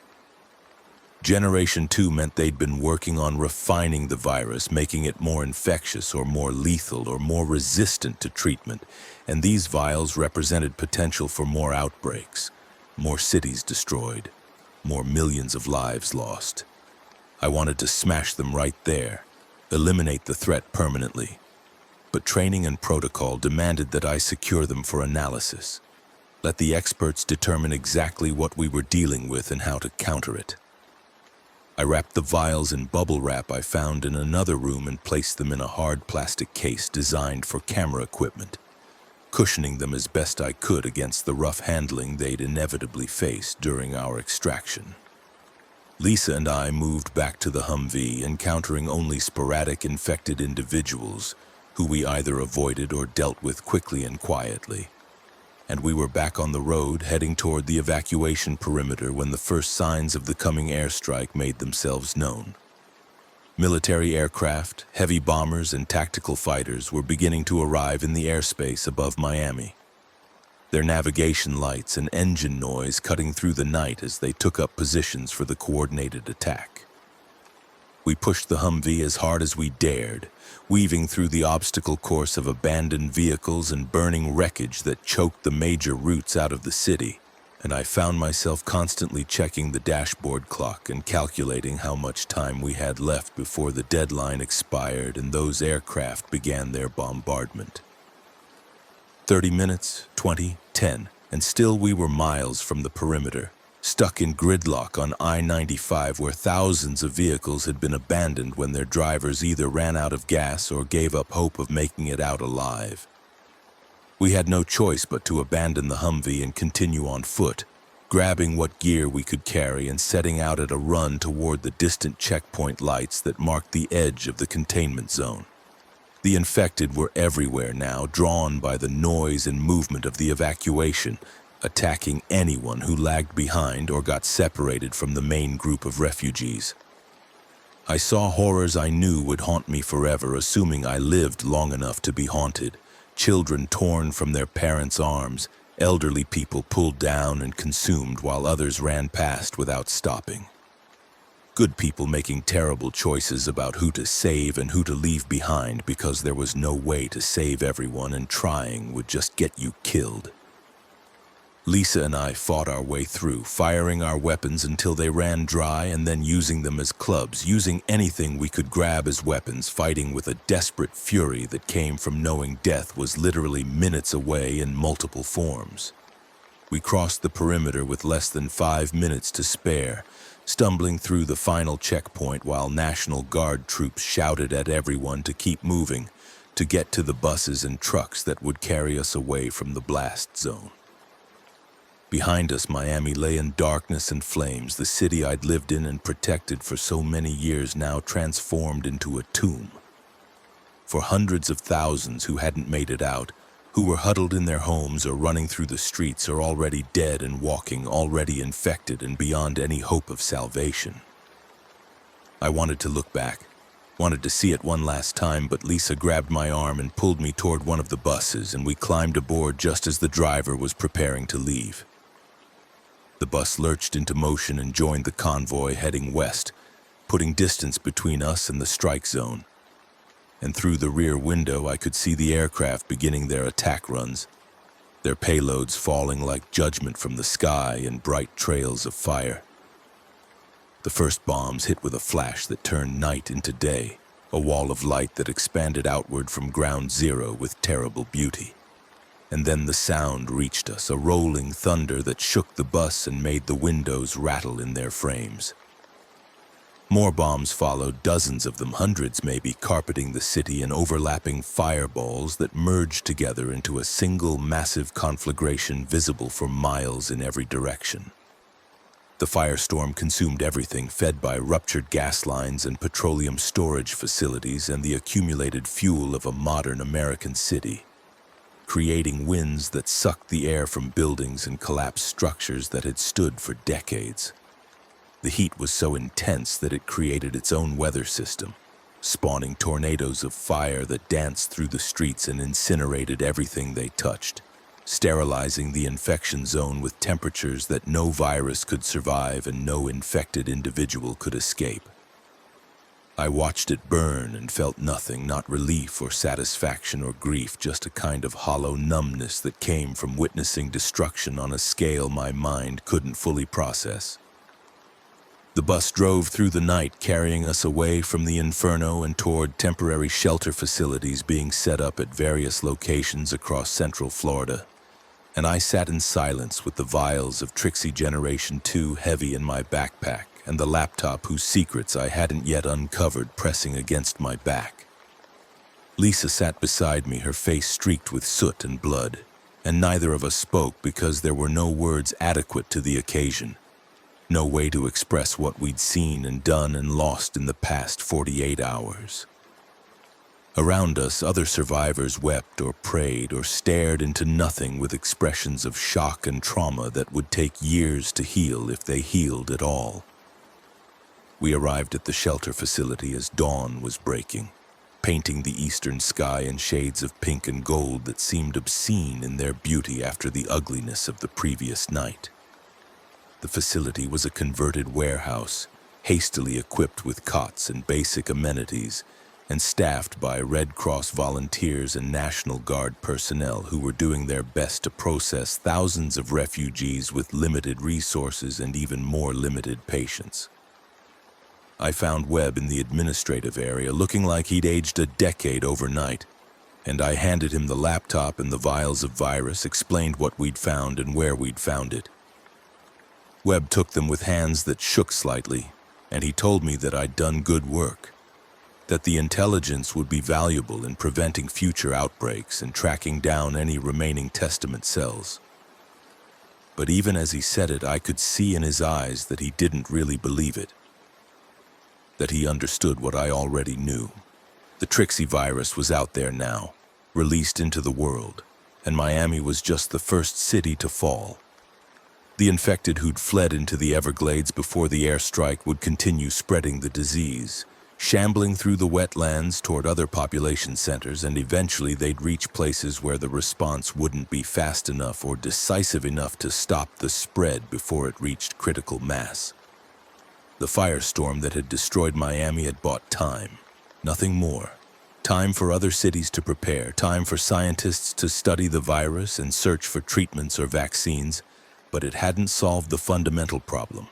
Generation 2 meant they'd been working on refining the virus, making it more infectious or more lethal or more resistant to treatment, and these vials represented potential for more outbreaks, more cities destroyed, more millions of lives lost. I wanted to smash them right there, eliminate the threat permanently, but training and protocol demanded that I secure them for analysis. Let the experts determine exactly what we were dealing with and how to counter it. I wrapped the vials in bubble wrap I found in another room and placed them in a hard plastic case designed for camera equipment, cushioning them as best I could against the rough handling they'd inevitably face during our extraction. Lisa and I moved back to the Humvee, encountering only sporadic infected individuals who we either avoided or dealt with quickly and quietly. And we were back on the road, heading toward the evacuation perimeter when the first signs of the coming airstrike made themselves known. Military aircraft, heavy bombers, and tactical fighters were beginning to arrive in the airspace above Miami, their navigation lights and engine noise cutting through the night as they took up positions for the coordinated attack. We pushed the Humvee as hard as we dared, weaving through the obstacle course of abandoned vehicles and burning wreckage that choked the major routes out of the city, and I found myself constantly checking the dashboard clock and calculating how much time we had left before the deadline expired and those aircraft began their bombardment. 30 minutes, 20, 10, and still we were miles from the perimeter, stuck in gridlock on I-95 where thousands of vehicles had been abandoned when their drivers either ran out of gas or gave up hope of making it out alive. We had no choice but to abandon the Humvee and continue on foot, grabbing what gear we could carry and setting out at a run toward the distant checkpoint lights that marked the edge of the containment zone. The infected were everywhere now, drawn by the noise and movement of the evacuation, attacking anyone who lagged behind or got separated from the main group of refugees. I saw horrors I knew would haunt me forever, assuming I lived long enough to be haunted. Children torn from their parents' arms, elderly people pulled down and consumed while others ran past without stopping. Good people making terrible choices about who to save and who to leave behind because there was no way to save everyone, and trying would just get you killed. Lisa and I fought our way through, firing our weapons until they ran dry and then using them as clubs, using anything we could grab as weapons, fighting with a desperate fury that came from knowing death was literally minutes away in multiple forms. We crossed the perimeter with less than 5 minutes to spare, stumbling through the final checkpoint while National Guard troops shouted at everyone to keep moving, to get to the buses and trucks that would carry us away from the blast zone. Behind us, Miami lay in darkness and flames, the city I'd lived in and protected for so many years now transformed into a tomb. For hundreds of thousands who hadn't made it out, who were huddled in their homes or running through the streets or already dead and walking, already infected and beyond any hope of salvation. I wanted to look back, wanted to see it one last time, but Lisa grabbed my arm and pulled me toward one of the buses, and we climbed aboard just as the driver was preparing to leave. The bus lurched into motion and joined the convoy heading west, putting distance between us and the strike zone. And through the rear window I could see the aircraft beginning their attack runs, their payloads falling like judgment from the sky in bright trails of fire. The first bombs hit with a flash that turned night into day, a wall of light that expanded outward from ground zero with terrible beauty. And then the sound reached us, a rolling thunder that shook the bus and made the windows rattle in their frames. More bombs followed, dozens of them, hundreds maybe, carpeting the city in overlapping fireballs that merged together into a single massive conflagration visible for miles in every direction. The firestorm consumed everything, fed by ruptured gas lines and petroleum storage facilities and the accumulated fuel of a modern American city, creating winds that sucked the air from buildings and collapsed structures that had stood for decades. The heat was so intense that it created its own weather system, spawning tornadoes of fire that danced through the streets and incinerated everything they touched, sterilizing the infection zone with temperatures that no virus could survive and no infected individual could escape. I watched it burn and felt nothing, not relief or satisfaction or grief, just a kind of hollow numbness that came from witnessing destruction on a scale my mind couldn't fully process. The bus drove through the night, carrying us away from the inferno and toward temporary shelter facilities being set up at various locations across Central Florida, and I sat in silence with the vials of Trixie Generation 2 heavy in my backpack and the laptop whose secrets I hadn't yet uncovered pressing against my back. Lisa sat beside me, her face streaked with soot and blood, and neither of us spoke because there were no words adequate to the occasion, no way to express what we'd seen and done and lost in the past 48 hours. Around us, other survivors wept or prayed or stared into nothing with expressions of shock and trauma that would take years to heal if they healed at all. We arrived at the shelter facility as dawn was breaking, painting the eastern sky in shades of pink and gold that seemed obscene in their beauty after the ugliness of the previous night. The facility was a converted warehouse, hastily equipped with cots and basic amenities, and staffed by Red Cross volunteers and National Guard personnel who were doing their best to process thousands of refugees with limited resources and even more limited patience. I found Webb in the administrative area, looking like he'd aged a decade overnight, and I handed him the laptop and the vials of virus, explained what we'd found and where we'd found it. Webb took them with hands that shook slightly, and he told me that I'd done good work, that the intelligence would be valuable in preventing future outbreaks and tracking down any remaining testament cells. But even as he said it, I could see in his eyes that he didn't really believe it, that he understood what I already knew. The Trixie virus was out there now, released into the world, and Miami was just the first city to fall. The infected who'd fled into the Everglades before the airstrike would continue spreading the disease, shambling through the wetlands toward other population centers, and eventually they'd reach places where the response wouldn't be fast enough or decisive enough to stop the spread before it reached critical mass. The firestorm that had destroyed Miami had bought time, nothing more. Time for other cities to prepare, time for scientists to study the virus and search for treatments or vaccines, but it hadn't solved the fundamental problem.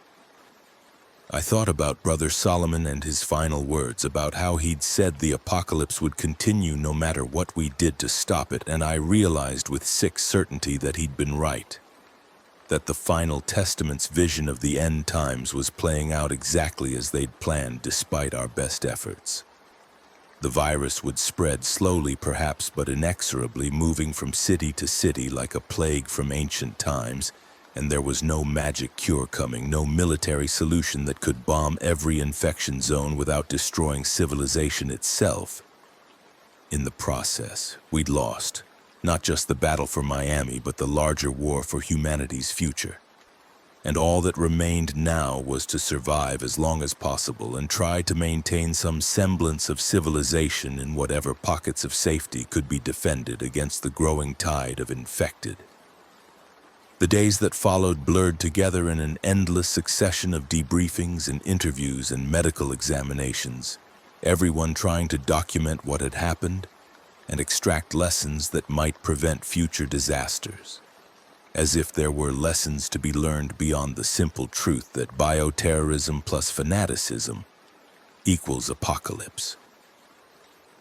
I thought about Brother Solomon and his final words about how he'd said the apocalypse would continue no matter what we did to stop it, and I realized with sick certainty that he'd been right. That the final testament's vision of the end times was playing out exactly as they'd planned despite our best efforts. The virus would spread slowly perhaps, but inexorably, moving from city to city like a plague from ancient times, and there was no magic cure coming, no military solution that could bomb every infection zone without destroying civilization itself. In the process, we'd lost, not just the battle for Miami, but the larger war for humanity's future. And all that remained now was to survive as long as possible and try to maintain some semblance of civilization in whatever pockets of safety could be defended against the growing tide of infected. The days that followed blurred together in an endless succession of debriefings and interviews and medical examinations, everyone trying to document what had happened and extract lessons that might prevent future disasters. As if there were lessons to be learned beyond the simple truth that bioterrorism plus fanaticism equals apocalypse.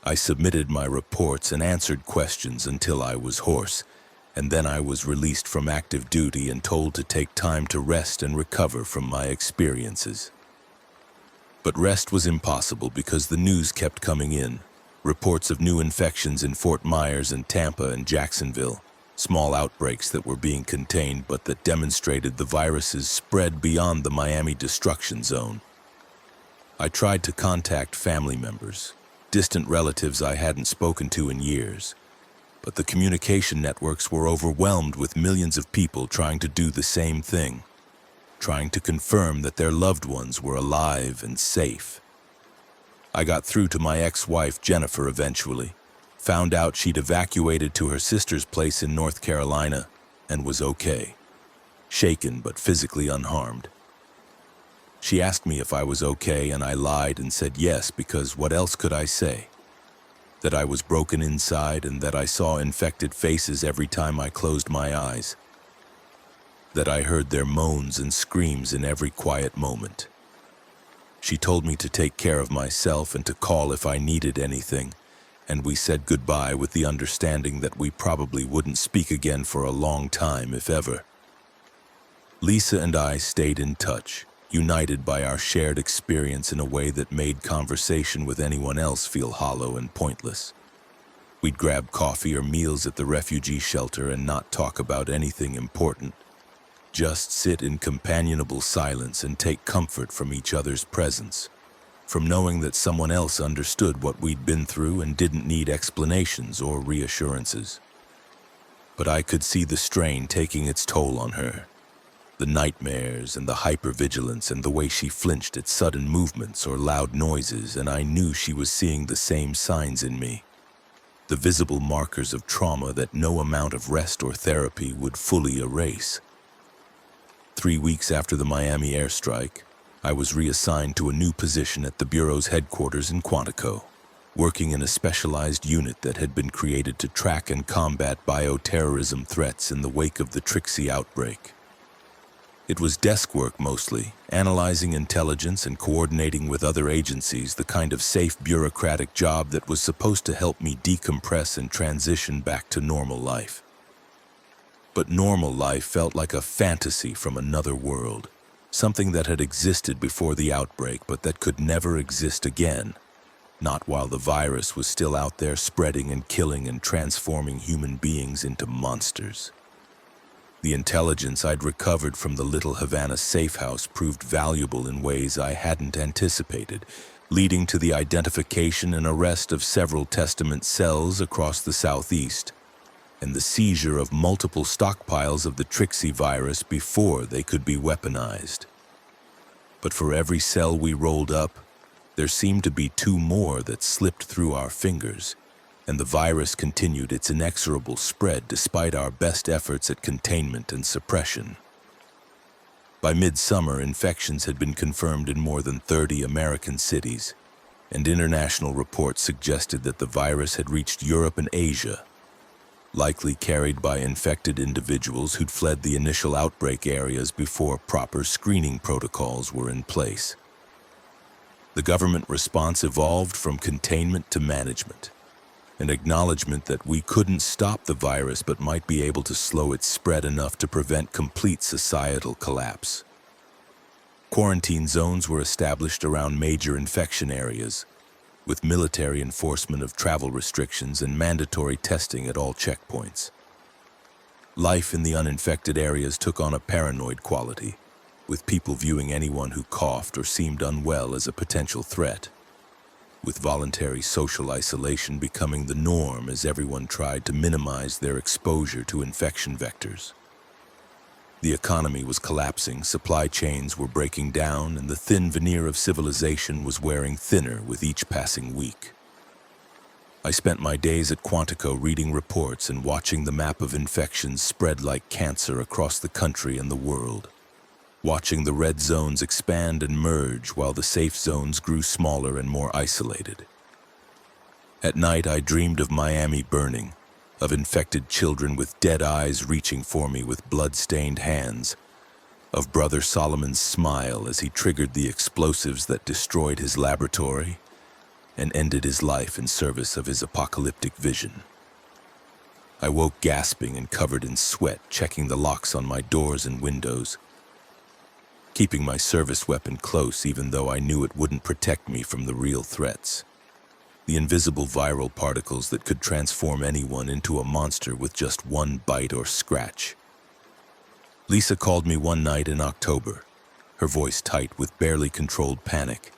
I submitted my reports and answered questions until I was hoarse, and then I was released from active duty and told to take time to rest and recover from my experiences. But rest was impossible because the news kept coming in. Reports of new infections in Fort Myers and Tampa and Jacksonville, small outbreaks that were being contained but that demonstrated the virus's spread beyond the Miami destruction zone. I tried to contact family members, distant relatives I hadn't spoken to in years, but the communication networks were overwhelmed with millions of people trying to do the same thing, trying to confirm that their loved ones were alive and safe. I got through to my ex-wife Jennifer eventually, found out she'd evacuated to her sister's place in North Carolina and was okay, shaken but physically unharmed. She asked me if I was okay, and I lied and said yes, because what else could I say? That I was broken inside and that I saw infected faces every time I closed my eyes. That I heard their moans and screams in every quiet moment. She told me to take care of myself and to call if I needed anything, and we said goodbye with the understanding that we probably wouldn't speak again for a long time, if ever. Lisa and I stayed in touch, united by our shared experience in a way that made conversation with anyone else feel hollow and pointless. We'd grab coffee or meals at the refugee shelter and not talk about anything important. Just sit in companionable silence and take comfort from each other's presence, from knowing that someone else understood what we'd been through and didn't need explanations or reassurances. But I could see the strain taking its toll on her. The nightmares and the hypervigilance and the way she flinched at sudden movements or loud noises, and I knew she was seeing the same signs in me. The visible markers of trauma that no amount of rest or therapy would fully erase. 3 weeks after the Miami airstrike, I was reassigned to a new position at the Bureau's headquarters in Quantico, working in a specialized unit that had been created to track and combat bioterrorism threats in the wake of the Trixie outbreak. It was desk work mostly, analyzing intelligence and coordinating with other agencies, the kind of safe bureaucratic job that was supposed to help me decompress and transition back to normal life. But normal life felt like a fantasy from another world, something that had existed before the outbreak but that could never exist again, not while the virus was still out there spreading and killing and transforming human beings into monsters. The intelligence I'd recovered from the Little Havana safe house proved valuable in ways I hadn't anticipated, leading to the identification and arrest of several Testament cells across the Southeast, and the seizure of multiple stockpiles of the Trixie virus before they could be weaponized. But for every cell we rolled up, there seemed to be 2 more that slipped through our fingers, and the virus continued its inexorable spread despite our best efforts at containment and suppression. By midsummer, infections had been confirmed in more than 30 American cities, and international reports suggested that the virus had reached Europe and Asia, likely carried by infected individuals who'd fled the initial outbreak areas before proper screening protocols were in place. The government response evolved from containment to management, an acknowledgement that we couldn't stop the virus but might be able to slow its spread enough to prevent complete societal collapse. Quarantine zones were established around major infection areas, with military enforcement of travel restrictions and mandatory testing at all checkpoints. Life in the uninfected areas took on a paranoid quality, with people viewing anyone who coughed or seemed unwell as a potential threat, with voluntary social isolation becoming the norm as everyone tried to minimize their exposure to infection vectors. The economy was collapsing, supply chains were breaking down, and the thin veneer of civilization was wearing thinner with each passing week. I spent my days at Quantico reading reports and watching the map of infections spread like cancer across the country and the world, watching the red zones expand and merge while the safe zones grew smaller and more isolated. At night, I dreamed of Miami burning, of infected children with dead eyes reaching for me with blood-stained hands, of Brother Solomon's smile as he triggered the explosives that destroyed his laboratory and ended his life in service of his apocalyptic vision. I woke gasping and covered in sweat, checking the locks on my doors and windows, keeping my service weapon close even though I knew it wouldn't protect me from the real threats. The invisible viral particles that could transform anyone into a monster with just one bite or scratch. Lisa called me one night in October, her voice tight with barely controlled panic,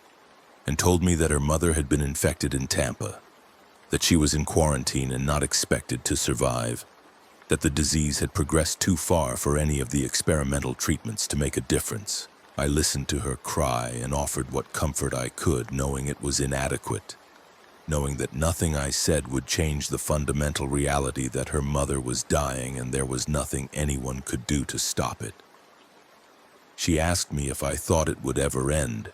and told me that her mother had been infected in Tampa, that she was in quarantine and not expected to survive, that the disease had progressed too far for any of the experimental treatments to make a difference. I listened to her cry and offered what comfort I could, knowing it was inadequate, knowing that nothing I said would change the fundamental reality that her mother was dying and there was nothing anyone could do to stop it. She asked me if I thought it would ever end,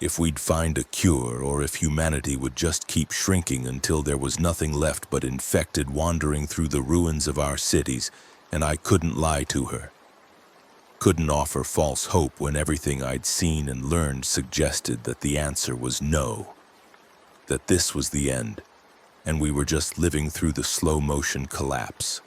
if we'd find a cure, or if humanity would just keep shrinking until there was nothing left but infected wandering through the ruins of our cities, and I couldn't lie to her. Couldn't offer false hope when everything I'd seen and learned suggested that the answer was no, that this was the end, and we were just living through the slow-motion collapse.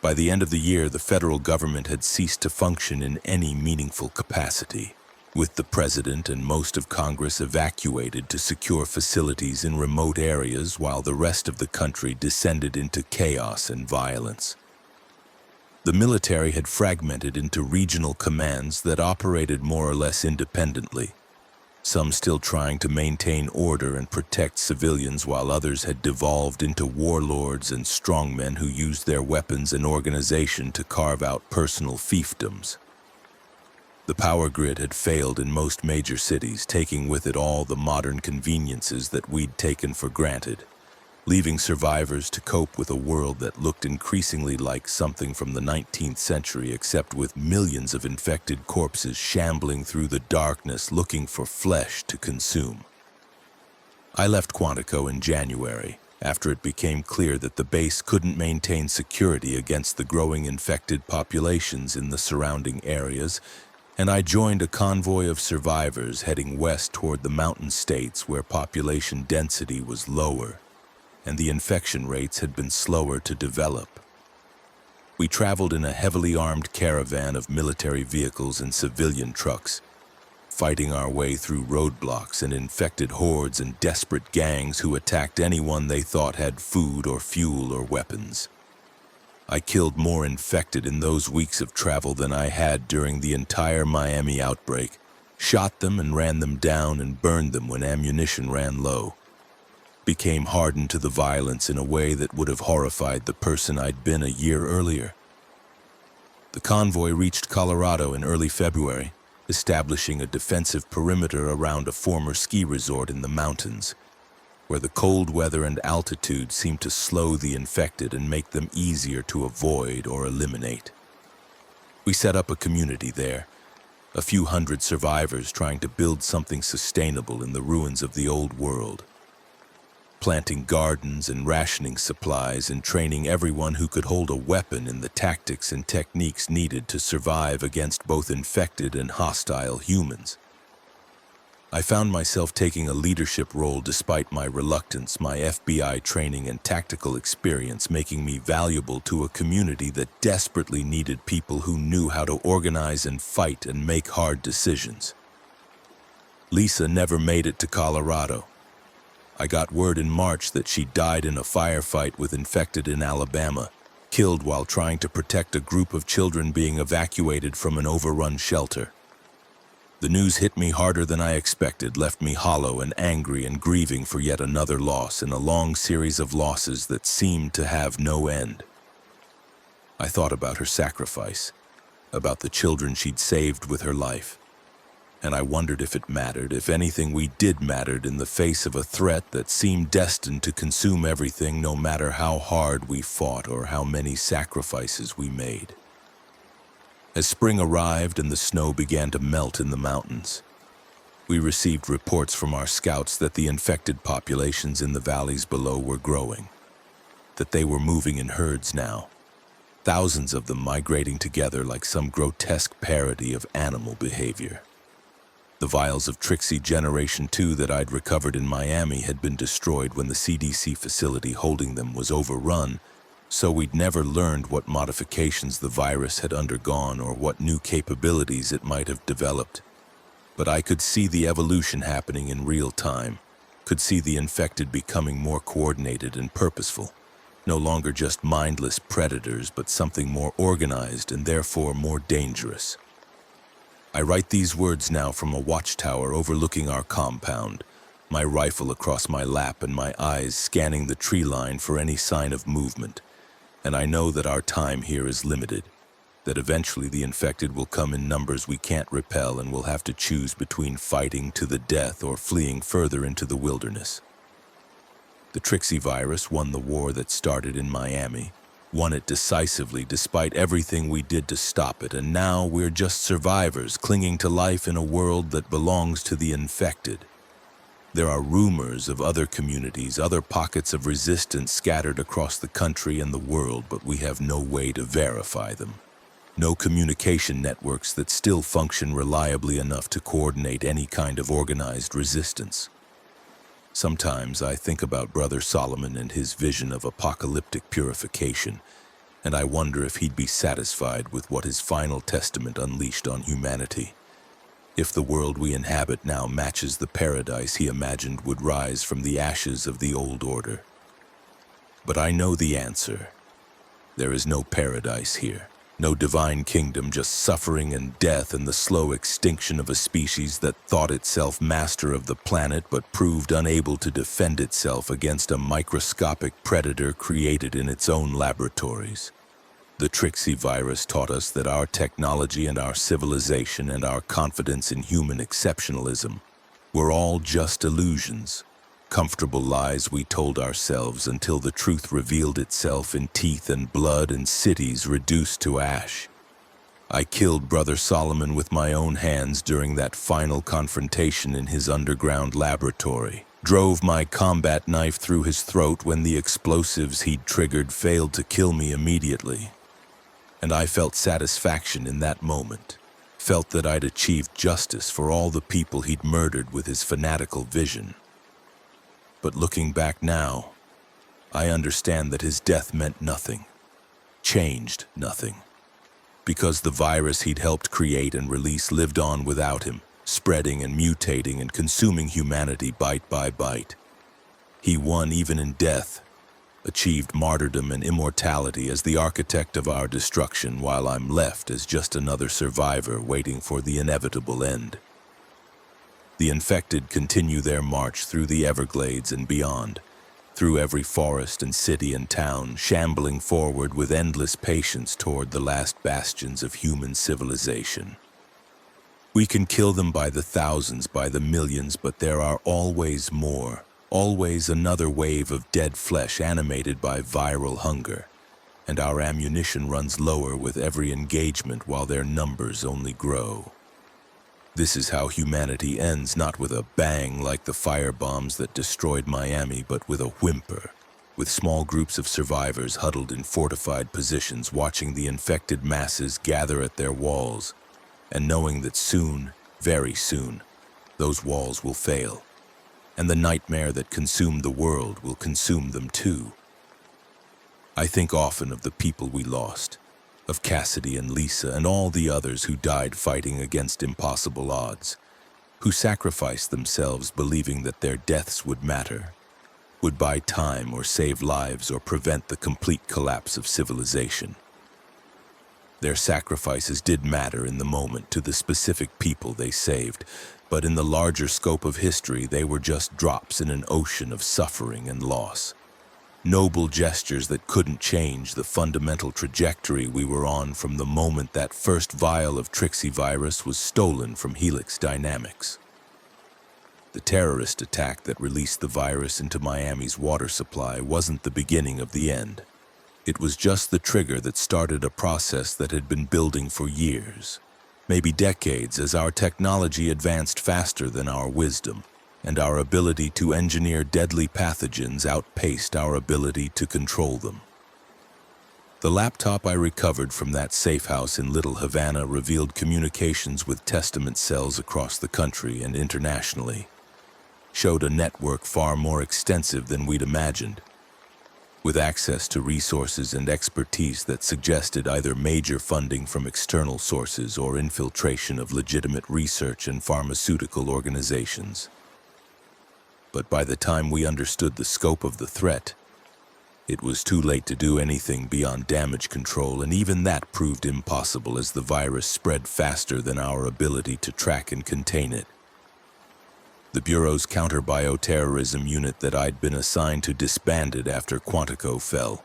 By the end of the year, the federal government had ceased to function in any meaningful capacity, with the president and most of Congress evacuated to secure facilities in remote areas while the rest of the country descended into chaos and violence. The military had fragmented into regional commands that operated more or less independently, some still trying to maintain order and protect civilians, while others had devolved into warlords and strongmen who used their weapons and organization to carve out personal fiefdoms. The power grid had failed in most major cities, taking with it all the modern conveniences that we'd taken for granted, leaving survivors to cope with a world that looked increasingly like something from the 19th century, except with millions of infected corpses shambling through the darkness looking for flesh to consume. I left Quantico in January, after it became clear that the base couldn't maintain security against the growing infected populations in the surrounding areas, and I joined a convoy of survivors heading west toward the mountain states where population density was lower and the infection rates had been slower to develop. We traveled in a heavily armed caravan of military vehicles and civilian trucks, fighting our way through roadblocks and infected hordes and desperate gangs who attacked anyone they thought had food or fuel or weapons. I killed more infected in those weeks of travel than I had during the entire Miami outbreak, shot them and ran them down and burned them when ammunition ran low, became hardened to the violence in a way that would have horrified the person I'd been a year earlier. The convoy reached Colorado in early February, establishing a defensive perimeter around a former ski resort in the mountains, where the cold weather and altitude seemed to slow the infected and make them easier to avoid or eliminate. We set up a community there, a few hundred survivors trying to build something sustainable in the ruins of the old world. Planting gardens and rationing supplies and training everyone who could hold a weapon in the tactics and techniques needed to survive against both infected and hostile humans. I found myself taking a leadership role despite my reluctance, my FBI training and tactical experience making me valuable to a community that desperately needed people who knew how to organize and fight and make hard decisions. Lisa never made it to Colorado. I got word in March that she died in a firefight with infected in Alabama, killed while trying to protect a group of children being evacuated from an overrun shelter. The news hit me harder than I expected, left me hollow and angry and grieving for yet another loss in a long series of losses that seemed to have no end. I thought about her sacrifice, about the children she'd saved with her life, and I wondered if it mattered, if anything we did mattered in the face of a threat that seemed destined to consume everything, no matter how hard we fought or how many sacrifices we made. As spring arrived and the snow began to melt in the mountains, we received reports from our scouts that the infected populations in the valleys below were growing, that they were moving in herds now, thousands of them migrating together like some grotesque parody of animal behavior. The vials of Trixie Generation 2 that I'd recovered in Miami had been destroyed when the CDC facility holding them was overrun, so we'd never learned what modifications the virus had undergone or what new capabilities it might have developed. But I could see the evolution happening in real time, could see the infected becoming more coordinated and purposeful, no longer just mindless predators, but something more organized and therefore more dangerous. I write these words now from a watchtower overlooking our compound, my rifle across my lap and my eyes scanning the tree line for any sign of movement. And I know that our time here is limited, that eventually the infected will come in numbers we can't repel and we'll have to choose between fighting to the death or fleeing further into the wilderness. The Trixie virus won the war that started in Miami, won it decisively despite everything we did to stop it, and now we're just survivors clinging to life in a world that belongs to the infected. There are rumors of other communities, other pockets of resistance scattered across the country and the world, but we have no way to verify them. No communication networks that still function reliably enough to coordinate any kind of organized resistance. Sometimes I think about Brother Solomon and his vision of apocalyptic purification, and I wonder if he'd be satisfied with what his final testament unleashed on humanity. If the world we inhabit now matches the paradise he imagined would rise from the ashes of the old order. But I know the answer. There is no paradise here, no divine kingdom, just suffering and death and the slow extinction of a species that thought itself master of the planet but proved unable to defend itself against a microscopic predator created in its own laboratories. The Trixie virus taught us that our technology and our civilization and our confidence in human exceptionalism were all just illusions, comfortable lies we told ourselves until the truth revealed itself in teeth and blood and cities reduced to ash. I killed Brother Solomon with my own hands during that final confrontation in his underground laboratory. Drove my combat knife through his throat when the explosives he'd triggered failed to kill me immediately. And I felt satisfaction in that moment, felt that I'd achieved justice for all the people he'd murdered with his fanatical vision. But looking back now, I understand that his death meant nothing, changed nothing, because the virus he'd helped create and release lived on without him, spreading and mutating and consuming humanity bite by bite. He won even in death, achieved martyrdom and immortality as the architect of our destruction, while I'm left as just another survivor waiting for the inevitable end. The infected continue their march through the Everglades and beyond, through every forest and city and town, shambling forward with endless patience toward the last bastions of human civilization. We can kill them by the thousands, by the millions, but there are always more. Always another wave of dead flesh animated by viral hunger, and our ammunition runs lower with every engagement while their numbers only grow. This is how humanity ends, not with a bang like the firebombs that destroyed Miami, but with a whimper, with small groups of survivors huddled in fortified positions watching the infected masses gather at their walls, and knowing that soon, very soon, those walls will fail, and the nightmare that consumed the world will consume them too. I think often of the people we lost, of Cassidy and Lisa and all the others who died fighting against impossible odds, who sacrificed themselves believing that their deaths would matter, would buy time or save lives or prevent the complete collapse of civilization. Their sacrifices did matter in the moment to the specific people they saved, but in the larger scope of history they were just drops in an ocean of suffering and loss. Noble gestures that couldn't change the fundamental trajectory we were on from the moment that first vial of Trixie virus was stolen from Helix Dynamics. The terrorist attack that released the virus into Miami's water supply wasn't the beginning of the end. It was just the trigger that started a process that had been building for years, maybe decades, as our technology advanced faster than our wisdom, and our ability to engineer deadly pathogens outpaced our ability to control them. The laptop I recovered from that safe house in Little Havana revealed communications with testament cells across the country and internationally, showed a network far more extensive than we'd imagined, with access to resources and expertise that suggested either major funding from external sources or infiltration of legitimate research and pharmaceutical organizations. But by the time we understood the scope of the threat, it was too late to do anything beyond damage control, and even that proved impossible as the virus spread faster than our ability to track and contain it. The Bureau's counter-bioterrorism unit that I'd been assigned to disbanded after Quantico fell.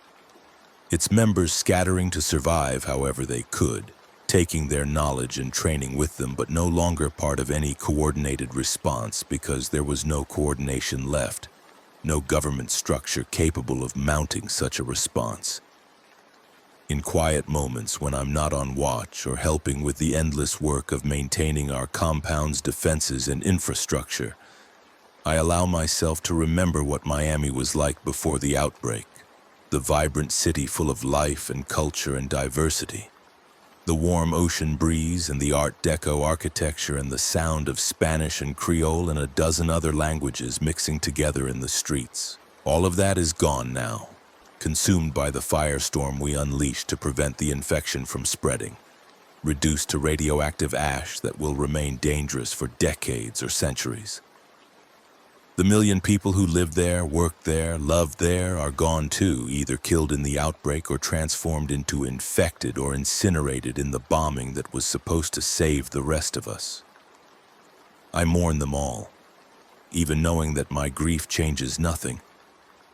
Its members scattering to survive however they could, taking their knowledge and training with them, but no longer part of any coordinated response because there was no coordination left, no government structure capable of mounting such a response. In quiet moments when I'm not on watch or helping with the endless work of maintaining our compound's defenses and infrastructure, I allow myself to remember what Miami was like before the outbreak, the vibrant city full of life and culture and diversity. The warm ocean breeze and the Art Deco architecture and the sound of Spanish and Creole and a dozen other languages mixing together in the streets. All of that is gone now, consumed by the firestorm we unleashed to prevent the infection from spreading, reduced to radioactive ash that will remain dangerous for decades or centuries. The million people who lived there, worked there, loved there are gone too, either killed in the outbreak or transformed into infected or incinerated in the bombing that was supposed to save the rest of us. I mourn them all, even knowing that my grief changes nothing,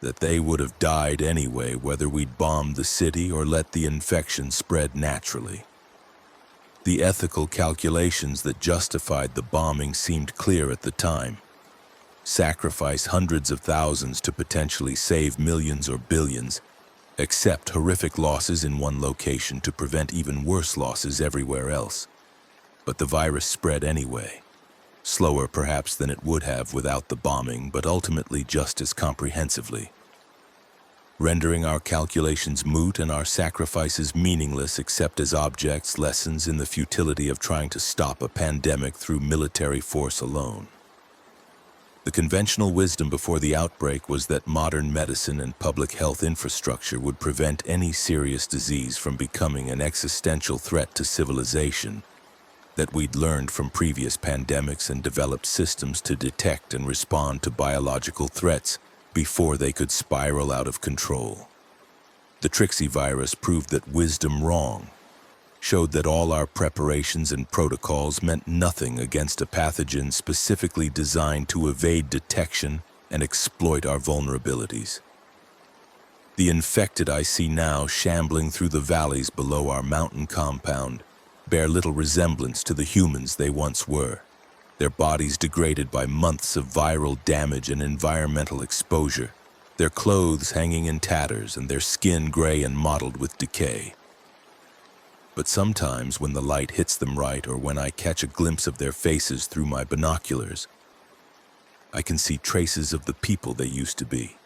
that they would have died anyway whether we'd bombed the city or let the infection spread naturally. The ethical calculations that justified the bombing seemed clear at the time. Sacrifice hundreds of thousands to potentially save millions or billions, accept horrific losses in one location to prevent even worse losses everywhere else. But the virus spread anyway, slower perhaps than it would have without the bombing, but ultimately just as comprehensively, rendering our calculations moot and our sacrifices meaningless except as objects, lessons in the futility of trying to stop a pandemic through military force alone. The conventional wisdom before the outbreak was that modern medicine and public health infrastructure would prevent any serious disease from becoming an existential threat to civilization, that we'd learned from previous pandemics and developed systems to detect and respond to biological threats before they could spiral out of control. The Trixie virus proved that wisdom wrong, showed that all our preparations and protocols meant nothing against a pathogen specifically designed to evade detection and exploit our vulnerabilities. The infected I see now shambling through the valleys below our mountain compound bear little resemblance to the humans they once were, their bodies degraded by months of viral damage and environmental exposure, their clothes hanging in tatters and their skin gray and mottled with decay. But sometimes when the light hits them right, or when I catch a glimpse of their faces through my binoculars, I can see traces of the people they used to be.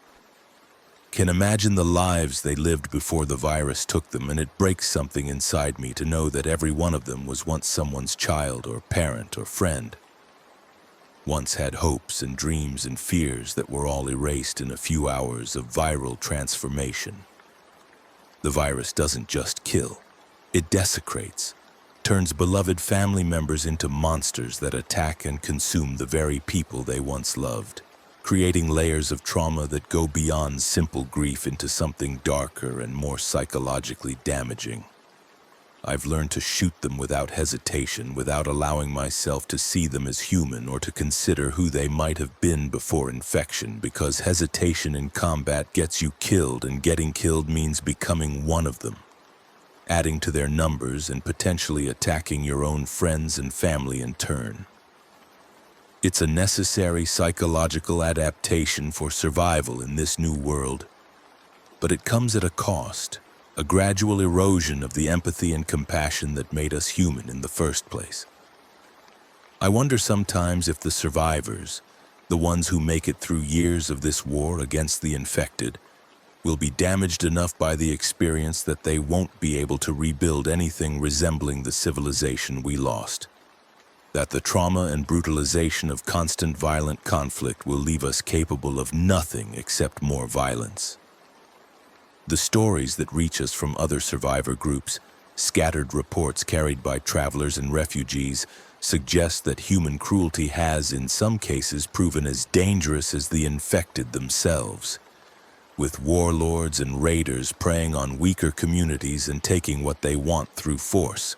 Can imagine the lives they lived before the virus took them, and it breaks something inside me to know that every one of them was once someone's child or parent or friend. Once had hopes and dreams and fears that were all erased in a few hours of viral transformation. The virus doesn't just kill, it desecrates, turns beloved family members into monsters that attack and consume the very people they once loved, creating layers of trauma that go beyond simple grief into something darker and more psychologically damaging. I've learned to shoot them without hesitation, without allowing myself to see them as human or to consider who they might have been before infection, because hesitation in combat gets you killed, and getting killed means becoming one of them, adding to their numbers and potentially attacking your own friends and family in turn. It's a necessary psychological adaptation for survival in this new world, but it comes at a cost, a gradual erosion of the empathy and compassion that made us human in the first place. I wonder sometimes if the survivors, the ones who make it through years of this war against the infected, will be damaged enough by the experience that they won't be able to rebuild anything resembling the civilization we lost. That the trauma and brutalization of constant violent conflict will leave us capable of nothing except more violence. The stories that reach us from other survivor groups, scattered reports carried by travelers and refugees, suggest that human cruelty has, in some cases, proven as dangerous as the infected themselves, with warlords and raiders preying on weaker communities and taking what they want through force,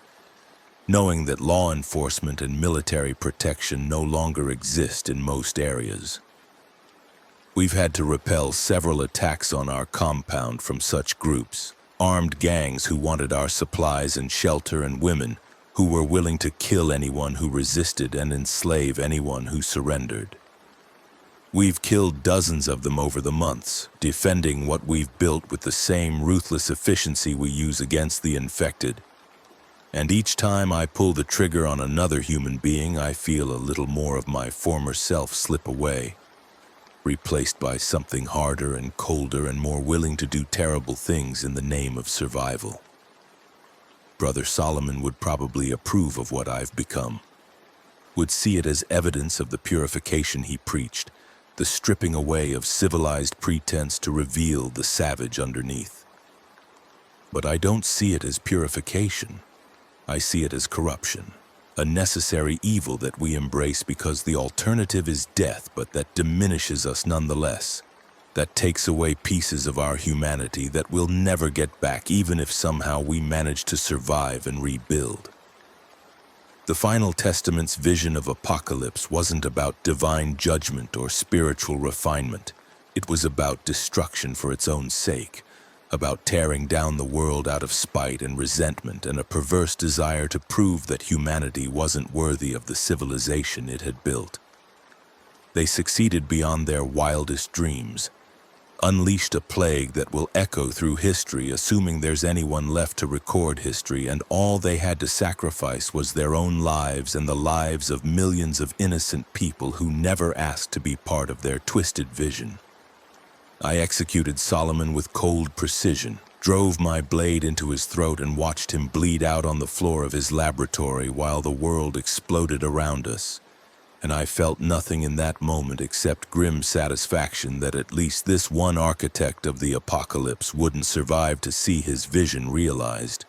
knowing that law enforcement and military protection no longer exist in most areas. We've had to repel several attacks on our compound from such groups, armed gangs who wanted our supplies and shelter, and women who were willing to kill anyone who resisted and enslave anyone who surrendered. We've killed dozens of them over the months, defending what we've built with the same ruthless efficiency we use against the infected. And each time I pull the trigger on another human being, I feel a little more of my former self slip away, replaced by something harder and colder and more willing to do terrible things in the name of survival. Brother Solomon would probably approve of what I've become, would see it as evidence of the purification he preached, the stripping away of civilized pretense to reveal the savage underneath. But I don't see it as purification. I see it as corruption, a necessary evil that we embrace because the alternative is death, but that diminishes us nonetheless, that takes away pieces of our humanity that we'll never get back, even if somehow we manage to survive and rebuild. The Final Testament's vision of apocalypse wasn't about divine judgment or spiritual refinement. It was about destruction for its own sake, about tearing down the world out of spite and resentment and a perverse desire to prove that humanity wasn't worthy of the civilization it had built. They succeeded beyond their wildest dreams, unleashed a plague that will echo through history, assuming there's anyone left to record history, and all they had to sacrifice was their own lives and the lives of millions of innocent people who never asked to be part of their twisted vision. I executed Solomon with cold precision, drove my blade into his throat, and watched him bleed out on the floor of his laboratory while the world exploded around us. And I felt nothing in that moment except grim satisfaction that at least this one architect of the apocalypse wouldn't survive to see his vision realized.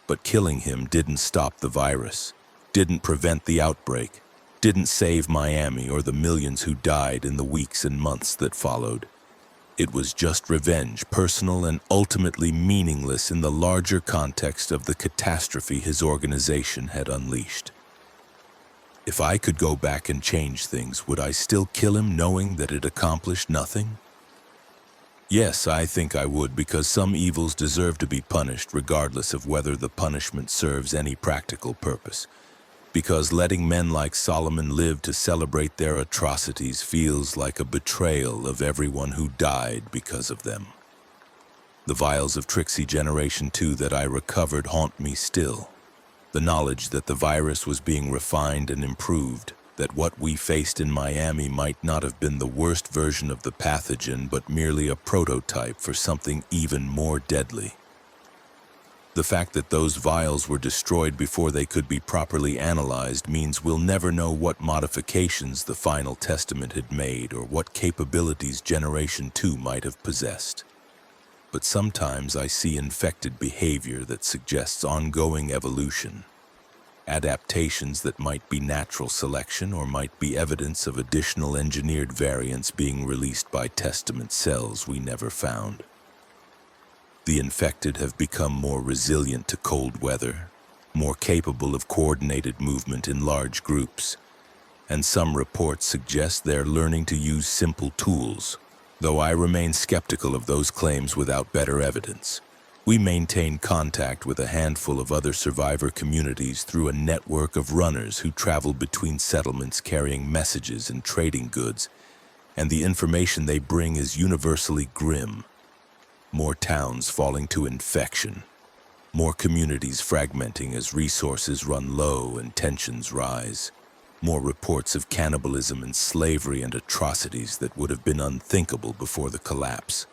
But killing him didn't stop the virus, didn't prevent the outbreak, didn't save Miami or the millions who died in the weeks and months that followed. It was just revenge, personal and ultimately meaningless in the larger context of the catastrophe his organization had unleashed. If I could go back and change things, would I still kill him knowing that it accomplished nothing? Yes, I think I would, because some evils deserve to be punished regardless of whether the punishment serves any practical purpose. because letting men like Solomon live to celebrate their atrocities feels like a betrayal of everyone who died because of them. The vials of Trixie Generation 2 that I recovered haunt me still. The knowledge that the virus was being refined and improved, that what we faced in Miami might not have been the worst version of the pathogen, but merely a prototype for something even more deadly. The fact that those vials were destroyed before they could be properly analyzed means we'll never know what modifications the final testament had made or what capabilities Generation 2 might have possessed. But sometimes I see infected behavior that suggests ongoing evolution. Adaptations that might be natural selection or might be evidence of additional engineered variants being released by testament cells we never found. The infected have become more resilient to cold weather, more capable of coordinated movement in large groups, and some reports suggest they're learning to use simple tools, though I remain skeptical of those claims without better evidence. We maintain contact with a handful of other survivor communities through a network of runners who travel between settlements carrying messages and trading goods, and the information they bring is universally grim. More towns falling to infection, more communities fragmenting as resources run low and tensions rise, more reports of cannibalism and slavery and atrocities that would have been unthinkable before the collapse.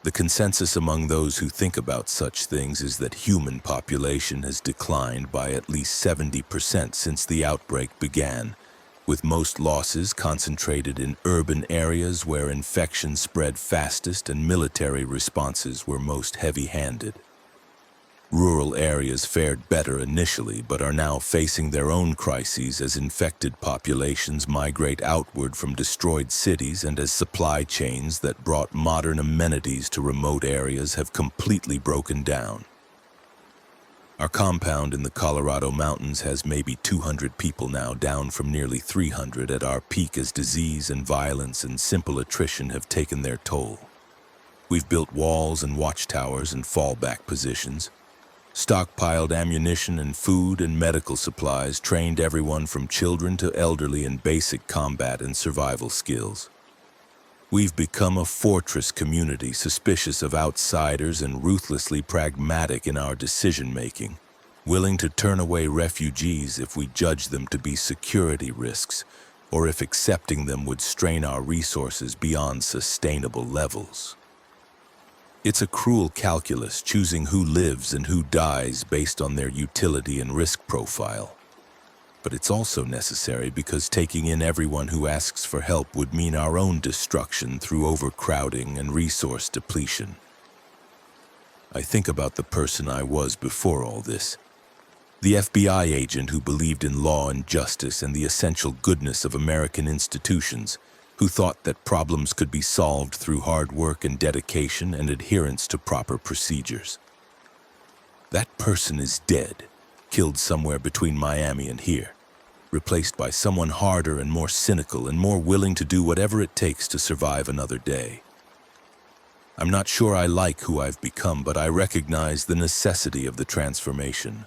The consensus among those who think about such things is that human population has declined by at least 70% since the outbreak began, with most losses concentrated in urban areas where infection spread fastest and military responses were most heavy-handed. Rural areas fared better initially, but are now facing their own crises as infected populations migrate outward from destroyed cities and as supply chains that brought modern amenities to remote areas have completely broken down. Our compound in the Colorado mountains has maybe 200 people now, down from nearly 300 at our peak as disease and violence and simple attrition have taken their toll. We've built walls and watchtowers and fallback positions, stockpiled ammunition and food and medical supplies, trained everyone from children to elderly in basic combat and survival skills. We've become a fortress community, suspicious of outsiders and ruthlessly pragmatic in our decision-making, willing to turn away refugees if we judge them to be security risks, or if accepting them would strain our resources beyond sustainable levels. It's a cruel calculus, choosing who lives and who dies based on their utility and risk profile. But it's also necessary because taking in everyone who asks for help would mean our own destruction through overcrowding and resource depletion. I think about the person I was before all this. The FBI agent who believed in law and justice and the essential goodness of American institutions, who thought that problems could be solved through hard work and dedication and adherence to proper procedures. That person is dead, killed somewhere between Miami and here, replaced by someone harder and more cynical and more willing to do whatever it takes to survive another day. I'm not sure I like who I've become, but I recognize the necessity of the transformation.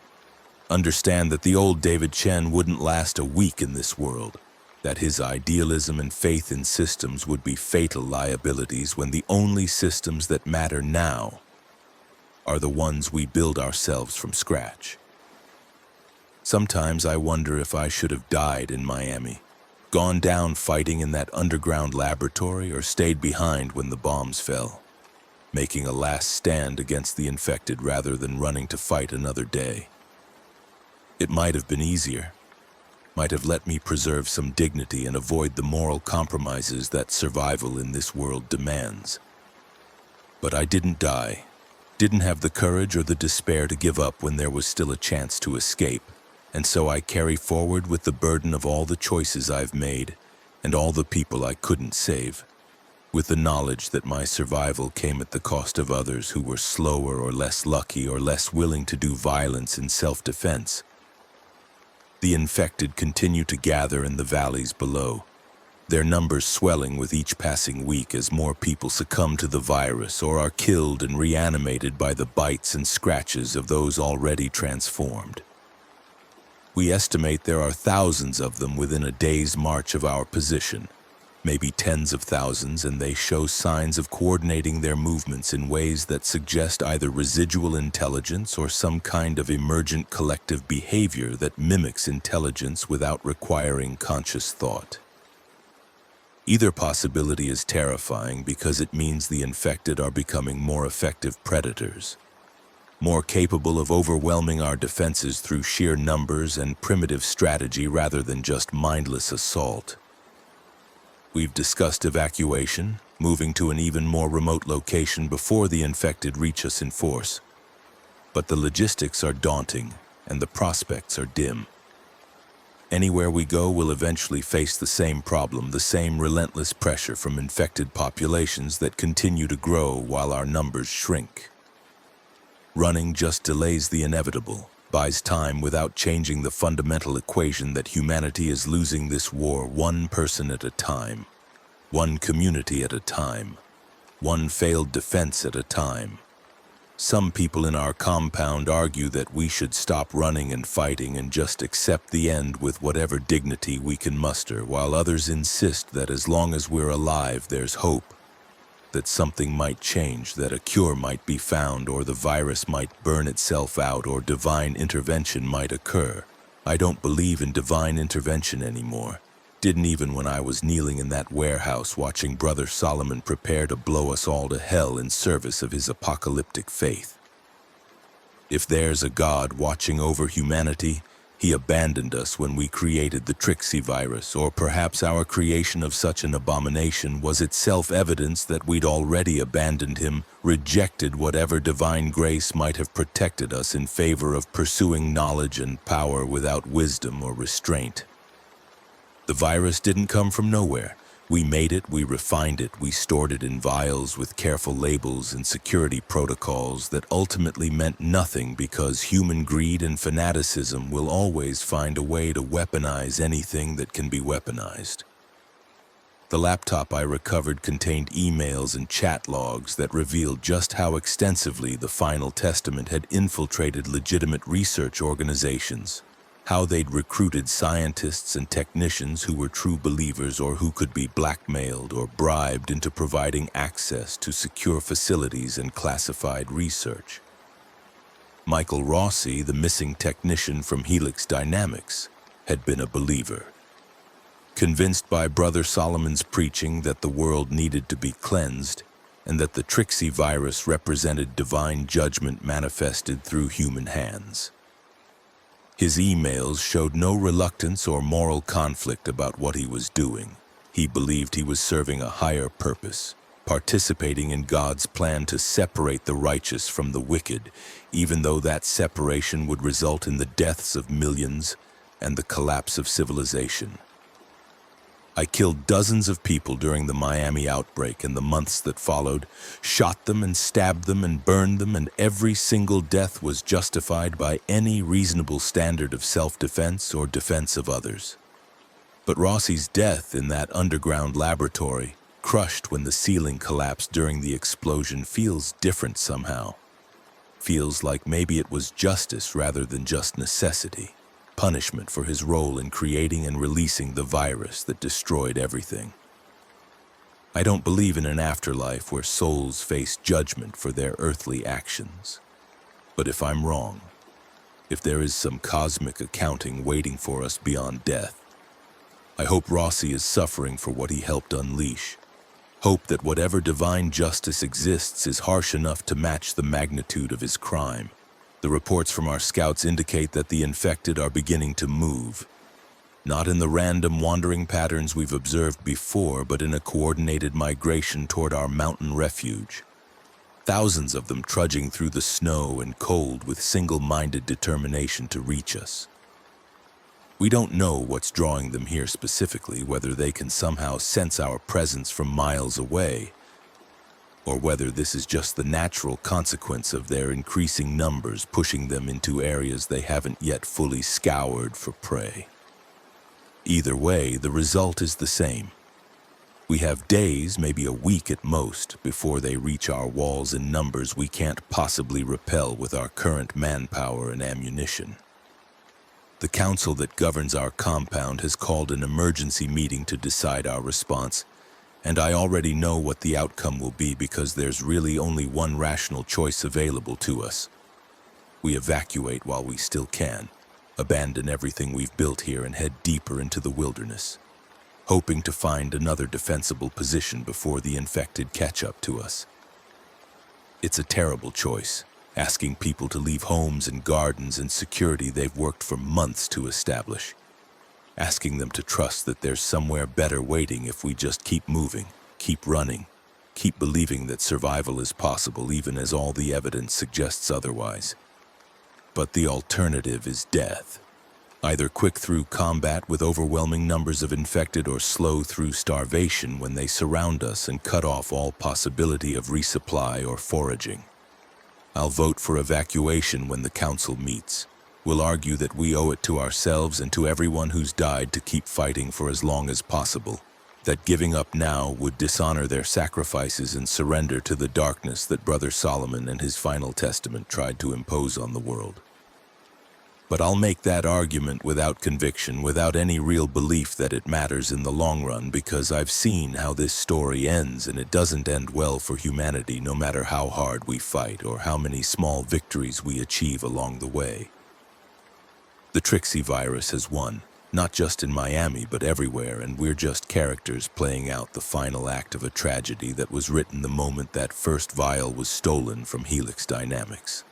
Understand that the old David Chen wouldn't last a week in this world, that his idealism and faith in systems would be fatal liabilities when the only systems that matter now are the ones we build ourselves from scratch. Sometimes I wonder if I should have died in Miami, gone down fighting in that underground laboratory, or stayed behind when the bombs fell, making a last stand against the infected rather than running to fight another day. It might have been easier, might have let me preserve some dignity and avoid the moral compromises that survival in this world demands. But I didn't die, didn't have the courage or the despair to give up when there was still a chance to escape. And so I carry forward with the burden of all the choices I've made and all the people I couldn't save, with the knowledge that my survival came at the cost of others who were slower or less lucky or less willing to do violence in self-defense. The infected continue to gather in the valleys below, their numbers swelling with each passing week as more people succumb to the virus or are killed and reanimated by the bites and scratches of those already transformed. We estimate there are thousands of them within a day's march of our position, maybe tens of thousands, and they show signs of coordinating their movements in ways that suggest either residual intelligence or some kind of emergent collective behavior that mimics intelligence without requiring conscious thought. Either possibility is terrifying because it means the infected are becoming more effective predators, more capable of overwhelming our defenses through sheer numbers and primitive strategy rather than just mindless assault. We've discussed evacuation, moving to an even more remote location before the infected reach us in force. But the logistics are daunting, and the prospects are dim. Anywhere we go, we'll eventually face the same problem, the same relentless pressure from infected populations that continue to grow while our numbers shrink. Running just delays the inevitable, buys time without changing the fundamental equation that humanity is losing this war one person at a time, one community at a time, one failed defense at a time. Some people in our compound argue that we should stop running and fighting and just accept the end with whatever dignity we can muster, while others insist that as long as we're alive, there's hope, that something might change, that a cure might be found, or the virus might burn itself out, or divine intervention might occur. I don't believe in divine intervention anymore. Didn't even when I was kneeling in that warehouse watching Brother Solomon prepare to blow us all to hell in service of his apocalyptic faith. If there's a God watching over humanity, he abandoned us when we created the Trixie virus, or perhaps our creation of such an abomination was itself evidence that we'd already abandoned him, rejected whatever divine grace might have protected us in favor of pursuing knowledge and power without wisdom or restraint. The virus didn't come from nowhere. We made it, we refined it, we stored it in vials with careful labels and security protocols that ultimately meant nothing because human greed and fanaticism will always find a way to weaponize anything that can be weaponized. The laptop I recovered contained emails and chat logs that revealed just how extensively the Final Testament had infiltrated legitimate research organizations, how they'd recruited scientists and technicians who were true believers or who could be blackmailed or bribed into providing access to secure facilities and classified research. Michael Rossi, the missing technician from Helix Dynamics, had been a believer. Convinced by Brother Solomon's preaching that the world needed to be cleansed and that the Trixie virus represented divine judgment manifested through human hands. His emails showed no reluctance or moral conflict about what he was doing. He believed he was serving a higher purpose, participating in God's plan to separate the righteous from the wicked, even though that separation would result in the deaths of millions and the collapse of civilization. I killed dozens of people during the Miami outbreak and the months that followed, shot them and stabbed them and burned them, and every single death was justified by any reasonable standard of self-defense or defense of others. But Rossi's death in that underground laboratory, crushed when the ceiling collapsed during the explosion, feels different somehow. Feels like maybe it was justice rather than just necessity. Punishment for his role in creating and releasing the virus that destroyed everything. I don't believe in an afterlife where souls face judgment for their earthly actions. But if I'm wrong, if there is some cosmic accounting waiting for us beyond death, I hope Rossi is suffering for what he helped unleash. Hope that whatever divine justice exists is harsh enough to match the magnitude of his crime. The reports from our scouts indicate that the infected are beginning to move, not in the random wandering patterns we've observed before, but in a coordinated migration toward our mountain refuge. Thousands of them trudging through the snow and cold with single-minded determination to reach us. We don't know what's drawing them here specifically, whether they can somehow sense our presence from miles away, or whether this is just the natural consequence of their increasing numbers pushing them into areas they haven't yet fully scoured for prey. Either way, the result is the same. We have days, maybe a week at most, before they reach our walls in numbers we can't possibly repel with our current manpower and ammunition. The council that governs our compound has called an emergency meeting to decide our response, and I already know what the outcome will be because there's really only one rational choice available to us. We evacuate while we still can, abandon everything we've built here and head deeper into the wilderness, hoping to find another defensible position before the infected catch up to us. It's a terrible choice, asking people to leave homes and gardens and security they've worked for months to establish. Asking them to trust that there's somewhere better waiting if we just keep moving, keep running, keep believing that survival is possible even as all the evidence suggests otherwise. But the alternative is death. Either quick through combat with overwhelming numbers of infected or slow through starvation when they surround us and cut off all possibility of resupply or foraging. I'll vote for evacuation when the council meets. We'll argue that we owe it to ourselves and to everyone who's died to keep fighting for as long as possible, that giving up now would dishonor their sacrifices and surrender to the darkness that Brother Solomon and his final testament tried to impose on the world. But I'll make that argument without conviction, without any real belief that it matters in the long run, because I've seen how this story ends, and it doesn't end well for humanity no matter how hard we fight or how many small victories we achieve along the way. The Trixie virus has won, not just in Miami but everywhere, and we're just characters playing out the final act of a tragedy that was written the moment that first vial was stolen from Helix Dynamics.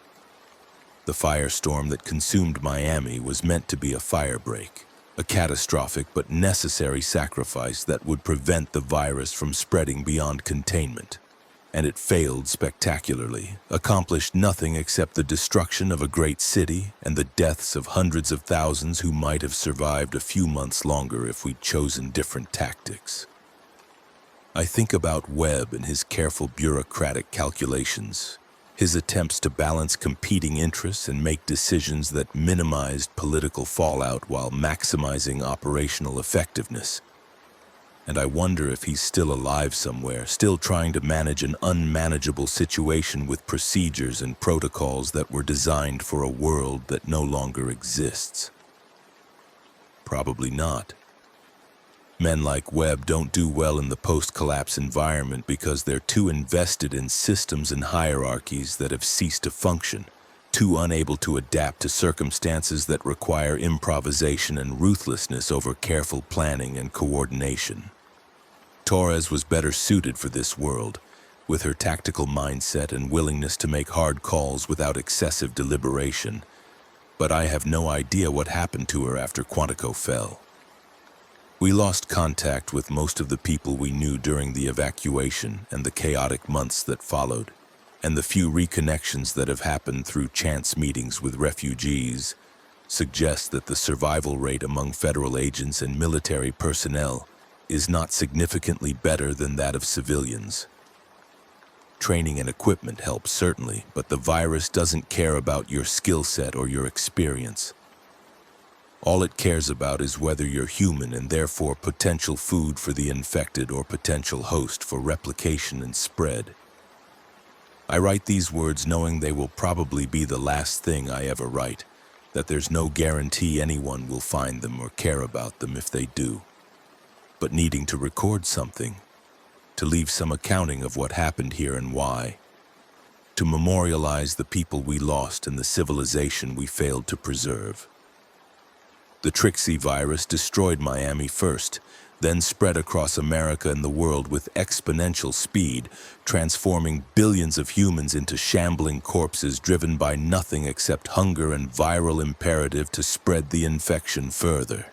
The firestorm that consumed Miami was meant to be a firebreak, a catastrophic but necessary sacrifice that would prevent the virus from spreading beyond containment. And it failed spectacularly, accomplished nothing except the destruction of a great city and the deaths of hundreds of thousands who might have survived a few months longer if we'd chosen different tactics. I think about Webb and his careful bureaucratic calculations, his attempts to balance competing interests and make decisions that minimized political fallout while maximizing operational effectiveness. And I wonder if he's still alive somewhere, still trying to manage an unmanageable situation with procedures and protocols that were designed for a world that no longer exists. Probably not. Men like Webb don't do well in the post-collapse environment because they're too invested in systems and hierarchies that have ceased to function, too unable to adapt to circumstances that require improvisation and ruthlessness over careful planning and coordination. Torres was better suited for this world, with her tactical mindset and willingness to make hard calls without excessive deliberation, but I have no idea what happened to her after Quantico fell. We lost contact with most of the people we knew during the evacuation and the chaotic months that followed, and the few reconnections that have happened through chance meetings with refugees suggest that the survival rate among federal agents and military personnel is not significantly better than that of civilians. Training and equipment help certainly, but the virus doesn't care about your skill set or your experience. All it cares about is whether you're human and therefore potential food for the infected or potential host for replication and spread. I write these words knowing they will probably be the last thing I ever write, that there's no guarantee anyone will find them or care about them if they do. But needing to record something, to leave some accounting of what happened here and why, to memorialize the people we lost and the civilization we failed to preserve. The Trixie virus destroyed Miami first, then spread across America and the world with exponential speed, transforming billions of humans into shambling corpses driven by nothing except hunger and viral imperative to spread the infection further.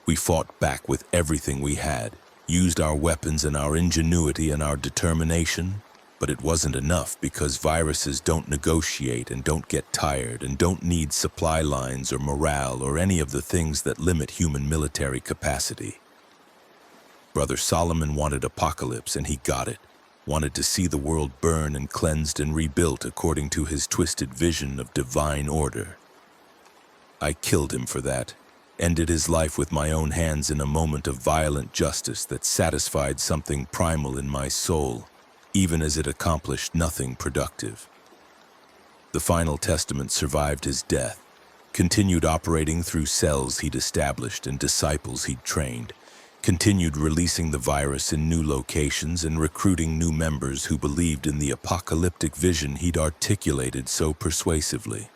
We fought back with everything we had, used our weapons and our ingenuity and our determination, but it wasn't enough because viruses don't negotiate and don't get tired and don't need supply lines or morale or any of the things that limit human military capacity. Brother Solomon wanted apocalypse and he got it, wanted to see the world burn and cleansed and rebuilt according to his twisted vision of divine order. I killed him for that, ended his life with my own hands in a moment of violent justice that satisfied something primal in my soul, even as it accomplished nothing productive. The final testament survived his death, continued operating through cells he'd established and disciples he'd trained, continued releasing the virus in new locations and recruiting new members who believed in the apocalyptic vision he'd articulated so persuasively.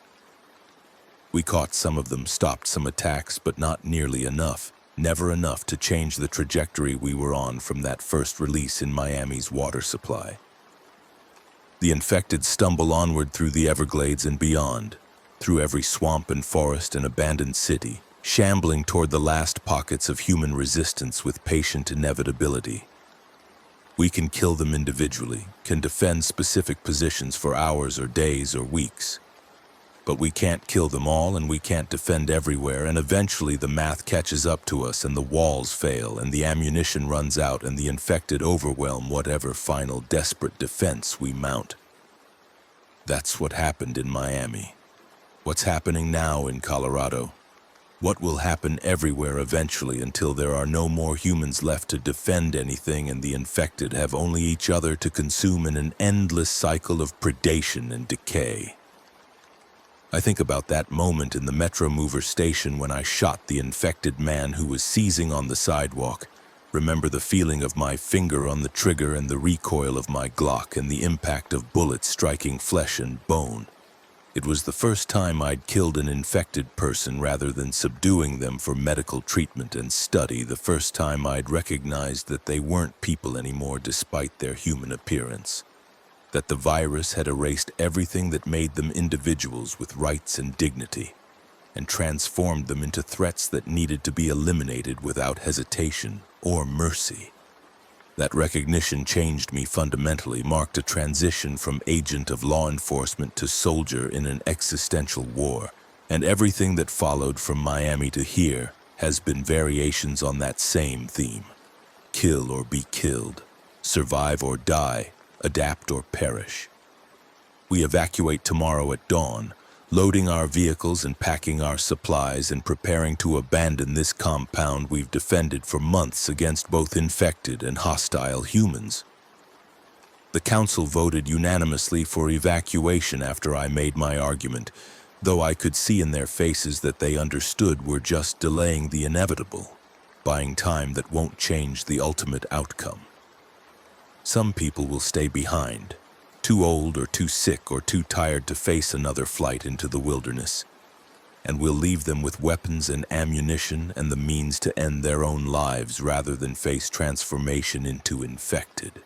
We caught some of them, stopped some attacks, but not nearly enough, never enough to change the trajectory we were on from that first release in Miami's water supply. The infected stumble onward through the Everglades and beyond, through every swamp and forest and abandoned city, shambling toward the last pockets of human resistance with patient inevitability. We can kill them individually, can defend specific positions for hours or days or weeks. But we can't kill them all and we can't defend everywhere, and eventually the math catches up to us and the walls fail and the ammunition runs out and the infected overwhelm whatever final desperate defense we mount. That's what happened in Miami. What's happening now in Colorado? What will happen everywhere eventually until there are no more humans left to defend anything and the infected have only each other to consume in an endless cycle of predation and decay? I think about that moment in the Metro Mover station when I shot the infected man who was seizing on the sidewalk. Remember the feeling of my finger on the trigger and the recoil of my Glock and the impact of bullets striking flesh and bone. It was the first time I'd killed an infected person rather than subduing them for medical treatment and study, the first time I'd recognized that they weren't people anymore despite their human appearance. That the virus had erased everything that made them individuals with rights and dignity, and transformed them into threats that needed to be eliminated without hesitation or mercy. That recognition changed me fundamentally, marked a transition from agent of law enforcement to soldier in an existential war, and everything that followed from Miami to here has been variations on that same theme. Kill or be killed, survive or die, adapt or perish. We evacuate tomorrow at dawn, loading our vehicles and packing our supplies and preparing to abandon this compound we've defended for months against both infected and hostile humans. The council voted unanimously for evacuation after I made my argument, though I could see in their faces that they understood we're just delaying the inevitable, buying time that won't change the ultimate outcome. Some people will stay behind, too old or too sick or too tired to face another flight into the wilderness, and we'll leave them with weapons and ammunition and the means to end their own lives rather than face transformation into infected.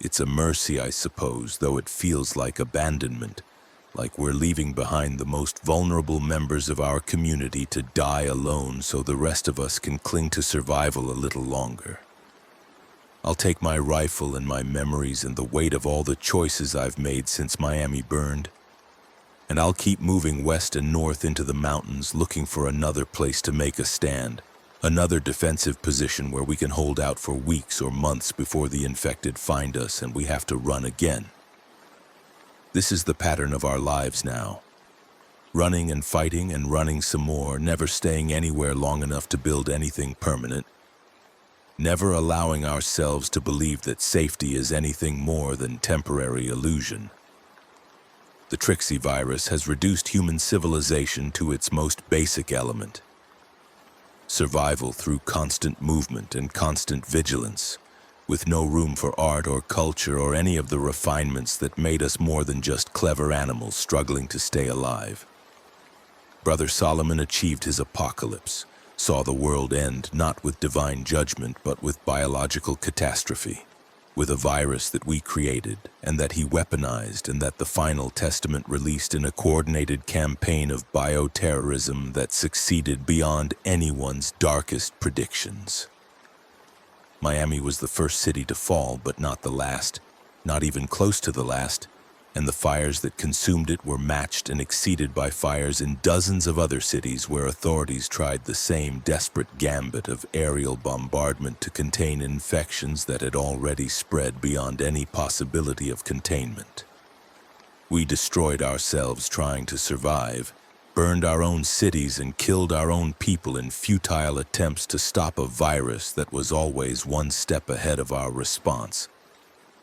It's a mercy, I suppose, though it feels like abandonment, like we're leaving behind the most vulnerable members of our community to die alone so the rest of us can cling to survival a little longer. I'll take my rifle and my memories and the weight of all the choices I've made since Miami burned, and I'll keep moving west and north into the mountains looking for another place to make a stand, another defensive position where we can hold out for weeks or months before the infected find us and we have to run again. This is the pattern of our lives now. Running and fighting and running some more, never staying anywhere long enough to build anything permanent, never allowing ourselves to believe that safety is anything more than temporary illusion. The tricksy virus has reduced human civilization to its most basic element: survival through constant movement and constant vigilance, with no room for art or culture or any of the refinements that made us more than just clever animals struggling to stay alive. Brother Solomon achieved his apocalypse, saw the world end not with divine judgment but with biological catastrophe, with a virus that we created and that he weaponized, and that the final testament released in a coordinated campaign of bioterrorism that succeeded beyond anyone's darkest predictions. Miami was the first city to fall, but not the last, not even close to the last, and the fires that consumed it were matched and exceeded by fires in dozens of other cities where authorities tried the same desperate gambit of aerial bombardment to contain infections that had already spread beyond any possibility of containment. We destroyed ourselves trying to survive, burned our own cities and killed our own people in futile attempts to stop a virus that was always one step ahead of our response,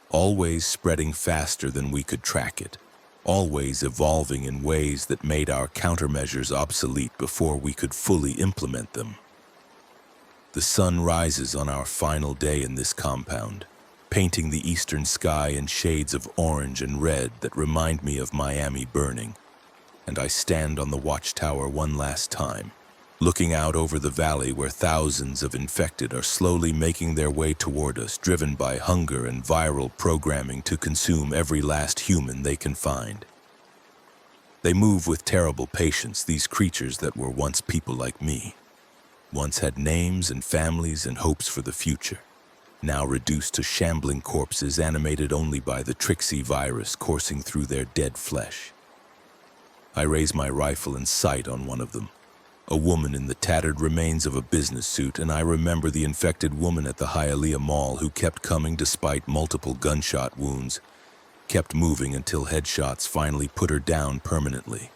always spreading faster than we could track it, always evolving in ways that made our countermeasures obsolete before we could fully implement them. The sun rises on our final day in this compound, painting the eastern sky in shades of orange and red that remind me of Miami burning, and I stand on the watchtower one last time, looking out over the valley where thousands of infected are slowly making their way toward us, driven by hunger and viral programming to consume every last human they can find. They move with terrible patience, these creatures that were once people like me, once had names and families and hopes for the future, now reduced to shambling corpses animated only by the tricksy virus coursing through their dead flesh. I raise my rifle and sight on one of them, a woman in the tattered remains of a business suit, and I remember the infected woman at the Hialeah Mall who kept coming despite multiple gunshot wounds, kept moving until headshots finally put her down permanently.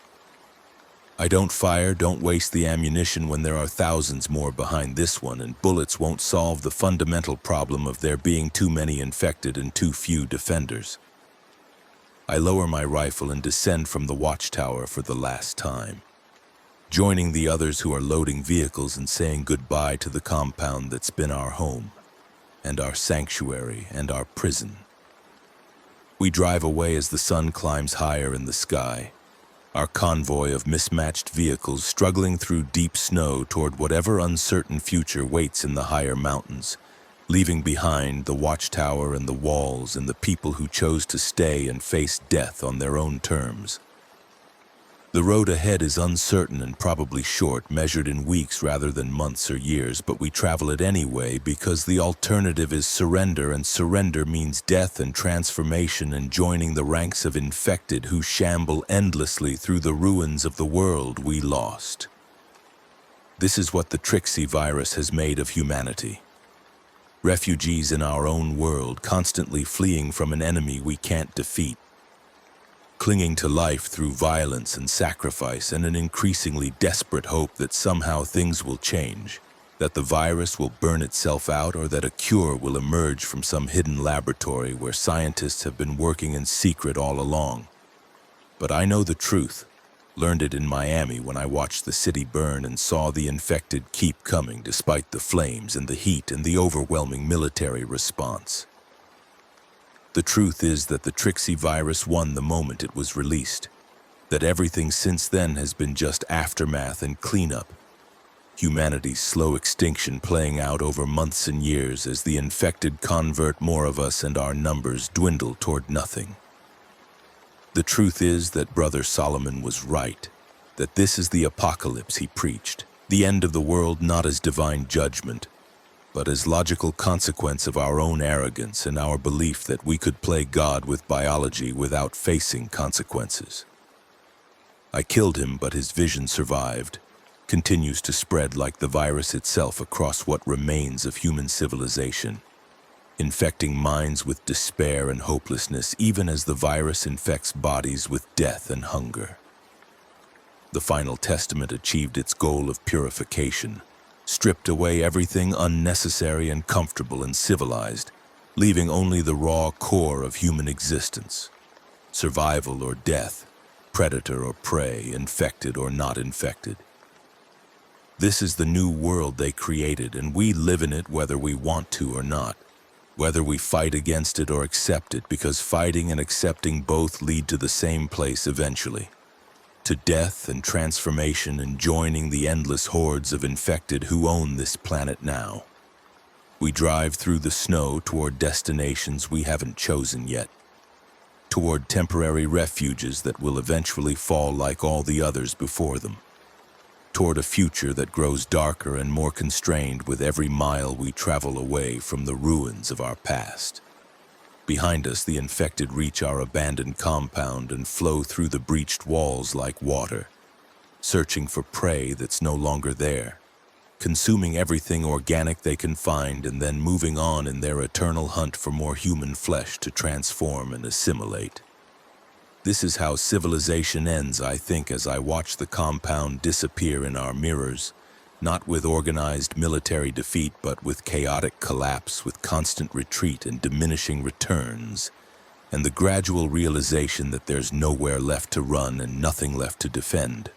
I don't fire, don't waste the ammunition when there are thousands more behind this one, and bullets won't solve the fundamental problem of there being too many infected and too few defenders. I lower my rifle and descend from the watchtower for the last time, joining the others who are loading vehicles and saying goodbye to the compound that's been our home, and our sanctuary, and our prison. We drive away as the sun climbs higher in the sky, our convoy of mismatched vehicles struggling through deep snow toward whatever uncertain future waits in the higher mountains, leaving behind the watchtower and the walls and the people who chose to stay and face death on their own terms. The road ahead is uncertain and probably short, measured in weeks rather than months or years, but we travel it anyway because the alternative is surrender, and surrender means death and transformation and joining the ranks of infected who shamble endlessly through the ruins of the world we lost. This is what the tricksy virus has made of humanity. Refugees in our own world, constantly fleeing from an enemy we can't defeat, clinging to life through violence and sacrifice and an increasingly desperate hope that somehow things will change, that the virus will burn itself out, or that a cure will emerge from some hidden laboratory where scientists have been working in secret all along. But I know the truth, learned it in Miami when I watched the city burn and saw the infected keep coming despite the flames and the heat and the overwhelming military response. The truth is that the tricksy virus won the moment it was released, that everything since then has been just aftermath and cleanup, humanity's slow extinction playing out over months and years as the infected convert more of us and our numbers dwindle toward nothing. The truth is that Brother Solomon was right, that this is the apocalypse he preached, the end of the world not as divine judgment, but as logical consequence of our own arrogance and our belief that we could play God with biology without facing consequences. I killed him, but his vision survived, continues to spread like the virus itself across what remains of human civilization, infecting minds with despair and hopelessness even as the virus infects bodies with death and hunger. The final testament achieved its goal of purification, stripped away everything unnecessary and comfortable and civilized, leaving only the raw core of human existence. Survival or death, predator or prey, infected or not infected. This is the new world they created, and we live in it whether we want to or not, whether we fight against it or accept it, because fighting and accepting both lead to the same place eventually, to death and transformation and joining the endless hordes of infected who own this planet now. We drive through the snow toward destinations we haven't chosen yet, toward temporary refuges that will eventually fall like all the others before them, toward a future that grows darker and more constrained with every mile we travel away from the ruins of our past. Behind us, the infected reach our abandoned compound and flow through the breached walls like water, searching for prey that's no longer there, consuming everything organic they can find and then moving on in their eternal hunt for more human flesh to transform and assimilate. This is how civilization ends, I think, as I watch the compound disappear in our mirrors, not with organized military defeat, but with chaotic collapse, with constant retreat and diminishing returns, and the gradual realization that there's nowhere left to run and nothing left to defend.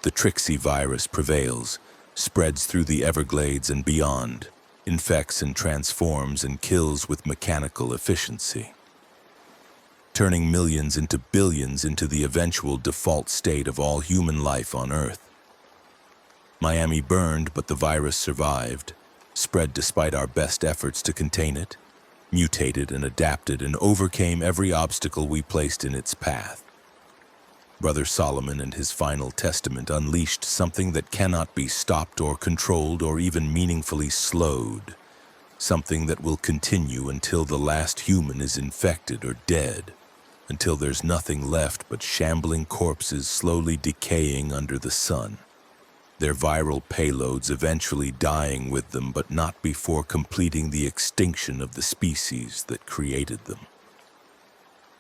The tricksy virus prevails, spreads through the Everglades and beyond, infects and transforms and kills with mechanical efficiency, turning millions into billions into the eventual default state of all human life on Earth. Miami burned, but the virus survived, spread despite our best efforts to contain it, mutated and adapted and overcame every obstacle we placed in its path. Brother Solomon and his final testament unleashed something that cannot be stopped or controlled or even meaningfully slowed, something that will continue until the last human is infected or dead, until there's nothing left but shambling corpses slowly decaying under the sun, their viral payloads eventually dying with them, but not before completing the extinction of the species that created them.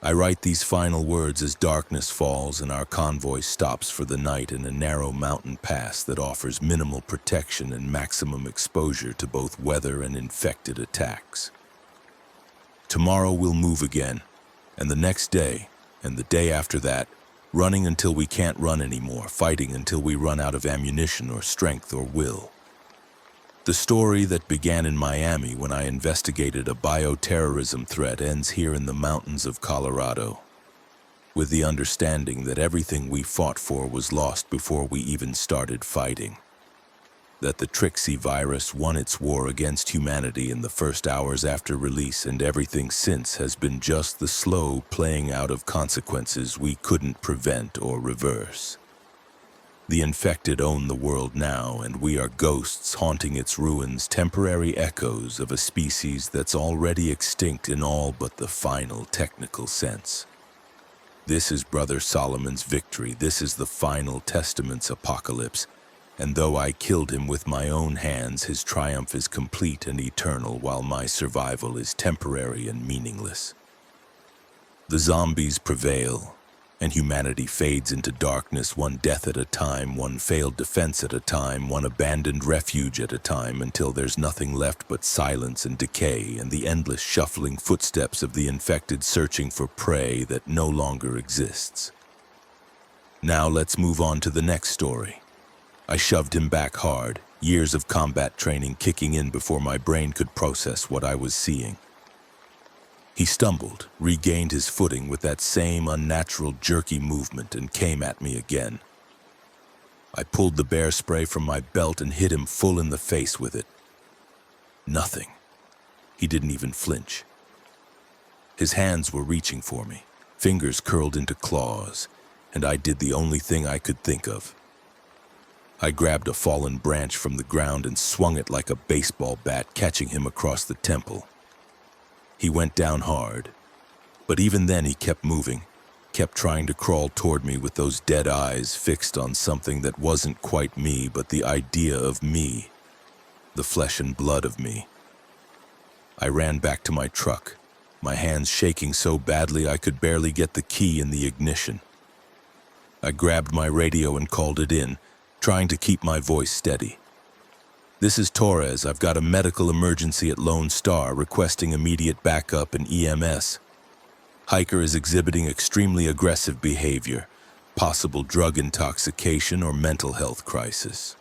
I write these final words as darkness falls and our convoy stops for the night in a narrow mountain pass that offers minimal protection and maximum exposure to both weather and infected attacks. Tomorrow we'll move again, and the next day, and the day after that, running until we can't run anymore, fighting until we run out of ammunition or strength or will. The story that began in Miami when I investigated a bioterrorism threat ends here in the mountains of Colorado, with the understanding that everything we fought for was lost before we even started fighting. That the tricksy virus won its war against humanity in the first hours after release, and everything since has been just the slow playing out of consequences we couldn't prevent or reverse. The infected own the world now, and we are ghosts haunting its ruins, temporary echoes of a species that's already extinct in all but the final technical sense. This is Brother Solomon's victory. This is the final testament's apocalypse. And though I killed him with my own hands, his triumph is complete and eternal, while my survival is temporary and meaningless. The zombies prevail, and humanity fades into darkness, one death at a time, one failed defense at a time, one abandoned refuge at a time, until there's nothing left but silence and decay and the endless shuffling footsteps of the infected searching for prey that no longer exists. Now let's move on to the next story. I shoved him back hard, years of combat training kicking in before my brain could process what I was seeing. He stumbled, regained his footing with that same unnatural jerky movement, and came at me again. I pulled the bear spray from my belt and hit him full in the face with it. Nothing. He didn't even flinch. His hands were reaching for me, fingers curled into claws, and I did the only thing I could think of. I grabbed a fallen branch from the ground and swung it like a baseball bat, catching him across the temple. He went down hard, but even then he kept moving, kept trying to crawl toward me with those dead eyes fixed on something that wasn't quite me, but the idea of me, the flesh and blood of me. I ran back to my truck, my hands shaking so badly I could barely get the key in the ignition. I grabbed my radio and called it in, trying to keep my voice steady. "This is Torres. I've got a medical emergency at Lone Star, requesting immediate backup and EMS. Hiker is exhibiting extremely aggressive behavior, possible drug intoxication or mental health crisis."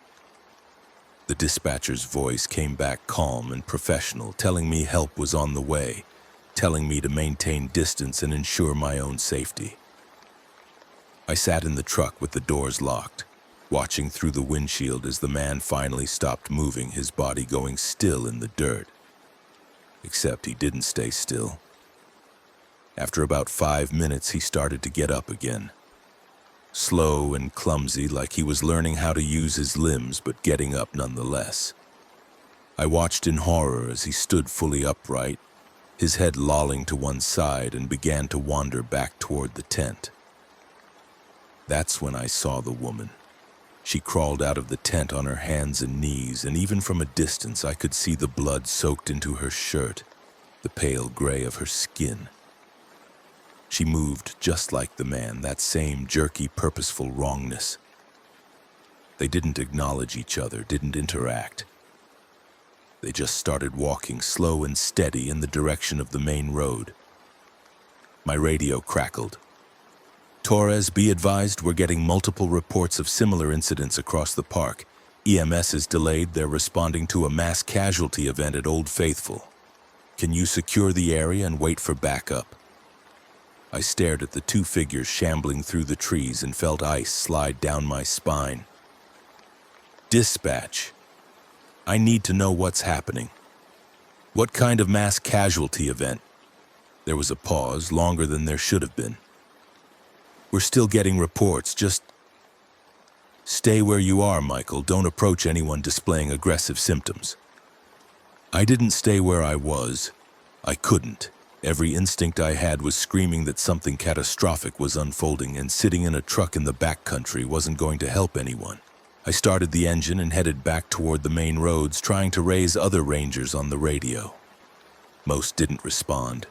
The dispatcher's voice came back calm and professional, telling me help was on the way, telling me to maintain distance and ensure my own safety. I sat in the truck with the doors locked, watching through the windshield as the man finally stopped moving, his body going still in the dirt. Except he didn't stay still. After about 5 minutes, he started to get up again. Slow and clumsy, like he was learning how to use his limbs, but getting up nonetheless. I watched in horror as he stood fully upright, his head lolling to one side, and began to wander back toward the tent. That's when I saw the woman. She crawled out of the tent on her hands and knees, and even from a distance I could see the blood soaked into her shirt, the pale gray of her skin. She moved just like the man, that same jerky, purposeful wrongness. They didn't acknowledge each other, didn't interact. They just started walking slow and steady in the direction of the main road. My radio crackled. Torres, be advised, we're getting multiple reports of similar incidents across the park. EMS is delayed. They're responding to a mass casualty event at Old Faithful. Can you secure the area and wait for backup? I stared at the two figures shambling through the trees and felt ice slide down my spine. Dispatch. I need to know what's happening. What kind of mass casualty event? There was a pause, longer than there should have been. We're still getting reports. Just stay where you are, Michael. Don't approach anyone displaying aggressive symptoms. I didn't stay where I was. I couldn't. Every instinct I had was screaming that something catastrophic was unfolding, and sitting in a truck in the backcountry wasn't going to help anyone. I started the engine and headed back toward the main roads, trying to raise other rangers on the radio. Most didn't respond.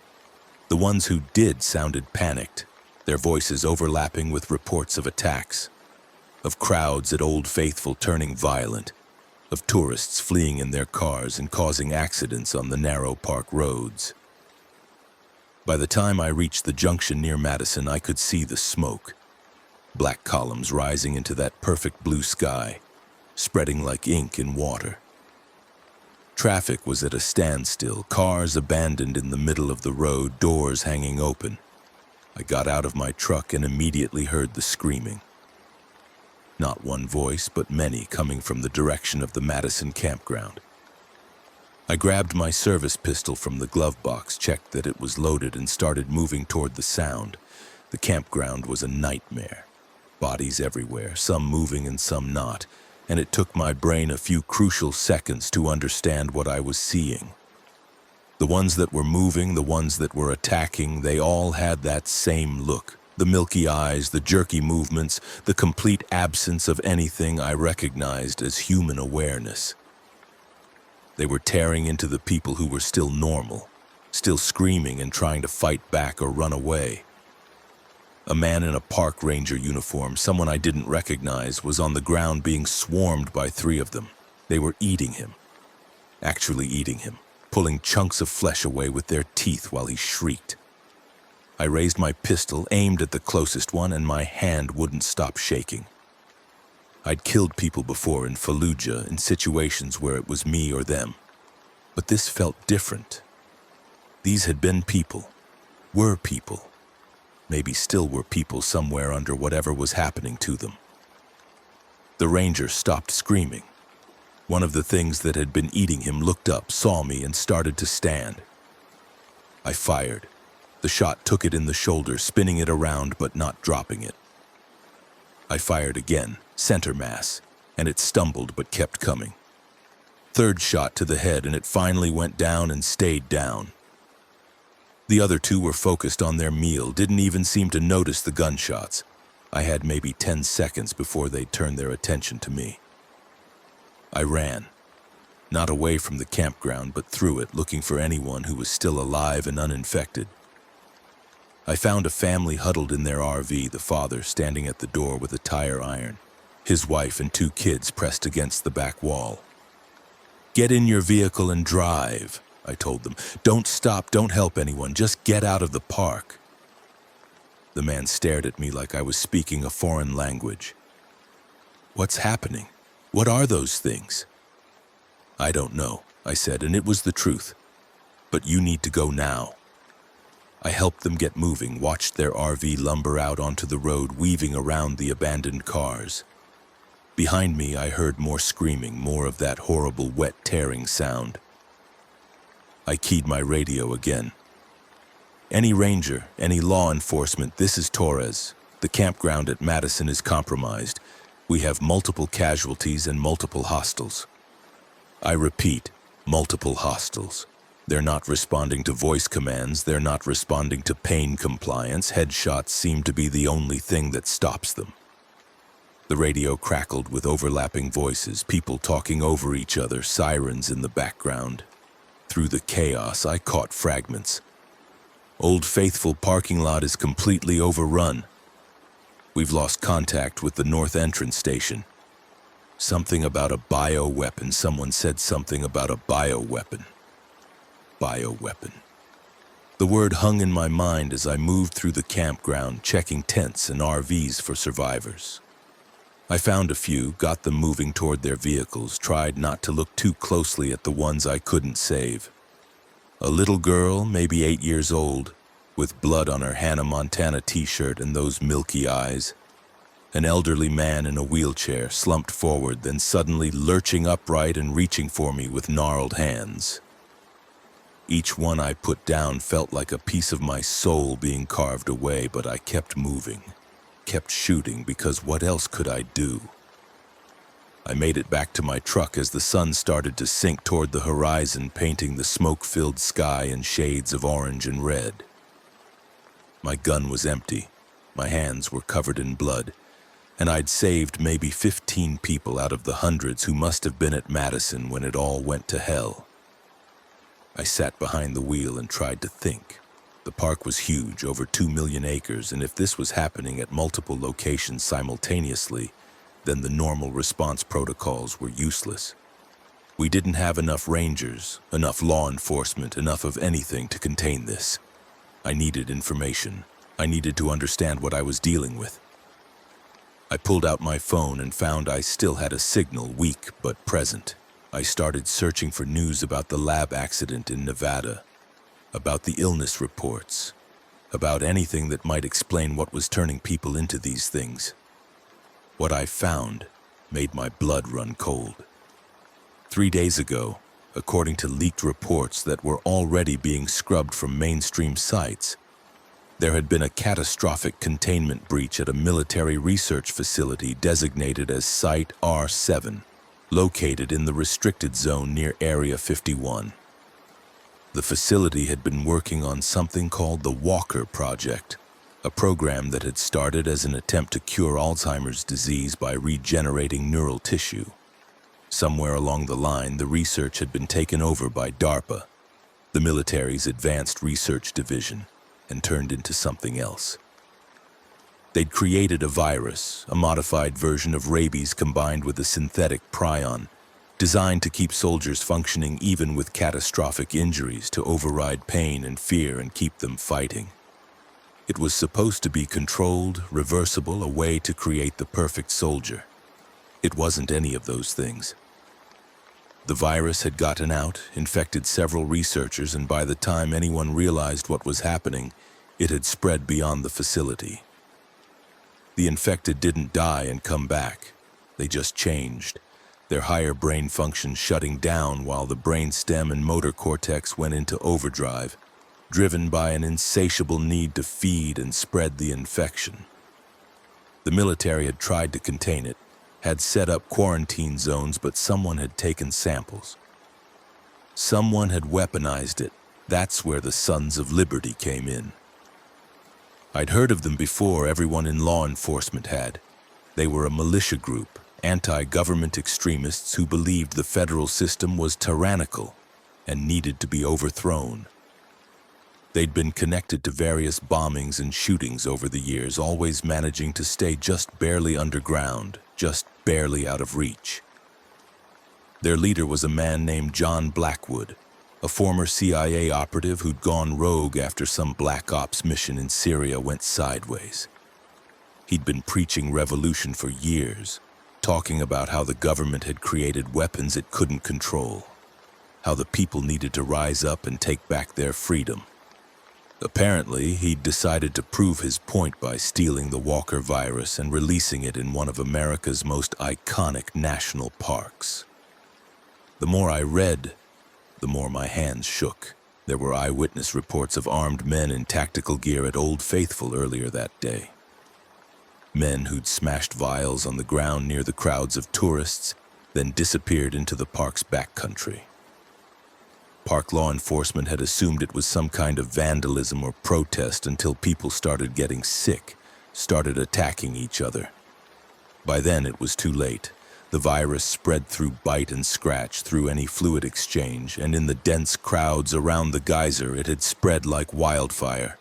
The ones who did sounded panicked, their voices overlapping with reports of attacks, of crowds at Old Faithful turning violent, of tourists fleeing in their cars and causing accidents on the narrow park roads. By the time I reached the junction near Madison, I could see the smoke. Black columns rising into that perfect blue sky, spreading like ink in water. Traffic was at a standstill, cars abandoned in the middle of the road, doors hanging open. I got out of my truck and immediately heard the screaming. Not one voice, but many coming from the direction of the Madison campground. I grabbed my service pistol from the glove box, checked that it was loaded, and started moving toward the sound. The campground was a nightmare. Bodies everywhere, some moving and some not, and it took my brain a few crucial seconds to understand what I was seeing. The ones that were moving, the ones that were attacking, they all had that same look. The milky eyes, the jerky movements, the complete absence of anything I recognized as human awareness. They were tearing into the people who were still normal, still screaming and trying to fight back or run away. A man in a park ranger uniform, someone I didn't recognize, was on the ground being swarmed by 3 of them. They were eating him, actually eating him, pulling chunks of flesh away with their teeth while he shrieked. I raised my pistol, aimed at the closest one, and my hand wouldn't stop shaking. I'd killed people before in Fallujah in situations where it was me or them. But this felt different. These had been people, were people. Maybe still were people somewhere under whatever was happening to them. The ranger stopped screaming. One of the things that had been eating him looked up, saw me, and started to stand. I fired. The shot took it in the shoulder, spinning it around but not dropping it. I fired again, center mass, and it stumbled but kept coming. Third shot to the head, and it finally went down and stayed down. The other 2 were focused on their meal, didn't even seem to notice the gunshots. I had maybe 10 seconds before they turned their attention to me. I ran, not away from the campground, but through it, looking for anyone who was still alive and uninfected. I found a family huddled in their RV, the father standing at the door with a tire iron, his wife and 2 kids pressed against the back wall. "Get in your vehicle and drive," I told them. "Don't stop, don't help anyone, just get out of the park." The man stared at me like I was speaking a foreign language. "What's happening? What are those things?" "I don't know," I said, and it was the truth. "But you need to go now." I helped them get moving, watched their RV lumber out onto the road, weaving around the abandoned cars. Behind me, I heard more screaming, more of that horrible, wet, tearing sound. I keyed my radio again. "Any ranger, any law enforcement, this is Torres. The campground at Madison is compromised. We have multiple casualties and multiple hostiles. I repeat, multiple hostiles. They're not responding to voice commands. They're not responding to pain compliance. Headshots seem to be the only thing that stops them." The radio crackled with overlapping voices, people talking over each other, sirens in the background. Through the chaos, I caught fragments. "Old Faithful parking lot is completely overrun. We've lost contact with the north entrance station. Something about a bioweapon. Someone said something about a bioweapon. Bioweapon. The word hung in my mind as I moved through the campground, checking tents and RVs for survivors. I found a few, got them moving toward their vehicles, tried not to look too closely at the ones I couldn't save. A little girl, maybe 8 years old, with blood on her Hannah Montana t-shirt and those milky eyes. An elderly man in a wheelchair, slumped forward, then suddenly lurching upright and reaching for me with gnarled hands. Each one I put down felt like a piece of my soul being carved away, but I kept moving, kept shooting, because what else could I do? I made it back to my truck as the sun started to sink toward the horizon, painting the smoke-filled sky in shades of orange and red. My gun was empty, my hands were covered in blood, and I'd saved maybe 15 people out of the hundreds who must have been at Madison when it all went to hell. I sat behind the wheel and tried to think. The park was huge, over 2 million acres, and if this was happening at multiple locations simultaneously, then the normal response protocols were useless. We didn't have enough rangers, enough law enforcement, enough of anything to contain this. I needed information. I needed to understand what I was dealing with. I pulled out my phone and found I still had a signal, weak but present. I started searching for news about the lab accident in Nevada, about the illness reports, about anything that might explain what was turning people into these things. What I found made my blood run cold. 3 days ago, according to leaked reports that were already being scrubbed from mainstream sites, there had been a catastrophic containment breach at a military research facility designated as Site R7, located in the restricted zone near Area 51. The facility had been working on something called the Walker Project, a program that had started as an attempt to cure Alzheimer's disease by regenerating neural tissue. Somewhere along the line, the research had been taken over by DARPA, the military's Advanced Research Division, and turned into something else. They'd created a virus, a modified version of rabies combined with a synthetic prion, designed to keep soldiers functioning even with catastrophic injuries, to override pain and fear and keep them fighting. It was supposed to be controlled, reversible, a way to create the perfect soldier. It wasn't any of those things. The virus had gotten out, infected several researchers, and by the time anyone realized what was happening, it had spread beyond the facility. The infected didn't die and come back. They just changed, their higher brain function shutting down while the brain stem and motor cortex went into overdrive, driven by an insatiable need to feed and spread the infection. The military had tried to contain it, had set up quarantine zones, but someone had taken samples. Someone had weaponized it. That's where the Sons of Liberty came in. I'd heard of them before, everyone in law enforcement had. They were a militia group, anti-government extremists who believed the federal system was tyrannical and needed to be overthrown. They'd been connected to various bombings and shootings over the years, always managing to stay just barely underground, just barely out of reach. Their leader was a man named John Blackwood, a former CIA operative who'd gone rogue after some Black Ops mission in Syria went sideways. He'd been preaching revolution for years, talking about how the government had created weapons it couldn't control, how the people needed to rise up and take back their freedom. Apparently, he'd decided to prove his point by stealing the Walker virus and releasing it in one of America's most iconic national parks. The more I read, the more my hands shook. There were eyewitness reports of armed men in tactical gear at Old Faithful earlier that day. Men who'd smashed vials on the ground near the crowds of tourists, then disappeared into the park's backcountry. Park law enforcement had assumed it was some kind of vandalism or protest until people started getting sick, started attacking each other. By then it was too late. The virus spread through bite and scratch, through any fluid exchange, and in the dense crowds around the geyser it had spread like wildfire.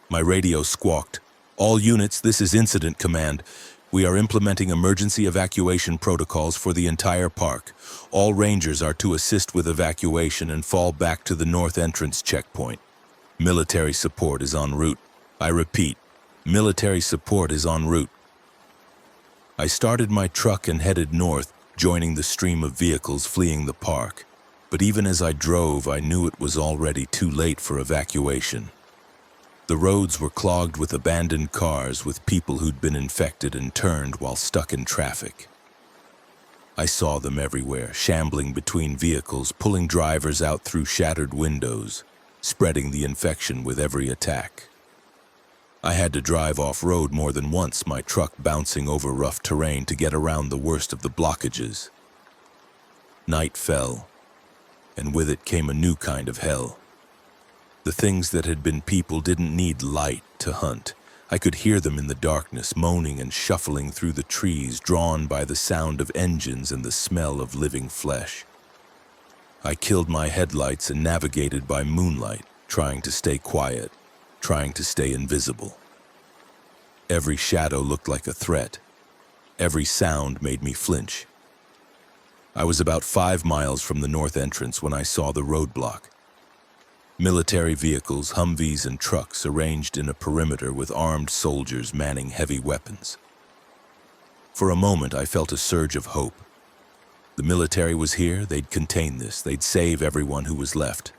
My radio squawked, "All units, this is Incident Command. We are implementing emergency evacuation protocols for the entire park. All rangers are to assist with evacuation and fall back to the north entrance checkpoint." Military support is en route. I repeat, military support is en route. I started my truck and headed north, joining the stream of vehicles fleeing the park. But even as I drove, I knew it was already too late for evacuation. The roads were clogged with abandoned cars with people who'd been infected and turned while stuck in traffic. I saw them everywhere, shambling between vehicles, pulling drivers out through shattered windows, spreading the infection with every attack. I had to drive off-road more than once, my truck bouncing over rough terrain to get around the worst of the blockages. Night fell, and with it came a new kind of hell. The things that had been people didn't need light to hunt. I could hear them in the darkness, moaning and shuffling through the trees, drawn by the sound of engines and the smell of living flesh. I killed my headlights and navigated by moonlight, trying to stay quiet, trying to stay invisible. Every shadow looked like a threat. Every sound made me flinch. I was about 5 miles from the north entrance when I saw the roadblock. Military vehicles, Humvees, and trucks arranged in a perimeter with armed soldiers manning heavy weapons. For a moment, I felt a surge of hope. The military was here, they'd contain this, they'd save everyone who was left.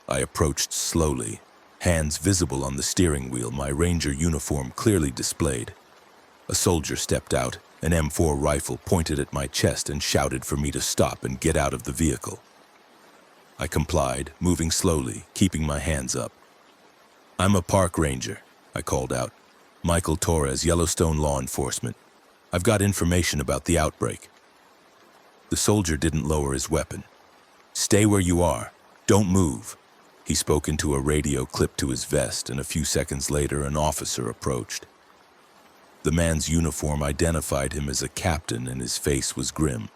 I approached slowly, hands visible on the steering wheel, my Ranger uniform clearly displayed. A soldier stepped out, an M4 rifle pointed at my chest and shouted for me to stop and get out of the vehicle. I complied, moving slowly, keeping my hands up. "I'm a park ranger," I called out. "Michael Torres, Yellowstone Law Enforcement. I've got information about the outbreak." The soldier didn't lower his weapon. "Stay where you are. Don't move." He spoke into a radio clipped to his vest, and a few seconds later an officer approached. The man's uniform identified him as a captain, and his face was grim.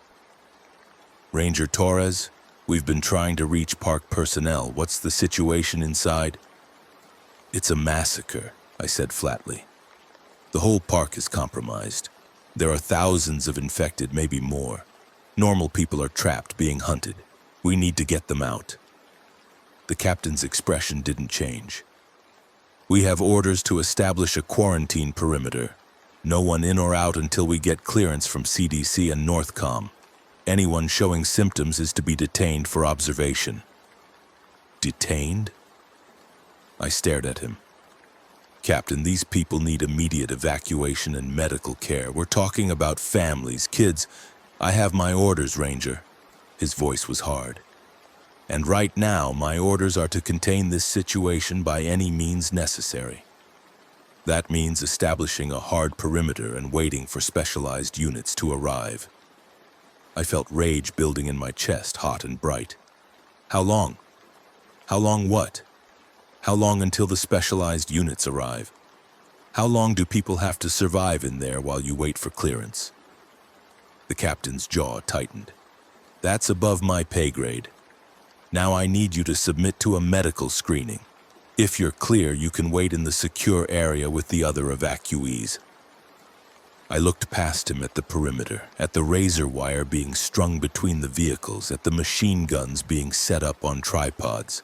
"Ranger Torres, we've been trying to reach park personnel. What's the situation inside?" "It's a massacre," I said flatly. "The whole park is compromised. There are thousands of infected, maybe more. Normal people are trapped, being hunted. We need to get them out." The captain's expression didn't change. "We have orders to establish a quarantine perimeter. No one in or out until we get clearance from CDC and Northcom. Anyone showing symptoms is to be detained for observation." "Detained?" I stared at him. "Captain, these people need immediate evacuation and medical care. We're talking about families, kids. I have my orders, Ranger." His voice was hard. "And right now, my orders are to contain this situation by any means necessary. That means establishing a hard perimeter and waiting for specialized units to arrive." I felt rage building in my chest, hot and bright. "How long? How long what? How long until the specialized units arrive? How long do people have to survive in there while you wait for clearance?" The captain's jaw tightened. "That's above my pay grade. Now I need you to submit to a medical screening. If you're clear, you can wait in the secure area with the other evacuees." I looked past him at the perimeter, at the razor wire being strung between the vehicles, at the machine guns being set up on tripods.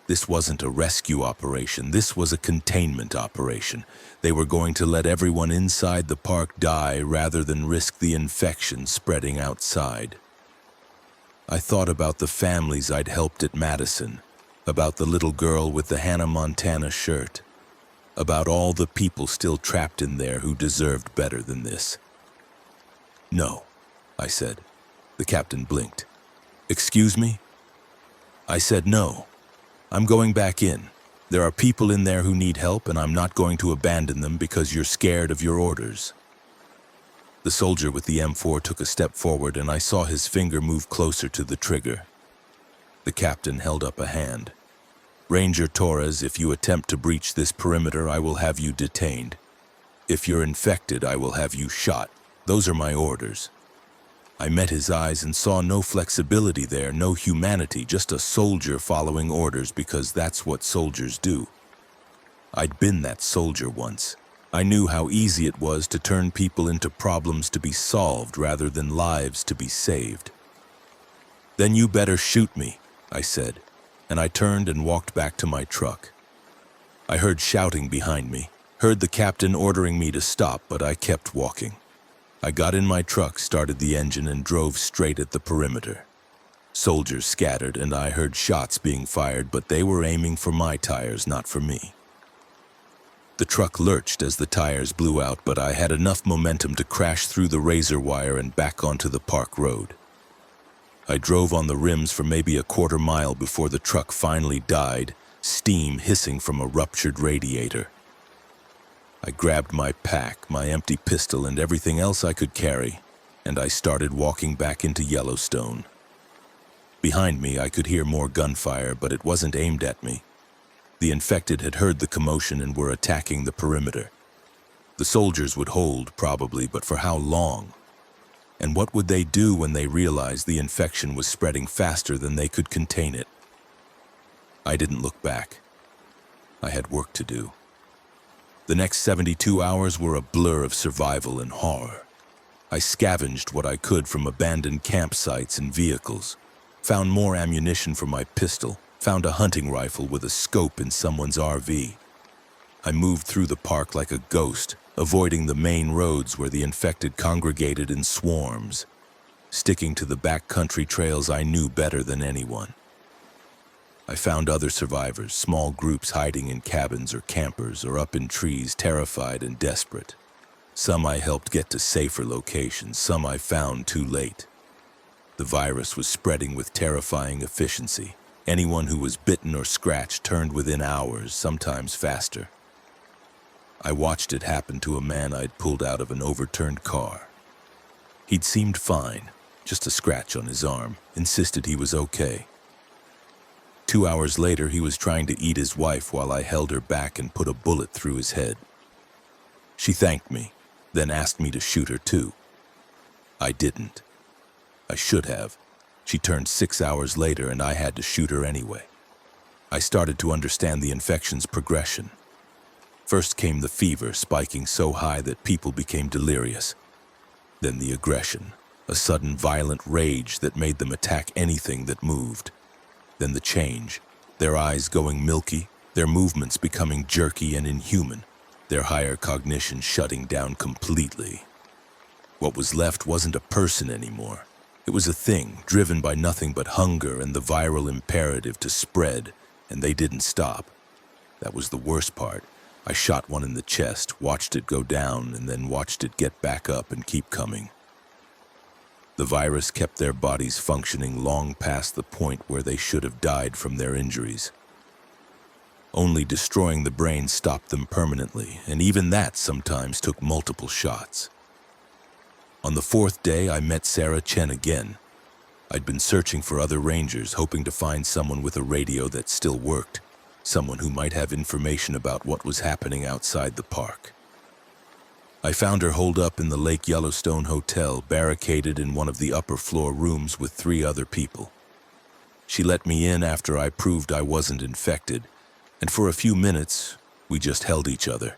This wasn't a rescue operation, this was a containment operation. They were going to let everyone inside the park die rather than risk the infection spreading outside. I thought about the families I'd helped at Madison, about the little girl with the Hannah Montana shirt, about all the people still trapped in there who deserved better than this. "No," I said. The captain blinked. "Excuse me?" I said no. "I'm going back in. There are people in there who need help, and I'm not going to abandon them because you're scared of your orders." The soldier with the M4 took a step forward, and I saw his finger move closer to the trigger. The captain held up a hand. "Ranger Torres, if you attempt to breach this perimeter, I will have you detained. If you're infected, I will have you shot. Those are my orders." I met his eyes and saw no flexibility there, no humanity, just a soldier following orders because that's what soldiers do. I'd been that soldier once. I knew how easy it was to turn people into problems to be solved rather than lives to be saved. "Then you better shoot me," I said. and I turned and walked back to my truck. I heard shouting behind me, heard the captain ordering me to stop, but I kept walking. I got in my truck, started the engine, and drove straight at the perimeter. Soldiers scattered, and I heard shots being fired, but they were aiming for my tires, not for me. The truck lurched as the tires blew out, but I had enough momentum to crash through the razor wire and back onto the park road. I drove on the rims for maybe a quarter mile before the truck finally died, steam hissing from a ruptured radiator. I grabbed my pack, my empty pistol, and everything else I could carry, and I started walking back into Yellowstone. Behind me, I could hear more gunfire, but it wasn't aimed at me. The infected had heard the commotion and were attacking the perimeter. The soldiers would hold, probably, but for how long? And what would they do when they realized the infection was spreading faster than they could contain it? I didn't look back. I had work to do. The next 72 hours were a blur of survival and horror. I scavenged what I could from abandoned campsites and vehicles, found more ammunition for my pistol, found a hunting rifle with a scope in someone's RV. I moved through the park like a ghost, avoiding the main roads where the infected congregated in swarms, sticking to the backcountry trails I knew better than anyone. I found other survivors, small groups hiding in cabins or campers or up in trees, terrified and desperate. Some I helped get to safer locations, some I found too late. The virus was spreading with terrifying efficiency. Anyone who was bitten or scratched turned within hours, sometimes faster. I watched it happen to a man I'd pulled out of an overturned car. He'd seemed fine, just a scratch on his arm, insisted he was okay. 2 hours later, he was trying to eat his wife while I held her back and put a bullet through his head. She thanked me, then asked me to shoot her too. I didn't. I should have. She turned 6 hours later and I had to shoot her anyway. I started to understand the infection's progression. First came the fever, spiking so high that people became delirious. Then the aggression, a sudden violent rage that made them attack anything that moved. Then the change, their eyes going milky, their movements becoming jerky and inhuman, their higher cognition shutting down completely. What was left wasn't a person anymore. It was a thing driven by nothing but hunger and the viral imperative to spread, and they didn't stop. That was the worst part. I shot one in the chest, watched it go down, and then watched it get back up and keep coming. The virus kept their bodies functioning long past the point where they should have died from their injuries. Only destroying the brain stopped them permanently, and even that sometimes took multiple shots. On the 4th day, I met Sarah Chen again. I'd been searching for other rangers, hoping to find someone with a radio that still worked, someone who might have information about what was happening outside the park. I found her holed up in the Lake Yellowstone Hotel, barricaded in one of the upper floor rooms with 3 other people. She let me in after I proved I wasn't infected, and for a few minutes, we just held each other.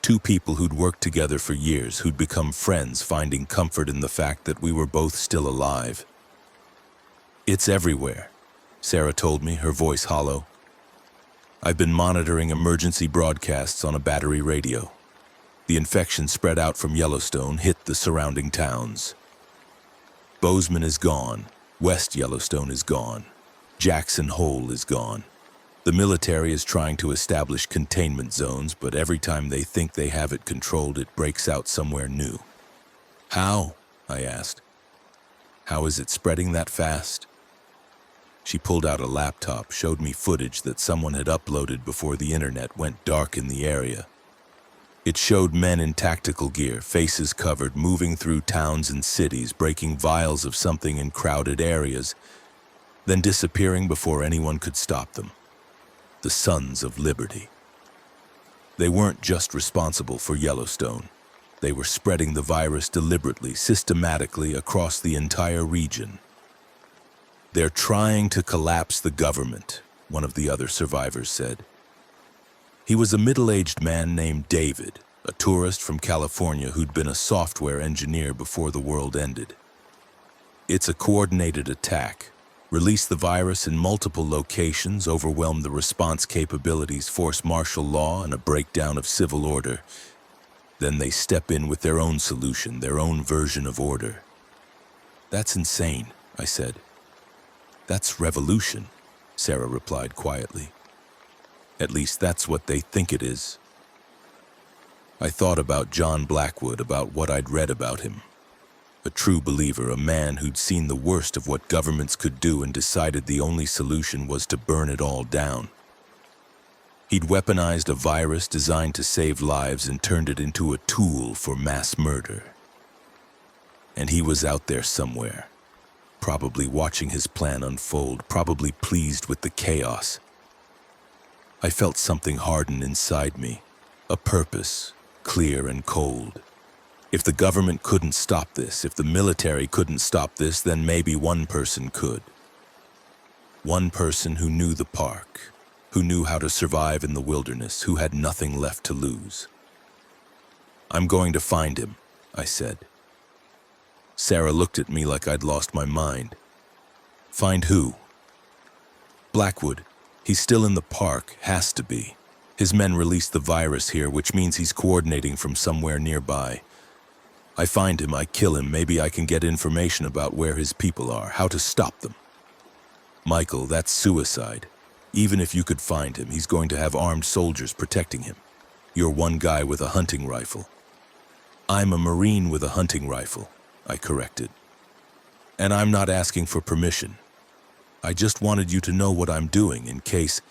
2 people who'd worked together for years, who'd become friends, finding comfort in the fact that we were both still alive. "It's everywhere," Sarah told me, her voice hollow. "I've been monitoring emergency broadcasts on a battery radio. The infection spread out from Yellowstone, hit the surrounding towns. Bozeman is gone. West Yellowstone is gone. Jackson Hole is gone. The military is trying to establish containment zones, but every time they think they have it controlled, it breaks out somewhere new." "How?" I asked. "How is it spreading that fast?" She pulled out a laptop, showed me footage that someone had uploaded before the internet went dark in the area. It showed men in tactical gear, faces covered, moving through towns and cities, breaking vials of something in crowded areas, then disappearing before anyone could stop them. The Sons of Liberty. They weren't just responsible for Yellowstone. They were spreading the virus deliberately, systematically across the entire region. "They're trying to collapse the government," one of the other survivors said. He was a middle-aged man named David, a tourist from California who'd been a software engineer before the world ended. "It's a coordinated attack. release the virus in multiple locations, overwhelm the response capabilities, force martial law, and a breakdown of civil order. Then they step in with their own solution, their own version of order. That's insane, I said. That's revolution, Sarah replied quietly. At least that's what they think it is. I thought about John Blackwood, about what I'd read about him. A true believer, a man who'd seen the worst of what governments could do and decided the only solution was to burn it all down. He'd weaponized a virus designed to save lives and turned it into a tool for mass murder. And he was out there somewhere, probably watching his plan unfold, probably pleased with the chaos. I felt something harden inside me, a purpose, clear and cold. If the government couldn't stop this, if the military couldn't stop this, then maybe one person could. One person who knew the park, who knew how to survive in the wilderness, who had nothing left to lose. I'm going to find him, I said. Sarah looked at me like I'd lost my mind. Find who? Blackwood. He's still in the park, has to be. His men released the virus here, which means he's coordinating from somewhere nearby. I find him, I kill him, maybe I can get information about where his people are, how to stop them. Michael, that's suicide. Even if you could find him, he's going to have armed soldiers protecting him. You're one guy with a hunting rifle. I'm a Marine with a hunting rifle, I corrected. And I'm not asking for permission. I just wanted you to know what I'm doing in case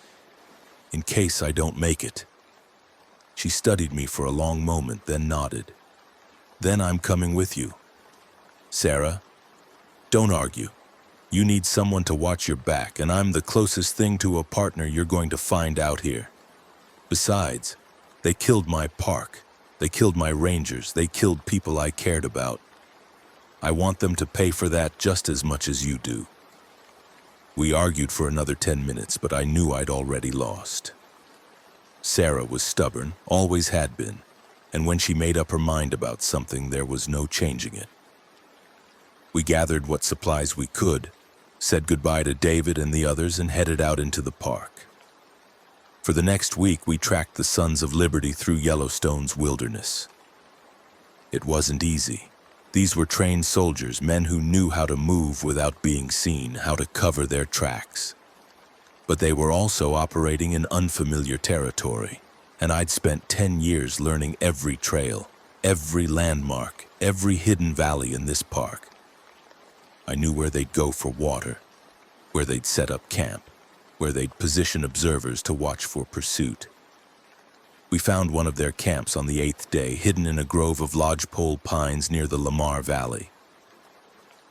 I don't make it. She studied me for a long moment, then nodded. Then I'm coming with you. Sarah, don't argue. You need someone to watch your back, and I'm the closest thing to a partner you're going to find out here. Besides, they killed my park. They killed my rangers. They killed people I cared about. I want them to pay for that just as much as you do. We argued for another 10 minutes, but I knew I'd already lost. Sarah was stubborn, always had been, and when she made up her mind about something, there was no changing it. We gathered what supplies we could, said goodbye to David and the others, and headed out into the park. For the next week, we tracked the Sons of Liberty through Yellowstone's wilderness. It wasn't easy. These were trained soldiers, men who knew how to move without being seen, how to cover their tracks. But they were also operating in unfamiliar territory, and I'd spent 10 years learning every trail, every landmark, every hidden valley in this park. I knew where they'd go for water, where they'd set up camp, where they'd position observers to watch for pursuit. We found one of their camps on the 8th day, hidden in a grove of lodgepole pines near the Lamar Valley.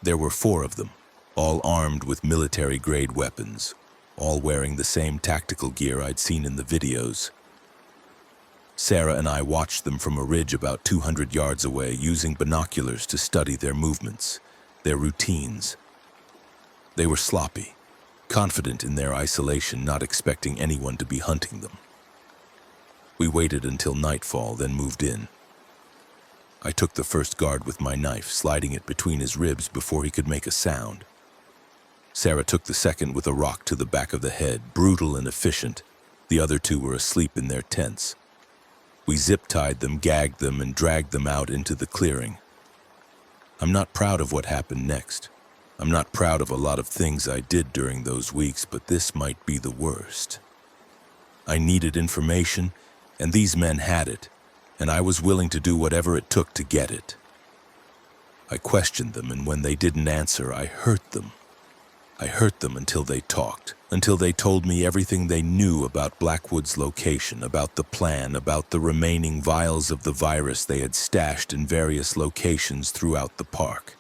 There were 4 of them, all armed with military-grade weapons, all wearing the same tactical gear I'd seen in the videos. Sarah and I watched them from a ridge about 200 yards away, using binoculars to study their movements, their routines. They were sloppy, confident in their isolation, not expecting anyone to be hunting them. We waited until nightfall, then moved in. I took the first guard with my knife, sliding it between his ribs before he could make a sound. Sarah took the second with a rock to the back of the head, brutal and efficient. The other 2 were asleep in their tents. We zip-tied them, gagged them, and dragged them out into the clearing. I'm not proud of what happened next. I'm not proud of a lot of things I did during those weeks, but this might be the worst. I needed information, and these men had it, and I was willing to do whatever it took to get it. I questioned them, and when they didn't answer, I hurt them. I hurt them until they talked, until they told me everything they knew about Blackwood's location, about the plan, about the remaining vials of the virus they had stashed in various locations throughout the park.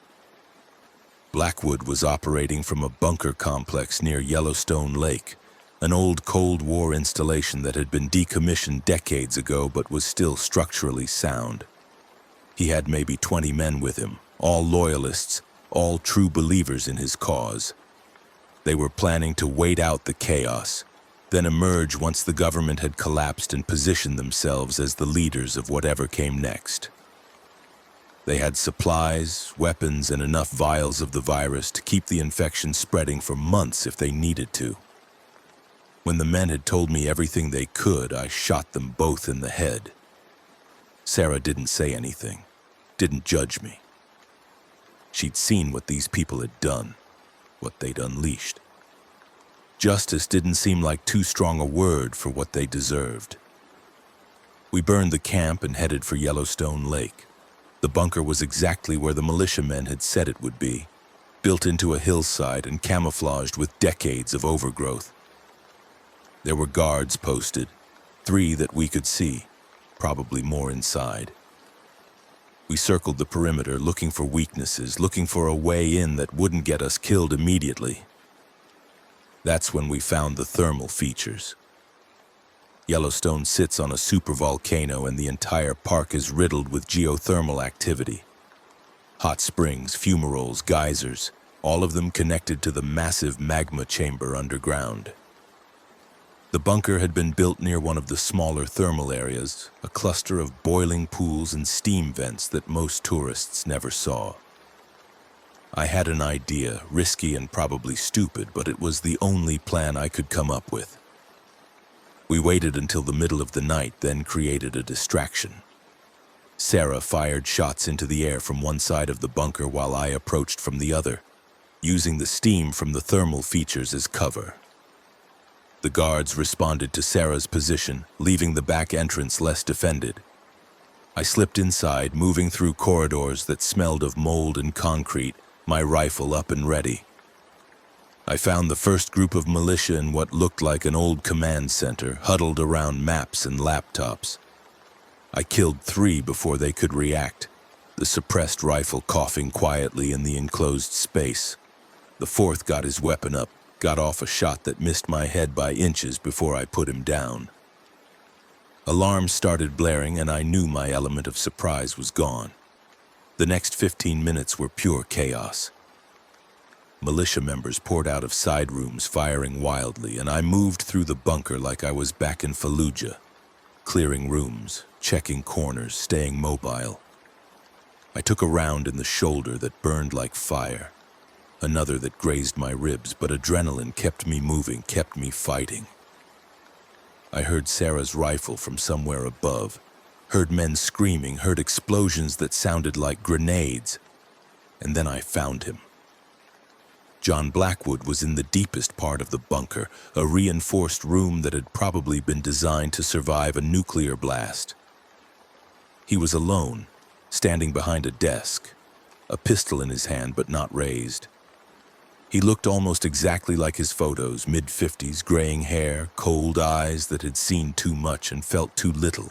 Blackwood was operating from a bunker complex near Yellowstone Lake, an old Cold War installation that had been decommissioned decades ago but was still structurally sound. He had maybe 20 men with him, all loyalists, all true believers in his cause. They were planning to wait out the chaos, then emerge once the government had collapsed and position themselves as the leaders of whatever came next. They had supplies, weapons, and enough vials of the virus to keep the infection spreading for months if they needed to. When the men had told me everything they could, I shot them both in the head. Sarah didn't say anything, didn't judge me. She'd seen what these people had done, what they'd unleashed. Justice didn't seem like too strong a word for what they deserved. We burned the camp and headed for Yellowstone Lake. The bunker was exactly where the militiamen had said it would be, built into a hillside and camouflaged with decades of overgrowth. There were guards posted, 3 that we could see, probably more inside. We circled the perimeter, looking for weaknesses, looking for a way in that wouldn't get us killed immediately. That's when we found the thermal features. Yellowstone sits on a supervolcano, and the entire park is riddled with geothermal activity. Hot springs, fumaroles, geysers, all of them connected to the massive magma chamber underground. The bunker had been built near one of the smaller thermal areas, a cluster of boiling pools and steam vents that most tourists never saw. I had an idea, risky and probably stupid, but it was the only plan I could come up with. We waited until the middle of the night, then created a distraction. Sarah fired shots into the air from one side of the bunker while I approached from the other, using the steam from the thermal features as cover. The guards responded to Sarah's position, leaving the back entrance less defended. I slipped inside, moving through corridors that smelled of mold and concrete, my rifle up and ready. I found the first group of militia in what looked like an old command center, huddled around maps and laptops. I killed 3 before they could react, the suppressed rifle coughing quietly in the enclosed space. The 4th got his weapon up, got off a shot that missed my head by inches before I put him down. Alarms started blaring, and I knew my element of surprise was gone. The next 15 minutes were pure chaos. Militia members poured out of side rooms firing wildly, and I moved through the bunker like I was back in Fallujah, clearing rooms, checking corners, staying mobile. I took a round in the shoulder that burned like fire, another that grazed my ribs, but adrenaline kept me moving, kept me fighting. I heard Sarah's rifle from somewhere above, heard men screaming, heard explosions that sounded like grenades, and then I found him. John Blackwood was in the deepest part of the bunker, a reinforced room that had probably been designed to survive a nuclear blast. He was alone, standing behind a desk, a pistol in his hand but not raised. He looked almost exactly like his photos, mid-50s, graying hair, cold eyes that had seen too much and felt too little.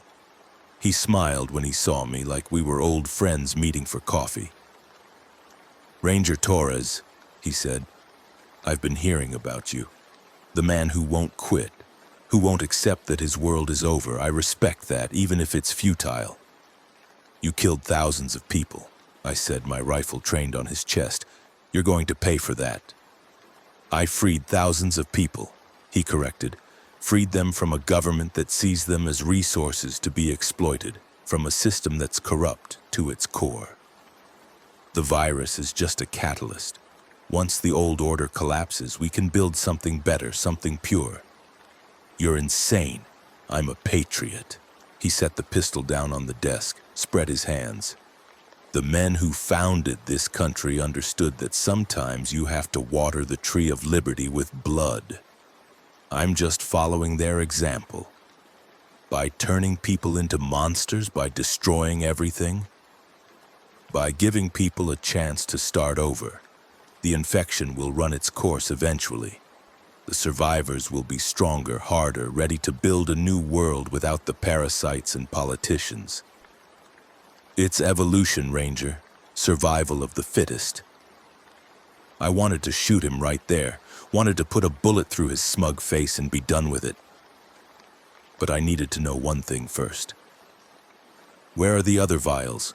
He smiled when he saw me, like we were old friends meeting for coffee. "Ranger Torres," he said, "I've been hearing about you. The man who won't quit, who won't accept that his world is over. I respect that, even if it's futile. You killed thousands of people," I said, my rifle trained on his chest. "You're going to pay for that." "I freed thousands of people," he corrected. "Freed them from a government that sees them as resources to be exploited, from a system that's corrupt to its core. The virus is just a catalyst. Once the old order collapses, we can build something better, something pure." "You're insane. I'm a patriot." He set the pistol down on the desk, spread his hands. "The men who founded this country understood that sometimes you have to water the tree of liberty with blood. I'm just following their example. By turning people into monsters, by destroying everything, by giving people a chance to start over, the infection will run its course eventually. The survivors will be stronger, harder, ready to build a new world without the parasites and politicians. It's evolution, Ranger. Survival of the fittest." I wanted to shoot him right there, wanted to put a bullet through his smug face and be done with it. But I needed to know one thing first. "Where are the other vials?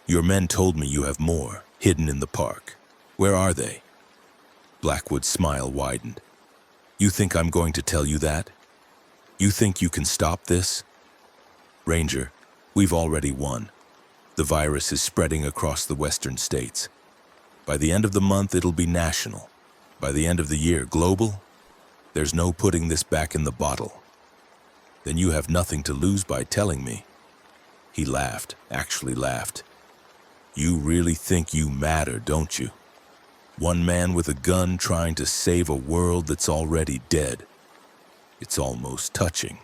Your men told me you have more, hidden in the park. Where are they?" Blackwood's smile widened. "You think I'm going to tell you that? You think you can stop this? Ranger, we've already won. The virus is spreading across the western states. By the end of the month, it'll be national. By the end of the year, global. There's no putting this back in the bottle. Then you have nothing to lose by telling me. He laughed, actually laughed. You really think you matter, don't you? One man with a gun trying to save a world that's already dead. It's almost touching.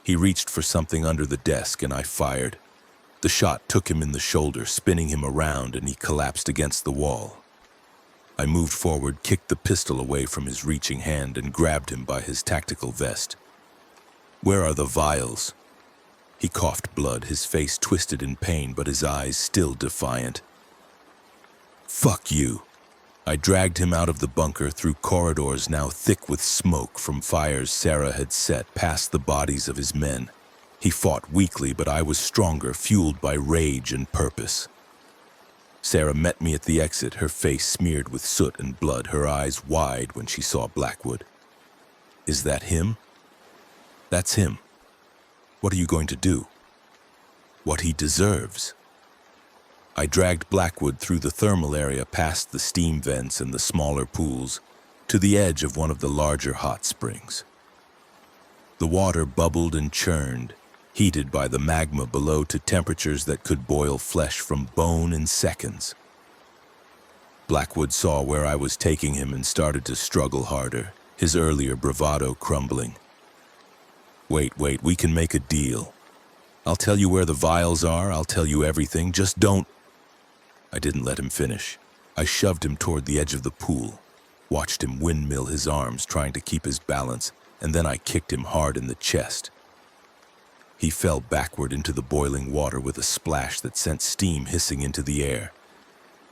He reached for something under the desk and I fired. The shot took him in the shoulder, spinning him around, and he collapsed against the wall. I moved forward, kicked the pistol away from his reaching hand, and grabbed him by his tactical vest. Where are the vials? He coughed blood, his face twisted in pain, but his eyes still defiant. Fuck you. I dragged him out of the bunker through corridors now thick with smoke from fires Sarah had set past the bodies of his men. He fought weakly, but I was stronger, fueled by rage and purpose. Sarah met me at the exit, her face smeared with soot and blood, her eyes wide when she saw Blackwood. Is that him? That's him. What are you going to do? What he deserves. I dragged Blackwood through the thermal area past the steam vents and the smaller pools to the edge of one of the larger hot springs. The water bubbled and churned, heated by the magma below to temperatures that could boil flesh from bone in seconds. Blackwood saw where I was taking him and started to struggle harder, his earlier bravado crumbling. Wait, we can make a deal. I'll tell you where the vials are, I'll tell you everything, just don't... I didn't let him finish. I shoved him toward the edge of the pool, watched him windmill his arms trying to keep his balance, and then I kicked him hard in the chest. He fell backward into the boiling water with a splash that sent steam hissing into the air.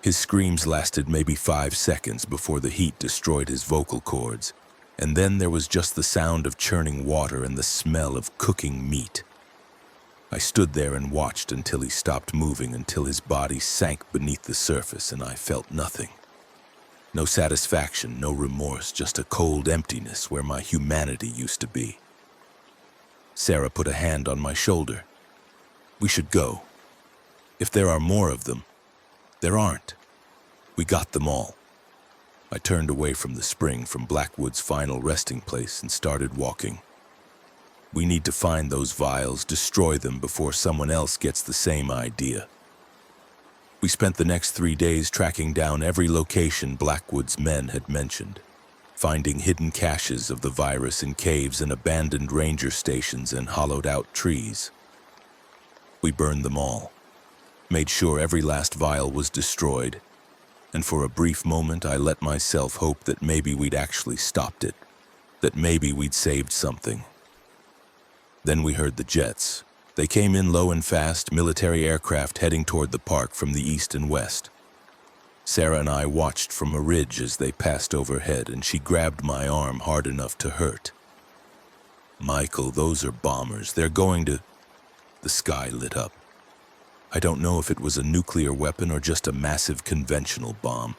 His screams lasted maybe 5 seconds before the heat destroyed his vocal cords, and then there was just the sound of churning water and the smell of cooking meat. I stood there and watched until he stopped moving, until his body sank beneath the surface and I felt nothing. No satisfaction, no remorse, just a cold emptiness where my humanity used to be. Sarah put a hand on my shoulder. We should go. If there are more of them. There aren't. We got them all. I turned away from the spring, from Blackwood's final resting place, and started walking. We need to find those vials, destroy them before someone else gets the same idea. We spent the next 3 days tracking down every location Blackwood's men had mentioned, finding hidden caches of the virus in caves and abandoned ranger stations and hollowed-out trees. We burned them all, made sure every last vial was destroyed, and for a brief moment I let myself hope that maybe we'd actually stopped it, that maybe we'd saved something. Then we heard the jets. They came in low and fast, military aircraft heading toward the park from the east and west. Sarah and I watched from a ridge as they passed overhead, and she grabbed my arm hard enough to hurt. Michael, those are bombers. They're going to... The sky lit up. I don't know if it was a nuclear weapon or just a massive conventional bomb.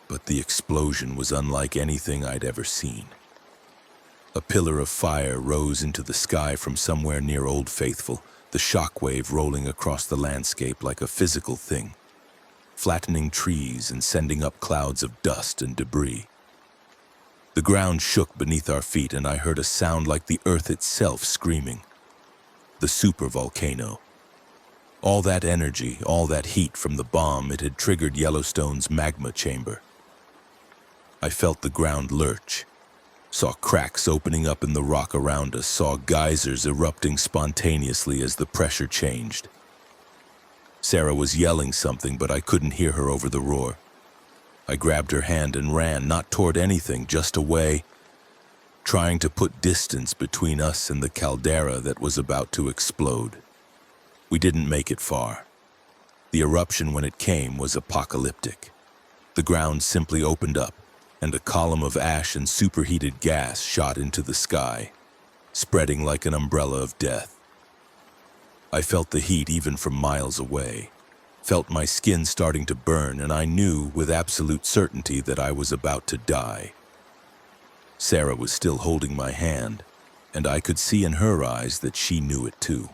But the explosion was unlike anything I'd ever seen. A pillar of fire rose into the sky from somewhere near Old Faithful, the shockwave rolling across the landscape like a physical thing, flattening trees and sending up clouds of dust and debris. The ground shook beneath our feet, and I heard a sound like the earth itself screaming. The supervolcano. All that energy, all that heat from the bomb, it had triggered Yellowstone's magma chamber. I felt the ground lurch, saw cracks opening up in the rock around us, saw geysers erupting spontaneously as the pressure changed. Sarah was yelling something, but I couldn't hear her over the roar. I grabbed her hand and ran, not toward anything, just away, trying to put distance between us and the caldera that was about to explode. We didn't make it far. The eruption, when it came, was apocalyptic. The ground simply opened up, and a column of ash and superheated gas shot into the sky, spreading like an umbrella of death. I felt the heat even from miles away, felt my skin starting to burn, and I knew with absolute certainty that I was about to die. Sarah was still holding my hand, and I could see in her eyes that she knew it too.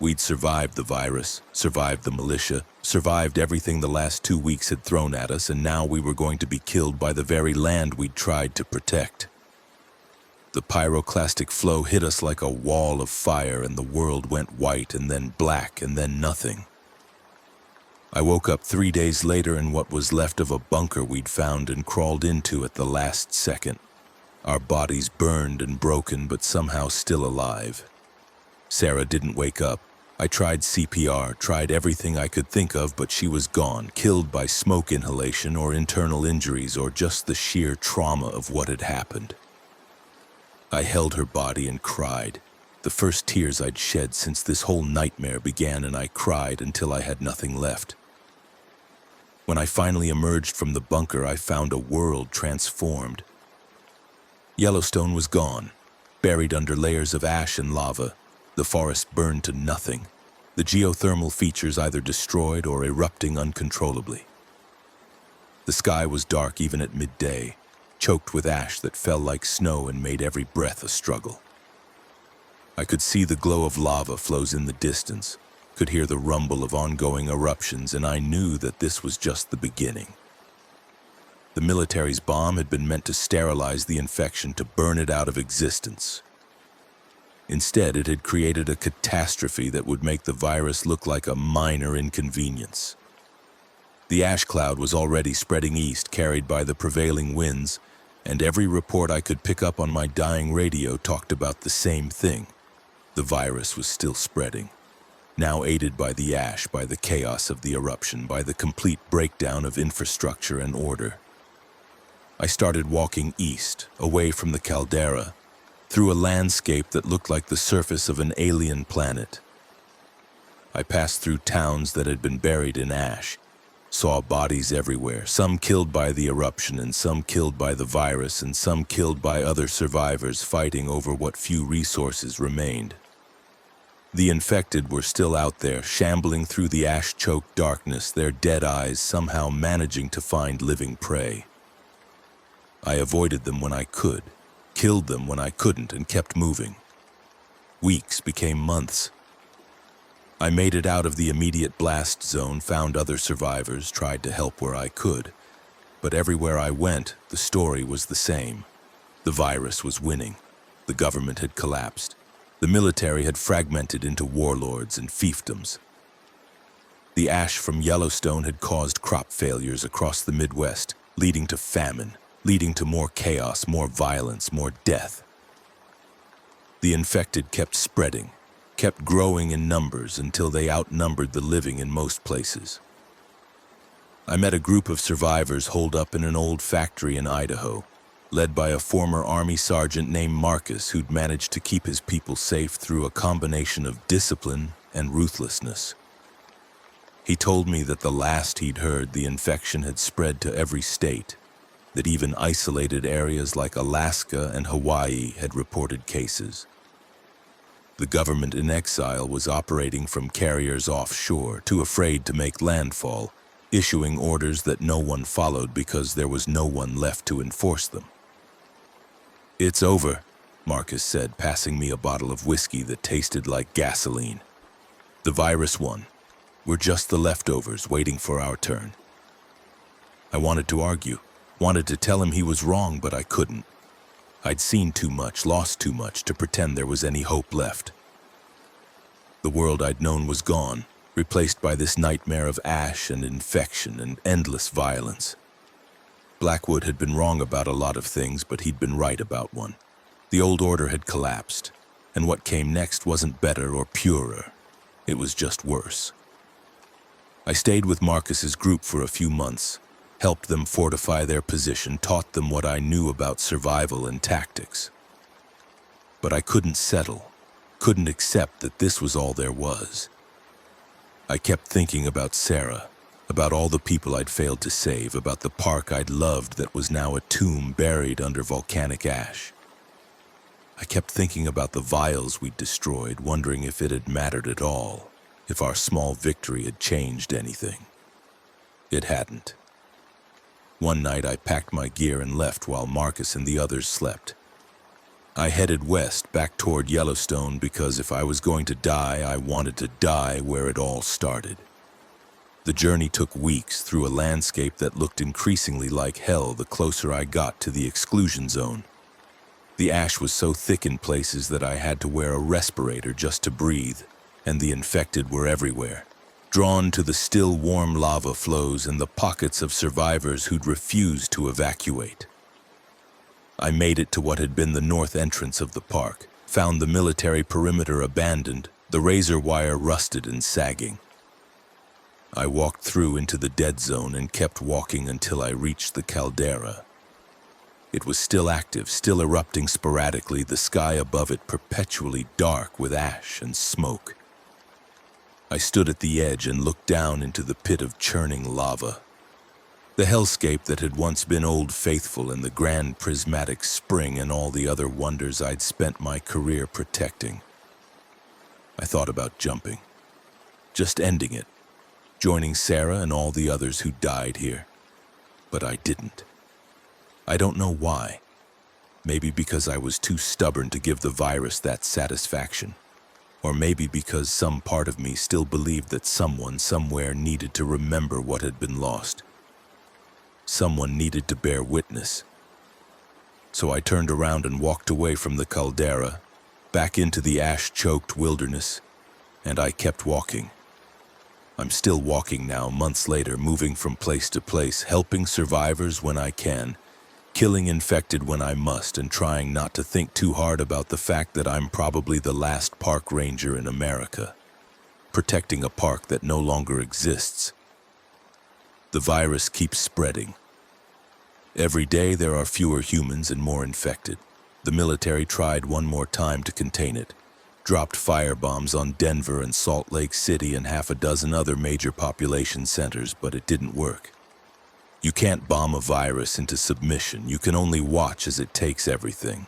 We'd survived the virus, survived the militia, survived everything the last 2 weeks had thrown at us, and now we were going to be killed by the very land we'd tried to protect. The pyroclastic flow hit us like a wall of fire, and the world went white and then black and then nothing. I woke up 3 days later in what was left of a bunker we'd found and crawled into at the last second. Our bodies burned and broken, but somehow still alive. Sarah didn't wake up. I tried CPR, tried everything I could think of, but she was gone, killed by smoke inhalation or internal injuries or just the sheer trauma of what had happened. I held her body and cried, the first tears I'd shed since this whole nightmare began, and I cried until I had nothing left. When I finally emerged from the bunker, I found a world transformed. Yellowstone was gone, buried under layers of ash and lava. The forest burned to nothing, the geothermal features either destroyed or erupting uncontrollably. The sky was dark even at midday, choked with ash that fell like snow and made every breath a struggle. I could see the glow of lava flows in the distance, could hear the rumble of ongoing eruptions, and I knew that this was just the beginning. The military's bomb had been meant to sterilize the infection, to burn it out of existence. Instead, it had created a catastrophe that would make the virus look like a minor inconvenience. The ash cloud was already spreading east, carried by the prevailing winds, and every report I could pick up on my dying radio talked about the same thing. The virus was still spreading, now aided by the ash, by the chaos of the eruption, by the complete breakdown of infrastructure and order. I started walking east, away from the caldera, through a landscape that looked like the surface of an alien planet. I passed through towns that had been buried in ash, saw bodies everywhere, some killed by the eruption and some killed by the virus and some killed by other survivors fighting over what few resources remained. The infected were still out there, shambling through the ash-choked darkness, their dead eyes somehow managing to find living prey. I avoided them when I could, killed them when I couldn't, and kept moving. Weeks became months. I made it out of the immediate blast zone, found other survivors, tried to help where I could. But everywhere I went, the story was the same. The virus was winning. The government had collapsed. The military had fragmented into warlords and fiefdoms. The ash from Yellowstone had caused crop failures across the Midwest, leading to famine, leading to more chaos, more violence, more death. The infected kept spreading, kept growing in numbers until they outnumbered the living in most places. I met a group of survivors holed up in an old factory in Idaho, led by a former Army sergeant named Marcus who'd managed to keep his people safe through a combination of discipline and ruthlessness. He told me that the last he'd heard, the infection had spread to every state, that even isolated areas like Alaska and Hawaii had reported cases. The government in exile was operating from carriers offshore, too afraid to make landfall, issuing orders that no one followed because there was no one left to enforce them. "It's over," Marcus said, passing me a bottle of whiskey that tasted like gasoline. "The virus won. We're just the leftovers waiting for our turn." I wanted to argue, wanted to tell him he was wrong, but I couldn't. I'd seen too much, lost too much to pretend there was any hope left. The world I'd known was gone, replaced by this nightmare of ash and infection and endless violence. Blackwood had been wrong about a lot of things, but he'd been right about one. The old order had collapsed, and what came next wasn't better or purer. It was just worse. I stayed with Marcus's group for a few months, helped them fortify their position, taught them what I knew about survival and tactics. But I couldn't settle, couldn't accept that this was all there was. I kept thinking about Sarah, about all the people I'd failed to save, about the park I'd loved that was now a tomb buried under volcanic ash. I kept thinking about the vials we'd destroyed, wondering if it had mattered at all, if our small victory had changed anything. It hadn't. One night I packed my gear and left while Marcus and the others slept. I headed west, back toward Yellowstone, because if I was going to die, I wanted to die where it all started. The journey took weeks through a landscape that looked increasingly like hell the closer I got to the exclusion zone. The ash was so thick in places that I had to wear a respirator just to breathe, and the infected were everywhere, drawn to the still warm lava flows and the pockets of survivors who'd refused to evacuate. I made it to what had been the north entrance of the park, found the military perimeter abandoned, the razor wire rusted and sagging. I walked through into the dead zone and kept walking until I reached the caldera. It was still active, still erupting sporadically, the sky above it perpetually dark with ash and smoke. I stood at the edge and looked down into the pit of churning lava. The hellscape that had once been Old Faithful and the grand prismatic spring and all the other wonders I'd spent my career protecting. I thought about jumping, just ending it, joining Sarah and all the others who died here. But I didn't. I don't know why. Maybe because I was too stubborn to give the virus that satisfaction. Or maybe because some part of me still believed that someone somewhere needed to remember what had been lost. Someone needed to bear witness. So I turned around and walked away from the caldera, back into the ash-choked wilderness, and I kept walking. I'm still walking now, months later, moving from place to place, helping survivors when I can, killing infected when I must, and trying not to think too hard about the fact that I'm probably the last park ranger in America, protecting a park that no longer exists. The virus keeps spreading. Every day there are fewer humans and more infected. The military tried one more time to contain it, dropped firebombs on Denver and Salt Lake City and half a dozen other major population centers, but it didn't work. You can't bomb a virus into submission. You can only watch as it takes everything.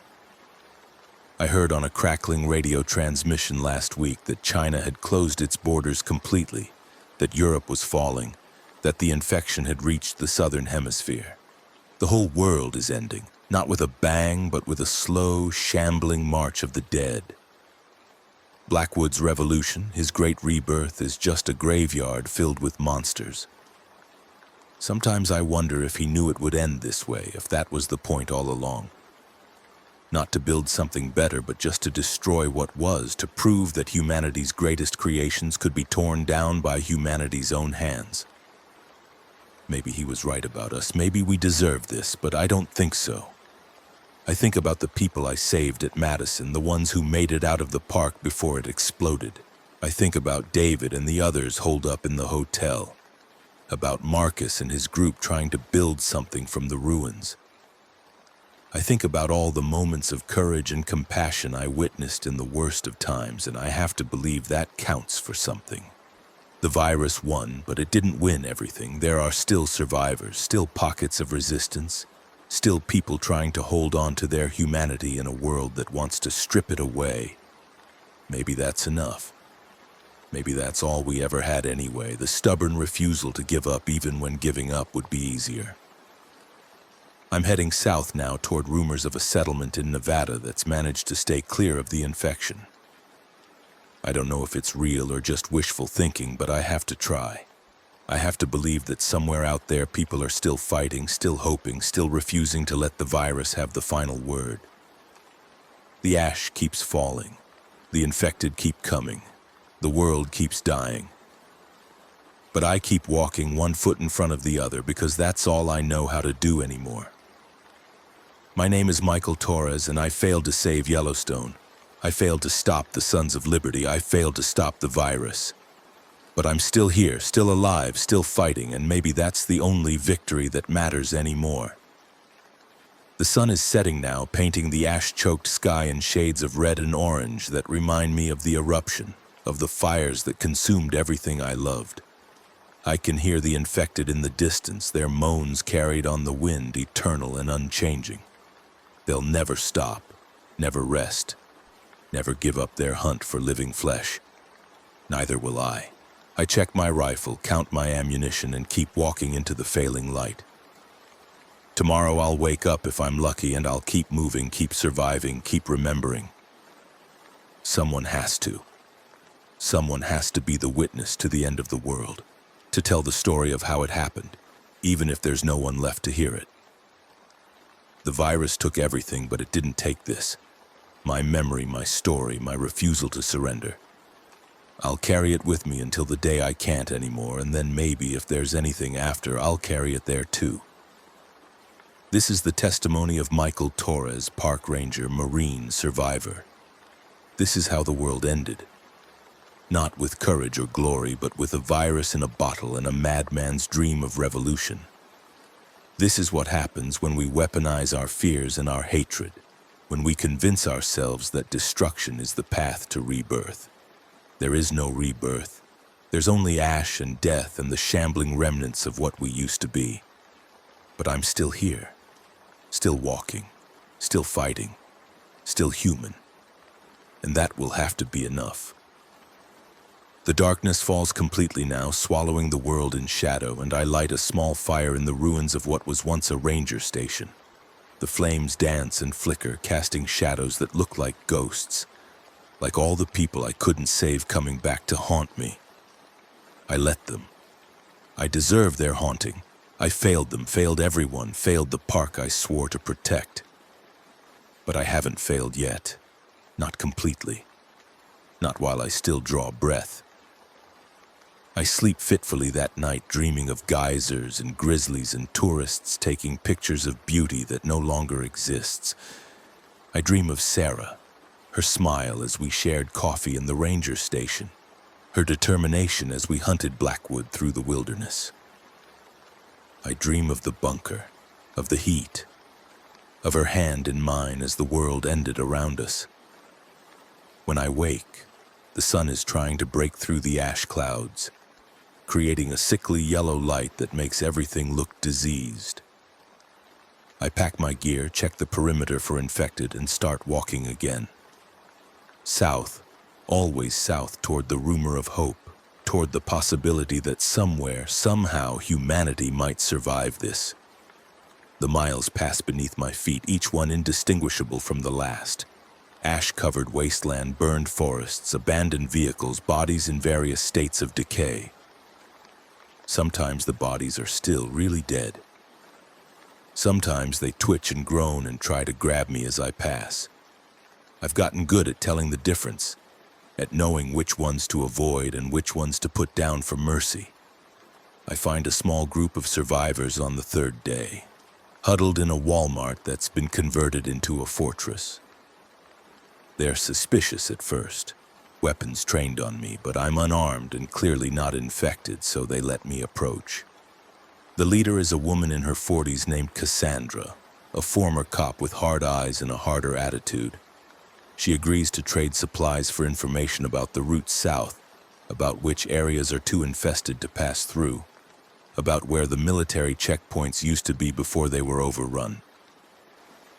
I heard on a crackling radio transmission last week that China had closed its borders completely, that Europe was falling, that the infection had reached the southern hemisphere. The whole world is ending, not with a bang, but with a slow, shambling march of the dead. Blackwood's revolution, his great rebirth, is just a graveyard filled with monsters. Sometimes I wonder if he knew it would end this way, if that was the point all along. Not to build something better, but just to destroy what was, to prove that humanity's greatest creations could be torn down by humanity's own hands. Maybe he was right about us, maybe we deserve this, but I don't think so. I think about the people I saved at Madison, the ones who made it out of the park before it exploded. I think about David and the others holed up in the hotel. About Marcus and his group trying to build something from the ruins. I think about all the moments of courage and compassion I witnessed in the worst of times, and I have to believe that counts for something. The virus won, but it didn't win everything. There are still survivors, still pockets of resistance, still people trying to hold on to their humanity in a world that wants to strip it away. Maybe that's enough. Maybe that's all we ever had anyway, the stubborn refusal to give up even when giving up would be easier. I'm heading south now toward rumors of a settlement in Nevada that's managed to stay clear of the infection. I don't know if it's real or just wishful thinking, but I have to try. I have to believe that somewhere out there people are still fighting, still hoping, still refusing to let the virus have the final word. The ash keeps falling. The infected keep coming. The world keeps dying. But I keep walking one foot in front of the other because that's all I know how to do anymore. My name is Michael Torres, and I failed to save Yellowstone. I failed to stop the Sons of Liberty. I failed to stop the virus. But I'm still here, still alive, still fighting, and maybe that's the only victory that matters anymore. The sun is setting now, painting the ash-choked sky in shades of red and orange that remind me of the eruption, of the fires that consumed everything I loved. I can hear the infected in the distance, their moans carried on the wind, eternal and unchanging. They'll never stop, never rest, never give up their hunt for living flesh. Neither will I. I check my rifle, count my ammunition, and keep walking into the failing light. Tomorrow I'll wake up if I'm lucky, and I'll keep moving, keep surviving, keep remembering. Someone has to. Someone has to be the witness to the end of the world, to tell the story of how it happened, even if there's no one left to hear it. The virus took everything, but it didn't take this. My memory, my story, my refusal to surrender. I'll carry it with me until the day I can't anymore, and then maybe if there's anything after, I'll carry it there too. This is the testimony of Michael Torres, park ranger, Marine, survivor. This is how the world ended. Not with courage or glory, but with a virus in a bottle and a madman's dream of revolution. This is what happens when we weaponize our fears and our hatred, when we convince ourselves that destruction is the path to rebirth. There is no rebirth. There's only ash and death and the shambling remnants of what we used to be. But I'm still here, still walking, still fighting, still human. And that will have to be enough. The darkness falls completely now, swallowing the world in shadow, and I light a small fire in the ruins of what was once a ranger station. The flames dance and flicker, casting shadows that look like ghosts, like all the people I couldn't save coming back to haunt me. I let them. I deserve their haunting. I failed them, failed everyone, failed the park I swore to protect. But I haven't failed yet. Not completely. Not while I still draw breath. I sleep fitfully that night, dreaming of geysers and grizzlies and tourists taking pictures of beauty that no longer exists. I dream of Sarah, her smile as we shared coffee in the ranger station, her determination as we hunted blackwood through the wilderness. I dream of the bunker, of the heat, of her hand in mine as the world ended around us. When I wake, the sun is trying to break through the ash clouds, creating a sickly yellow light that makes everything look diseased. I pack my gear, check the perimeter for infected, and start walking again. South, always south, toward the rumor of hope, toward the possibility that somewhere, somehow, humanity might survive this. The miles pass beneath my feet, each one indistinguishable from the last. Ash-covered wasteland, burned forests, abandoned vehicles, bodies in various states of decay. Sometimes the bodies are still really dead. Sometimes they twitch and groan and try to grab me as I pass. I've gotten good at telling the difference, at knowing which ones to avoid and which ones to put down for mercy. I find a small group of survivors on the third day, huddled in a Walmart that's been converted into a fortress. They're suspicious at first, weapons trained on me, but I'm unarmed and clearly not infected, so they let me approach. The leader is a woman in her 40s named Cassandra, a former cop with hard eyes and a harder attitude. She agrees to trade supplies for information about the route south, about which areas are too infested to pass through, about where the military checkpoints used to be before they were overrun.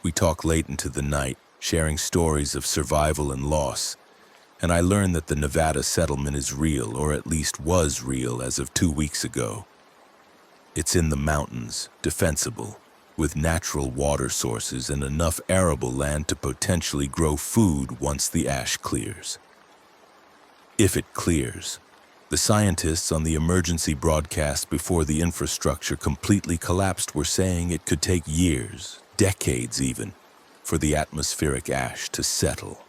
We talk late into the night, sharing stories of survival and loss, and I learn that the Nevada settlement is real, or at least was real as of 2 weeks ago. It's in the mountains, defensible, with natural water sources and enough arable land to potentially grow food once the ash clears. If it clears. The scientists on the emergency broadcast before the infrastructure completely collapsed were saying it could take years, decades even, for the atmospheric ash to settle.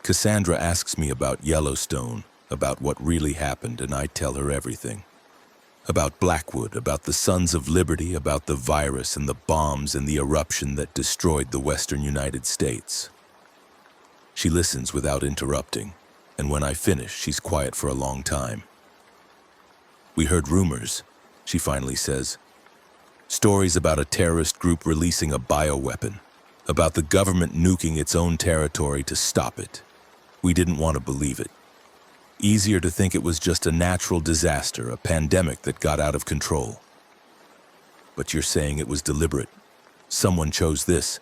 Cassandra asks me about Yellowstone, about what really happened, and I tell her everything. About Blackwood, about the Sons of Liberty, about the virus and the bombs and the eruption that destroyed the western United States. She listens without interrupting, and when I finish, she's quiet for a long time. We heard rumors, she finally says. Stories about a terrorist group releasing a bioweapon, about the government nuking its own territory to stop it. We didn't want to believe it. Easier to think it was just a natural disaster, a pandemic that got out of control. But you're saying it was deliberate. Someone chose this.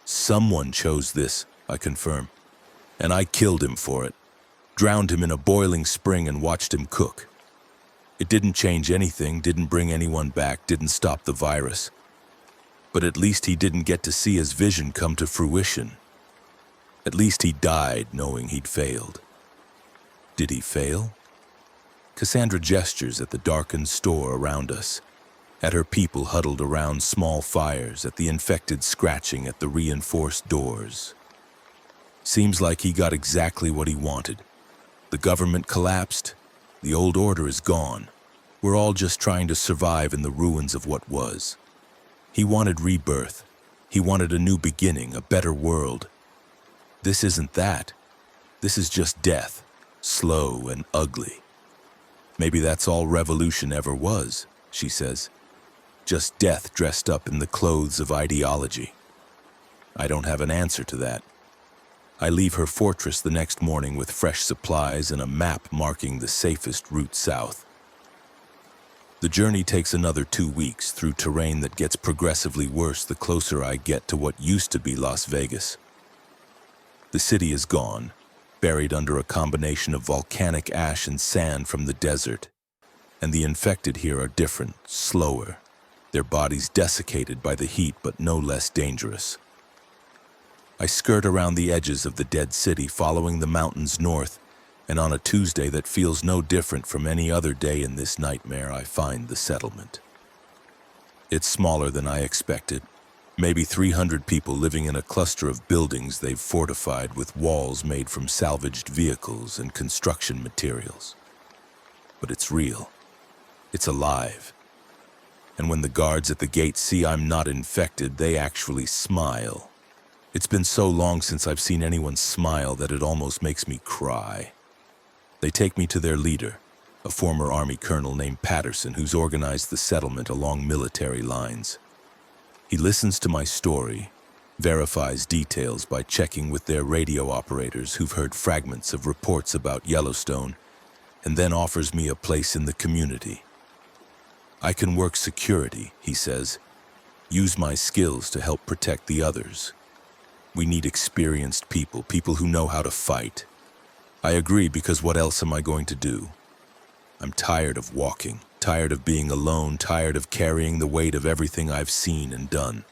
Someone chose this, I confirm. And I killed him for it. Drowned him in a boiling spring and watched him cook. It didn't change anything, didn't bring anyone back, didn't stop the virus. But at least he didn't get to see his vision come to fruition. At least he died knowing he'd failed. Did he fail? Cassandra gestures at the darkened store around us, at her people huddled around small fires, at the infected scratching at the reinforced doors. Seems like he got exactly what he wanted. The government collapsed. The old order is gone. We're all just trying to survive in the ruins of what was. He wanted rebirth. He wanted a new beginning, a better world. This isn't that. This is just death, slow and ugly. Maybe that's all revolution ever was, she says. Just death dressed up in the clothes of ideology. I don't have an answer to that. I leave her fortress the next morning with fresh supplies and a map marking the safest route south. The journey takes another 2 weeks through terrain that gets progressively worse the closer I get to what used to be Las Vegas. The city is gone, buried under a combination of volcanic ash and sand from the desert. And the infected here are different, slower, their bodies desiccated by the heat but no less dangerous. I skirt around the edges of the dead city, following the mountains north, and on a Tuesday that feels no different from any other day in this nightmare, I find the settlement. It's smaller than I expected. Maybe 300 people living in a cluster of buildings they've fortified with walls made from salvaged vehicles and construction materials. But it's real. It's alive. And when the guards at the gate see I'm not infected, they actually smile. It's been so long since I've seen anyone smile that it almost makes me cry. They take me to their leader, a former Army colonel named Patterson who's organized the settlement along military lines. He listens to my story, verifies details by checking with their radio operators who've heard fragments of reports about Yellowstone, and then offers me a place in the community. I can work security, he says, use my skills to help protect the others. We need experienced people, people who know how to fight. I agree, because what else am I going to do? I'm tired of walking, tired of being alone, tired of carrying the weight of everything I've seen and done.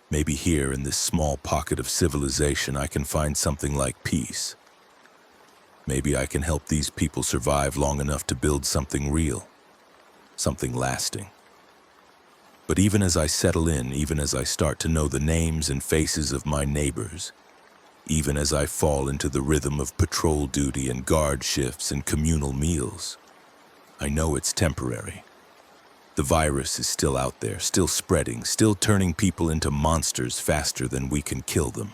Maybe here in this small pocket of civilization I can find something like peace. Maybe I can help these people survive long enough to build something real, something lasting. But even as I settle in, even as I start to know the names and faces of my neighbors, even as I fall into the rhythm of patrol duty and guard shifts and communal meals, I know it's temporary. The virus is still out there, still spreading, still turning people into monsters faster than we can kill them.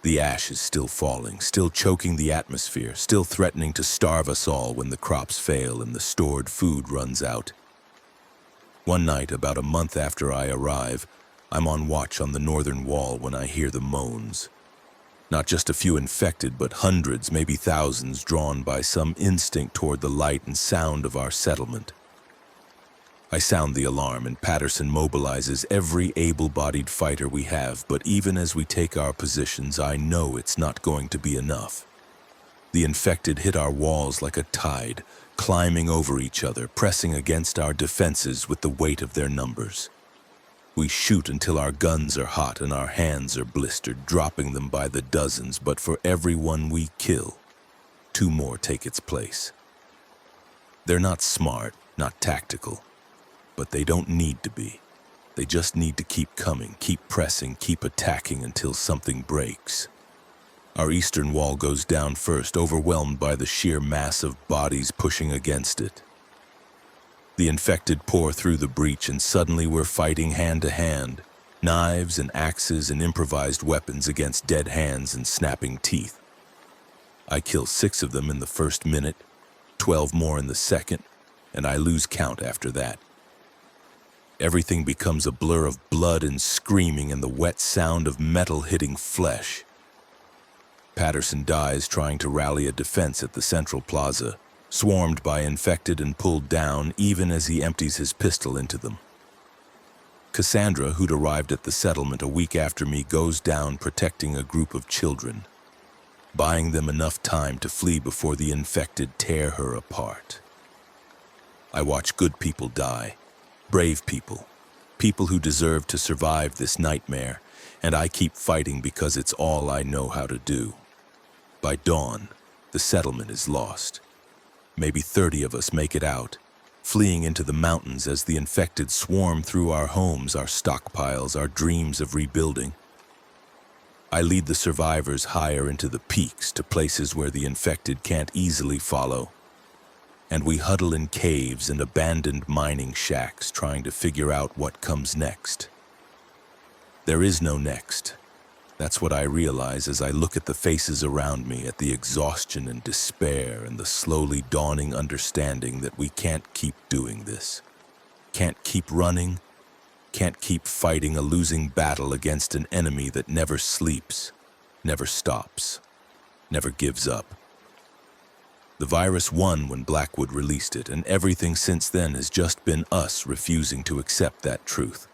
The ash is still falling, still choking the atmosphere, still threatening to starve us all when the crops fail and the stored food runs out. One night, about a month after I arrive, I'm on watch on the northern wall when I hear the moans. Not just a few infected, but hundreds, maybe thousands, drawn by some instinct toward the light and sound of our settlement. I sound the alarm, and Patterson mobilizes every able-bodied fighter we have, but even as we take our positions, I know it's not going to be enough. The infected hit our walls like a tide, climbing over each other, pressing against our defenses with the weight of their numbers. We shoot until our guns are hot and our hands are blistered, dropping them by the dozens, but for every one we kill, 2 more take its place. They're not smart, not tactical, but they don't need to be. They just need to keep coming, keep pressing, keep attacking until something breaks. Our eastern wall goes down first, overwhelmed by the sheer mass of bodies pushing against it. The infected pour through the breach, and suddenly we're fighting hand to hand, knives and axes and improvised weapons against dead hands and snapping teeth. I kill 6 of them in the first minute, 12 more in the second, and I lose count after that. Everything becomes a blur of blood and screaming and the wet sound of metal hitting flesh. Patterson dies trying to rally a defense at the central plaza, swarmed by infected and pulled down even as he empties his pistol into them. Cassandra, who'd arrived at the settlement a week after me, goes down protecting a group of children, buying them enough time to flee before the infected tear her apart. I watch good people die, brave people, People who deserve to survive this nightmare, and I keep fighting because it's all I know how to do. By dawn, the settlement is lost. Maybe 30 of us make it out, fleeing into the mountains as the infected swarm through our homes, our stockpiles, our dreams of rebuilding. I lead the survivors higher into the peaks to places where the infected can't easily follow. And we huddle in caves and abandoned mining shacks trying to figure out what comes next. There is no next. That's what I realize as I look at the faces around me, at the exhaustion and despair and the slowly dawning understanding that we can't keep doing this. Can't keep running, can't keep fighting a losing battle against an enemy that never sleeps, never stops, never gives up. The virus won when Blackwood released it, and everything since then has just been us refusing to accept that truth.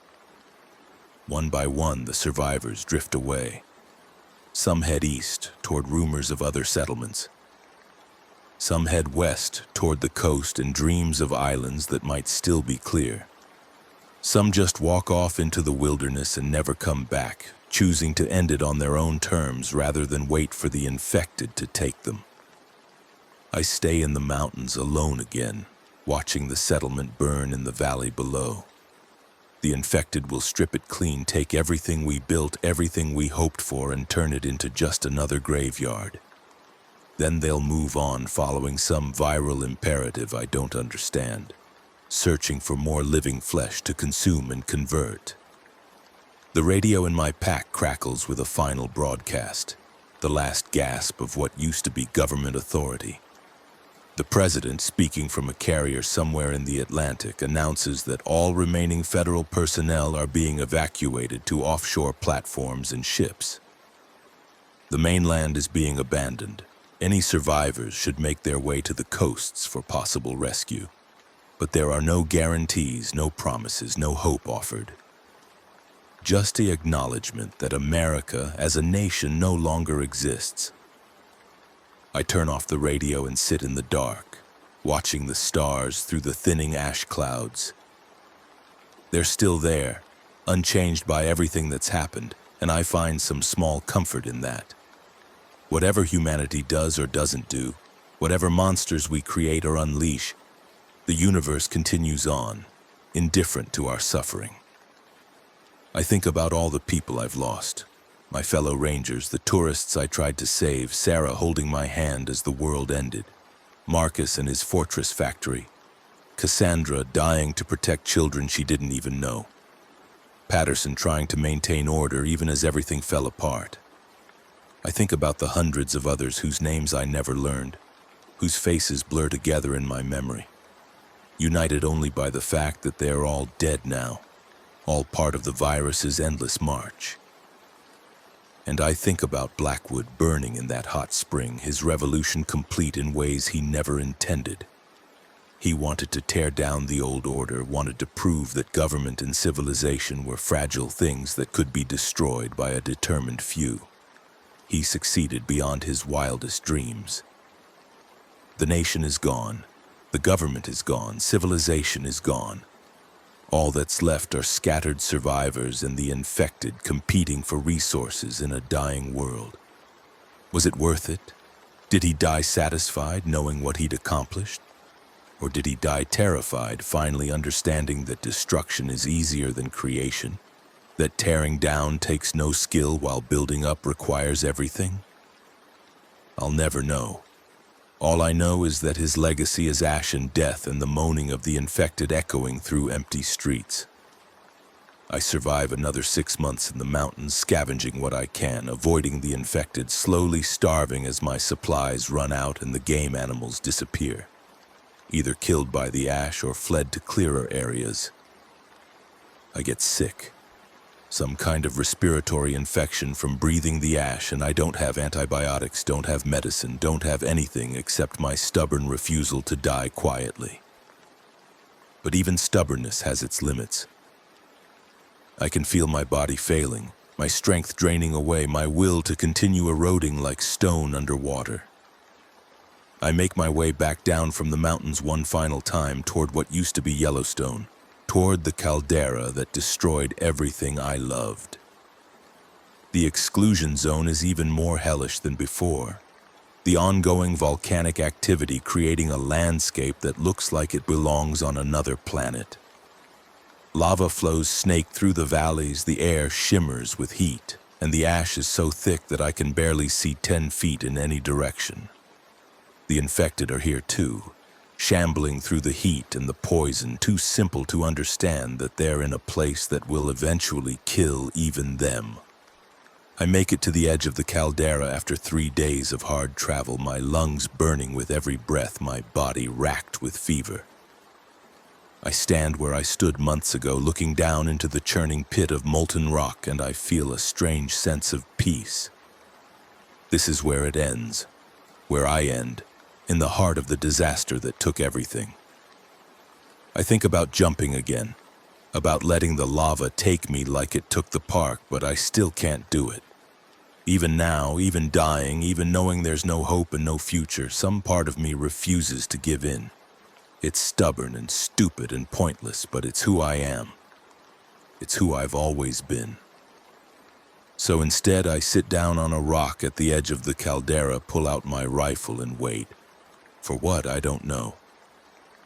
One by one, the survivors drift away. Some head east toward rumors of other settlements. Some head west toward the coast and dreams of islands that might still be clear. Some just walk off into the wilderness and never come back, choosing to end it on their own terms rather than wait for the infected to take them. I stay in the mountains alone again, watching the settlement burn in the valley below. The infected will strip it clean, take everything we built, everything we hoped for, and turn it into just another graveyard. Then they'll move on, following some viral imperative I don't understand, searching for more living flesh to consume and convert. The radio in my pack crackles with a final broadcast, the last gasp of what used to be government authority. The president, speaking from a carrier somewhere in the Atlantic, announces that all remaining federal personnel are being evacuated to offshore platforms and ships. The mainland is being abandoned. Any survivors should make their way to the coasts for possible rescue. But there are no guarantees, no promises, no hope offered. Just the acknowledgement that America as a nation no longer exists. I turn off the radio and sit in the dark, watching the stars through the thinning ash clouds. They're still there, unchanged by everything that's happened, and I find some small comfort in that. Whatever humanity does or doesn't do, whatever monsters we create or unleash, the universe continues on, indifferent to our suffering. I think about all the people I've lost. My fellow rangers, the tourists I tried to save, Sarah holding my hand as the world ended, Marcus and his fortress factory, Cassandra dying to protect children she didn't even know, Patterson trying to maintain order even as everything fell apart. I think about the hundreds of others whose names I never learned, whose faces blur together in my memory, united only by the fact that they are all dead now, all part of the virus's endless march. And I think about Blackwood burning in that hot spring, his revolution complete in ways he never intended. He wanted to tear down the old order, wanted to prove that government and civilization were fragile things that could be destroyed by a determined few. He succeeded beyond his wildest dreams. The nation is gone, the government is gone, civilization is gone. All that's left are scattered survivors and the infected competing for resources in a dying world. Was it worth it? Did he die satisfied, knowing what he'd accomplished? Or did he die terrified, finally understanding that destruction is easier than creation? That tearing down takes no skill while building up requires everything? I'll never know. All I know is that his legacy is ash and death and the moaning of the infected echoing through empty streets. I survive another 6 months in the mountains, scavenging what I can, avoiding the infected, slowly starving as my supplies run out and the game animals disappear, either killed by the ash or fled to clearer areas. I get sick. Some kind of respiratory infection from breathing the ash, and I don't have antibiotics, don't have medicine, don't have anything except my stubborn refusal to die quietly. But even stubbornness has its limits. I can feel my body failing, my strength draining away, my will to continue eroding like stone underwater. I make my way back down from the mountains one final time toward what used to be Yellowstone, toward the caldera that destroyed everything I loved. The exclusion zone is even more hellish than before. The ongoing volcanic activity creating a landscape that looks like it belongs on another planet. Lava flows snake through the valleys, the air shimmers with heat, and the ash is so thick that I can barely see 10 feet in any direction. The infected are here too, shambling through the heat and the poison, too simple to understand that they're in a place that will eventually kill even them. I make it to the edge of the caldera after 3 days of hard travel, my lungs burning with every breath, my body racked with fever. I stand where I stood months ago, looking down into the churning pit of molten rock, and I feel a strange sense of peace. This is where it ends, where I end, in the heart of the disaster that took everything. I think about jumping again, about letting the lava take me like it took the park, but I still can't do it. Even now, even dying, even knowing there's no hope and no future, some part of me refuses to give in. It's stubborn and stupid and pointless, but it's who I am. It's who I've always been. So instead, I sit down on a rock at the edge of the caldera, pull out my rifle and wait. For what, I don't know.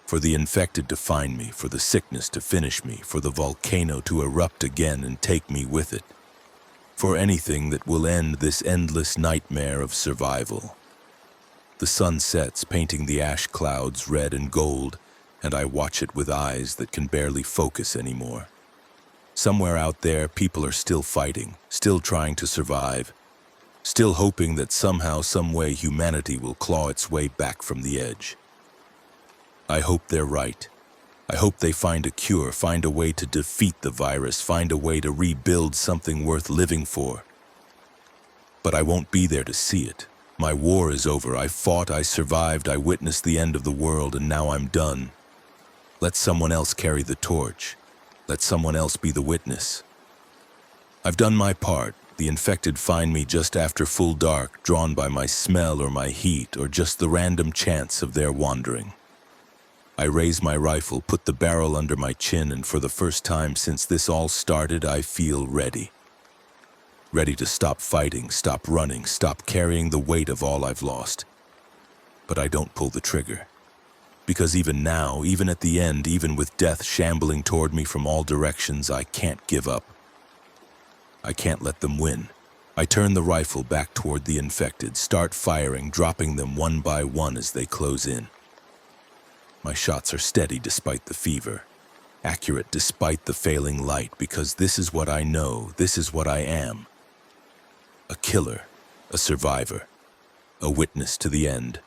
For the infected to find me, for the sickness to finish me, for the volcano to erupt again and take me with it. For anything that will end this endless nightmare of survival. The sun sets, painting the ash clouds red and gold, and I watch it with eyes that can barely focus anymore. Somewhere out there, people are still fighting, still trying to survive, still hoping that somehow, some way, humanity will claw its way back from the edge. I hope they're right. I hope they find a cure, find a way to defeat the virus, find a way to rebuild something worth living for. But I won't be there to see it. My war is over. I fought, I survived, I witnessed the end of the world, and now I'm done. Let someone else carry the torch. Let someone else be the witness. I've done my part. The infected find me just after full dark, drawn by my smell or my heat, or just the random chance of their wandering. I raise my rifle, put the barrel under my chin, and for the first time since this all started, I feel ready. Ready to stop fighting, stop running, stop carrying the weight of all I've lost. But I don't pull the trigger. Because even now, even at the end, even with death shambling toward me from all directions, I can't give up. I can't let them win. I turn the rifle back toward the infected, start firing, dropping them one by one as they close in. My shots are steady despite the fever, accurate despite the failing light, because this is what I know, this is what I am. A killer, a survivor, a witness to the end.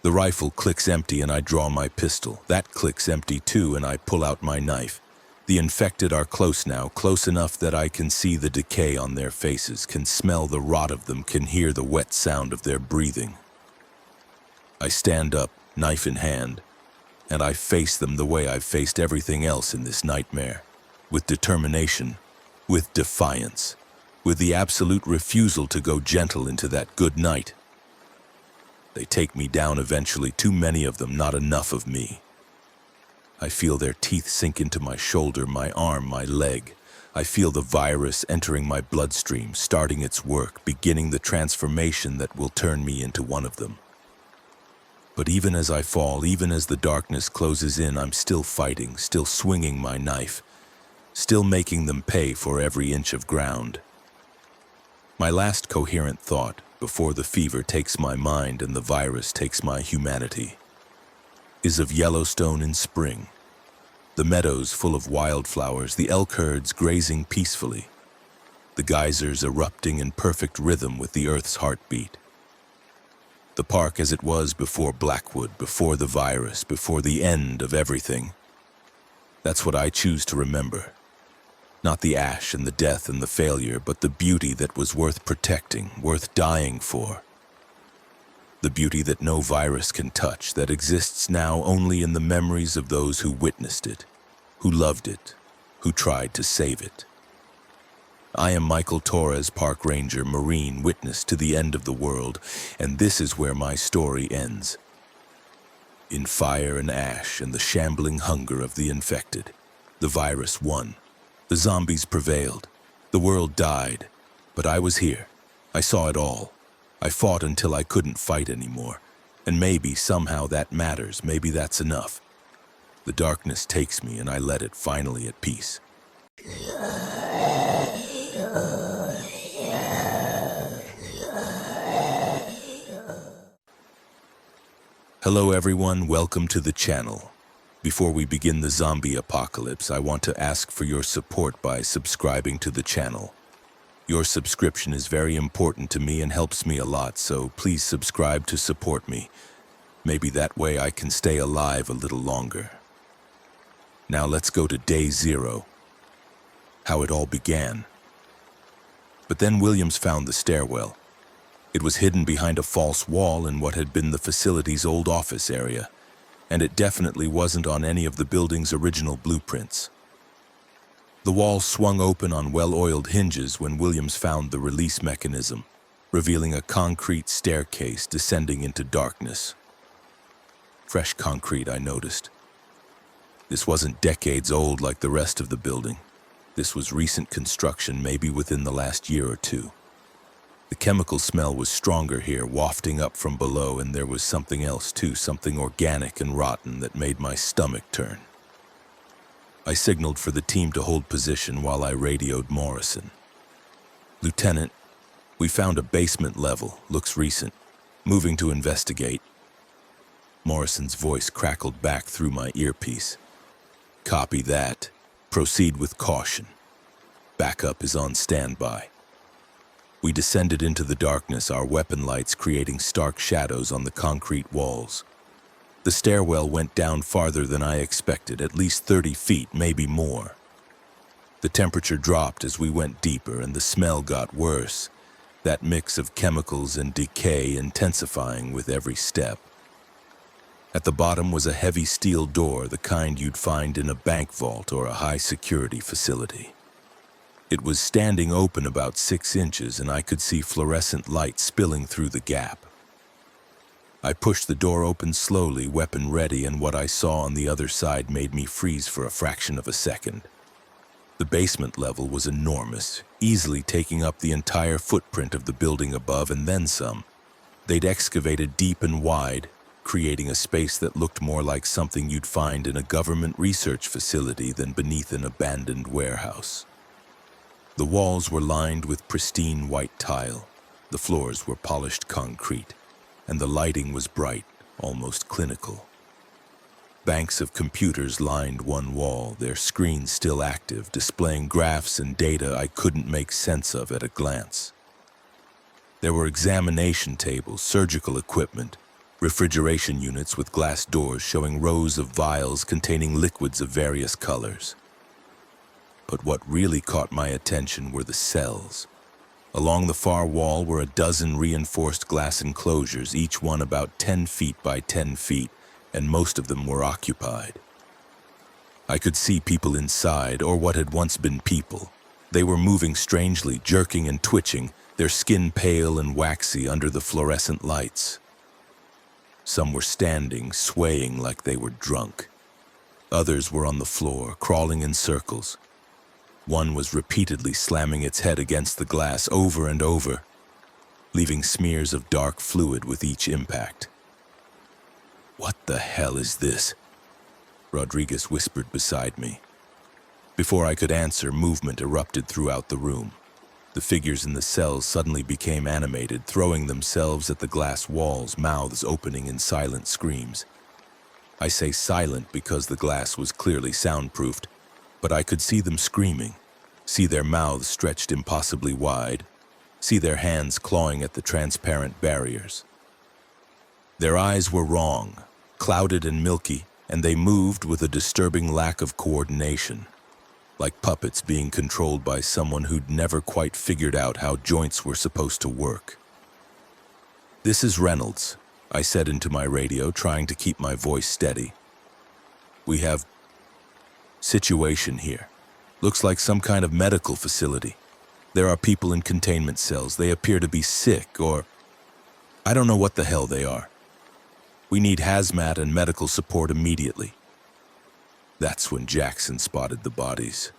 The rifle clicks empty and I draw my pistol. That clicks empty too, and I pull out my knife. The infected are close now, close enough that I can see the decay on their faces, can smell the rot of them, can hear the wet sound of their breathing. I stand up, knife in hand, and I face them the way I've faced everything else in this nightmare, with determination, with defiance, with the absolute refusal to go gentle into that good night. They take me down eventually, too many of them, not enough of me. I feel their teeth sink into my shoulder, my arm, my leg. I feel the virus entering my bloodstream, starting its work, beginning the transformation that will turn me into one of them. But even as I fall, even as the darkness closes in, I'm still fighting, still swinging my knife, still making them pay for every inch of ground. My last coherent thought, before the fever takes my mind and the virus takes my humanity, is of Yellowstone in spring. The meadows full of wildflowers, the elk herds grazing peacefully, the geysers erupting in perfect rhythm with the earth's heartbeat. The park as it was before Blackwood, before the virus, before the end of everything. That's what I choose to remember. Not the ash and the death and the failure, but the beauty that was worth protecting, worth dying for. The beauty that no virus can touch, that exists now only in the memories of those who witnessed it, who loved it, who tried to save it. I am Michael Torres, Park Ranger, Marine, witness to the end of the world, and this is where my story ends. In fire and ash and the shambling hunger of the infected. The virus won. The zombies prevailed. The world died. But I was here. I saw it all. I fought until I couldn't fight anymore. And maybe somehow that matters. Maybe that's enough. The darkness takes me and I let it, finally at peace. Hello everyone, welcome to the channel. Before we begin the zombie apocalypse, I want to ask for your support by subscribing to the channel. Your subscription is very important to me and helps me a lot, so please subscribe to support me. Maybe that way I can stay alive a little longer. Now let's go to day 0. How it all began. But then Williams found the stairwell. It was hidden behind a false wall in what had been the facility's old office area, and it definitely wasn't on any of the building's original blueprints. The wall swung open on well-oiled hinges when Williams found the release mechanism, revealing a concrete staircase descending into darkness. Fresh concrete, I noticed. This wasn't decades old like the rest of the building. This was recent construction, maybe within the last year or two. The chemical smell was stronger here, wafting up from below, and there was something else too, something organic and rotten that made my stomach turn. I signaled for the team to hold position while I radioed Morrison. "Lieutenant, we found a basement level, looks recent. Moving to investigate." Morrison's voice crackled back through my earpiece. "Copy that. Proceed with caution. Backup is on standby." We descended into the darkness, our weapon lights creating stark shadows on the concrete walls. The stairwell went down farther than I expected, at least 30 feet, maybe more. The temperature dropped as we went deeper, and the smell got worse, that mix of chemicals and decay intensifying with every step. At the bottom was a heavy steel door, the kind you'd find in a bank vault or a high-security facility. It was standing open about 6 inches, and I could see fluorescent light spilling through the gap. I pushed the door open slowly, weapon ready, and what I saw on the other side made me freeze for a fraction of a second. The basement level was enormous, easily taking up the entire footprint of the building above and then some. They'd excavated deep and wide, creating a space that looked more like something you'd find in a government research facility than beneath an abandoned warehouse. The walls were lined with pristine white tile, the floors were polished concrete, and the lighting was bright, almost clinical. Banks of computers lined one wall, their screens still active, displaying graphs and data I couldn't make sense of at a glance. There were examination tables, surgical equipment, refrigeration units with glass doors showing rows of vials containing liquids of various colors. But what really caught my attention were the cells. Along the far wall were a dozen reinforced glass enclosures, each one about 10 feet by 10 feet, and most of them were occupied. I could see people inside, or what had once been people. They were moving strangely, jerking and twitching, their skin pale and waxy under the fluorescent lights. Some were standing, swaying like they were drunk. Others were on the floor, crawling in circles. One was repeatedly slamming its head against the glass over and over, leaving smears of dark fluid with each impact. "What the hell is this?" Rodriguez whispered beside me. Before I could answer, movement erupted throughout the room. The figures in the cells suddenly became animated, throwing themselves at the glass walls, mouths opening in silent screams. I say silent because the glass was clearly soundproofed, but I could see them screaming, see their mouths stretched impossibly wide, see their hands clawing at the transparent barriers. Their eyes were wrong, clouded and milky, and they moved with a disturbing lack of coordination, like puppets being controlled by someone who'd never quite figured out how joints were supposed to work. "This is Reynolds," I said into my radio, trying to keep my voice steady. "We have situation here. Looks like some kind of medical facility. There are people in containment cells. They appear to be sick, or I don't know what the hell they are. We need hazmat and medical support immediately." That's when Jackson spotted the bodies.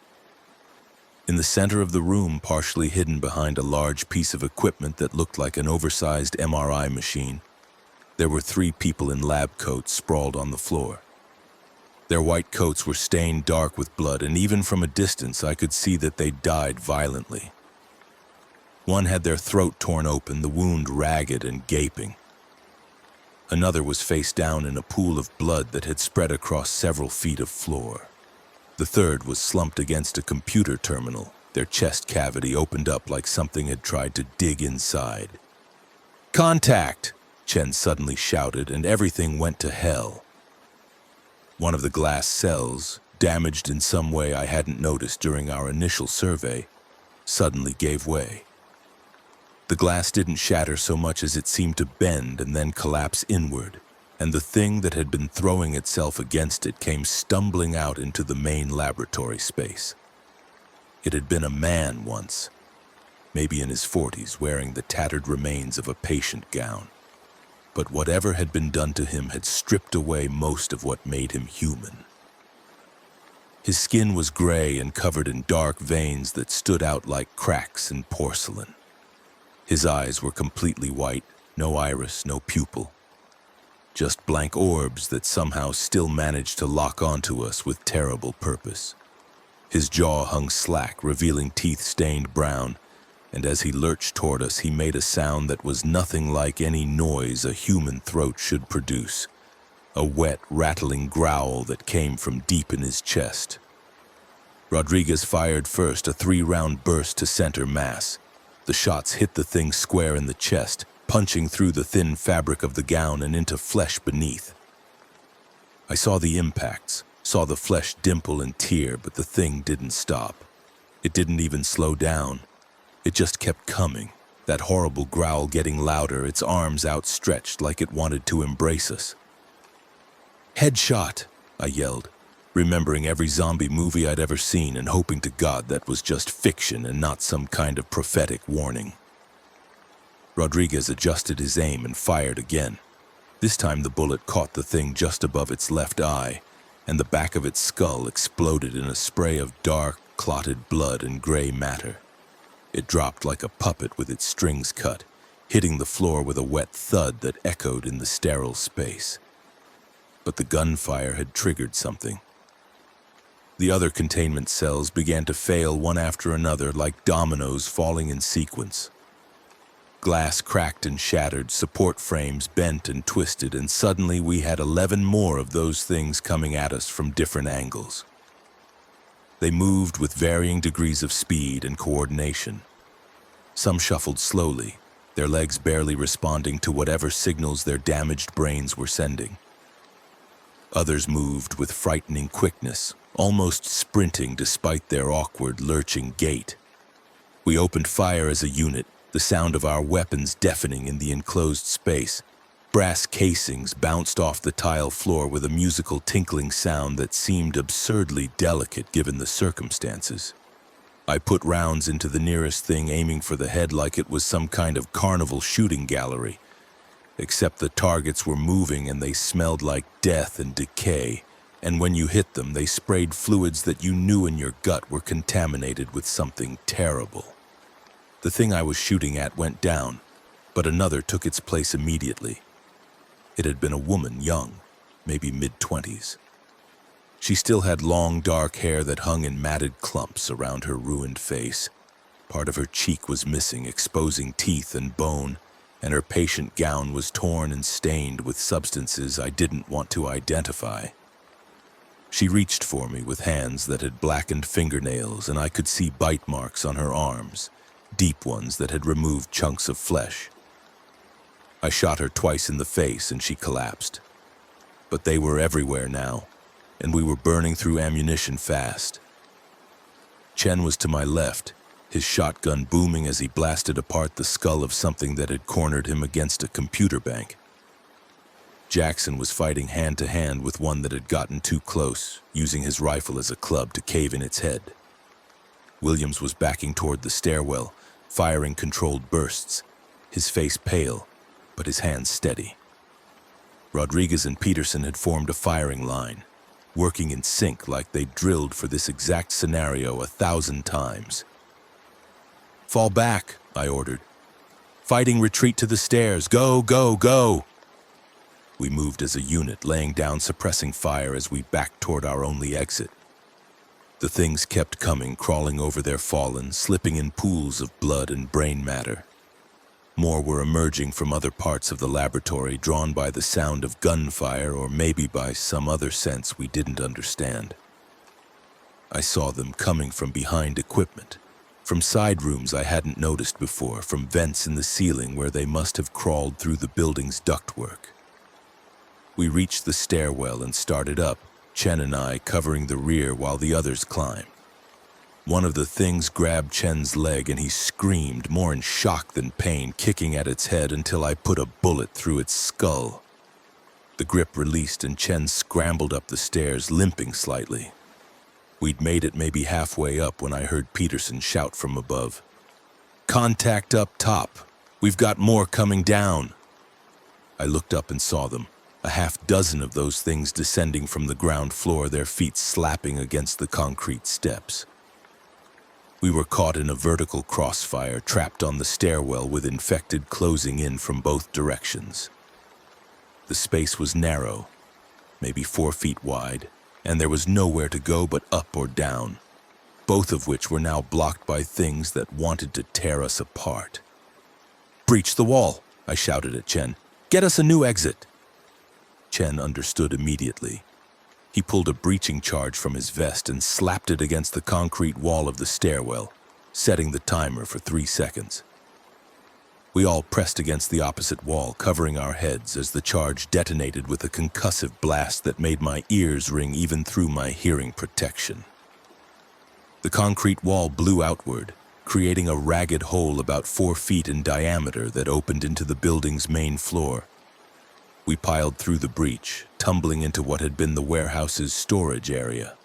In the center of the room, partially hidden behind a large piece of equipment that looked like an oversized MRI machine, there were 3 people in lab coats sprawled on the floor. Their white coats were stained dark with blood, and even from a distance I could see that they died violently. One had their throat torn open, the wound ragged and gaping. Another was face down in a pool of blood that had spread across several feet of floor. The third was slumped against a computer terminal, their chest cavity opened up like something had tried to dig inside. "Contact!" Chen suddenly shouted, and everything went to hell. One of the glass cells, damaged in some way I hadn't noticed during our initial survey, suddenly gave way. The glass didn't shatter so much as it seemed to bend and then collapse inward, and the thing that had been throwing itself against it came stumbling out into the main laboratory space. It had been a man once, maybe in his 40s, wearing the tattered remains of a patient gown. But whatever had been done to him had stripped away most of what made him human. His skin was gray and covered in dark veins that stood out like cracks in porcelain. His eyes were completely white, no iris, no pupil. Just blank orbs that somehow still managed to lock onto us with terrible purpose. His jaw hung slack, revealing teeth stained brown, and as he lurched toward us, he made a sound that was nothing like any noise a human throat should produce. A wet, rattling growl that came from deep in his chest. Rodriguez fired first, a 3-round burst to center mass. The shots hit the thing square in the chest, punching through the thin fabric of the gown and into flesh beneath. I saw the impacts, saw the flesh dimple and tear, but the thing didn't stop. It didn't even slow down. It just kept coming, that horrible growl getting louder, its arms outstretched like it wanted to embrace us. "Headshot!" I yelled, remembering every zombie movie I'd ever seen and hoping to God that was just fiction and not some kind of prophetic warning. Rodriguez adjusted his aim and fired again. This time the bullet caught the thing just above its left eye, and the back of its skull exploded in a spray of dark, clotted blood and gray matter. It dropped like a puppet with its strings cut, hitting the floor with a wet thud that echoed in the sterile space. But the gunfire had triggered something. The other containment cells began to fail one after another like dominoes falling in sequence. Glass cracked and shattered, support frames bent and twisted, and suddenly we had 11 more of those things coming at us from different angles. They moved with varying degrees of speed and coordination. Some shuffled slowly, their legs barely responding to whatever signals their damaged brains were sending. Others moved with frightening quickness, almost sprinting despite their awkward, lurching gait. We opened fire as a unit, the sound of our weapons deafening in the enclosed space. Brass casings bounced off the tile floor with a musical tinkling sound that seemed absurdly delicate given the circumstances. I put rounds into the nearest thing, aiming for the head like it was some kind of carnival shooting gallery. Except the targets were moving and they smelled like death and decay, and when you hit them, they sprayed fluids that you knew in your gut were contaminated with something terrible. The thing I was shooting at went down, but another took its place immediately. It had been a woman, young, maybe mid-20s. She still had long, dark hair that hung in matted clumps around her ruined face. Part of her cheek was missing, exposing teeth and bone, and her patient gown was torn and stained with substances I didn't want to identify. She reached for me with hands that had blackened fingernails, and I could see bite marks on her arms, deep ones that had removed chunks of flesh. I shot her twice in the face and she collapsed. But they were everywhere now, and we were burning through ammunition fast. Chen was to my left, his shotgun booming as he blasted apart the skull of something that had cornered him against a computer bank. Jackson was fighting hand-to-hand with one that had gotten too close, using his rifle as a club to cave in its head. Williams was backing toward the stairwell, firing controlled bursts, his face pale, but his hands steady. Rodriguez and Peterson had formed a firing line. working in sync like they drilled for this exact scenario 1,000 times. "Fall back," I ordered. "Fighting retreat to the stairs. Go, go, go!" We moved as a unit, laying down suppressing fire as we backed toward our only exit. The things kept coming, crawling over their fallen, slipping in pools of blood and brain matter. More were emerging from other parts of the laboratory, drawn by the sound of gunfire or maybe by some other sense we didn't understand. I saw them coming from behind equipment, from side rooms I hadn't noticed before, from vents in the ceiling where they must have crawled through the building's ductwork. We reached the stairwell and started up, Chen and I covering the rear while the others climbed. One of the things grabbed Chen's leg and he screamed, more in shock than pain, kicking at its head until I put a bullet through its skull. The grip released and Chen scrambled up the stairs, limping slightly. We'd made it maybe halfway up when I heard Peterson shout from above, "Contact up top! We've got more coming down!" I looked up and saw them. A half-dozen of those things descending from the ground floor, their feet slapping against the concrete steps. We were caught in a vertical crossfire, trapped on the stairwell with infected closing in from both directions. The space was narrow, maybe 4 feet wide, and there was nowhere to go but up or down, both of which were now blocked by things that wanted to tear us apart. "Breach the wall," I shouted at Chen. "Get us a new exit." Chen understood immediately. He pulled a breaching charge from his vest and slapped it against the concrete wall of the stairwell, setting the timer for 3 seconds. We all pressed against the opposite wall, covering our heads as the charge detonated with a concussive blast that made my ears ring even through my hearing protection. The concrete wall blew outward, creating a ragged hole about 4 feet in diameter that opened into the building's main floor. We piled through the breach, tumbling into what had been the warehouse's storage area.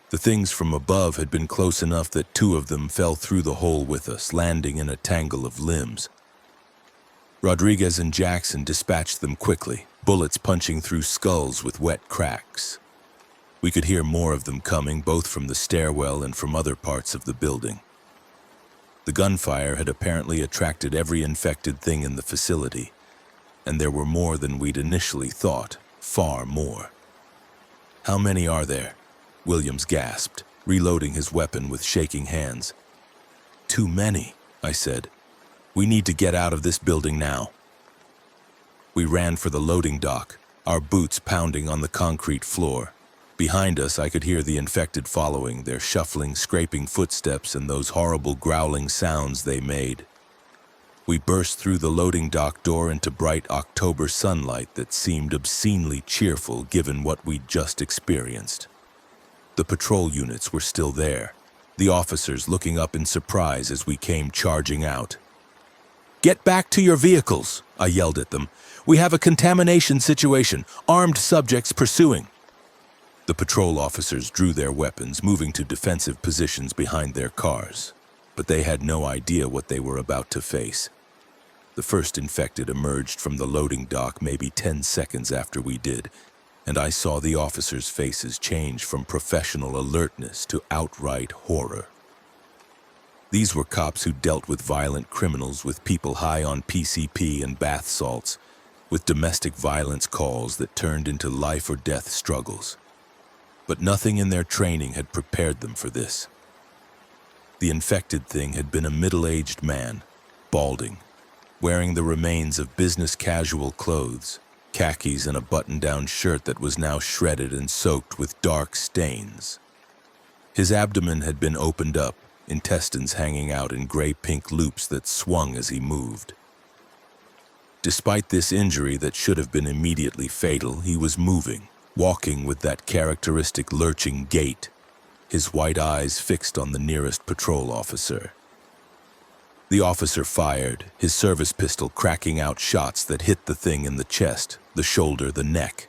The things from above had been close enough that 2 of them fell through the hole with us, landing in a tangle of limbs. Rodriguez and Jackson dispatched them quickly, bullets punching through skulls with wet cracks. We could hear more of them coming, both from the stairwell and from other parts of the building. The gunfire had apparently attracted every infected thing in the facility, and there were more than we'd initially thought, far more. "How many are there?" Williams gasped, reloading his weapon with shaking hands. "Too many," I said. "We need to get out of this building now." We ran for the loading dock, our boots pounding on the concrete floor. Behind us, I could hear the infected following, their shuffling, scraping footsteps and those horrible growling sounds they made. We burst through the loading dock door into bright October sunlight that seemed obscenely cheerful given what we'd just experienced. The patrol units were still there, the officers looking up in surprise as we came charging out. "Get back to your vehicles," I yelled at them. "We have a contamination situation, armed subjects pursuing." The patrol officers drew their weapons, moving to defensive positions behind their cars. But they had no idea what they were about to face. The first infected emerged from the loading dock maybe 10 seconds after we did, and I saw the officers' faces change from professional alertness to outright horror. These were cops who dealt with violent criminals, with people high on PCP and bath salts, with domestic violence calls that turned into life or death struggles. But nothing in their training had prepared them for this. The infected thing had been a middle-aged man, balding, wearing the remains of business-casual clothes, khakis and a button-down shirt that was now shredded and soaked with dark stains. His abdomen had been opened up, intestines hanging out in gray-pink loops that swung as he moved. Despite this injury that should have been immediately fatal, he was moving, walking with that characteristic lurching gait, his white eyes fixed on the nearest patrol officer. The officer fired, his service pistol cracking out shots that hit the thing in the chest, the shoulder, the neck.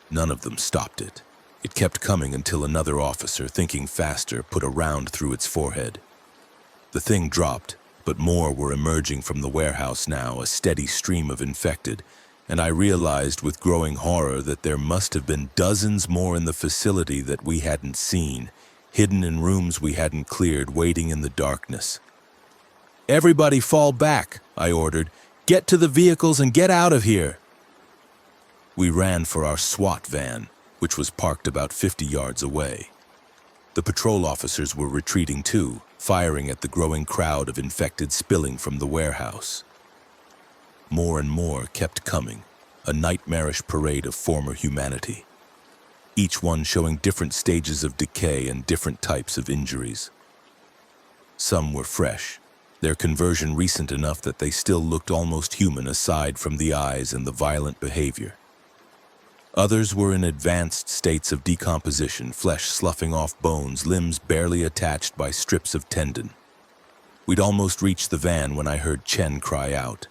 None of them stopped it. It kept coming until another officer, thinking faster, put a round through its forehead. The thing dropped, but more were emerging from the warehouse now, a steady stream of infected, and I realized with growing horror that there must have been dozens more in the facility that we hadn't seen, hidden in rooms we hadn't cleared, waiting in the darkness. "Everybody fall back," I ordered. "Get to the vehicles and get out of here." We ran for our SWAT van, which was parked about 50 yards away. The patrol officers were retreating too, firing at the growing crowd of infected spilling from the warehouse. More and more kept coming, a nightmarish parade of former humanity, each one showing different stages of decay and different types of injuries. Some were fresh, their conversion recent enough that they still looked almost human aside from the eyes and the violent behavior. Others were in advanced states of decomposition, flesh sloughing off bones, limbs barely attached by strips of tendon. We'd almost reached the van when I heard Chen cry out.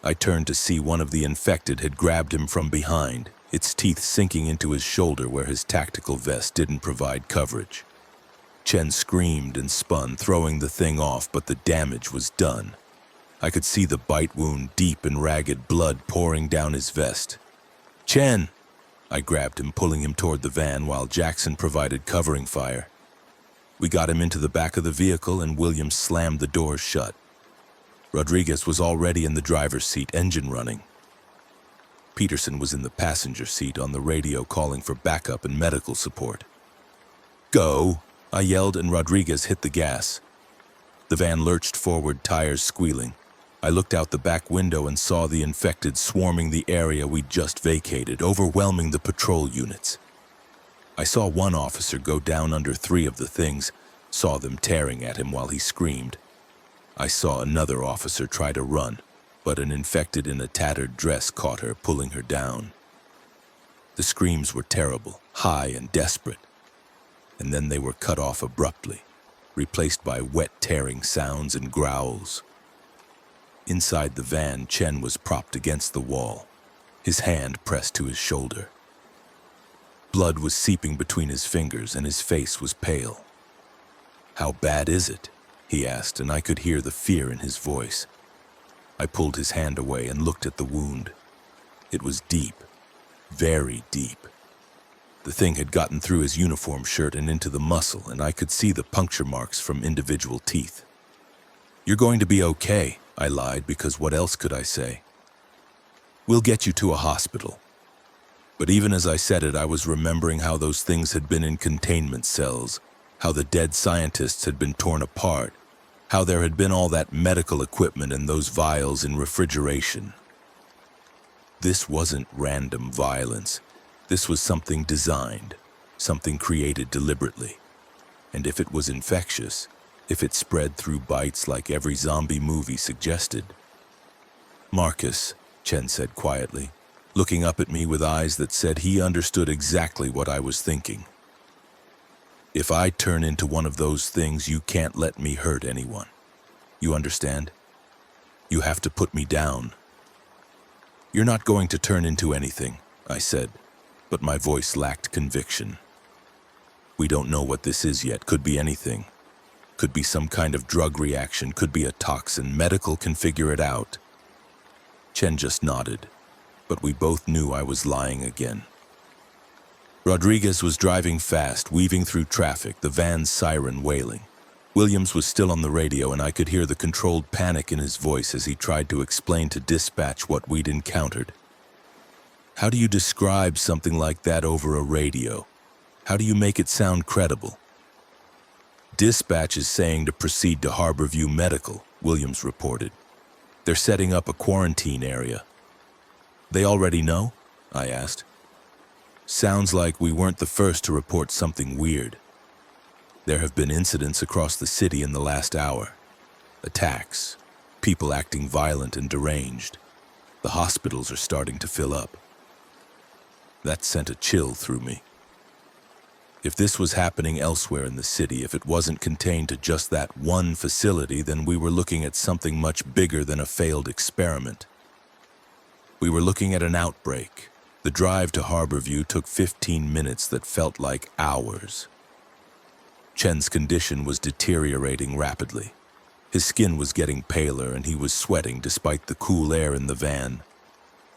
I turned to see one of the infected had grabbed him from behind, its teeth sinking into his shoulder where his tactical vest didn't provide coverage. Chen screamed and spun, throwing the thing off, but the damage was done. I could see the bite wound, deep and ragged, blood pouring down his vest. "Chen!" I grabbed him, pulling him toward the van while Jackson provided covering fire. We got him into the back of the vehicle and Williams slammed the doors shut. Rodriguez was already in the driver's seat, engine running. Peterson was in the passenger seat on the radio calling for backup and medical support. "Go!" I yelled, and Rodriguez hit the gas. The van lurched forward, tires squealing. I looked out the back window and saw the infected swarming the area we'd just vacated, overwhelming the patrol units. I saw one officer go down under 3 of the things, saw them tearing at him while he screamed. I saw another officer try to run, but an infected in a tattered dress caught her, pulling her down. The screams were terrible, high and desperate, and then they were cut off abruptly, replaced by wet tearing sounds and growls. Inside the van, Chen was propped against the wall, his hand pressed to his shoulder. Blood was seeping between his fingers and his face was pale. "How bad is it?" he asked, and I could hear the fear in his voice. I pulled his hand away and looked at the wound. It was deep, very deep. The thing had gotten through his uniform shirt and into the muscle, and I could see the puncture marks from individual teeth. "You're going to be okay," I lied, because what else could I say? "We'll get you to a hospital." But even as I said it, I was remembering how those things had been in containment cells, how the dead scientists had been torn apart, how there had been all that medical equipment and those vials in refrigeration. This wasn't random violence. This was something designed, something created deliberately. And if it was infectious, if it spread through bites like every zombie movie suggested. "Marcus," Chen said quietly, looking up at me with eyes that said he understood exactly what I was thinking. "If I turn into one of those things, you can't let me hurt anyone. You understand? You have to put me down." "You're not going to turn into anything," I said, but my voice lacked conviction. "We don't know what this is yet. Could be anything. Could be some kind of drug reaction, could be a toxin. Medical can figure it out." Chen just nodded, but we both knew I was lying again. Rodriguez was driving fast, weaving through traffic, the van's siren wailing. Williams was still on the radio, and I could hear the controlled panic in his voice as he tried to explain to dispatch what we'd encountered. How do you describe something like that over a radio? How do you make it sound credible? "Dispatch is saying to proceed to Harborview Medical," Williams reported. "They're setting up a quarantine area." "They already know?" I asked. "Sounds like we weren't the first to report something weird. There have been incidents across the city in the last hour. Attacks, people acting violent and deranged. The hospitals are starting to fill up." That sent a chill through me. If this was happening elsewhere in the city, if it wasn't contained to just that one facility, then we were looking at something much bigger than a failed experiment. We were looking at an outbreak. The drive to Harborview took 15 minutes that felt like hours. Chen's condition was deteriorating rapidly. His skin was getting paler and he was sweating despite the cool air in the van.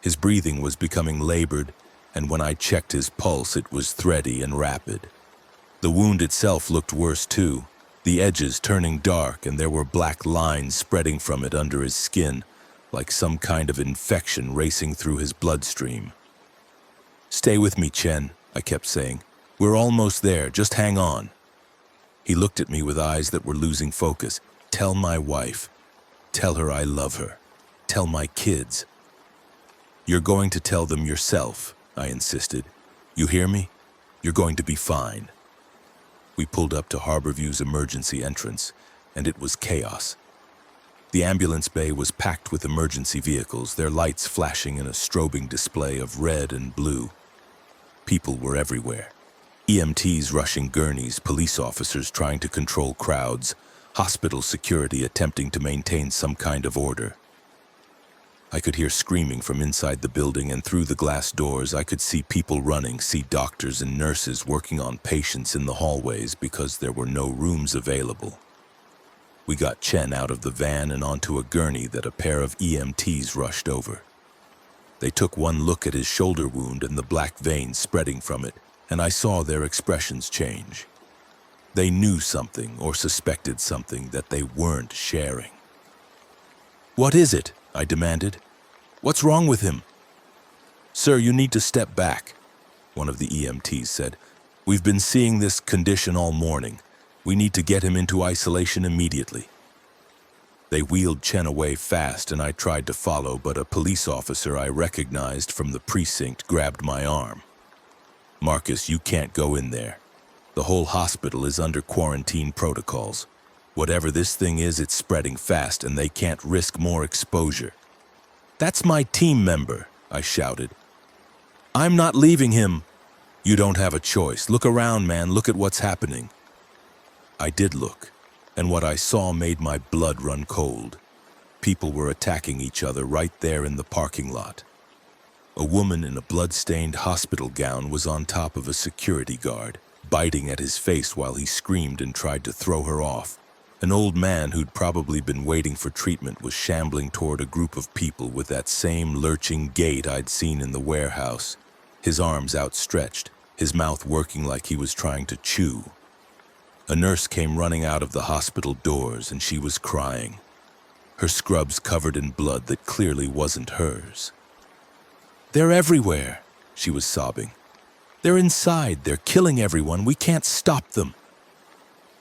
His breathing was becoming labored, and when I checked his pulse, it was thready and rapid. The wound itself looked worse too, the edges turning dark, and there were black lines spreading from it under his skin, like some kind of infection racing through his bloodstream. "Stay with me, Chen," I kept saying. "We're almost there, just hang on." He looked at me with eyes that were losing focus. "Tell my wife. Tell her I love her. Tell my kids." "You're going to tell them yourself," I insisted. "You hear me? You're going to be fine." We pulled up to Harborview's emergency entrance, and it was chaos. The ambulance bay was packed with emergency vehicles, their lights flashing in a strobing display of red and blue. People were everywhere. EMTs rushing gurneys, police officers trying to control crowds, hospital security attempting to maintain some kind of order. I could hear screaming from inside the building, and through the glass doors I could see people running, see doctors and nurses working on patients in the hallways because there were no rooms available. We got Chen out of the van and onto a gurney that a pair of EMTs rushed over. They took one look at his shoulder wound and the black veins spreading from it, and I saw their expressions change. They knew something or suspected something that they weren't sharing. "What is it?" I demanded. "What's wrong with him?" "Sir, you need to step back," one of the EMTs said. "We've been seeing this condition all morning. We need to get him into isolation immediately." They wheeled Chen away fast, and I tried to follow, but a police officer I recognized from the precinct grabbed my arm. "Marcus, you can't go in there. The whole hospital is under quarantine protocols. Whatever this thing is, it's spreading fast, and they can't risk more exposure." "That's my team member," I shouted. "I'm not leaving him." "You don't have a choice. Look around, man. Look at what's happening." I did look, and what I saw made my blood run cold. People were attacking each other right there in the parking lot. A woman in a blood-stained hospital gown was on top of a security guard, biting at his face while he screamed and tried to throw her off. An old man who'd probably been waiting for treatment was shambling toward a group of people with that same lurching gait I'd seen in the warehouse, his arms outstretched, his mouth working like he was trying to chew. A nurse came running out of the hospital doors, and she was crying, her scrubs covered in blood that clearly wasn't hers. "They're everywhere," she was sobbing. "They're inside. They're killing everyone. We can't stop them."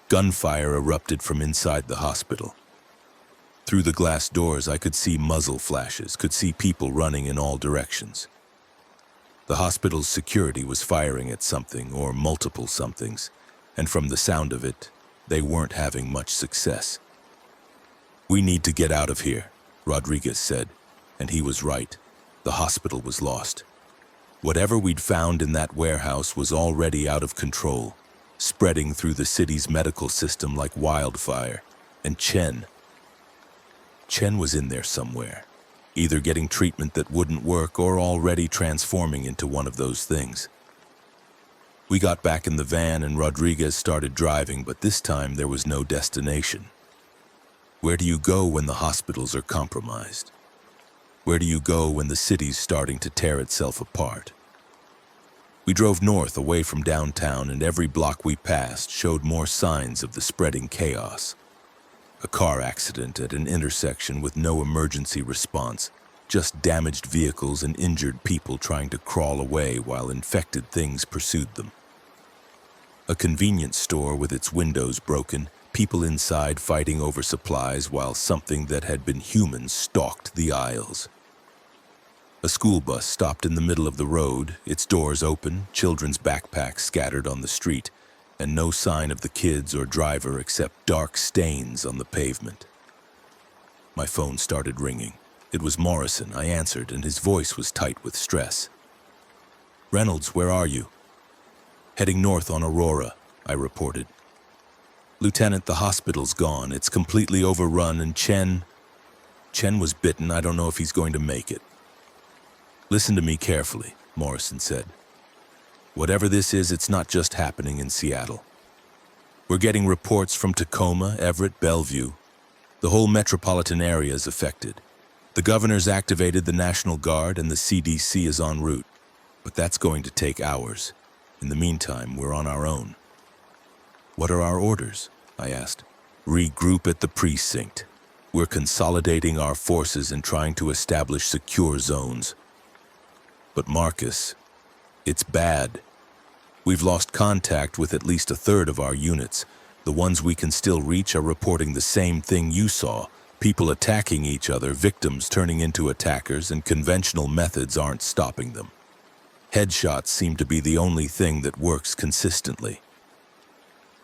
Gunfire erupted from inside the hospital. Through the glass doors, I could see muzzle flashes, could see people running in all directions. The hospital's security was firing at something or multiple somethings, and from the sound of it, they weren't having much success. "We need to get out of here," Rodriguez said, and he was right. The hospital was lost. Whatever we'd found in that warehouse was already out of control, spreading through the city's medical system like wildfire. And Chen was in there somewhere, either getting treatment that wouldn't work or already transforming into one of those things. We got back in the van and Rodriguez started driving, but this time there was no destination. Where do you go when the hospitals are compromised? Where do you go when the city's starting to tear itself apart? We drove north away from downtown, and every block we passed showed more signs of the spreading chaos. A car accident at an intersection with no emergency response, just damaged vehicles and injured people trying to crawl away while infected things pursued them. A convenience store with its windows broken, people inside fighting over supplies while something that had been human stalked the aisles. A school bus stopped in the middle of the road, its doors open, children's backpacks scattered on the street, and no sign of the kids or driver except dark stains on the pavement. My phone started ringing. It was Morrison. I answered, and his voice was tight with stress. "Reynolds, where are you?" "Heading north on Aurora," I reported. "Lieutenant, the hospital's gone. It's completely overrun, and Chen was bitten. I don't know if he's going to make it." "Listen to me carefully," Morrison said. "Whatever this is, it's not just happening in Seattle. We're getting reports from Tacoma, Everett, Bellevue. The whole metropolitan area is affected. The governor's activated the National Guard and the CDC is en route, but that's going to take hours. In the meantime, we're on our own. What are our orders? I asked. Regroup at the precinct. We're consolidating our forces and trying to establish secure zones. But Marcus, it's bad. We've lost contact with at least a third of our units. The ones we can still reach are reporting the same thing you saw. People attacking each other, victims turning into attackers, and conventional methods aren't stopping them. Headshots seem to be the only thing that works consistently.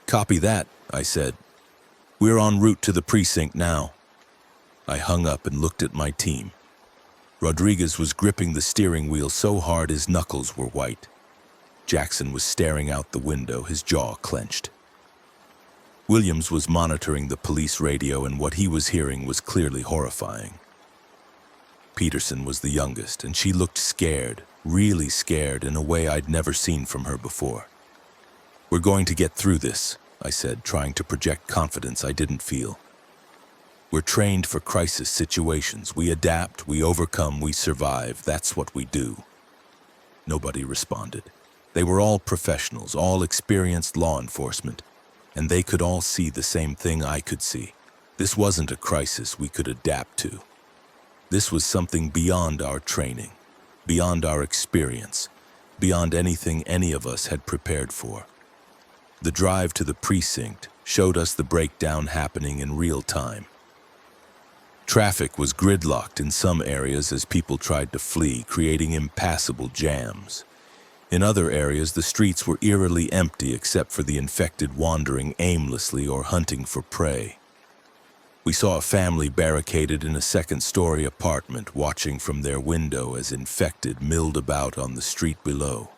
Copy that, I said. We're en route to the precinct now. I hung up and looked at my team. Rodriguez was gripping the steering wheel so hard his knuckles were white. Jackson was staring out the window, his jaw clenched. Williams was monitoring the police radio, and what he was hearing was clearly horrifying. Peterson was the youngest, and she looked scared, really scared in a way I'd never seen from her before. We're going to get through this, I said, trying to project confidence I didn't feel. We're trained for crisis situations. We adapt, we overcome, we survive. That's what we do. Nobody responded. They were all professionals, all experienced law enforcement, and they could all see the same thing I could see. This wasn't a crisis we could adapt to. This was something beyond our training, beyond our experience, beyond anything any of us had prepared for. The drive to the precinct showed us the breakdown happening in real time. Traffic was gridlocked in some areas as people tried to flee, creating impassable jams. In other areas, the streets were eerily empty except for the infected wandering aimlessly or hunting for prey. We saw a family barricaded in a second-story apartment, watching from their window as infected milled about on the street below.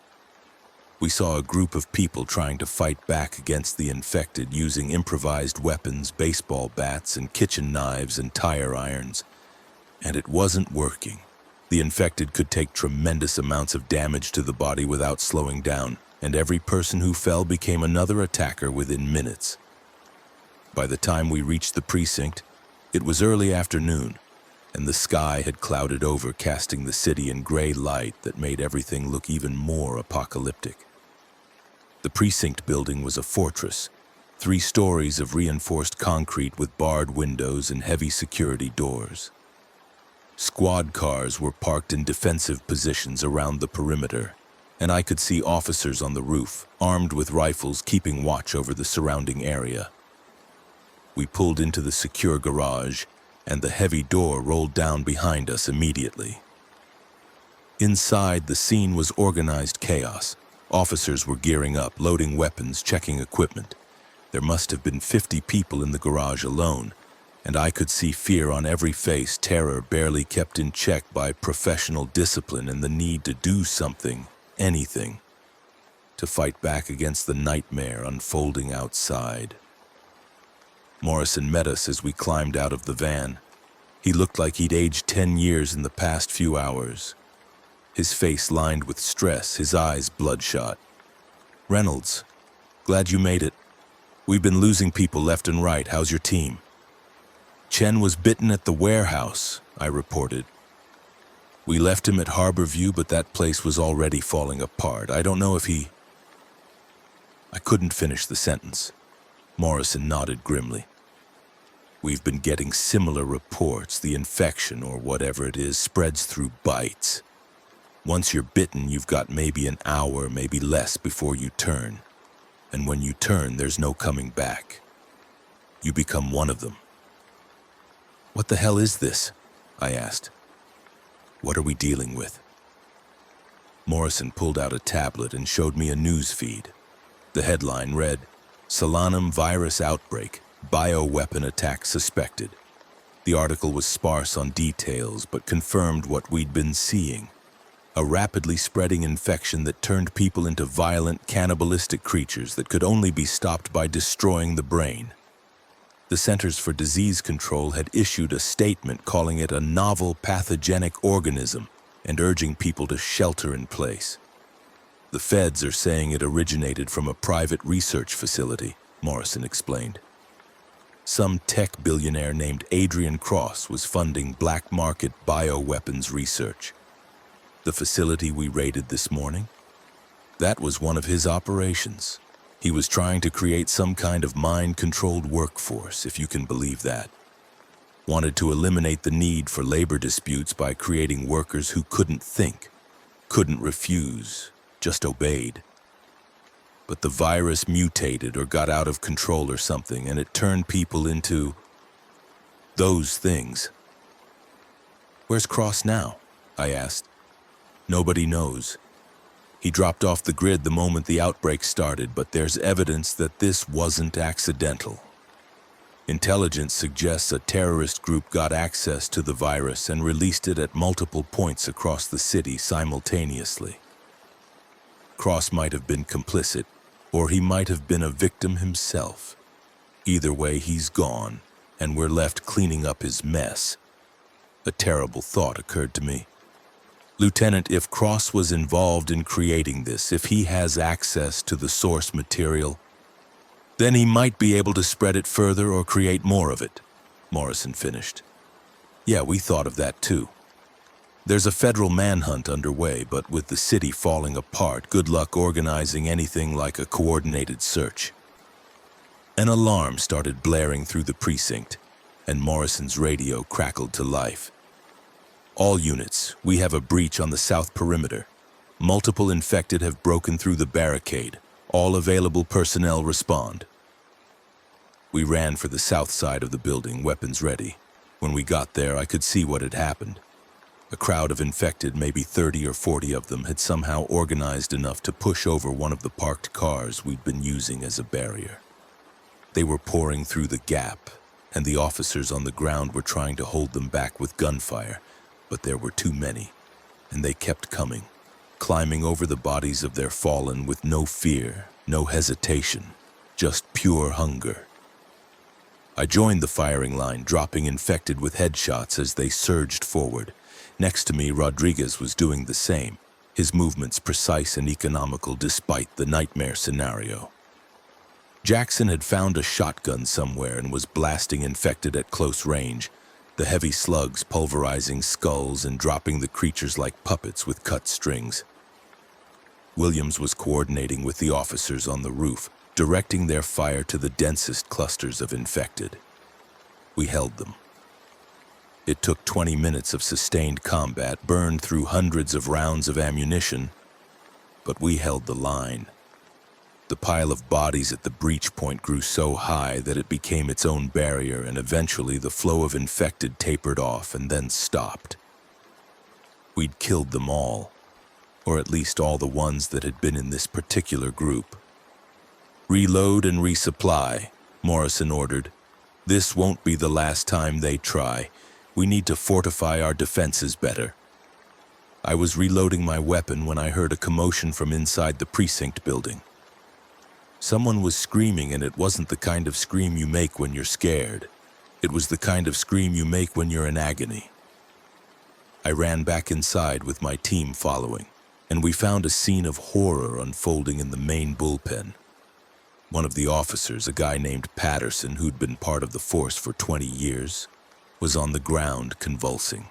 We saw a group of people trying to fight back against the infected using improvised weapons, baseball bats, and kitchen knives and tire irons. And it wasn't working. The infected could take tremendous amounts of damage to the body without slowing down, and every person who fell became another attacker within minutes. By the time we reached the precinct, it was early afternoon, and the sky had clouded over, casting the city in gray light that made everything look even more apocalyptic. The precinct building was a fortress, 3 stories of reinforced concrete with barred windows and heavy security doors. Squad cars were parked in defensive positions around the perimeter, and I could see officers on the roof, armed with rifles, keeping watch over the surrounding area. We pulled into the secure garage, and the heavy door rolled down behind us immediately. Inside, the scene was organized chaos. Officers were gearing up, loading weapons, checking equipment. There must have been 50 people in the garage alone, and I could see fear on every face, terror barely kept in check by professional discipline and the need to do something, anything, to fight back against the nightmare unfolding outside. Morrison met us as we climbed out of the van. He looked like he'd aged 10 years in the past few hours. His face lined with stress, his eyes bloodshot. Reynolds, glad you made it. We've been losing people left and right. How's your team? Chen was bitten at the warehouse, I reported. We left him at Harborview, but that place was already falling apart. I don't know if he... I couldn't finish the sentence. Morrison nodded grimly. We've been getting similar reports. The infection, or whatever it is, spreads through bites. Once you're bitten, you've got maybe an hour, maybe less, before you turn. And when you turn, there's no coming back. You become one of them. What the hell is this? I asked. What are we dealing with? Morrison pulled out a tablet and showed me a news feed. The headline read, Solanum virus outbreak, bioweapon attack suspected. The article was sparse on details, but confirmed what we'd been seeing. A rapidly spreading infection that turned people into violent, cannibalistic creatures that could only be stopped by destroying the brain. The Centers for Disease Control had issued a statement calling it a novel pathogenic organism and urging people to shelter in place. The feds are saying it originated from a private research facility, Morrison explained. Some tech billionaire named Adrian Cross was funding black market bioweapons research. The facility we raided this morning? That was one of his operations. He was trying to create some kind of mind-controlled workforce, if you can believe that. Wanted to eliminate the need for labor disputes by creating workers who couldn't think, couldn't refuse, just obeyed. But the virus mutated or got out of control or something, and it turned people into those things. Where's Cross now? I asked. Nobody knows. He dropped off the grid the moment the outbreak started, but there's evidence that this wasn't accidental. Intelligence suggests a terrorist group got access to the virus and released it at multiple points across the city simultaneously. Cross might have been complicit, or he might have been a victim himself. Either way, he's gone, and we're left cleaning up his mess. A terrible thought occurred to me. Lieutenant, if Cross was involved in creating this, if he has access to the source material, then he might be able to spread it further or create more of it, Morrison finished. Yeah, we thought of that too. There's a federal manhunt underway, but with the city falling apart, good luck organizing anything like a coordinated search. An alarm started blaring through the precinct, and Morrison's radio crackled to life. All units, we have a breach on the south perimeter. Multiple infected have broken through the barricade. All available personnel respond. We ran for the south side of the building, weapons ready. When we got there, I could see what had happened. A crowd of infected, maybe 30 or 40 of them, had somehow organized enough to push over one of the parked cars we'd been using as a barrier. They were pouring through the gap, and the officers on the ground were trying to hold them back with gunfire, but there were too many, and they kept coming, climbing over the bodies of their fallen with no fear, no hesitation, just pure hunger. I joined the firing line, dropping infected with headshots as they surged forward. Next to me, Rodriguez was doing the same, his movements precise and economical despite the nightmare scenario. Jackson had found a shotgun somewhere and was blasting infected at close range, the heavy slugs pulverizing skulls and dropping the creatures like puppets with cut strings. Williams was coordinating with the officers on the roof, directing their fire to the densest clusters of infected. We held them. It took 20 minutes of sustained combat, burned through hundreds of rounds of ammunition, but we held the line. The pile of bodies at the breach point grew so high that it became its own barrier, and eventually the flow of infected tapered off and then stopped. We'd killed them all, or at least all the ones that had been in this particular group. Reload and resupply, Morrison ordered. This won't be the last time they try. We need to fortify our defenses better. I was reloading my weapon when I heard a commotion from inside the precinct building. Someone was screaming, and it wasn't the kind of scream you make when you're scared. It was the kind of scream you make when you're in agony. I ran back inside with my team following, and we found a scene of horror unfolding in the main bullpen. One of the officers, a guy named Patterson, who'd been part of the force for 20 years, was on the ground convulsing.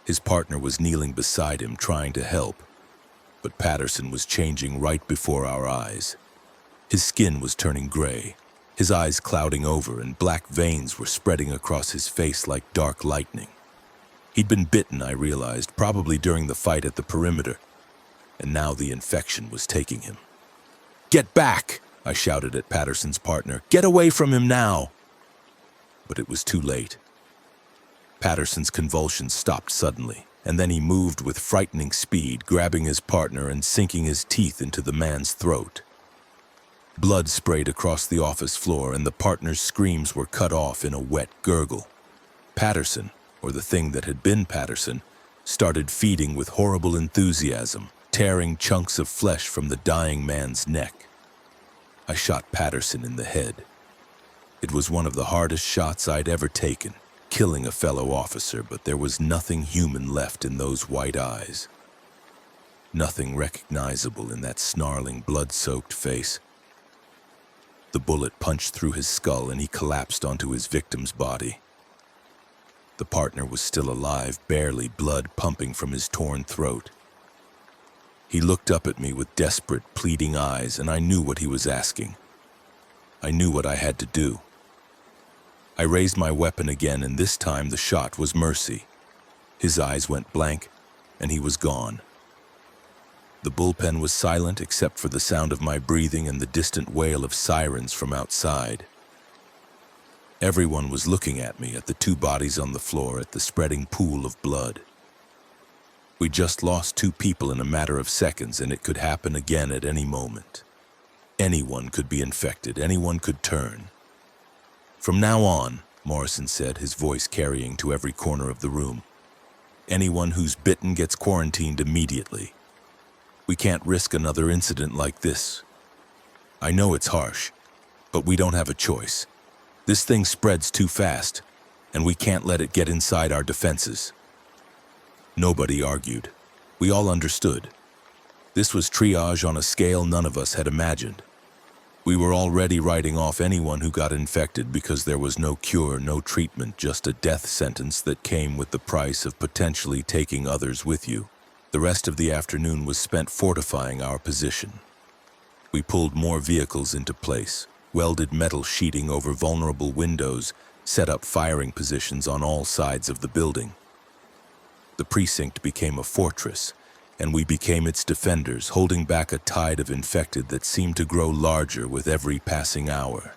His partner was kneeling beside him trying to help, but Patterson was changing right before our eyes. His skin was turning gray, his eyes clouding over, and black veins were spreading across his face like dark lightning. He'd been bitten, I realized, probably during the fight at the perimeter, and now the infection was taking him. "Get back!" I shouted at Patterson's partner. "Get away from him now!" But it was too late. Patterson's convulsions stopped suddenly, and then he moved with frightening speed, grabbing his partner and sinking his teeth into the man's throat. Blood sprayed across the office floor, and the partner's screams were cut off in a wet gurgle. Patterson, or the thing that had been Patterson, started feeding with horrible enthusiasm, tearing chunks of flesh from the dying man's neck. I shot Patterson in the head. It was one of the hardest shots I'd ever taken, killing a fellow officer, but there was nothing human left in those white eyes. Nothing recognizable in that snarling, blood-soaked face. The bullet punched through his skull and he collapsed onto his victim's body. The partner was still alive, barely, blood pumping from his torn throat. He looked up at me with desperate, pleading eyes, and I knew what he was asking. I knew what I had to do. I raised my weapon again, and this time the shot was mercy. His eyes went blank, and he was gone. The bullpen was silent except for the sound of my breathing and the distant wail of sirens from outside. Everyone was looking at me, at the two bodies on the floor, at the spreading pool of blood. We just lost two people in a matter of seconds, and it could happen again at any moment. Anyone could be infected, anyone could turn. From now on, Morrison said, his voice carrying to every corner of the room, anyone who's bitten gets quarantined immediately. We can't risk another incident like this. I know it's harsh, but we don't have a choice. This thing spreads too fast, and we can't let it get inside our defenses. Nobody argued. We all understood. This was triage on a scale none of us had imagined. We were already writing off anyone who got infected because there was no cure, no treatment, just a death sentence that came with the price of potentially taking others with you. The rest of the afternoon was spent fortifying our position. We pulled more vehicles into place, welded metal sheeting over vulnerable windows, set up firing positions on all sides of the building. The precinct became a fortress, and we became its defenders, holding back a tide of infected that seemed to grow larger with every passing hour.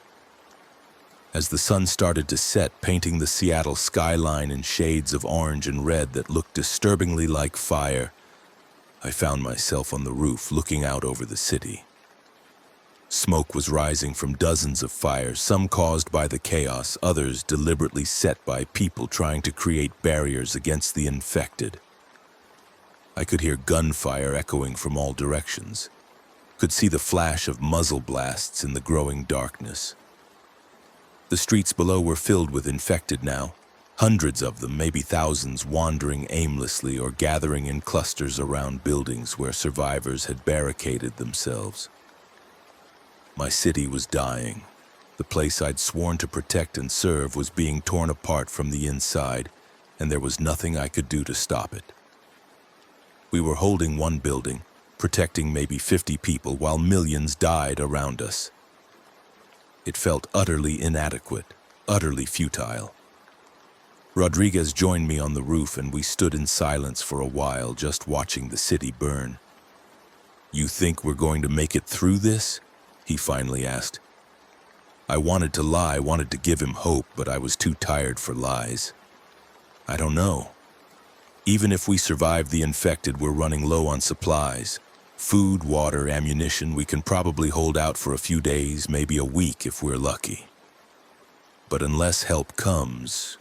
As the sun started to set, painting the Seattle skyline in shades of orange and red that looked disturbingly like fire, I found myself on the roof looking out over the city. Smoke was rising from dozens of fires, some caused by the chaos, others deliberately set by people trying to create barriers against the infected. I could hear gunfire echoing from all directions, could see the flash of muzzle blasts in the growing darkness. The streets below were filled with infected now, hundreds of them, maybe thousands, wandering aimlessly or gathering in clusters around buildings where survivors had barricaded themselves. My city was dying. The place I'd sworn to protect and serve was being torn apart from the inside, and there was nothing I could do to stop it. We were holding one building, protecting maybe 50 people, while millions died around us. It felt utterly inadequate, utterly futile. Rodriguez joined me on the roof, and we stood in silence for a while, just watching the city burn. "You think we're going to make it through this?" he finally asked. I wanted to lie, wanted to give him hope, but I was too tired for lies. I don't know. Even if we survive the infected, we're running low on supplies. Food, water, ammunition. We can probably hold out for a few days, maybe a week if we're lucky. But unless help comes,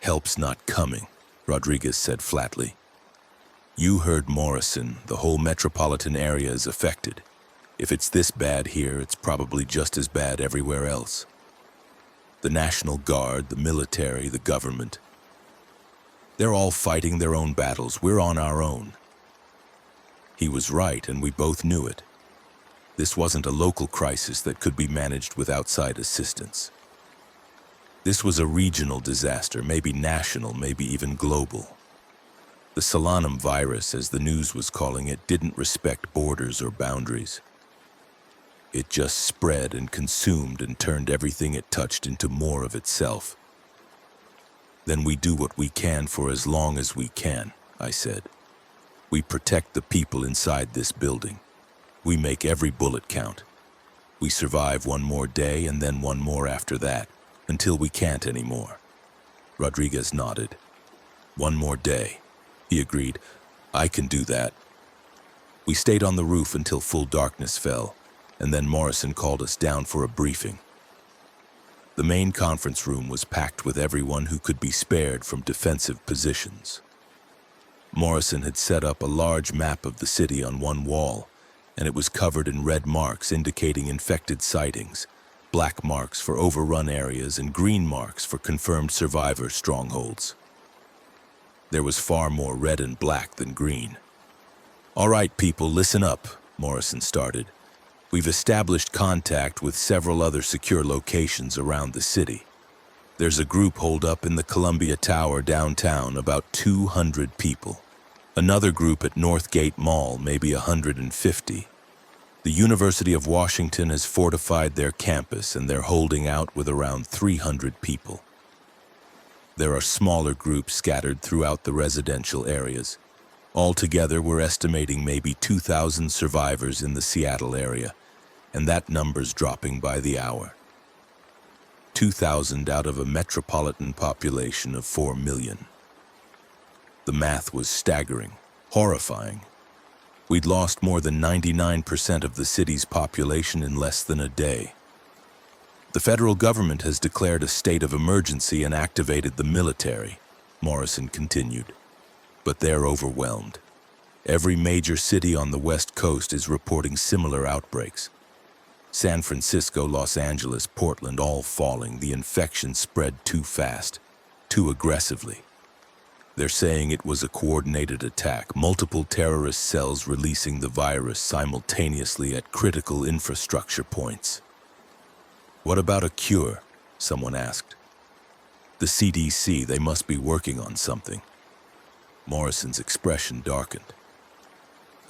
help's not coming, Rodriguez said flatly. You heard Morrison. The whole metropolitan area is affected. If it's this bad here, it's probably just as bad everywhere else. The National Guard, the military, the government. They're all fighting their own battles. We're on our own. He was right, and we both knew it. This wasn't a local crisis that could be managed with outside assistance. This was a regional disaster, maybe national, maybe even global. The Solanum virus, as the news was calling it, didn't respect borders or boundaries. It just spread and consumed and turned everything it touched into more of itself. Then we do what we can for as long as we can, I said. We protect the people inside this building. We make every bullet count. We survive one more day and then one more after that, until we can't anymore. Rodriguez nodded. One more day, he agreed. I can do that. We stayed on the roof until full darkness fell, and then Morrison called us down for a briefing. The main conference room was packed with everyone who could be spared from defensive positions. Morrison had set up a large map of the city on one wall, and it was covered in red marks indicating infected sightings, black marks for overrun areas, and green marks for confirmed survivor strongholds. There was far more red and black than green. All right, people, listen up, Morrison started. We've established contact with several other secure locations around the city. There's a group holed up in the Columbia Tower downtown, about 200 people. Another group at Northgate Mall, maybe 150. The University of Washington has fortified their campus, and they're holding out with around 300 people. There are smaller groups scattered throughout the residential areas. Altogether, we're estimating maybe 2,000 survivors in the Seattle area, and that number's dropping by the hour. 2,000 out of a metropolitan population of 4 million. The math was staggering, horrifying. We'd lost more than 99% of the city's population in less than a day. The federal government has declared a state of emergency and activated the military, Morrison continued. But they're overwhelmed. Every major city on the West Coast is reporting similar outbreaks. San Francisco, Los Angeles, Portland, all falling. The infection spread too fast, too aggressively. They're saying it was a coordinated attack, multiple terrorist cells releasing the virus simultaneously at critical infrastructure points. What about a cure? Someone asked. The CDC, they must be working on something. Morrison's expression darkened.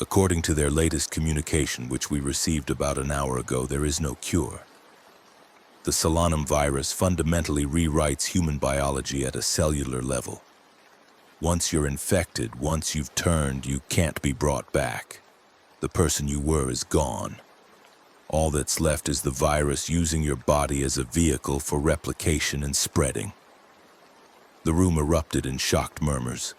According to their latest communication, which we received about an hour ago, there is no cure. The Solanum virus fundamentally rewrites human biology at a cellular level. Once you're infected, once you've turned, you can't be brought back. The person you were is gone. All that's left is the virus using your body as a vehicle for replication and spreading. The room erupted in shocked murmurs.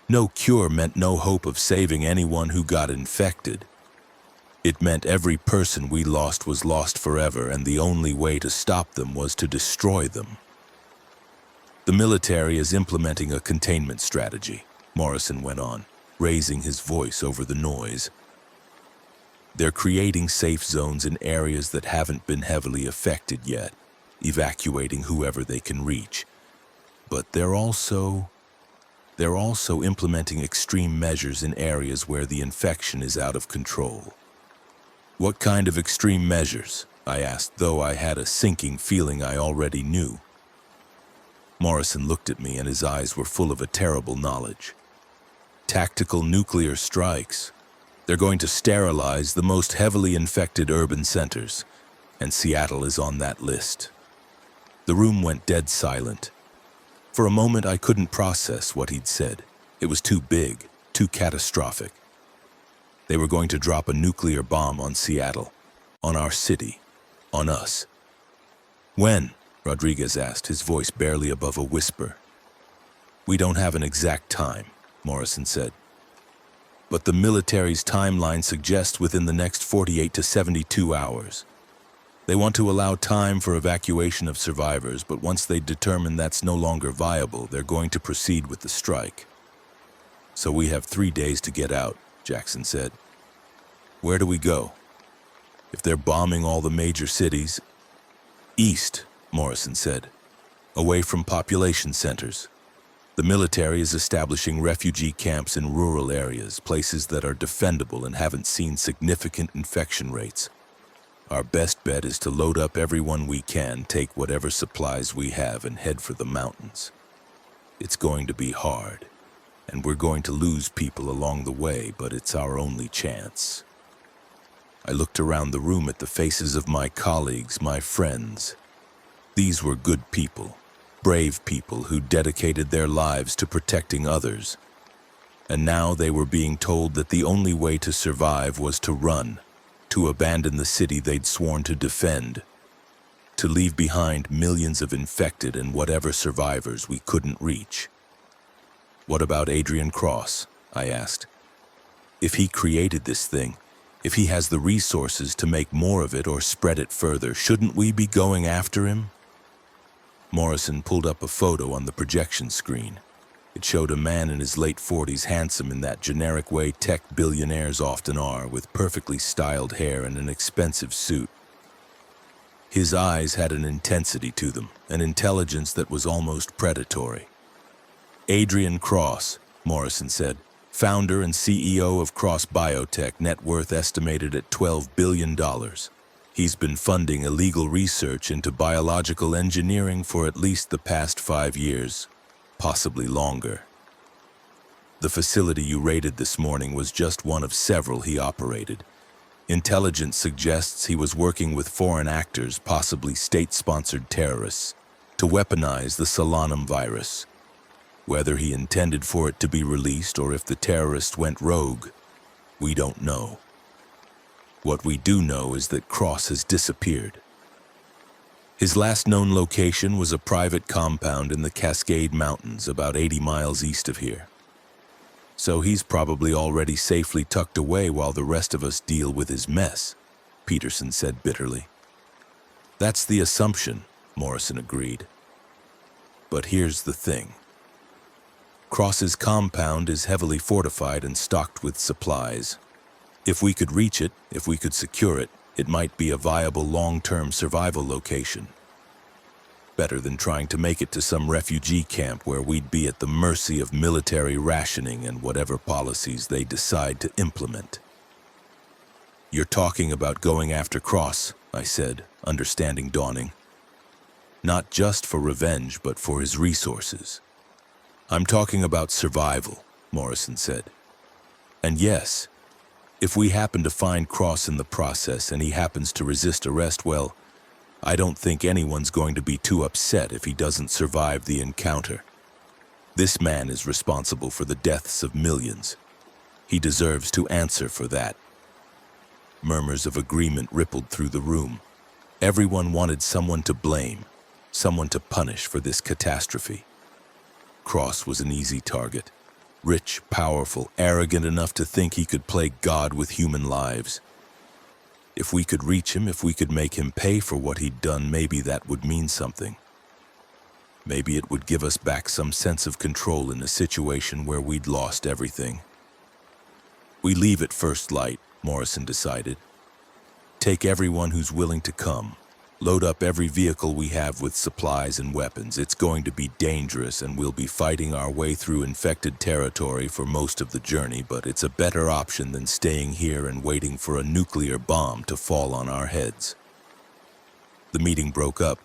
No cure meant no hope of saving anyone who got infected. It meant every person we lost was lost forever, and the only way to stop them was to destroy them. The military is implementing a containment strategy, Morrison went on, raising his voice over the noise. They're creating safe zones in areas that haven't been heavily affected yet, evacuating whoever they can reach. But they're also implementing extreme measures in areas where the infection is out of control. What kind of extreme measures? I asked, though I had a sinking feeling I already knew. Morrison looked at me, and his eyes were full of a terrible knowledge. Tactical nuclear strikes. They're going to sterilize the most heavily infected urban centers, and Seattle is on that list. The room went dead silent. For a moment, I couldn't process what he'd said. It was too big, too catastrophic. They were going to drop a nuclear bomb on Seattle, on our city, on us. When? Rodriguez asked, his voice barely above a whisper. We don't have an exact time, Morrison said. But the military's timeline suggests within the next 48 to 72 hours. They want to allow time for evacuation of survivors, but once they determine that's no longer viable, they're going to proceed with the strike. So we have 3 days to get out, Jackson said. Where do we go? If they're bombing all the major cities, east, Morrison said, away from population centers. The military is establishing refugee camps in rural areas, places that are defendable and haven't seen significant infection rates. Our best bet is to load up everyone we can, take whatever supplies we have, and head for the mountains. It's going to be hard, and we're going to lose people along the way, but it's our only chance. I looked around the room at the faces of my colleagues, my friends. These were good people, brave people who dedicated their lives to protecting others. And now they were being told that the only way to survive was to run, to abandon the city they'd sworn to defend, to leave behind millions of infected and whatever survivors we couldn't reach. What about Adrian Cross? I asked. If he created this thing, if he has the resources to make more of it or spread it further, shouldn't we be going after him? Morrison pulled up a photo on the projection screen. It showed a man in his late 40s, handsome in that generic way tech billionaires often are, with perfectly styled hair and an expensive suit. His eyes had an intensity to them, an intelligence that was almost predatory. Adrian Cross, Morrison said. Founder and CEO of Cross Biotech, net worth estimated at $12 billion. He's been funding illegal research into biological engineering for at least the past 5 years, possibly longer. The facility you raided this morning was just one of several he operated. Intelligence suggests he was working with foreign actors, possibly state-sponsored terrorists, to weaponize the Solanum virus. Whether he intended for it to be released or if the terrorist went rogue, we don't know. What we do know is that Cross has disappeared. His last known location was a private compound in the Cascade Mountains, about 80 miles east of here. So he's probably already safely tucked away while the rest of us deal with his mess, Peterson said bitterly. That's the assumption, Morrison agreed. But here's the thing. Cross's compound is heavily fortified and stocked with supplies. If we could reach it, if we could secure it, it might be a viable long-term survival location. Better than trying to make it to some refugee camp where we'd be at the mercy of military rationing and whatever policies they decide to implement. You're talking about going after Cross, I said, understanding dawning. Not just for revenge, but for his resources. I'm talking about survival, Morrison said. And yes, if we happen to find Cross in the process and he happens to resist arrest, well, I don't think anyone's going to be too upset if he doesn't survive the encounter. This man is responsible for the deaths of millions. He deserves to answer for that. Murmurs of agreement rippled through the room. Everyone wanted someone to blame, someone to punish for this catastrophe. Cross was an easy target. Rich, powerful, arrogant enough to think he could play God with human lives. If we could reach him, if we could make him pay for what he'd done, maybe that would mean something. Maybe it would give us back some sense of control in a situation where we'd lost everything. We leave at first light, Morrison decided. Take everyone who's willing to come. Load up every vehicle we have with supplies and weapons. It's going to be dangerous and we'll be fighting our way through infected territory for most of the journey, but it's a better option than staying here and waiting for a nuclear bomb to fall on our heads. The meeting broke up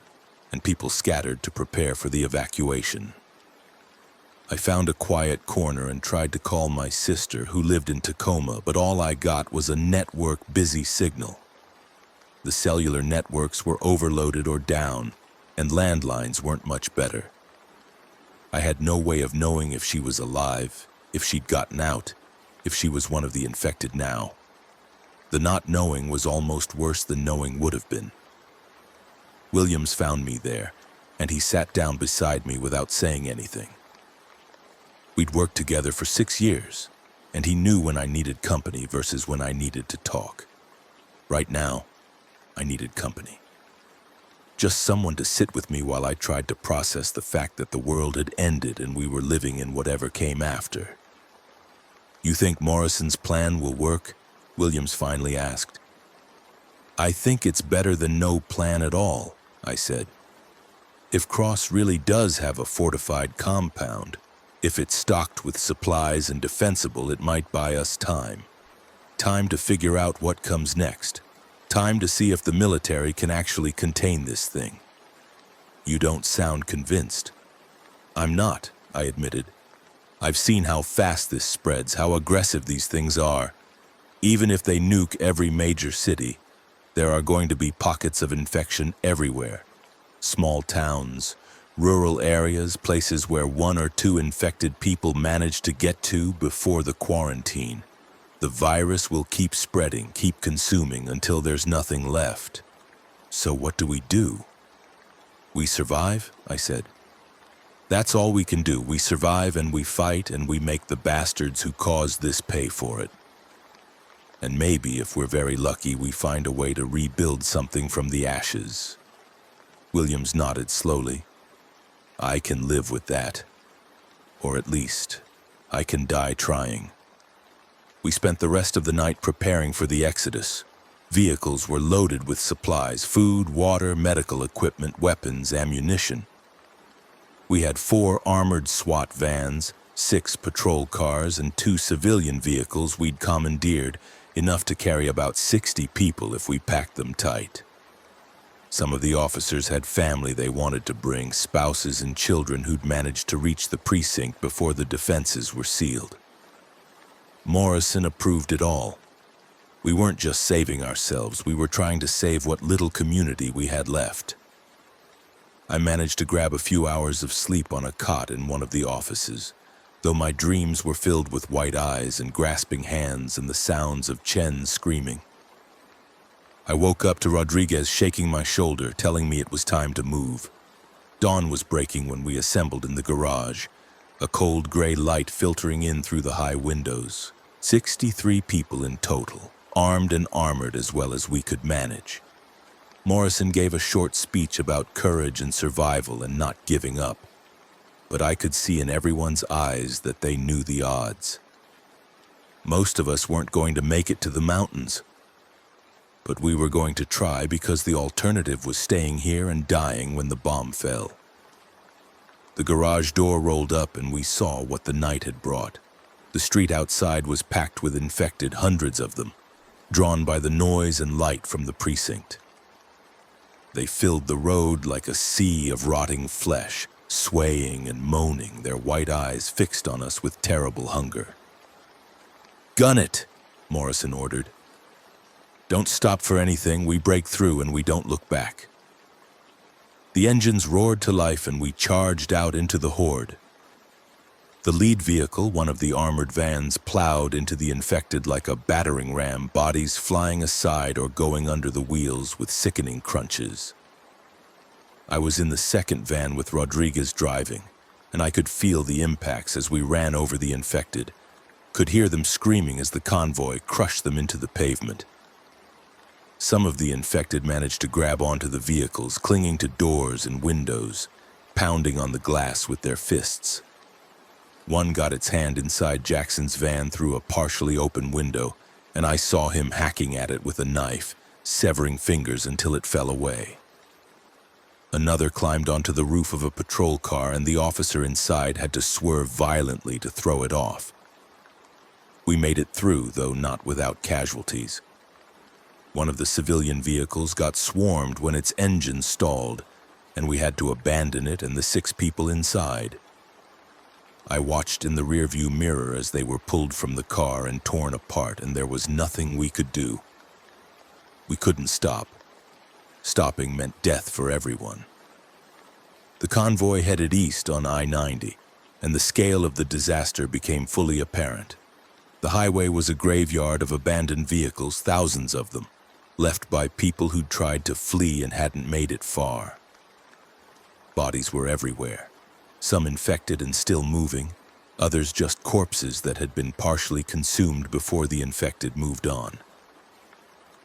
and people scattered to prepare for the evacuation. I found a quiet corner and tried to call my sister who lived in Tacoma, but all I got was a network busy signal. The cellular networks were overloaded or down, and landlines weren't much better. I had no way of knowing if she was alive, if she'd gotten out, if she was one of the infected now. The not knowing was almost worse than knowing would have been. Williams found me there, and he sat down beside me without saying anything. We'd worked together for 6 years, and he knew when I needed company versus when I needed to talk. Right now, I needed company. Just someone to sit with me while I tried to process the fact that the world had ended and we were living in whatever came after. You think Morrison's plan will work? Williams finally asked. I think it's better than no plan at all, I said. If Cross really does have a fortified compound, if it's stocked with supplies and defensible, it might buy us time. Time to figure out what comes next. Time to see if the military can actually contain this thing. You don't sound convinced. I'm not, I admitted. I've seen how fast this spreads, how aggressive these things are. Even if they nuke every major city, there are going to be pockets of infection everywhere. Small towns, rural areas, places where 1 or 2 infected people manage to get to before the quarantine. The virus will keep spreading, keep consuming until there's nothing left. So what do? We survive, I said. That's all we can do. We survive and we fight and we make the bastards who caused this pay for it. And maybe, if we're very lucky, we find a way to rebuild something from the ashes. Williams nodded slowly. I can live with that. Or at least, I can die trying. We spent the rest of the night preparing for the exodus. Vehicles were loaded with supplies, food, water, medical equipment, weapons, ammunition. We had 4 armored SWAT vans, 6 patrol cars and 2 civilian vehicles we'd commandeered, enough to carry about 60 people if we packed them tight. Some of the officers had family they wanted to bring, spouses and children who'd managed to reach the precinct before the defenses were sealed. Morrison approved it all. We weren't just saving ourselves, we were trying to save what little community we had left. I managed to grab a few hours of sleep on a cot in one of the offices, though my dreams were filled with white eyes and grasping hands and the sounds of Chen screaming. I woke up to Rodriguez shaking my shoulder, telling me it was time to move. Dawn was breaking when we assembled in the garage, a cold gray light filtering in through the high windows. 63 people in total, armed and armored as well as we could manage. Morrison gave a short speech about courage and survival and not giving up, but I could see in everyone's eyes that they knew the odds. Most of us weren't going to make it to the mountains, but we were going to try because the alternative was staying here and dying when the bomb fell. The garage door rolled up and we saw what the night had brought. The street outside was packed with infected, hundreds of them, drawn by the noise and light from the precinct. They filled the road like a sea of rotting flesh, swaying and moaning, their white eyes fixed on us with terrible hunger. "Gun it," Morrison ordered. "Don't stop for anything, we break through and we don't look back." The engines roared to life and we charged out into the horde. The lead vehicle, one of the armored vans, plowed into the infected like a battering ram, bodies flying aside or going under the wheels with sickening crunches. I was in the second van with Rodriguez driving, and I could feel the impacts as we ran over the infected, could hear them screaming as the convoy crushed them into the pavement. Some of the infected managed to grab onto the vehicles, clinging to doors and windows, pounding on the glass with their fists. One got its hand inside Jackson's van through a partially open window, and I saw him hacking at it with a knife, severing fingers until it fell away. Another climbed onto the roof of a patrol car, and the officer inside had to swerve violently to throw it off. We made it through, though not without casualties. One of the civilian vehicles got swarmed when its engine stalled, and we had to abandon it and the 6 people inside. I watched in the rearview mirror as they were pulled from the car and torn apart, and there was nothing we could do. We couldn't stop. Stopping meant death for everyone. The convoy headed east on I-90, and the scale of the disaster became fully apparent. The highway was a graveyard of abandoned vehicles, thousands of them, left by people who'd tried to flee and hadn't made it far. Bodies were everywhere. Some infected and still moving, others just corpses that had been partially consumed before the infected moved on.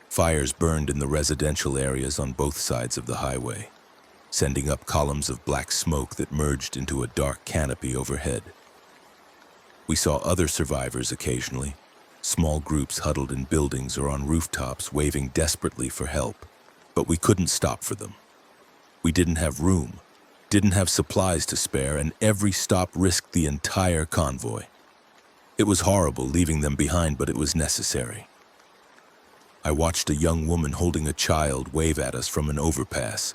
Fires burned in the residential areas on both sides of the highway, sending up columns of black smoke that merged into a dark canopy overhead. We saw other survivors occasionally, small groups huddled in buildings or on rooftops waving desperately for help, but we couldn't stop for them. We didn't have room, didn't have supplies to spare, and every stop risked the entire convoy. It was horrible leaving them behind, but it was necessary. I watched a young woman holding a child wave at us from an overpass,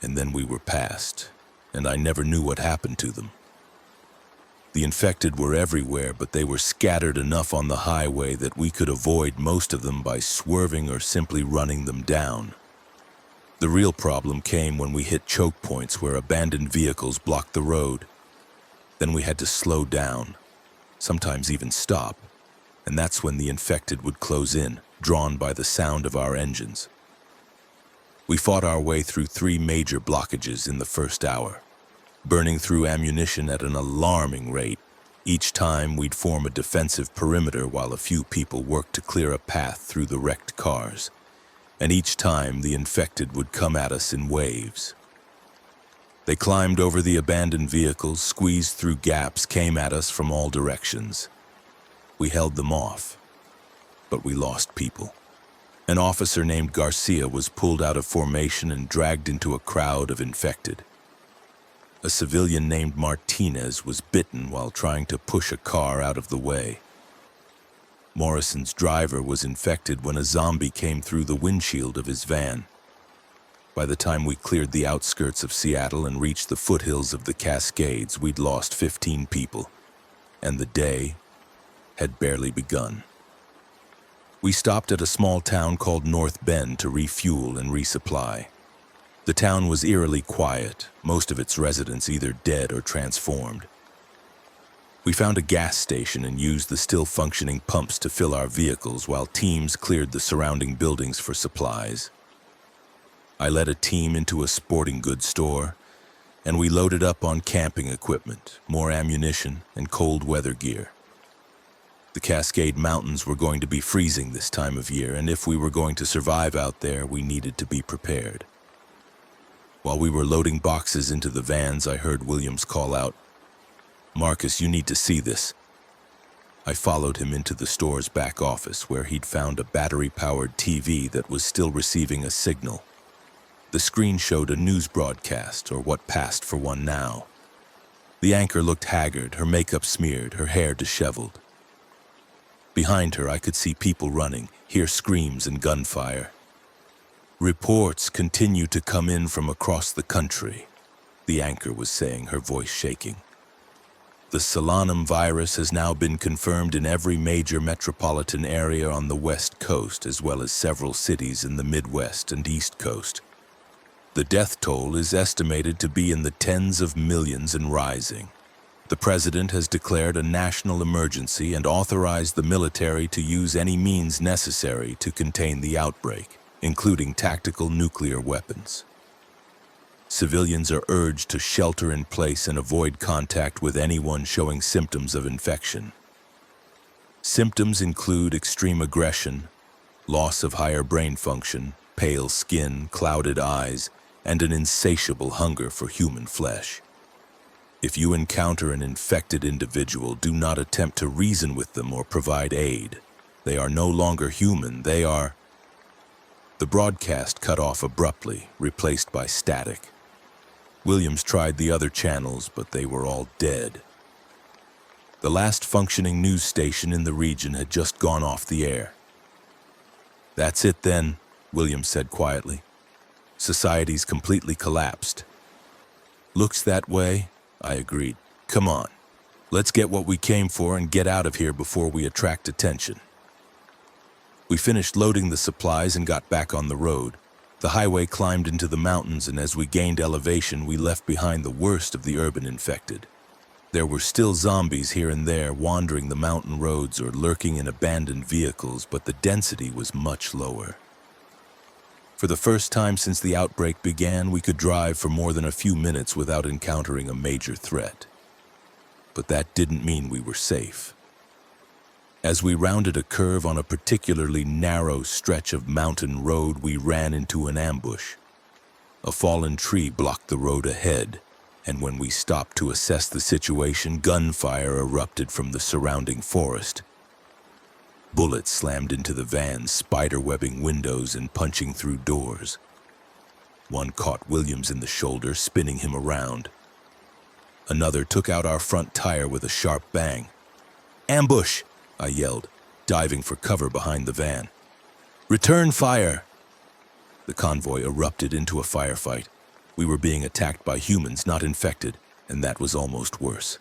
and then we were passed, and I never knew what happened to them. The infected were everywhere, but they were scattered enough on the highway that we could avoid most of them by swerving or simply running them down. The real problem came when we hit choke points where abandoned vehicles blocked the road. Then we had to slow down, sometimes even stop, and that's when the infected would close in, drawn by the sound of our engines. We fought our way through 3 major blockages in the first hour, burning through ammunition at an alarming rate. Each time we'd form a defensive perimeter while a few people worked to clear a path through the wrecked cars, and each time the infected would come at us in waves. They climbed over the abandoned vehicles, squeezed through gaps, came at us from all directions. We held them off, but we lost people. An officer named Garcia was pulled out of formation and dragged into a crowd of infected. A civilian named Martinez was bitten while trying to push a car out of the way. Morrison's driver was infected when a zombie came through the windshield of his van. By the time we cleared the outskirts of Seattle and reached the foothills of the Cascades, we'd lost 15 people, and the day had barely begun. We stopped at a small town called North Bend to refuel and resupply. The town was eerily quiet, most of its residents either dead or transformed. We found a gas station and used the still-functioning pumps to fill our vehicles while teams cleared the surrounding buildings for supplies. I led a team into a sporting goods store, and we loaded up on camping equipment, more ammunition, and cold weather gear. The Cascade Mountains were going to be freezing this time of year, and if we were going to survive out there, we needed to be prepared. While we were loading boxes into the vans, I heard Williams call out, "Marcus, you need to see this." I followed him into the store's back office, where he'd found a battery-powered TV that was still receiving a signal. The screen showed a news broadcast, or what passed for one now. The anchor looked haggard, her makeup smeared, her hair disheveled. Behind her, I could see people running, hear screams and gunfire. "Reports continue to come in from across the country," the anchor was saying, her voice shaking. "The Solanum virus has now been confirmed in every major metropolitan area on the West Coast, as well as several cities in the Midwest and East Coast. The death toll is estimated to be in the tens of millions and rising. The president has declared a national emergency and authorized the military to use any means necessary to contain the outbreak, including tactical nuclear weapons. Civilians are urged to shelter in place and avoid contact with anyone showing symptoms of infection. Symptoms include extreme aggression, loss of higher brain function, pale skin, clouded eyes, and an insatiable hunger for human flesh. If you encounter an infected individual, do not attempt to reason with them or provide aid. They are no longer human, they are..." The broadcast cut off abruptly, replaced by static. Williams tried the other channels, but they were all dead. The last functioning news station in the region had just gone off the air. "That's it then," Williams said quietly. "Society's completely collapsed." "Looks that way," I agreed. "Come on, let's get what we came for and get out of here before we attract attention." We finished loading the supplies and got back on the road. The highway climbed into the mountains, and as we gained elevation, we left behind the worst of the urban infected. There were still zombies here and there wandering the mountain roads or lurking in abandoned vehicles, but the density was much lower. For the first time since the outbreak began, we could drive for more than a few minutes without encountering a major threat. But that didn't mean we were safe. As we rounded a curve on a particularly narrow stretch of mountain road, we ran into an ambush. A fallen tree blocked the road ahead, and when we stopped to assess the situation, gunfire erupted from the surrounding forest. Bullets slammed into the van, spiderwebbing windows and punching through doors. One caught Williams in the shoulder, spinning him around. Another took out our front tire with a sharp bang. "Ambush!" I yelled, diving for cover behind the van. "Return fire!" The convoy erupted into a firefight. We were being attacked by humans, not infected, and that was almost worse.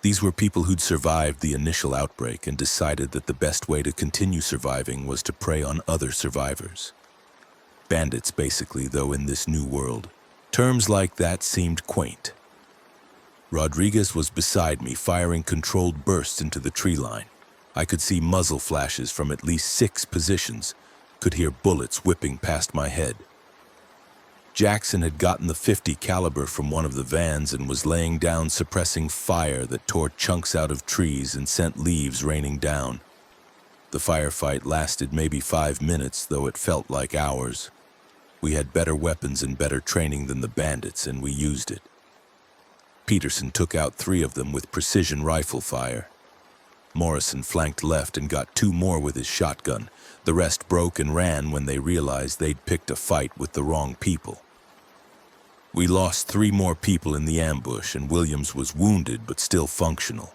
These were people who'd survived the initial outbreak and decided that the best way to continue surviving was to prey on other survivors. Bandits, basically, though in this new world. Terms like that seemed quaint. Rodriguez was beside me, firing controlled bursts into the tree line. I could see muzzle flashes from at least 6 positions, could hear bullets whipping past my head. Jackson had gotten the .50 caliber from one of the vans and was laying down, suppressing fire that tore chunks out of trees and sent leaves raining down. The firefight lasted maybe 5 minutes, though it felt like hours. We had better weapons and better training than the bandits, and we used it. Peterson took out 3 of them with precision rifle fire. Morrison flanked left and got 2 more with his shotgun. The rest broke and ran when they realized they'd picked a fight with the wrong people. We lost 3 more people in the ambush, and Williams was wounded but still functional.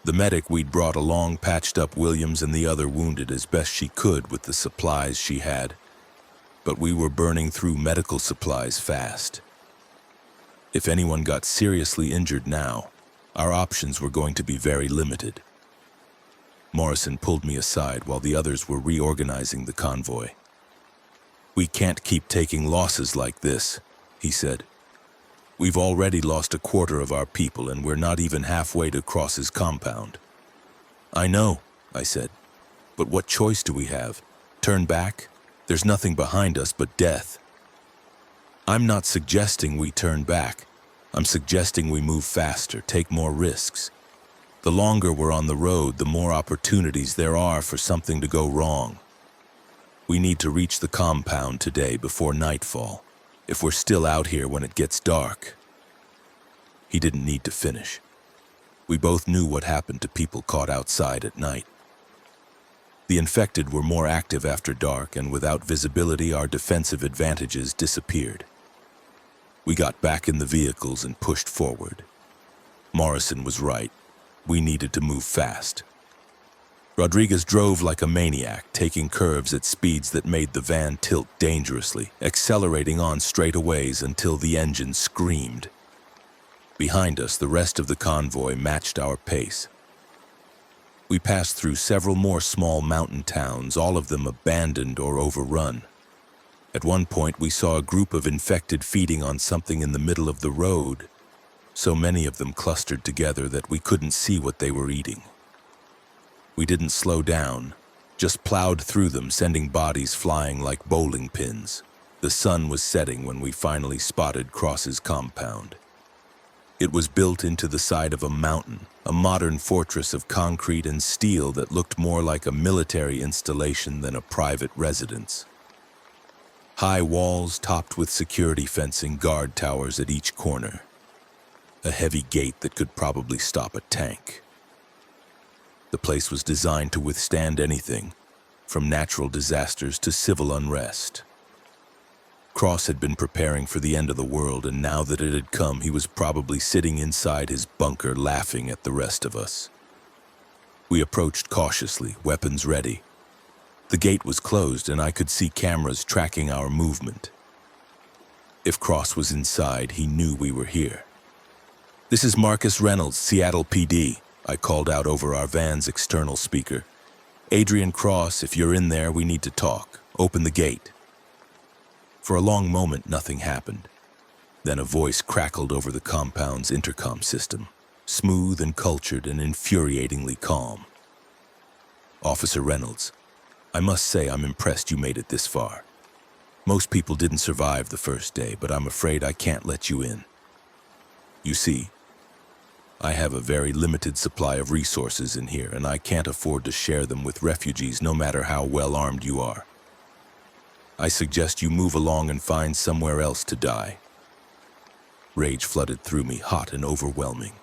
The medic we'd brought along patched up Williams and the other wounded as best she could with the supplies she had, but we were burning through medical supplies fast. If anyone got seriously injured now, our options were going to be very limited. Morrison pulled me aside while the others were reorganizing the convoy. "We can't keep taking losses like this," he said. "We've already lost a quarter of our people, and we're not even halfway to Cross's compound." "I know," I said, "but what choice do we have? Turn back? There's nothing behind us but death." "I'm not suggesting we turn back. I'm suggesting we move faster, take more risks. The longer we're on the road, the more opportunities there are for something to go wrong. We need to reach the compound today before nightfall, if we're still out here when it gets dark." He didn't need to finish. We both knew what happened to people caught outside at night. The infected were more active after dark, and without visibility, our defensive advantages disappeared. We got back in the vehicles and pushed forward. Morrison was right. We needed to move fast. Rodriguez drove like a maniac, taking curves at speeds that made the van tilt dangerously, accelerating on straightaways until the engine screamed. Behind us, the rest of the convoy matched our pace. We passed through several more small mountain towns, all of them abandoned or overrun. At one point, we saw a group of infected feeding on something in the middle of the road, so many of them clustered together that we couldn't see what they were eating. We didn't slow down, just plowed through them, sending bodies flying like bowling pins. The sun was setting when we finally spotted Cross's compound. It was built into the side of a mountain, a modern fortress of concrete and steel that looked more like a military installation than a private residence. High walls topped with security fencing, guard towers at each corner. A heavy gate that could probably stop a tank. The place was designed to withstand anything, from natural disasters to civil unrest. Cross had been preparing for the end of the world, and now that it had come, he was probably sitting inside his bunker laughing at the rest of us. We approached cautiously, weapons ready. The gate was closed, and I could see cameras tracking our movement. If Cross was inside, he knew we were here. "This is Marcus Reynolds, Seattle PD," I called out over our van's external speaker. "Adrian Cross, if you're in there, we need to talk. Open the gate." For a long moment, nothing happened. Then a voice crackled over the compound's intercom system, smooth and cultured and infuriatingly calm. "Officer Reynolds, I must say I'm impressed you made it this far. Most people didn't survive the first day, but I'm afraid I can't let you in. You see, I have a very limited supply of resources in here, and I can't afford to share them with refugees no matter how well armed you are. I suggest you move along and find somewhere else to die." Rage flooded through me, hot and overwhelming.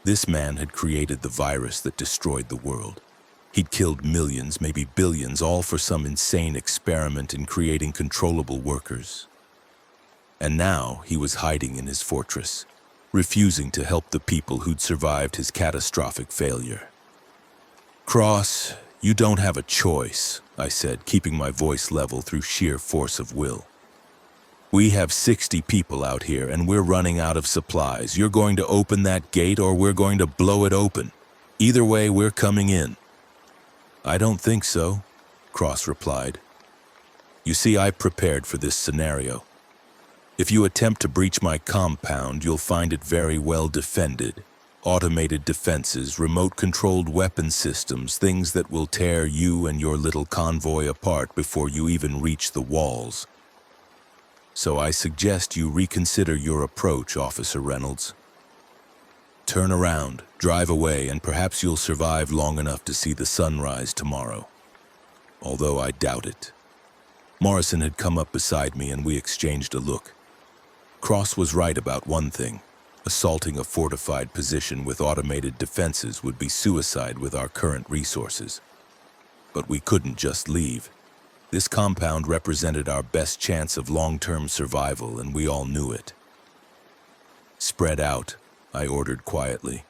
This man had created the virus that destroyed the world. He'd killed millions, maybe billions, all for some insane experiment in creating controllable workers. And now he was hiding in his fortress, refusing to help the people who'd survived his catastrophic failure. "Cross, you don't have a choice," I said, keeping my voice level through sheer force of will. "We have 60 people out here, and we're running out of supplies. You're going to open that gate, or we're going to blow it open. Either way, we're coming in." "I don't think so," Cross replied. "You see, I prepared for this scenario. If you attempt to breach my compound, you'll find it very well defended. Automated defenses, remote-controlled weapon systems, things that will tear you and your little convoy apart before you even reach the walls. So I suggest you reconsider your approach, Officer Reynolds. Turn around, drive away, and perhaps you'll survive long enough to see the sunrise tomorrow. Although I doubt it." Morrison had come up beside me, and we exchanged a look. Cross was right about one thing. Assaulting a fortified position with automated defenses would be suicide with our current resources. But we couldn't just leave. This compound represented our best chance of long-term survival, and we all knew it. "Spread out," I ordered quietly.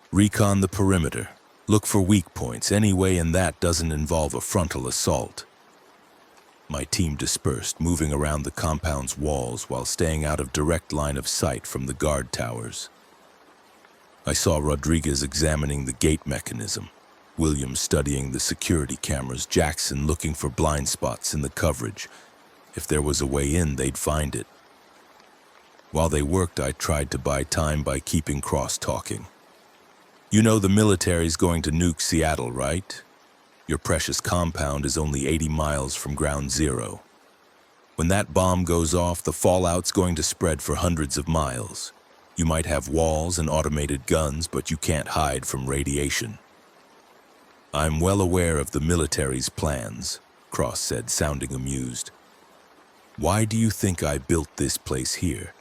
"Recon the perimeter. Look for weak points, anyway, and that doesn't involve a frontal assault." My team dispersed, moving around the compound's walls while staying out of direct line of sight from the guard towers. I saw Rodriguez examining the gate mechanism, Williams studying the security cameras, Jackson looking for blind spots in the coverage. If there was a way in, they'd find it. While they worked, I tried to buy time by keeping cross-talking. "You know the military's going to nuke Seattle, right? Your precious compound is only 80 miles from ground zero. When that bomb goes off, the fallout's going to spread for hundreds of miles. You might have walls and automated guns, but you can't hide from radiation." "I'm well aware of the military's plans," Cross said, sounding amused. "Why do you think I built this place here?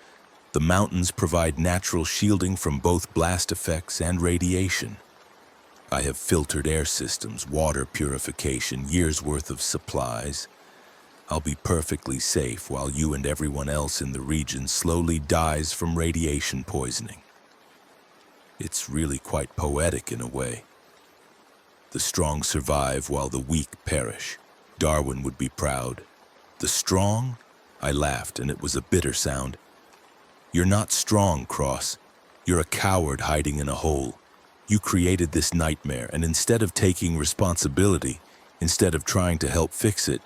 The mountains provide natural shielding from both blast effects and radiation. I have filtered air systems, water purification, years' worth of supplies. I'll be perfectly safe while you and everyone else in the region slowly dies from radiation poisoning." It's really quite poetic in a way. The strong survive while the weak perish. Darwin would be proud. "The strong?" I laughed, and it was a bitter sound. "You're not strong, Cross. You're a coward hiding in a hole. You created this nightmare, and instead of taking responsibility, instead of trying to help fix it,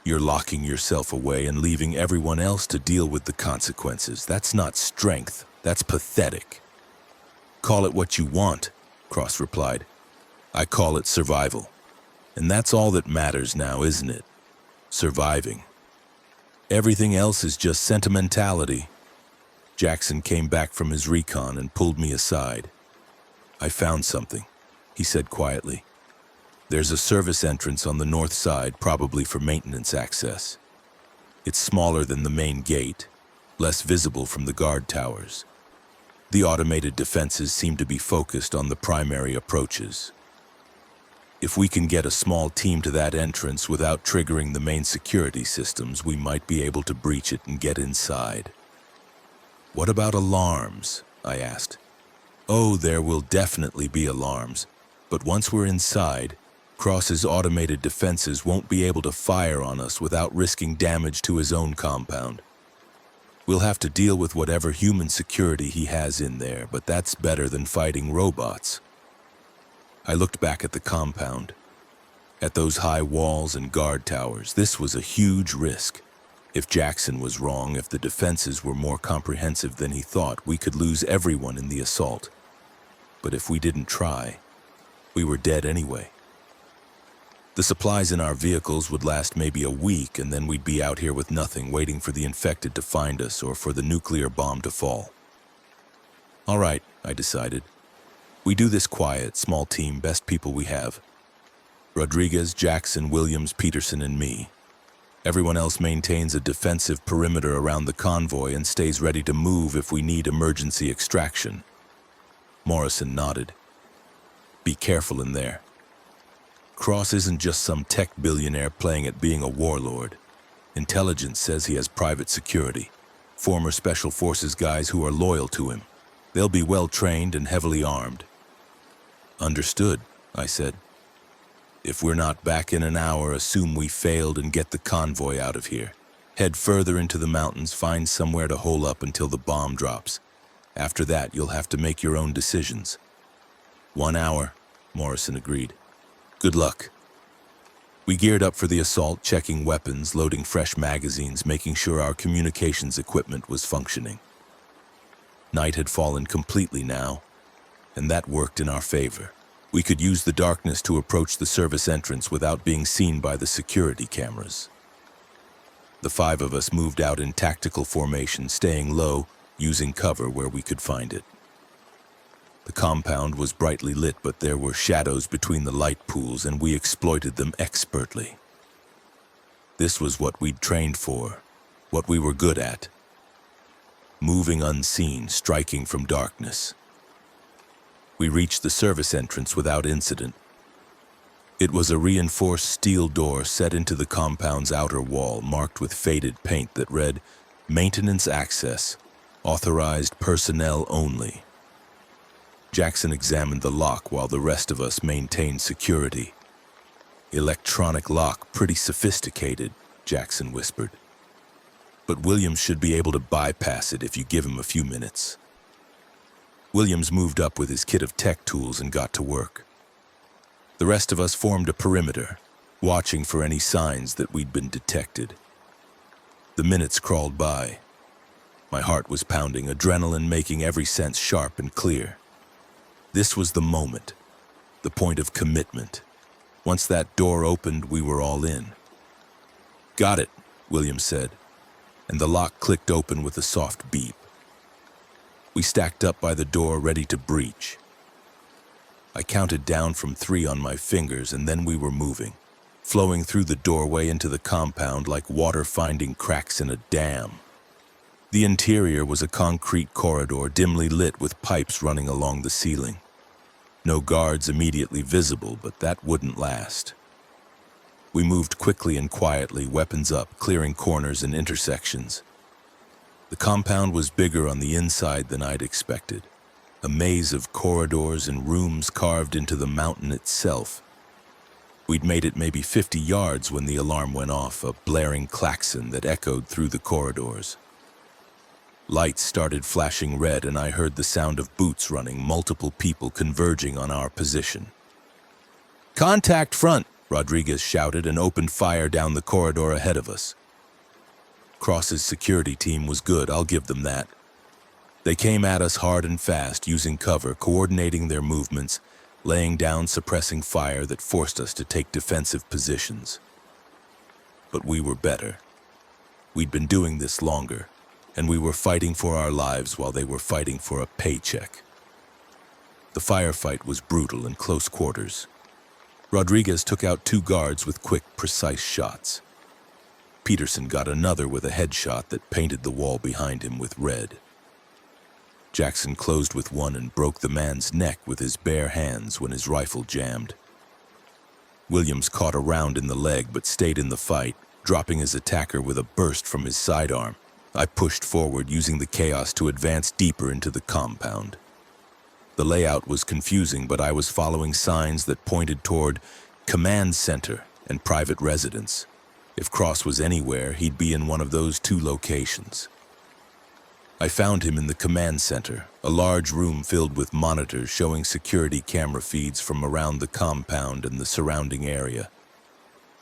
you're locking yourself away and leaving everyone else to deal with the consequences. That's not strength. That's pathetic." "Call it what you want," Cross replied. "I call it survival. And that's all that matters now, isn't it? Surviving. Everything else is just sentimentality." Jackson came back from his recon and pulled me aside. "I found something," he said quietly. "There's a service entrance on the north side, probably for maintenance access. It's smaller than the main gate, less visible from the guard towers. The automated defenses seem to be focused on the primary approaches. If we can get a small team to that entrance without triggering the main security systems, we might be able to breach it and get inside." "What about alarms?" I asked. "Oh, there will definitely be alarms, but once we're inside, Cross's automated defenses won't be able to fire on us without risking damage to his own compound. We'll have to deal with whatever human security he has in there, but that's better than fighting robots." I looked back at the compound, at those high walls and guard towers. This was a huge risk. If Jackson was wrong, if the defenses were more comprehensive than he thought, we could lose everyone in the assault. But if we didn't try, we were dead anyway. The supplies in our vehicles would last maybe a week, and then we'd be out here with nothing, waiting for the infected to find us or for the nuclear bomb to fall. "All right," I decided. "We do this quiet, small team, best people we have. Rodriguez, Jackson, Williams, Peterson, and me. Everyone else maintains a defensive perimeter around the convoy and stays ready to move if we need emergency extraction." Morrison nodded. "Be careful in there. Cross isn't just some tech billionaire playing at being a warlord. Intelligence says he has private security, former Special Forces guys who are loyal to him. They'll be well-trained and heavily armed." "Understood," I said. "If we're not back in an hour, assume we failed and get the convoy out of here. Head further into the mountains, find somewhere to hole up until the bomb drops. After that, you'll have to make your own decisions." 1 hour, Morrison agreed. "Good luck." We geared up for the assault, checking weapons, loading fresh magazines, making sure our communications equipment was functioning. Night had fallen completely now, and that worked in our favor. We could use the darkness to approach the service entrance without being seen by the security cameras. The 5 of us moved out in tactical formation, staying low, using cover where we could find it. The compound was brightly lit, but there were shadows between the light pools, and we exploited them expertly. This was what we'd trained for, what we were good at. Moving unseen, striking from darkness. We reached the service entrance without incident. It was a reinforced steel door set into the compound's outer wall, marked with faded paint that read, "Maintenance access. Authorized personnel only." Jackson examined the lock while the rest of us maintained security. "Electronic lock, pretty sophisticated," Jackson whispered. "But Williams should be able to bypass it if you give him a few minutes." Williams moved up with his kit of tech tools and got to work. The rest of us formed a perimeter, watching for any signs that we'd been detected. The minutes crawled by. My heart was pounding, adrenaline making every sense sharp and clear. This was the moment, the point of commitment. Once that door opened, we were all in. "Got it," Williams said, and the lock clicked open with a soft beep. We stacked up by the door, ready to breach. I counted down from 3 on my fingers, and then we were moving, flowing through the doorway into the compound like water finding cracks in a dam. The interior was a concrete corridor dimly lit with pipes running along the ceiling. No guards immediately visible, but that wouldn't last. We moved quickly and quietly, weapons up, clearing corners and intersections. The compound was bigger on the inside than I'd expected. A maze of corridors and rooms carved into the mountain itself. We'd made it maybe 50 yards when the alarm went off, a blaring klaxon that echoed through the corridors. Lights started flashing red, and I heard the sound of boots running, multiple people converging on our position. "Contact front!" Rodriguez shouted and opened fire down the corridor ahead of us. Cross's security team was good, I'll give them that. They came at us hard and fast, using cover, coordinating their movements, laying down suppressing fire that forced us to take defensive positions. But we were better. We'd been doing this longer, and we were fighting for our lives while they were fighting for a paycheck. The firefight was brutal and close quarters. Rodriguez took out 2 guards with quick, precise shots. Peterson got another with a headshot that painted the wall behind him with red. Jackson closed with one and broke the man's neck with his bare hands when his rifle jammed. Williams caught a round in the leg but stayed in the fight, dropping his attacker with a burst from his sidearm. I pushed forward, using the chaos to advance deeper into the compound. The layout was confusing, but I was following signs that pointed toward command center and private residence. If Cross was anywhere, he'd be in one of those 2 locations. I found him in the command center, a large room filled with monitors showing security camera feeds from around the compound and the surrounding area.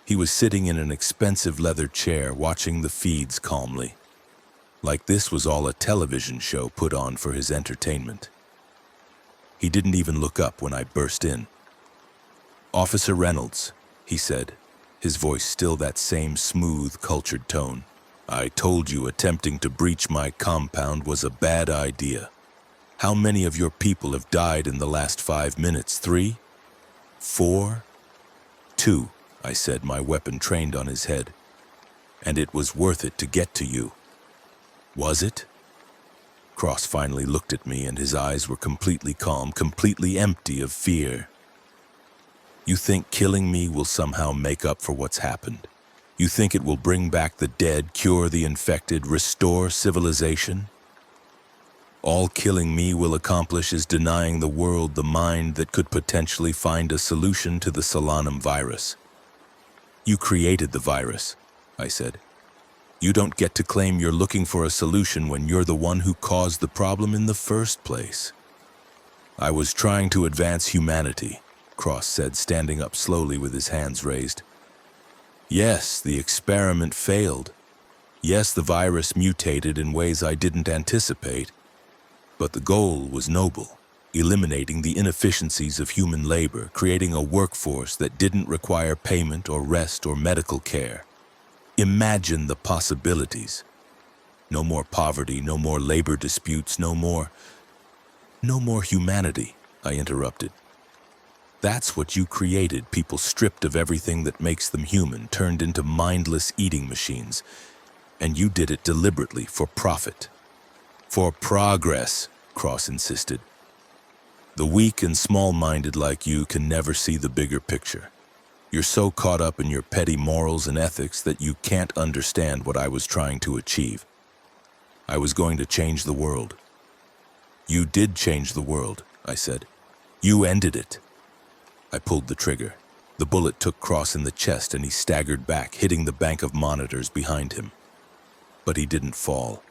He was sitting in an expensive leather chair, watching the feeds calmly, like this was all a television show put on for his entertainment. He didn't even look up when I burst in. "Officer Reynolds," he said, his voice still that same smooth, cultured tone. "I told you attempting to breach my compound was a bad idea. How many of your people have died in the last 5 minutes? 3? 4? 2, I said, my weapon trained on his head. "And it was worth it to get to you. Was it?" Cross finally looked at me, and his eyes were completely calm, completely empty of fear. "You think killing me will somehow make up for what's happened? You think it will bring back the dead, cure the infected, restore civilization? All killing me will accomplish is denying the world the mind that could potentially find a solution to the Solanum virus. You created the virus," I said. "You don't get to claim you're looking for a solution when you're the one who caused the problem in the first place." "I was trying to advance humanity," Cross said, standing up slowly with his hands raised. "Yes, the experiment failed. Yes, the virus mutated in ways I didn't anticipate. But the goal was noble, eliminating the inefficiencies of human labor, creating a workforce that didn't require payment or rest or medical care. Imagine the possibilities. No more poverty, no more labor disputes, no more humanity," I interrupted. "That's what you created, people stripped of everything that makes them human, turned into mindless eating machines. And you did it deliberately, for profit. For progress," Cross insisted. "The weak and small-minded like you can never see the bigger picture. You're so caught up in your petty morals and ethics that you can't understand what I was trying to achieve. I was going to change the world. You did change the world, I said. You ended it. I pulled the trigger. The bullet took Cross in the chest and he staggered back, hitting the bank of monitors behind him. But he didn't fall.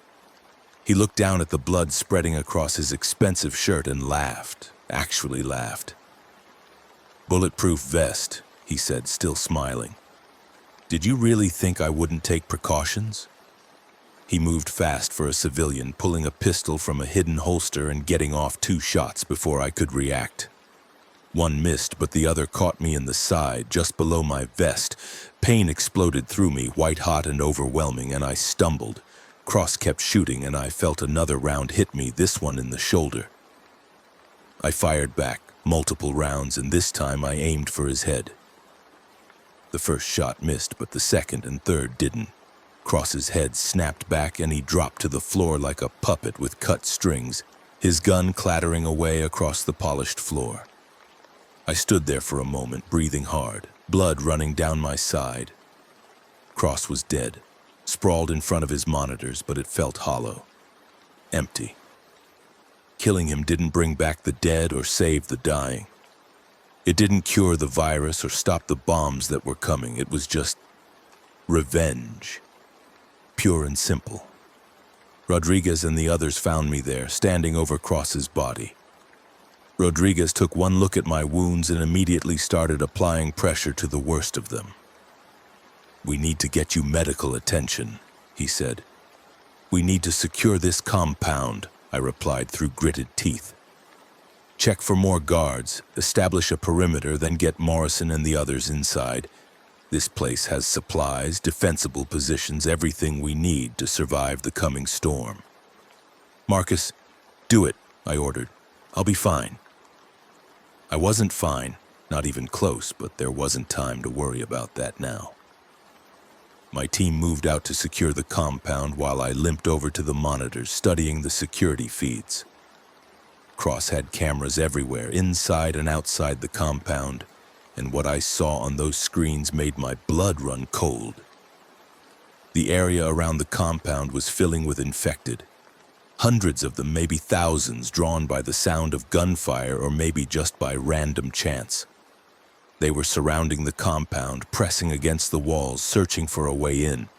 He looked down at the blood spreading across his expensive shirt and laughed, actually laughed. "Bulletproof vest," he said, still smiling. "Did you really think I wouldn't take precautions?" He moved fast for a civilian, pulling a pistol from a hidden holster and getting off 2 shots before I could react. One missed, but the other caught me in the side, just below my vest. Pain exploded through me, white-hot and overwhelming, and I stumbled. Cross kept shooting, and I felt another round hit me, this one in the shoulder. I fired back, multiple rounds, and this time I aimed for his head. The first shot missed, but the second and third didn't. Cross's head snapped back, and he dropped to the floor like a puppet with cut strings, his gun clattering away across the polished floor. I stood there for a moment, breathing hard, blood running down my side. Cross was dead, sprawled in front of his monitors, but it felt hollow, empty. Killing him didn't bring back the dead or save the dying. It didn't cure the virus or stop the bombs that were coming. It was just revenge, pure and simple. Rodriguez and the others found me there, standing over Cross's body. Rodriguez took one look at my wounds and immediately started applying pressure to the worst of them. "We need to get you medical attention," he said. "We need to secure this compound," I replied through gritted teeth. "Check for more guards, establish a perimeter, then get Morrison and the others inside. This place has supplies, defensible positions, everything we need to survive the coming storm." "Marcus, do it," I ordered. "I'll be fine." I wasn't fine, not even close, but there wasn't time to worry about that now. My team moved out to secure the compound while I limped over to the monitors, studying the security feeds. Cross had cameras everywhere, inside and outside the compound, and what I saw on those screens made my blood run cold. The area around the compound was filling with infected. Hundreds of them, maybe thousands, drawn by the sound of gunfire or maybe just by random chance. They were surrounding the compound, pressing against the walls, searching for a way in.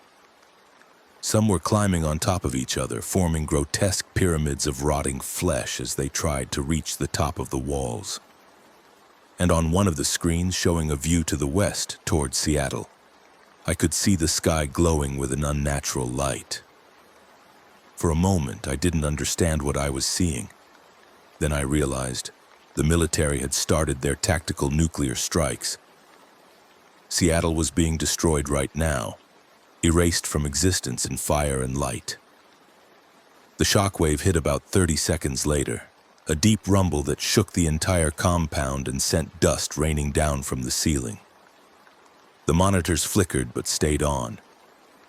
Some were climbing on top of each other, forming grotesque pyramids of rotting flesh as they tried to reach the top of the walls. And on one of the screens showing a view to the west, toward Seattle, I could see the sky glowing with an unnatural light. For a moment, I didn't understand what I was seeing. Then I realized the military had started their tactical nuclear strikes. Seattle was being destroyed right now, erased from existence in fire and light. The shockwave hit about 30 seconds later, a deep rumble that shook the entire compound and sent dust raining down from the ceiling. The monitors flickered but stayed on,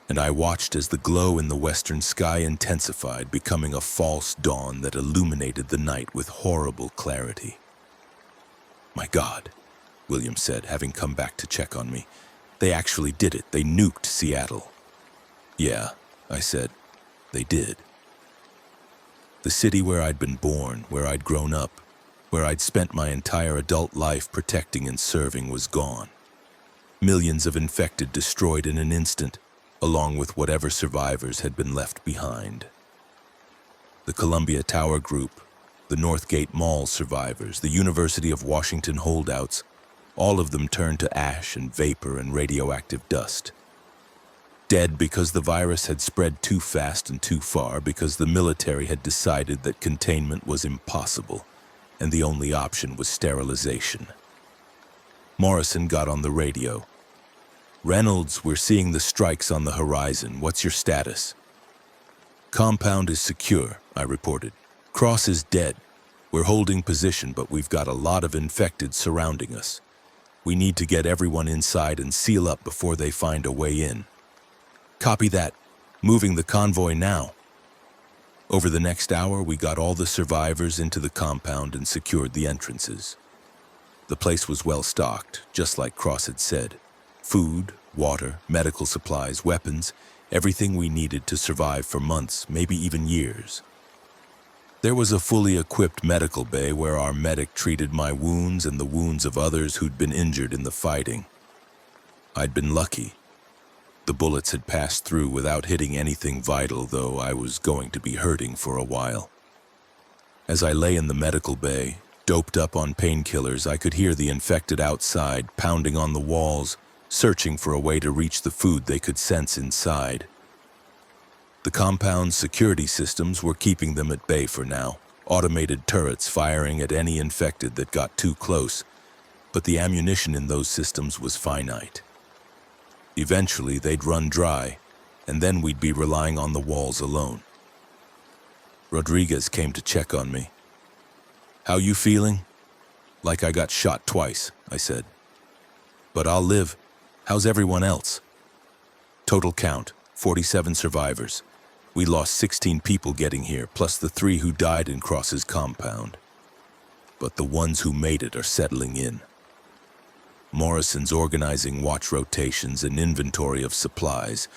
and I watched as the glow in the western sky intensified, becoming a false dawn that illuminated the night with horrible clarity. "My God," William said, having come back to check on me. "They actually did it. They nuked Seattle." "Yeah," I said, "they did." The city where I'd been born, where I'd grown up, where I'd spent my entire adult life protecting and serving was gone. Millions of infected destroyed in an instant, along with whatever survivors had been left behind. The Columbia Tower Group, the Northgate Mall survivors, the University of Washington holdouts, all of them turned to ash and vapor and radioactive dust. Dead because the virus had spread too fast and too far, because the military had decided that containment was impossible, and the only option was sterilization. Morrison got on the radio. "Reynolds, we're seeing the strikes on the horizon. What's your status?" "Compound is secure," I reported. "Cross is dead. We're holding position, but we've got a lot of infected surrounding us. We need to get everyone inside and seal up before they find a way in." "Copy that. Moving the convoy now." Over the next hour, we got all the survivors into the compound and secured the entrances. The place was well stocked, just like Cross had said. Food, water, medical supplies, weapons, everything we needed to survive for months, maybe even years. There was a fully equipped medical bay where our medic treated my wounds and the wounds of others who'd been injured in the fighting. I'd been lucky. The bullets had passed through without hitting anything vital, though I was going to be hurting for a while. As I lay in the medical bay, doped up on painkillers, I could hear the infected outside pounding on the walls, searching for a way to reach the food they could sense inside. The compound's security systems were keeping them at bay for now, automated turrets firing at any infected that got too close, but the ammunition in those systems was finite. Eventually, they'd run dry, and then we'd be relying on the walls alone. Rodriguez came to check on me. "How you feeling?" "Like I got shot twice," I said. "But I'll live. How's everyone else?" "Total count, 47 survivors. We lost 16 people getting here, plus the 3 who died in Cross's compound. But the ones who made it are settling in. Morrison's organizing watch rotations and inventory of supplies.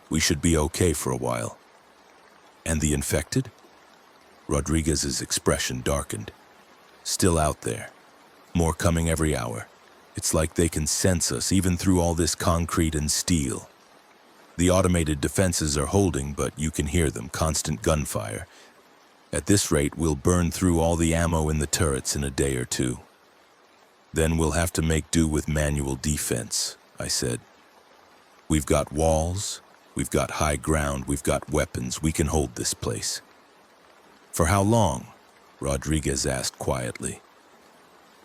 We should be okay for a while." "And the infected?" Rodriguez's expression darkened. "Still out there. More coming every hour. It's like they can sense us even through all this concrete and steel. The automated defenses are holding, but you can hear them, constant gunfire. At this rate, we'll burn through all the ammo in the turrets in a day or two. Then we'll have to make do with manual defense," I said. "We've got walls, we've got high ground, we've got weapons. We can hold this place." "For how long?" Rodriguez asked quietly.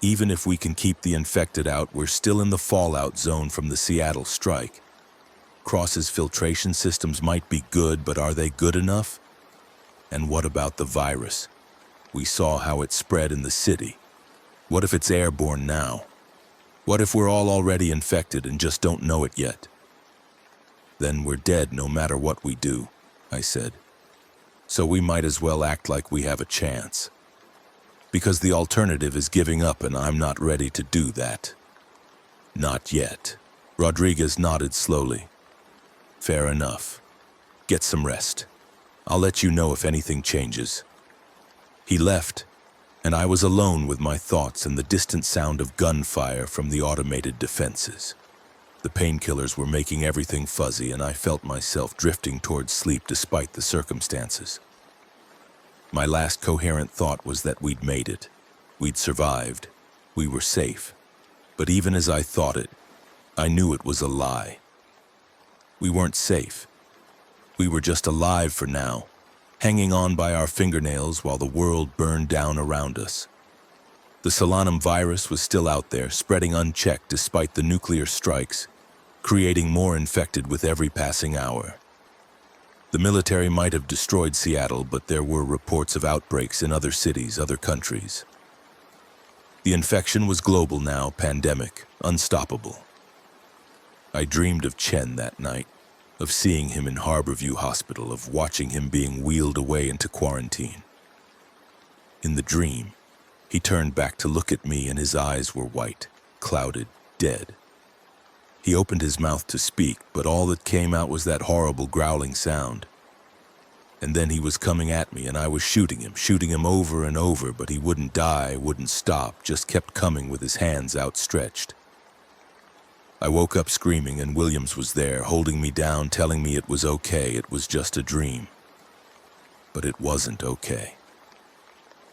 "Even if we can keep the infected out, we're still in the fallout zone from the Seattle strike. Cross's filtration systems might be good, but are they good enough? And what about the virus? We saw how it spread in the city. What if it's airborne now? What if we're all already infected and just don't know it yet?" "Then we're dead no matter what we do," I said. "So we might as well act like we have a chance. Because the alternative is giving up, and I'm not ready to do that." "Not yet." Rodriguez nodded slowly. "Fair enough. Get some rest. I'll let you know if anything changes." He left, and I was alone with my thoughts and the distant sound of gunfire from the automated defenses. The painkillers were making everything fuzzy, and I felt myself drifting towards sleep despite the circumstances. My last coherent thought was that we'd made it. We'd survived. We were safe. But even as I thought it, I knew it was a lie. We weren't safe. We were just alive for now, hanging on by our fingernails while the world burned down around us. The Solanum virus was still out there, spreading unchecked despite the nuclear strikes, creating more infected with every passing hour. The military might have destroyed Seattle, but there were reports of outbreaks in other cities, other countries. The infection was global now, pandemic, unstoppable. I dreamed of Chen that night, of seeing him in Harborview Hospital, of watching him being wheeled away into quarantine. In the dream, he turned back to look at me, and his eyes were white, clouded, dead. He opened his mouth to speak, but all that came out was that horrible growling sound. And then he was coming at me, and I was shooting him over and over, but he wouldn't die, wouldn't stop, just kept coming with his hands outstretched. I woke up screaming, and Williams was there, holding me down, telling me it was okay, it was just a dream. But it wasn't okay.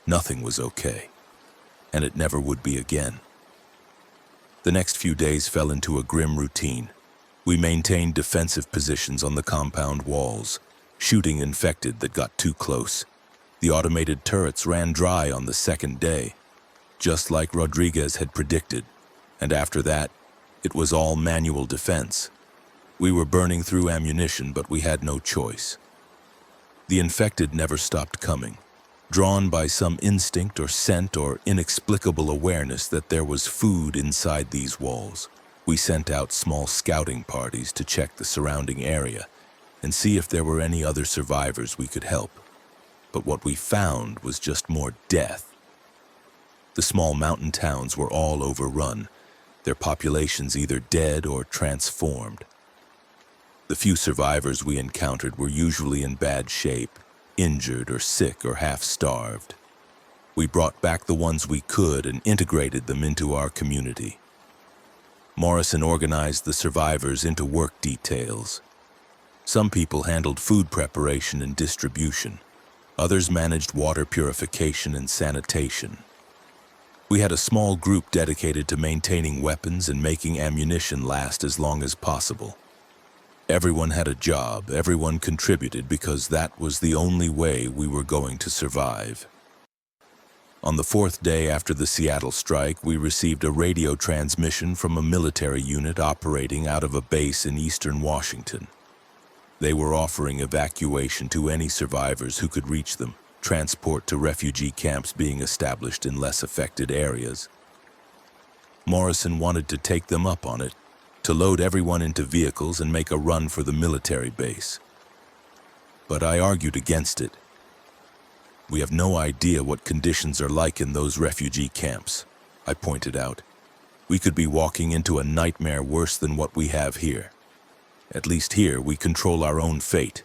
Nothing was okay, and it never would be again. The next few days fell into a grim routine. We maintained defensive positions on the compound walls, shooting infected that got too close. The automated turrets ran dry on the second day, just like Rodriguez had predicted, and after that, it was all manual defense. We were burning through ammunition, but we had no choice. The infected never stopped coming, drawn by some instinct or scent or inexplicable awareness that there was food inside these walls. We sent out small scouting parties to check the surrounding area and see if there were any other survivors we could help. But what we found was just more death. The small mountain towns were all overrun, their populations either dead or transformed. The few survivors we encountered were usually in bad shape, injured or sick or half-starved. We brought back the ones we could and integrated them into our community. Morrison organized the survivors into work details. Some people handled food preparation and distribution. Others managed water purification and sanitation. We had a small group dedicated to maintaining weapons and making ammunition last as long as possible. Everyone had a job, everyone contributed because that was the only way we were going to survive. On the fourth day after the Seattle strike, we received a radio transmission from a military unit operating out of a base in eastern Washington. They were offering evacuation to any survivors who could reach them, transport to refugee camps being established in less affected areas. Morrison wanted to take them up on it, to load everyone into vehicles and make a run for the military base. But I argued against it. We have no idea what conditions are like in those refugee camps, I pointed out. We could be walking into a nightmare worse than what we have here. At least here, we control our own fate.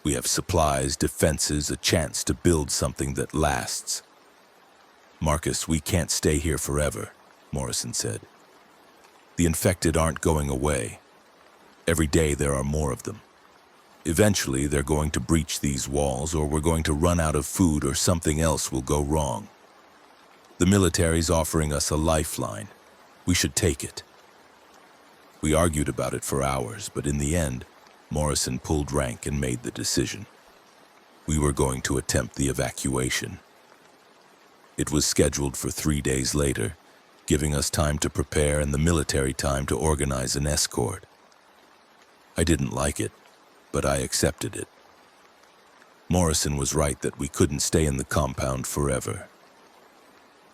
We have supplies, defenses, a chance to build something that lasts. Marcus, we can't stay here forever, Morrison said. The infected aren't going away. Every day there are more of them. Eventually, they're going to breach these walls, or we're going to run out of food, or something else will go wrong. The military's offering us a lifeline. We should take it. We argued about it for hours, but in the end, Morrison pulled rank and made the decision. We were going to attempt the evacuation. It was scheduled for 3 days later, giving us time to prepare and the military time to organize an escort. I didn't like it, but I accepted it. Morrison was right that we couldn't stay in the compound forever.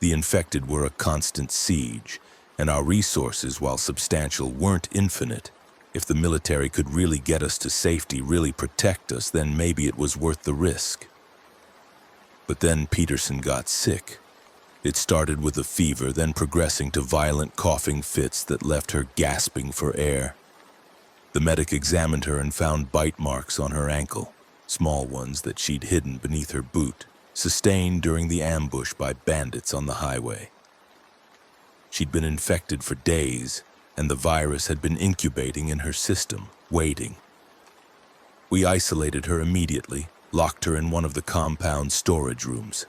The infected were a constant siege, and our resources, while substantial, weren't infinite. If the military could really get us to safety, really protect us, then maybe it was worth the risk. But then Peterson got sick. It started with a fever, then progressing to violent coughing fits that left her gasping for air. The medic examined her and found bite marks on her ankle, small ones that she'd hidden beneath her boot, sustained during the ambush by bandits on the highway. She'd been infected for days, and the virus had been incubating in her system, waiting. We isolated her immediately, locked her in one of the compound's storage rooms.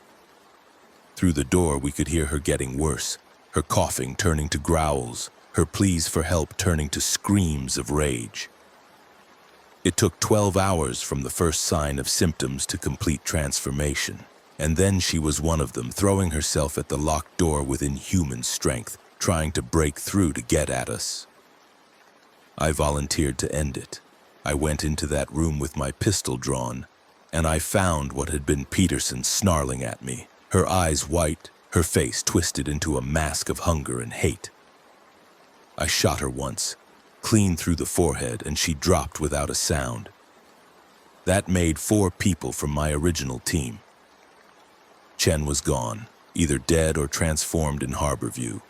Through the door, we could hear her getting worse, her coughing turning to growls, her pleas for help turning to screams of rage. It took 12 hours from the first sign of symptoms to complete transformation, and then she was one of them, throwing herself at the locked door with inhuman strength, trying to break through to get at us. I volunteered to end it. I went into that room with my pistol drawn, and I found what had been Peterson snarling at me, her eyes white, her face twisted into a mask of hunger and hate. I shot her once, clean through the forehead, and she dropped without a sound. That made 4 people from my original team. Chen was gone, either dead or transformed in Harborview.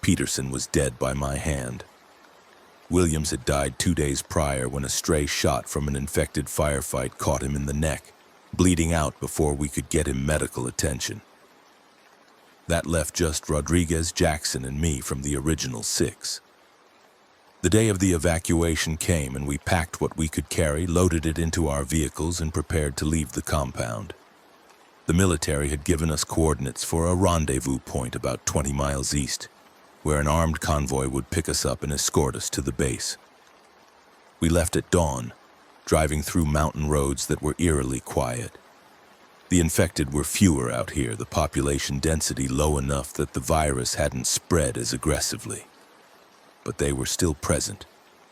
Peterson was dead by my hand. Williams had died 2 days prior when a stray shot from an infected firefight caught him in the neck, bleeding out before we could get him medical attention. That left just Rodriguez, Jackson, and me from the original 6. The day of the evacuation came, and we packed what we could carry, loaded it into our vehicles, and prepared to leave the compound. The military had given us coordinates for a rendezvous point about 20 miles east, where an armed convoy would pick us up and escort us to the base. We left at dawn, driving through mountain roads that were eerily quiet. The infected were fewer out here, the population density low enough that the virus hadn't spread as aggressively. But they were still present,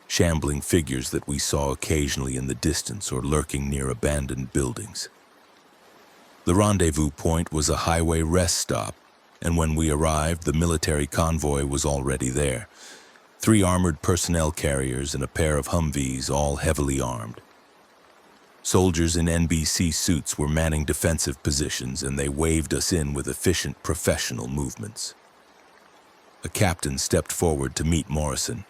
shambling figures that we saw occasionally in the distance or lurking near abandoned buildings. The rendezvous point was a highway rest stop, and when we arrived, the military convoy was already there. 3 armored personnel carriers and a pair of Humvees, all heavily armed. Soldiers in NBC suits were manning defensive positions, and they waved us in with efficient professional movements. A captain stepped forward to meet Morrison.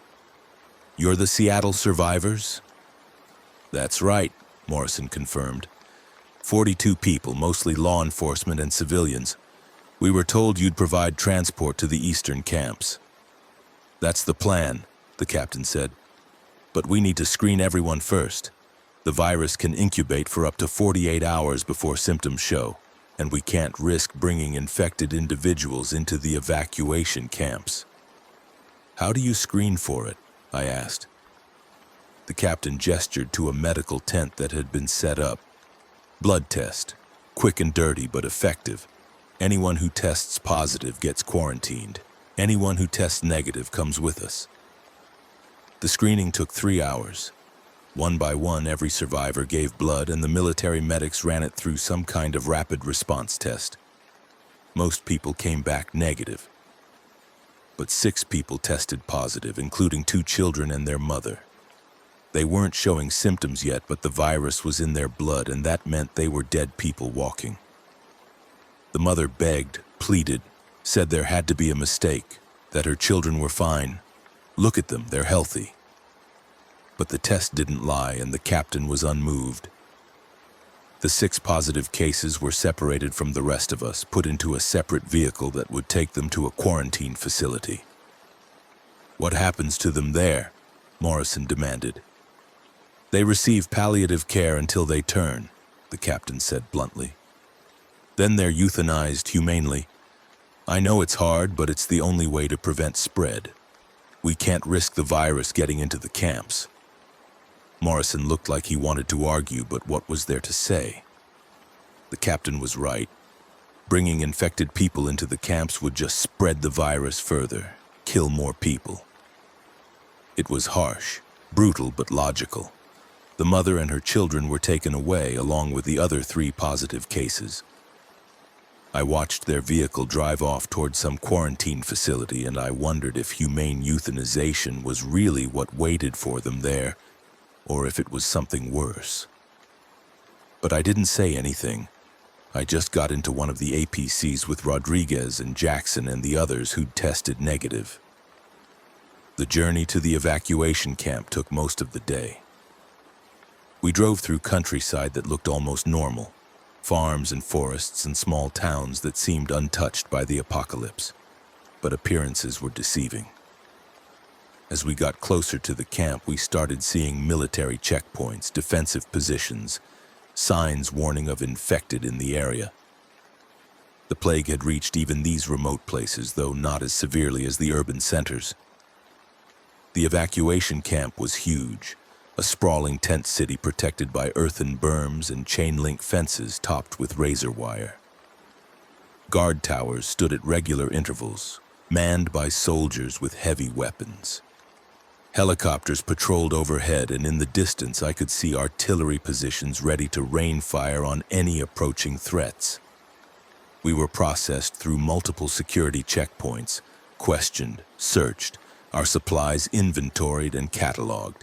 "You're the Seattle survivors?" "That's right," Morrison confirmed. 42 people, mostly law enforcement and civilians. We were told you'd provide transport to the eastern camps. "That's the plan," the captain said. "But we need to screen everyone first. The virus can incubate for up to 48 hours before symptoms show, and we can't risk bringing infected individuals into the evacuation camps." "How do you screen for it?" I asked. The captain gestured to a medical tent that had been set up. "Blood test. Quick and dirty, but effective. Anyone who tests positive gets quarantined. Anyone who tests negative comes with us." The screening took 3 hours. One by one, every survivor gave blood, and the military medics ran it through some kind of rapid response test. Most people came back negative. But 6 people tested positive, including 2 children and their mother. They weren't showing symptoms yet, but the virus was in their blood, and that meant they were dead people walking. The mother begged, pleaded, said there had to be a mistake, that her children were fine. "Look at them, they're healthy." But the test didn't lie, and the captain was unmoved. The 6 positive cases were separated from the rest of us, put into a separate vehicle that would take them to a quarantine facility. "What happens to them there?" Morrison demanded. "They receive palliative care until they turn," the captain said bluntly. "Then they're euthanized humanely. I know it's hard, but it's the only way to prevent spread. We can't risk the virus getting into the camps." Morrison looked like he wanted to argue, but what was there to say? The captain was right. Bringing infected people into the camps would just spread the virus further, kill more people. It was harsh, brutal, but logical. The mother and her children were taken away, along with the other 3 positive cases. I watched their vehicle drive off toward some quarantine facility, and I wondered if humane euthanization was really what waited for them there, or if it was something worse. But I didn't say anything. I just got into one of the APCs with Rodriguez and Jackson and the others who'd tested negative. The journey to the evacuation camp took most of the day. We drove through countryside that looked almost normal, farms and forests and small towns that seemed untouched by the apocalypse, but appearances were deceiving. As we got closer to the camp, we started seeing military checkpoints, defensive positions, signs warning of infected in the area. The plague had reached even these remote places, though not as severely as the urban centers. The evacuation camp was huge, a sprawling tent city protected by earthen berms and chain-link fences topped with razor wire. Guard towers stood at regular intervals, manned by soldiers with heavy weapons. Helicopters patrolled overhead, and in the distance I could see artillery positions ready to rain fire on any approaching threats. We were processed through multiple security checkpoints, questioned, searched, our supplies inventoried and cataloged.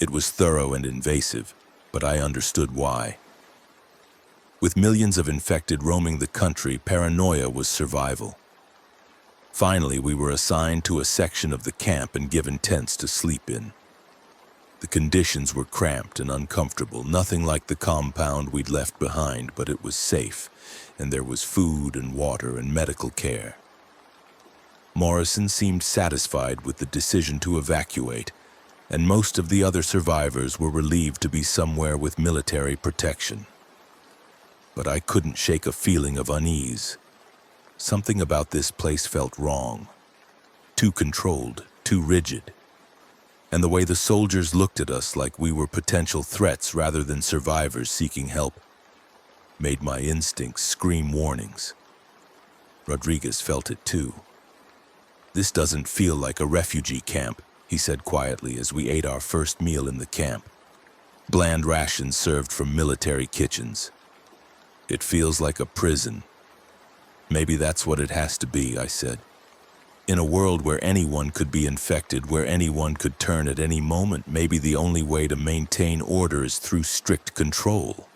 It was thorough and invasive, but I understood why. With millions of infected roaming the country, paranoia was survival. Finally, we were assigned to a section of the camp and given tents to sleep in. The conditions were cramped and uncomfortable, nothing like the compound we'd left behind, but it was safe, and there was food and water and medical care. Morrison seemed satisfied with the decision to evacuate, and most of the other survivors were relieved to be somewhere with military protection. But I couldn't shake a feeling of unease. Something about this place felt wrong. Too controlled, too rigid. And the way the soldiers looked at us like we were potential threats rather than survivors seeking help made my instincts scream warnings. Rodriguez felt it too. "This doesn't feel like a refugee camp," he said quietly as we ate our first meal in the camp. Bland rations served from military kitchens. "It feels like a prison." "Maybe that's what it has to be," I said. In a world where anyone could be infected, where anyone could turn at any moment, maybe the only way to maintain order is through strict control.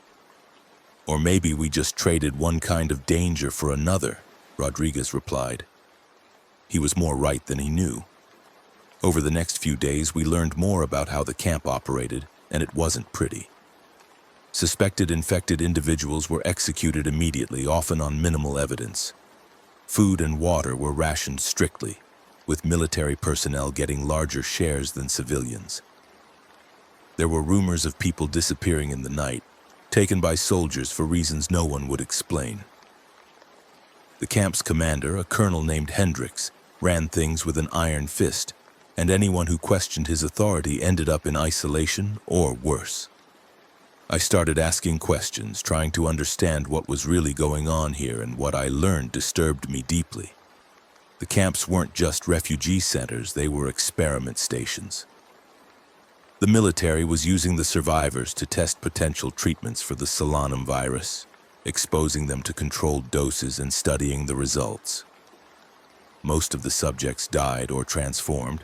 Or maybe we just traded one kind of danger for another, Rodriguez replied. He was more right than he knew. Over the next few days, we learned more about how the camp operated, and it wasn't pretty. Suspected infected individuals were executed immediately, often on minimal evidence. Food and water were rationed strictly, with military personnel getting larger shares than civilians. There were rumors of people disappearing in the night, taken by soldiers for reasons no one would explain. The camp's commander, a colonel named Hendricks, ran things with an iron fist, and anyone who questioned his authority ended up in isolation or worse. I started asking questions, trying to understand what was really going on here, and what I learned disturbed me deeply. The camps weren't just refugee centers, they were experiment stations. The military was using the survivors to test potential treatments for the Solanum virus, exposing them to controlled doses and studying the results. Most of the subjects died or transformed,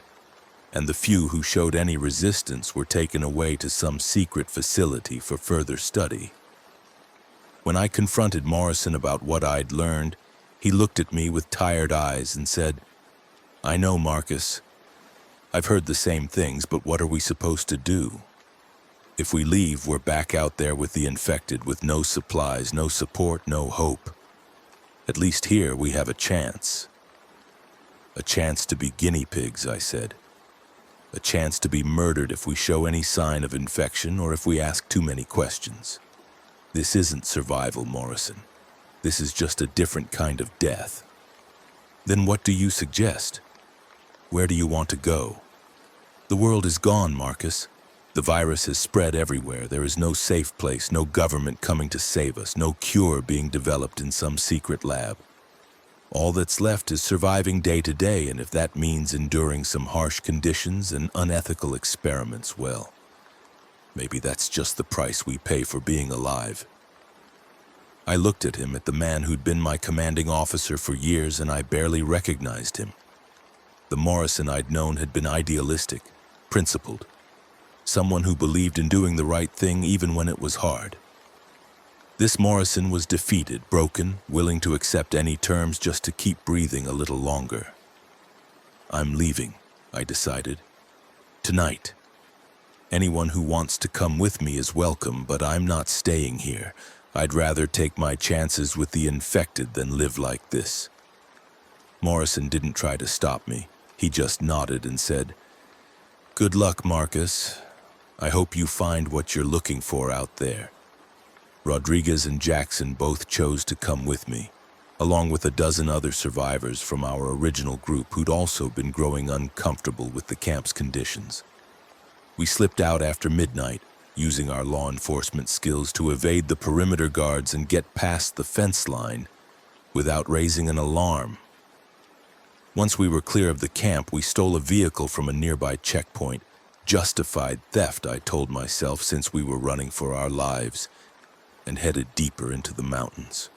and the few who showed any resistance were taken away to some secret facility for further study. When I confronted Morrison about what I'd learned, he looked at me with tired eyes and said, "I know, Marcus. I've heard the same things, but what are we supposed to do? If we leave, we're back out there with the infected, with no supplies, no support, no hope. At least here we have a chance." "A chance to be guinea pigs," I said. "A chance to be murdered if we show any sign of infection or if we ask too many questions. This isn't survival, Morrison. This is just a different kind of death." "Then what do you suggest? Where do you want to go?" "The world is gone, Marcus. The virus has spread everywhere. There is no safe place, no government coming to save us, no cure being developed in some secret lab. All that's left is surviving day to day, and if that means enduring some harsh conditions and unethical experiments, well, maybe that's just the price we pay for being alive." I looked at him, at the man who'd been my commanding officer for years, and I barely recognized him. The Morrison I'd known had been idealistic, principled, someone who believed in doing the right thing even when it was hard. This Morrison was defeated, broken, willing to accept any terms just to keep breathing a little longer. "I'm leaving," I decided. "Tonight. Anyone who wants to come with me is welcome, but I'm not staying here. I'd rather take my chances with the infected than live like this." Morrison didn't try to stop me. He just nodded and said, "Good luck, Marcus. I hope you find what you're looking for out there." Rodriguez and Jackson both chose to come with me, along with a dozen other survivors from our original group who'd also been growing uncomfortable with the camp's conditions. We slipped out after midnight, using our law enforcement skills to evade the perimeter guards and get past the fence line without raising an alarm. Once we were clear of the camp, we stole a vehicle from a nearby checkpoint. Justified theft, I told myself, since we were running for our lives, and headed deeper into the mountains.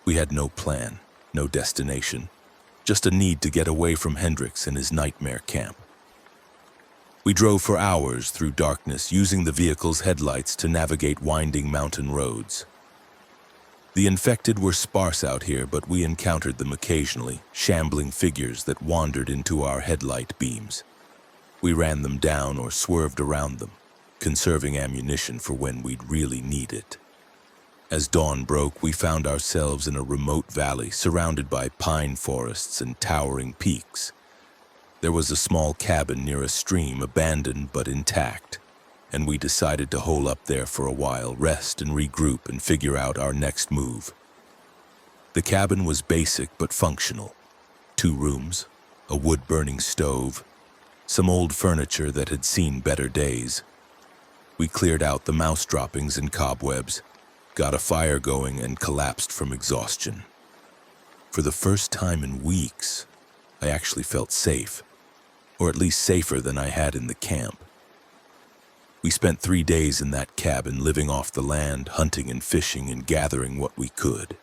We had no plan, no destination, just a need to get away from Hendricks and his nightmare camp. We drove for hours through darkness, using the vehicle's headlights to navigate winding mountain roads. The infected were sparse out here, but we encountered them occasionally, shambling figures that wandered into our headlight beams. We ran them down or swerved around them, conserving ammunition for when we'd really need it. As dawn broke, we found ourselves in a remote valley surrounded by pine forests and towering peaks. There was a small cabin near a stream, abandoned but intact, and we decided to hole up there for a while, rest and regroup and figure out our next move. The cabin was basic but functional. 2 rooms, a wood-burning stove, some old furniture that had seen better days. We cleared out the mouse droppings and cobwebs, got a fire going, and collapsed from exhaustion. For the first time in weeks, I actually felt safe, or at least safer than I had in the camp. We spent 3 days in that cabin, living off the land, hunting and fishing and gathering what we could.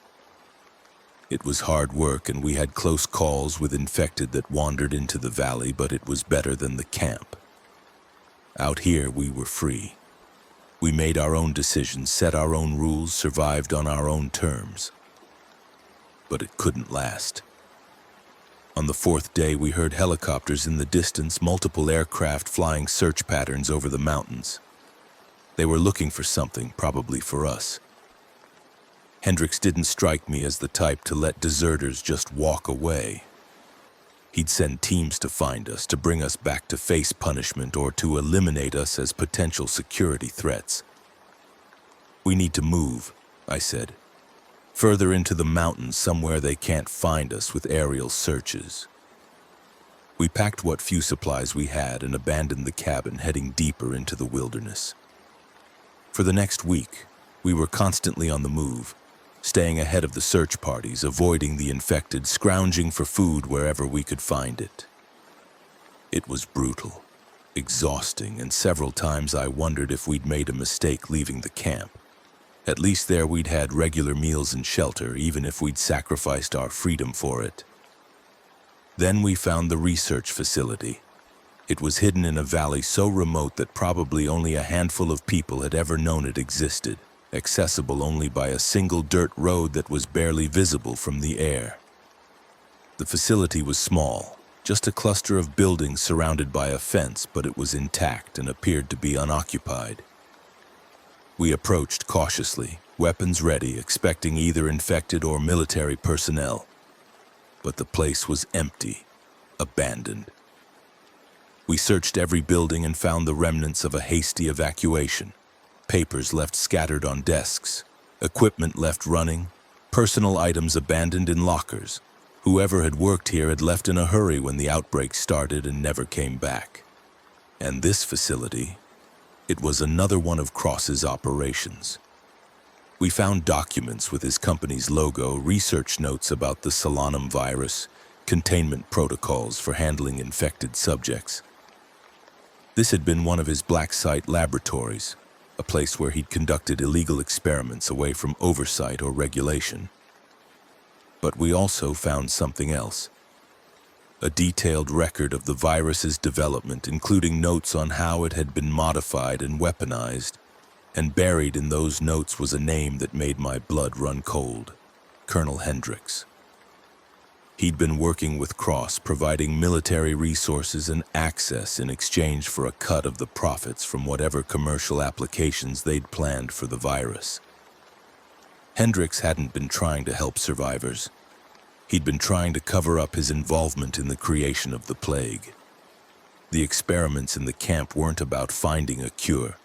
It was hard work and we had close calls with infected that wandered into the valley, but it was better than the camp. Out here, we were free. We made our own decisions, set our own rules, survived on our own terms. But it couldn't last. On the fourth day, we heard helicopters in the distance, multiple aircraft flying search patterns over the mountains. They were looking for something, probably for us. Hendricks didn't strike me as the type to let deserters just walk away. He'd send teams to find us, to bring us back to face punishment, or to eliminate us as potential security threats. "We need to move," I said. "Further into the mountains, somewhere they can't find us with aerial searches." We packed what few supplies we had and abandoned the cabin, heading deeper into the wilderness. For the next week, we were constantly on the move, staying ahead of the search parties, avoiding the infected, scrounging for food wherever we could find it. It was brutal, exhausting, and several times I wondered if we'd made a mistake leaving the camp. At least there we'd had regular meals and shelter, even if we'd sacrificed our freedom for it. Then we found the research facility. It was hidden in a valley so remote that probably only a handful of people had ever known it existed, accessible only by a single dirt road that was barely visible from the air. The facility was small, just a cluster of buildings surrounded by a fence, but it was intact and appeared to be unoccupied. We approached cautiously, weapons ready, expecting either infected or military personnel. But the place was empty, abandoned. We searched every building and found the remnants of a hasty evacuation. Papers left scattered on desks, equipment left running, personal items abandoned in lockers. Whoever had worked here had left in a hurry when the outbreak started and never came back. And this facility, it was another one of Cross's operations. We found documents with his company's logo, research notes about the Solanum virus, containment protocols for handling infected subjects. This had been one of his black site laboratories, a place where he'd conducted illegal experiments away from oversight or regulation. But we also found something else. A detailed record of the virus's development, including notes on how it had been modified and weaponized, and buried in those notes was a name that made my blood run cold: Colonel Hendricks. He'd been working with Cross, providing military resources and access in exchange for a cut of the profits from whatever commercial applications they'd planned for the virus. Hendricks hadn't been trying to help survivors. He'd been trying to cover up his involvement in the creation of the plague. The experiments in the camp weren't about finding a cure.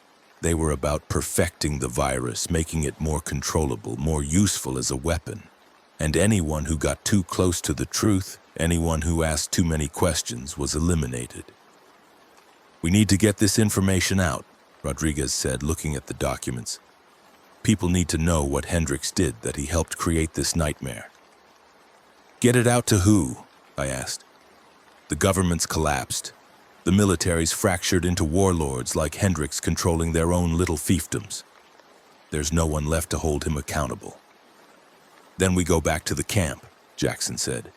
They were about perfecting the virus, making it more controllable, more useful as a weapon. And anyone who got too close to the truth, anyone who asked too many questions, was eliminated. "We need to get this information out," Rodriguez said, looking at the documents. "People need to know what Hendricks did, that he helped create this nightmare." "Get it out to who?" I asked. "The government's collapsed. The military's fractured into warlords like Hendricks, controlling their own little fiefdoms. There's no one left to hold him accountable." "Then we go back to the camp," Jackson said.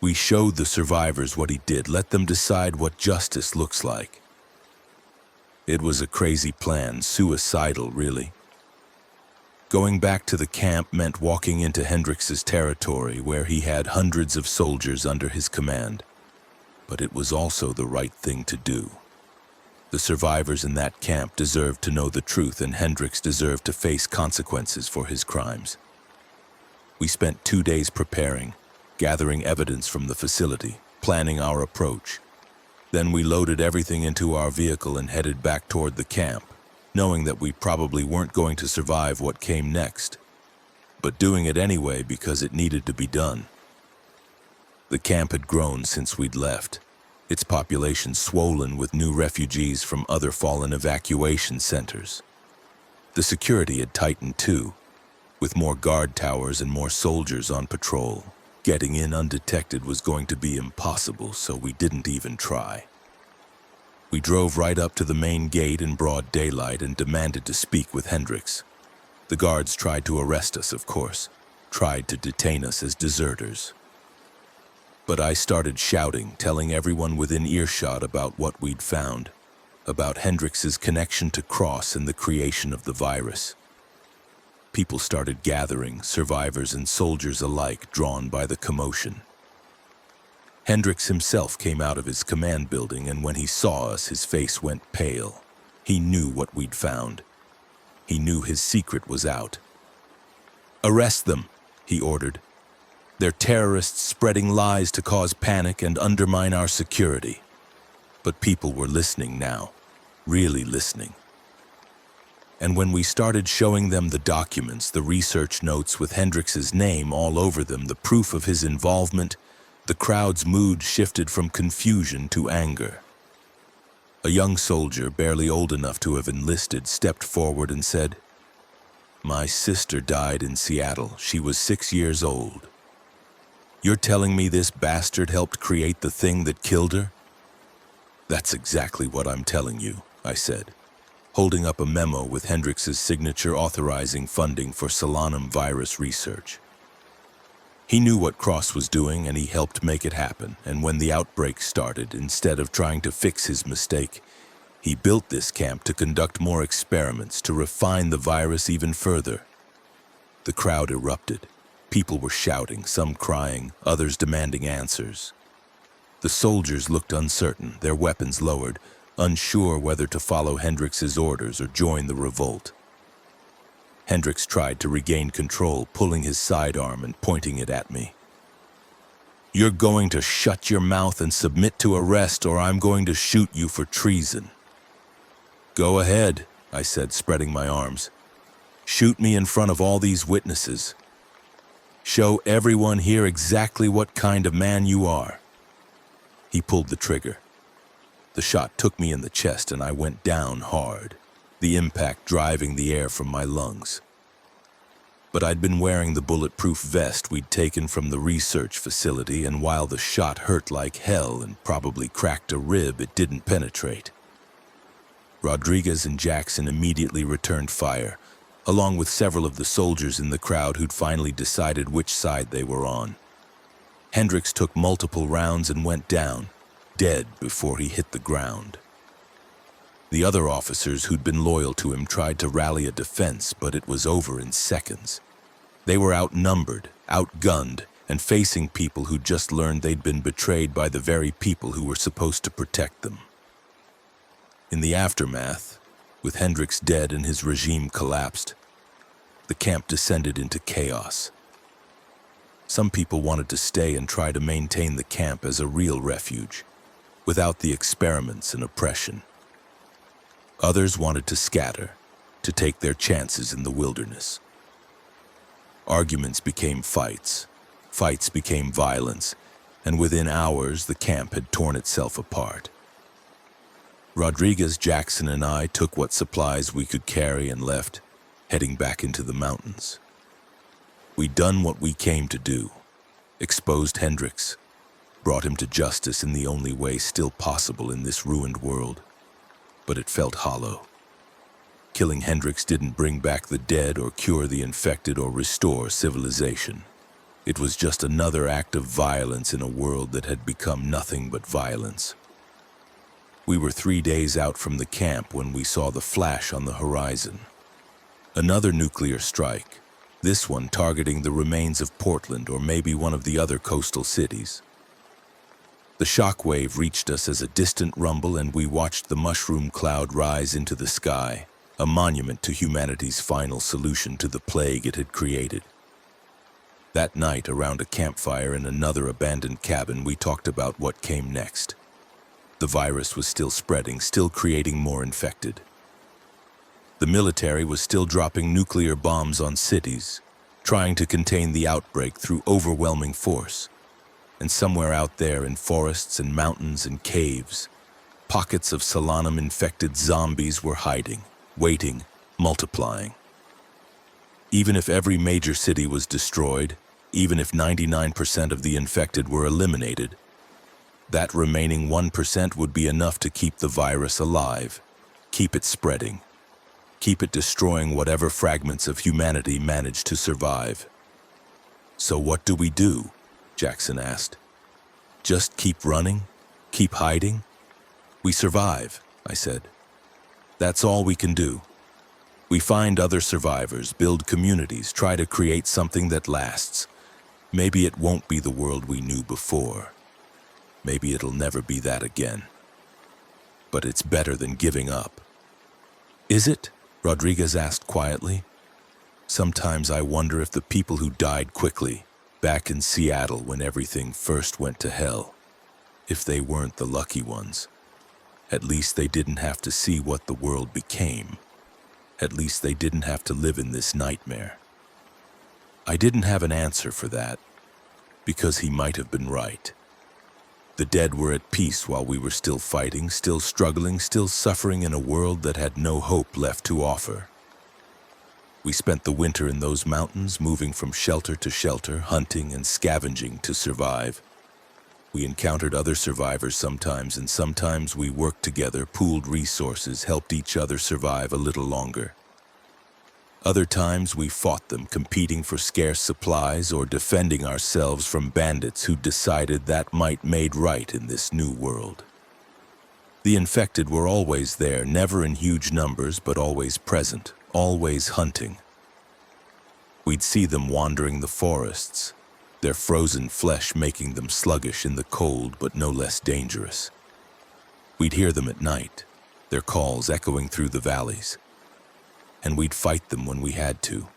"We showed the survivors what he did, let them decide what justice looks like." It was a crazy plan, suicidal, really. Going back to the camp meant walking into Hendricks's territory, where he had hundreds of soldiers under his command. But it was also the right thing to do. The survivors in that camp deserved to know the truth, and Hendricks deserved to face consequences for his crimes. We spent 2 days preparing, gathering evidence from the facility, planning our approach. Then we loaded everything into our vehicle and headed back toward the camp, knowing that we probably weren't going to survive what came next, but doing it anyway because it needed to be done. The camp had grown since we'd left, its population swollen with new refugees from other fallen evacuation centers. The security had tightened too, with more guard towers and more soldiers on patrol. Getting in undetected was going to be impossible, so we didn't even try. We drove right up to the main gate in broad daylight and demanded to speak with Hendricks. The guards tried to arrest us, of course, tried to detain us as deserters. But I started shouting, telling everyone within earshot about what we'd found, about Hendrix's connection to Cross and the creation of the virus. People started gathering, survivors and soldiers alike drawn by the commotion. Hendrix himself came out of his command building, and when he saw us, his face went pale. He knew what we'd found. He knew his secret was out. "Arrest them," he ordered. "They're terrorists spreading lies to cause panic and undermine our security." But people were listening now, really listening. And when we started showing them the documents, the research notes with Hendrix's name all over them, the proof of his involvement, the crowd's mood shifted from confusion to anger. A young soldier, barely old enough to have enlisted, stepped forward and said, "My sister died in Seattle. She was 6 years old. You're telling me this bastard helped create the thing that killed her?" "That's exactly what I'm telling you," I said, holding up a memo with Hendrix's signature authorizing funding for Solanum virus research. He knew what Cross was doing, and he helped make it happen. And when the outbreak started, instead of trying to fix his mistake, he built this camp to conduct more experiments, to refine the virus even further. The crowd erupted. People were shouting, some crying, others demanding answers. The soldiers looked uncertain, their weapons lowered, unsure whether to follow Hendrix's orders or join the revolt. Hendrix tried to regain control, pulling his sidearm and pointing it at me. "You're going to shut your mouth and submit to arrest, or I'm going to shoot you for treason." "Go ahead," I said, spreading my arms. "Shoot me in front of all these witnesses. Show everyone here exactly what kind of man you are." He pulled the trigger. The shot took me in the chest and I went down hard, the impact driving the air from my lungs. But I'd been wearing the bulletproof vest we'd taken from the research facility, and while the shot hurt like hell and probably cracked a rib, it didn't penetrate. Rodriguez and Jackson immediately returned fire, along with several of the soldiers in the crowd who'd finally decided which side they were on. Hendrix took multiple rounds and went down, dead before he hit the ground. The other officers who'd been loyal to him tried to rally a defense, but it was over in seconds. They were outnumbered, outgunned, and facing people who'd just learned they'd been betrayed by the very people who were supposed to protect them. In the aftermath, with Hendrix dead and his regime collapsed, the camp descended into chaos. Some people wanted to stay and try to maintain the camp as a real refuge, without the experiments and oppression. Others wanted to scatter, to take their chances in the wilderness. Arguments became fights, fights became violence, and within hours the camp had torn itself apart. Rodriguez, Jackson, and I took what supplies we could carry and left, heading back into the mountains. We'd done what we came to do, exposed Hendrix, brought him to justice in the only way still possible in this ruined world. But it felt hollow. Killing Hendrix didn't bring back the dead or cure the infected or restore civilization. It was just another act of violence in a world that had become nothing but violence. We were 3 days out from the camp when we saw the flash on the horizon. Another nuclear strike, this one targeting the remains of Portland or maybe one of the other coastal cities. The shockwave reached us as a distant rumble, and we watched the mushroom cloud rise into the sky, a monument to humanity's final solution to the plague it had created. That night, around a campfire in another abandoned cabin, we talked about what came next. The virus was still spreading, still creating more infected. The military was still dropping nuclear bombs on cities, trying to contain the outbreak through overwhelming force. And somewhere out there in forests and mountains and caves, pockets of Solanum-infected zombies were hiding, waiting, multiplying. Even if every major city was destroyed, even if 99% of the infected were eliminated, that remaining 1% would be enough to keep the virus alive, keep it spreading, keep it destroying whatever fragments of humanity managed to survive. So what do we do? Jackson asked. Just keep running? Keep hiding? We survive, I said. That's all we can do. We find other survivors, build communities, try to create something that lasts. Maybe it won't be the world we knew before. Maybe it'll never be that again. But it's better than giving up. Is it? Rodriguez asked quietly. Sometimes I wonder if the people who died quickly, back in Seattle when everything first went to hell, if they weren't the lucky ones. At least they didn't have to see what the world became. At least they didn't have to live in this nightmare. I didn't have an answer for that, because he might have been right. The dead were at peace while we were still fighting, still struggling, still suffering in a world that had no hope left to offer. We spent the winter in those mountains, moving from shelter to shelter, hunting and scavenging to survive. We encountered other survivors sometimes, and sometimes we worked together, pooled resources, helped each other survive a little longer. Other times we fought them, competing for scarce supplies or defending ourselves from bandits who decided that might made right in this new world. The infected were always there, never in huge numbers, but always present, always hunting. We'd see them wandering the forests, their frozen flesh making them sluggish in the cold but no less dangerous. We'd hear them at night, their calls echoing through the valleys. And we'd fight them when we had to,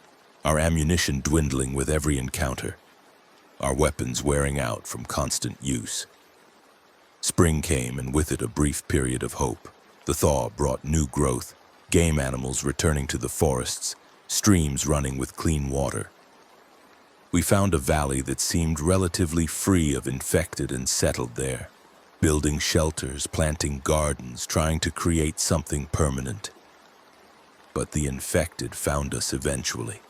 our ammunition dwindling with every encounter, our weapons wearing out from constant use. Spring came, and with it a brief period of hope. The thaw brought new growth, game animals returning to the forests, streams running with clean water. We found a valley that seemed relatively free of infected and settled there, building shelters, planting gardens, trying to create something permanent. But the infected found us eventually.